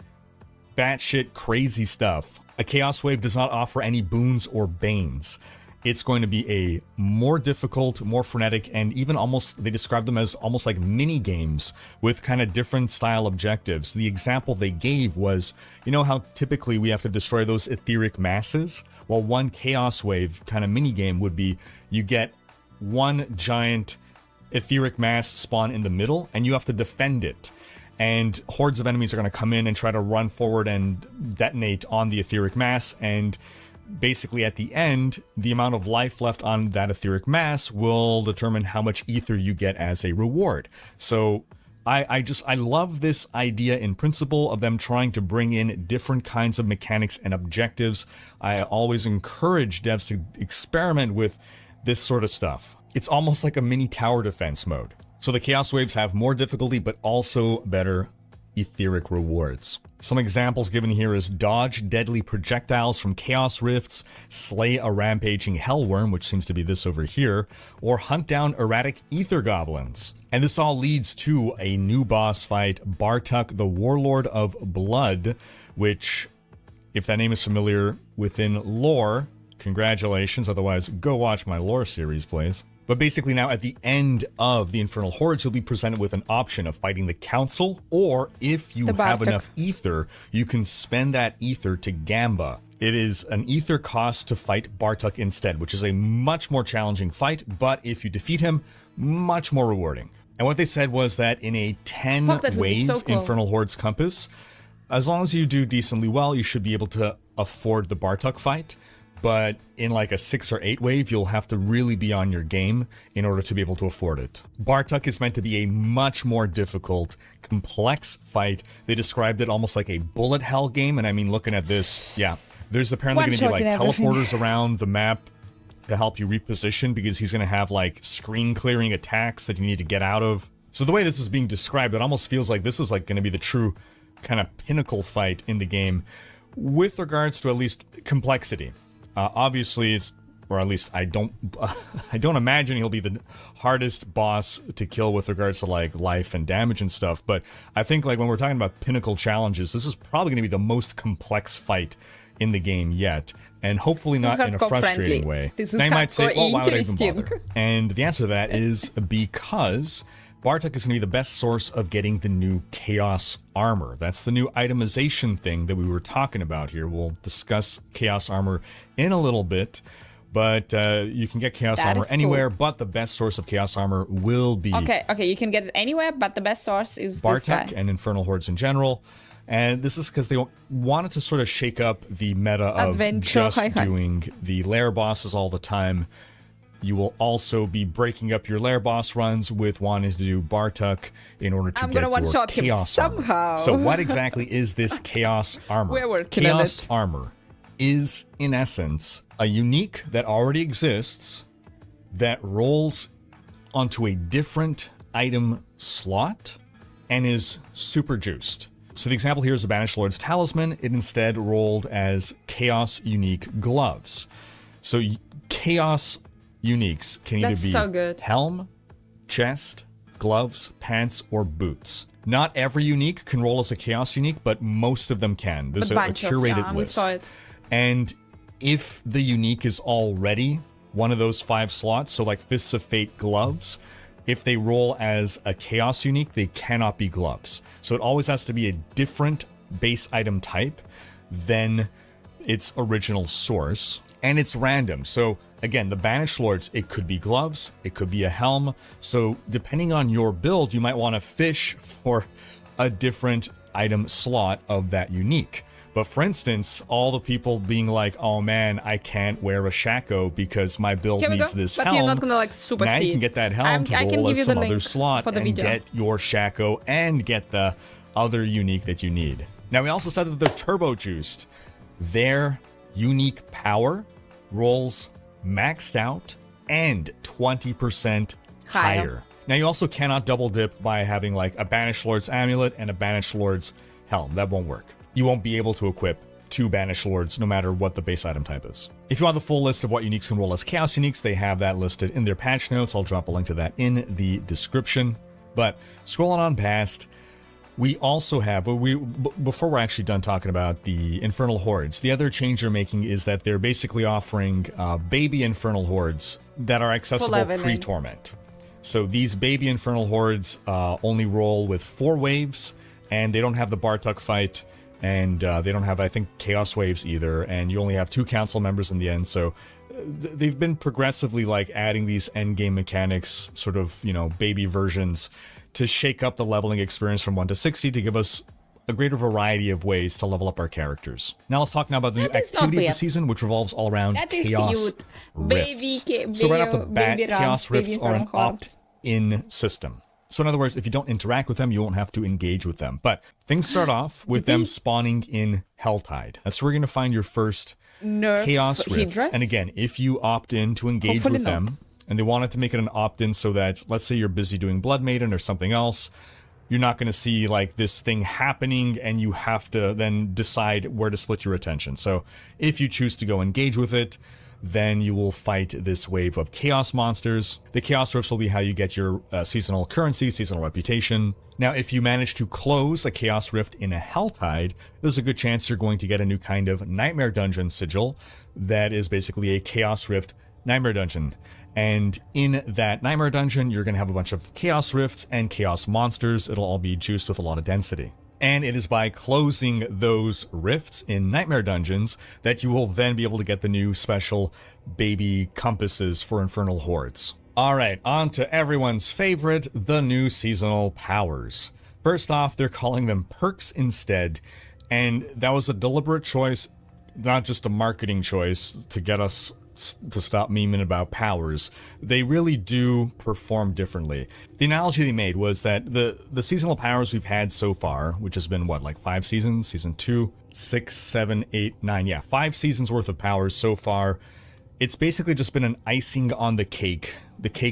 batshit crazy stuff. A Chaos Wave does not offer any boons or banes. It's going to be a more difficult, more frenetic, and even almost, they describe them as almost like mini games with kind of different style objectives. The example they gave was, you know how typically we have to destroy those etheric masses? Well, one Chaos Wave kind of mini game would be, you get one giant etheric mass spawn in the middle, and you have to defend it. And hordes of enemies are going to come in and try to run forward and detonate on the etheric mass, and basically at the end, the amount of life left on that etheric mass will determine how much ether you get as a reward. So I love this idea in principle of them trying to bring in different kinds of mechanics and objectives. I always encourage devs to experiment with this sort of stuff. It's almost like a mini tower defense mode. So the Chaos Waves have more difficulty, but also better etheric rewards. Some examples given here is dodge deadly projectiles from Chaos Rifts, slay a rampaging Hellworm, which seems to be this over here, or hunt down erratic Ether Goblins. And this all leads to a new boss fight, Bartuk, the Warlord of Blood, which, if that name is familiar within lore, congratulations, otherwise go watch my lore series, please. But basically now at the end of the Infernal Hordes, you'll be presented with an option of fighting the Council, or if you have enough ether, you can spend that ether to Gamba. It is an ether cost to fight Bartok instead, which is a much more challenging fight, but if you defeat him, much more rewarding. And what they said was that in a 10-wave Infernal Hordes compass, as long as you do decently well, you should be able to afford the Bartok fight. But in like a 6 or 8 wave, you'll have to really be on your game in order to be able to afford it. Bartok is meant to be a much more difficult, complex fight. They described it almost like a bullet hell game, and I mean, looking at this, yeah. There's apparently going to be like teleporters around the map to help you reposition, because he's going to have like screen clearing attacks that you need to get out of. So the way this is being described, it almost feels like this is like going to be the true kind of pinnacle fight in the game with regards to at least complexity. Obviously, it's, or at least I don't imagine he'll be the hardest boss to kill with regards to like life and damage and stuff. But I think like when we're talking about pinnacle challenges, this is probably going to be the most complex fight in the game yet, and hopefully not in a frustrating way. Now you might say, well, why would I even bother? And the answer to that is because Bartok is going to be the best source of getting the new Chaos Armor. That's the new itemization thing that we were talking about here. We'll discuss Chaos Armor in a little bit, but you can get Chaos Armor anywhere, but the best source of Chaos Armor will be... Okay, you can get it anywhere, but the best source is Bartok this guy. and Infernal Hordes in general. And this is because they wanted to sort of shake up the meta of just doing the lair bosses all the time. You will also be breaking up your lair boss runs with wanting to do Bartok in order to get your Chaos Armor. So what exactly is this Chaos Armor? We're working Chaos Armor is, in essence, a unique that already exists that rolls onto a different item slot and is super juiced. So the example here is the Banished Lord's Talisman. It instead rolled as Chaos Unique Gloves. So Chaos Uniques can either be helm, chest, gloves, pants, or boots. Not every unique can roll as a Chaos Unique, but most of them can. There's a curated list. And if the unique is already one of those 5 slots, so like Fists of Fate gloves, if they roll as a Chaos Unique, they cannot be gloves. So it always has to be a different base item type than its original source. And it's random. So again, the Banished Lords, it could be gloves, it could be a helm. So depending on your build, you might want to fish for a different item slot of that unique. But for instance, all the people being like, oh man, I can't wear a Shaco because my build needs this helm. You're not gonna like super now you can get that helm to roll as some other slot and video. Get your Shaco and get the other unique that you need. Now we also said that they're turbo juiced. Their unique power rolls maxed out and 20% higher. Now you also cannot double dip by having like a Banished Lord's Amulet and a Banished Lord's Helm. That won't work. You won't be able to equip 2 Banished Lords no matter what the base item type is. If you want the full list of what uniques can roll as Chaos Uniques, they have that listed in their patch notes. I'll drop a link to that in the description. But scrolling on past, we also have, before we're actually done talking about the Infernal Hordes, the other change they're making is that they're basically offering baby Infernal Hordes that are accessible pre-Torment. So these baby Infernal Hordes only roll with 4 waves, and they don't have the Bartok fight, and they don't have, I think, Chaos Waves either, and you only have 2 council members in the end, so they've been progressively like adding these endgame mechanics, sort of, you know, baby versions, to shake up the leveling experience from 1 to 60 to give us a greater variety of ways to level up our characters. Now let's talk now about the new activity of the season, which revolves all around Chaos Rifts. So right off the bat, Chaos Rifts are an opt-in system. So in other words, if you don't interact with them, you won't have to engage with them. But things start off with them spawning in Helltide. That's where you're going to find your first Chaos Rifts. And again, if you opt in to engage with them, and they wanted to make it an opt-in so that, let's say you're busy doing Blood Maiden or something else, you're not going to see like this thing happening and you have to then decide where to split your attention. So if you choose to go engage with it, then you will fight this wave of chaos monsters. The Chaos Rifts will be how you get your seasonal currency, seasonal reputation. Now, if you manage to close a Chaos Rift in a Helltide, there's a good chance you're going to get a new kind of Nightmare Dungeon sigil that is basically a Chaos Rift Nightmare Dungeon. And in that Nightmare Dungeon, you're going to have a bunch of Chaos Rifts and Chaos Monsters. It'll all be juiced with a lot of density. And it is by closing those rifts in Nightmare Dungeons that you will then be able to get the new special baby compasses for Infernal Hordes. Alright, on to everyone's favorite, the new seasonal powers. First off, they're calling them perks instead, and that was a deliberate choice, not just a marketing choice to get us to stop memeing about powers. They really do perform differently. The analogy they made was that the seasonal powers we've had so far, which has been what, like 5 seasons? Season 2, 6, 7, 8, 9, yeah, 5 seasons worth of powers so far. It's basically just been an icing on the cake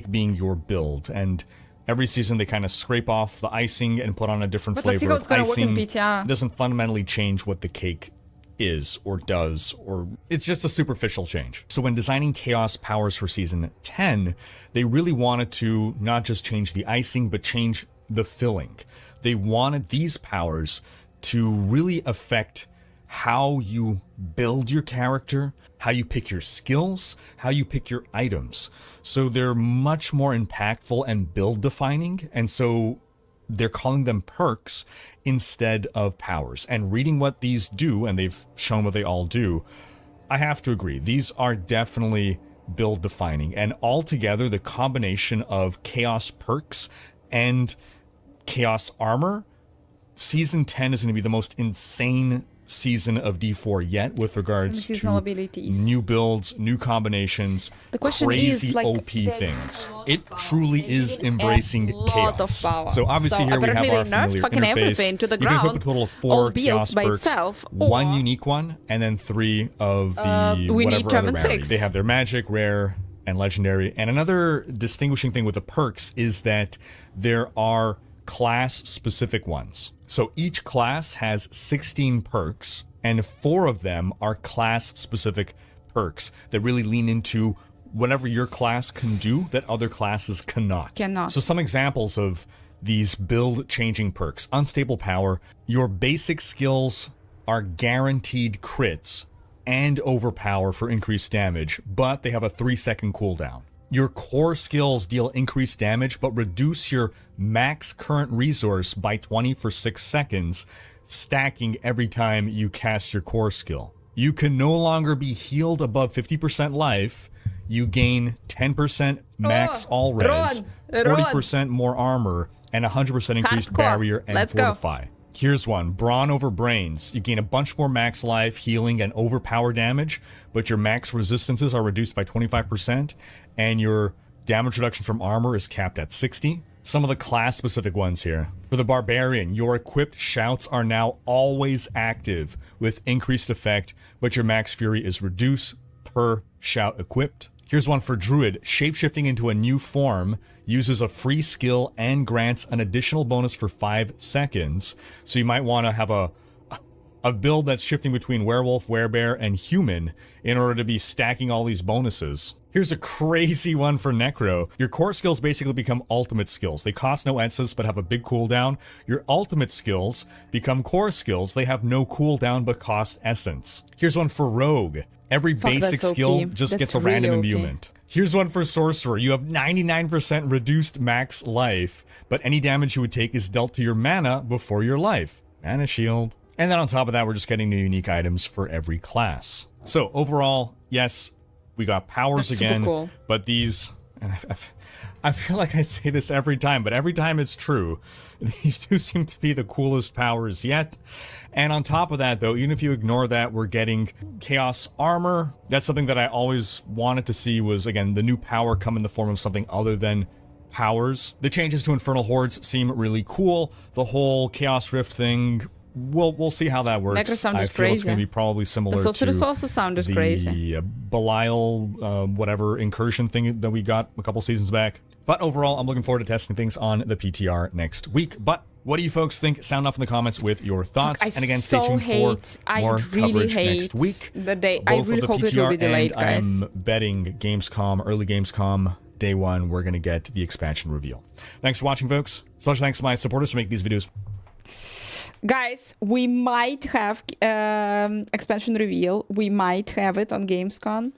being your build, and every season they kind of scrape off the icing and put on a different flavor of icing. It doesn't fundamentally change what the cake is or does, or it's just a superficial change. So when designing Chaos powers for Season 10, they really wanted to not just change the icing, but change the filling. They wanted these powers to really affect how you build your character, how you pick your skills, how you pick your items. So they're much more impactful and build defining, and so they're calling them perks instead of powers. And reading what these do, and they've shown what they all do, I have to agree, these are definitely build defining. And altogether, the combination of Chaos perks and Chaos armor, Season 10 is going to be the most insane season of D4 yet with regards to abilities, new builds, new combinations, crazy OP things. It truly is embracing chaos. So obviously here we have our familiar interface. To the you can equip a total of 4 chaos perks, itself, 1 unique one, and then 3 of the whatever other rarity. They have their magic, rare, and legendary. And another distinguishing thing with the perks is that there are class-specific ones. So each class has 16 perks, and 4 of them are class-specific perks that really lean into whatever your class can do that other classes cannot. So some examples of these build-changing perks. Unstable power. Your basic skills are guaranteed crits and overpower for increased damage, but they have a 3-second cooldown. Your core skills deal increased damage, but reduce your max current resource by 20 for 6 seconds, stacking every time you cast your core skill. You can no longer be healed above 50% life. You gain 10% max all res, 40% more armor, and 100% increased barrier and fortify. Here's one, Brawn over Brains. You gain a bunch more max life, healing, and overpower damage, but your max resistances are reduced by 25%, and your damage reduction from armor is capped at 60. Some of the class-specific ones here. For the Barbarian, your equipped shouts are now always active with increased effect, but your max fury is reduced per shout equipped. Here's one for Druid. Shapeshifting into a new form uses a free skill and grants an additional bonus for 5 seconds. So you might want to have a build that's shifting between werewolf, werebear, and human in order to be stacking all these bonuses. Here's a crazy one for Necro. Your core skills basically become ultimate skills. They cost no Essences but have a big cooldown. Your ultimate skills become core skills. They have no cooldown but cost Essence. Here's one for Rogue. Every basic skill just gets a random imbuement. Here's one for Sorcerer. You have 99% reduced max life, but any damage you would take is dealt to your mana before your life. Mana shield. And then on top of that, we're just getting new unique items for every class. So overall, yes, we got powers again, cool. But these, and I feel like I say this every time, but every time it's true, these do seem to be the coolest powers yet. And on top of that, though, even if you ignore that, we're getting Chaos Armor. That's something that I always wanted to see was, again, the new power come in the form of something other than powers. The changes to Infernal Hordes seem really cool. The whole Chaos Rift thing, we'll see how that works. I feel it's going to be probably similar to the Belial, whatever, incursion thing that we got a couple seasons back. But overall, I'm looking forward to testing things on the PTR next week. But what do you folks think? Sound off in the comments with your thoughts. And again, stay tuned for more coverage next week. The day. Both of the PTR and I am betting Gamescom, early Gamescom, day 1, we're going to get the expansion reveal. Thanks for watching, folks. Special thanks to my supporters for making these videos. Guys, we might have expansion reveal. We might have it on Gamescom.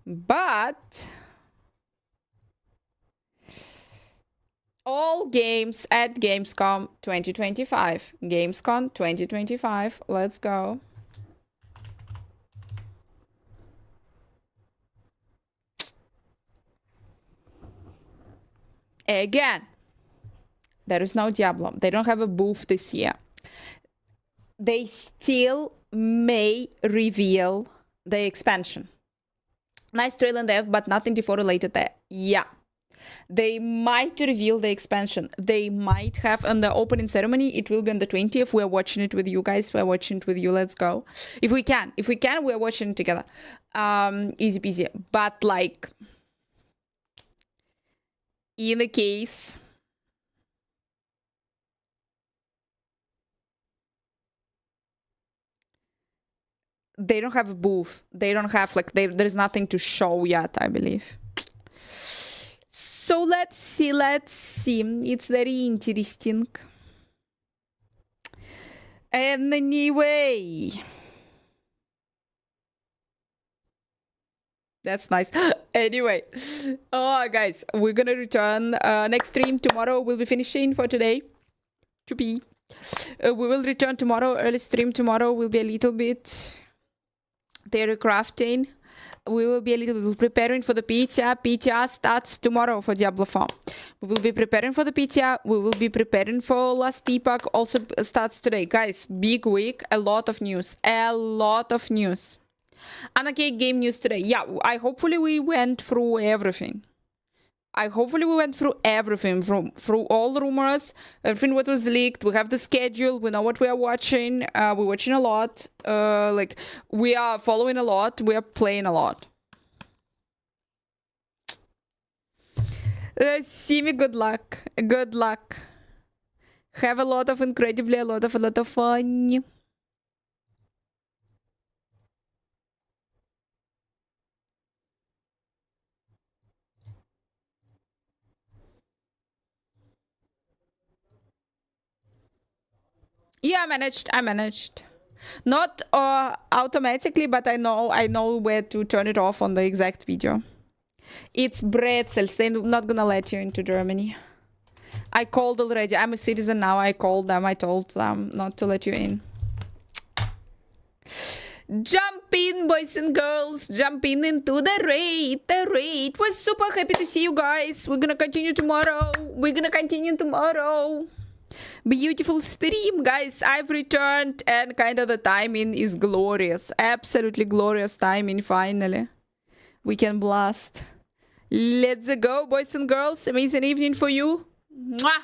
But all games at Gamescom 2025. Gamescom 2025. Let's go. Again, there is no Diablo. They don't have a booth this year. They still may reveal the expansion. Nice trailer there, but nothing D4 related there. Yeah. They might reveal the expansion. They might have on the opening ceremony. It will be on the 20th. We're watching it with you guys. We're watching it with you. Let's go. If we can, we're watching it together. Easy peasy. But like, in the case, they don't have a booth. They don't have like, there's nothing to show yet, I believe. So let's see. It's very interesting. And anyway, that's nice. Anyway, oh guys, we're gonna return next stream tomorrow. We'll be finishing for today. We will return tomorrow. Early stream tomorrow will be a little bit theory crafting. We will be a little bit preparing for the PTR. PTR starts tomorrow for Diablo 4. We will be preparing for the PTR. We will be preparing for Last Epoch. Also starts today. Guys, big week. A lot of news. A lot of news. Anarcade game news today. Yeah, hopefully we went through everything. Hopefully we went through everything, through all the rumors, everything what was leaked. We have the schedule. We know what we are watching. We're watching a lot. Like we are following a lot. We are playing a lot. Simi, good luck. Good luck. Have a lot of fun. Yeah, I managed. Not automatically, but I know where to turn it off on the exact video. It's pretzels. They're not gonna let you into Germany. I called already. I'm a citizen now. I called them. I told them not to let you in. Jump in, boys and girls. Jump in into the raid. The raid was super happy to see you guys. We're gonna continue tomorrow. Beautiful stream, guys. I've returned and kind of the timing is glorious. Absolutely glorious timing, finally. We can blast. Let's go, boys and girls. Amazing evening for you. Mwah!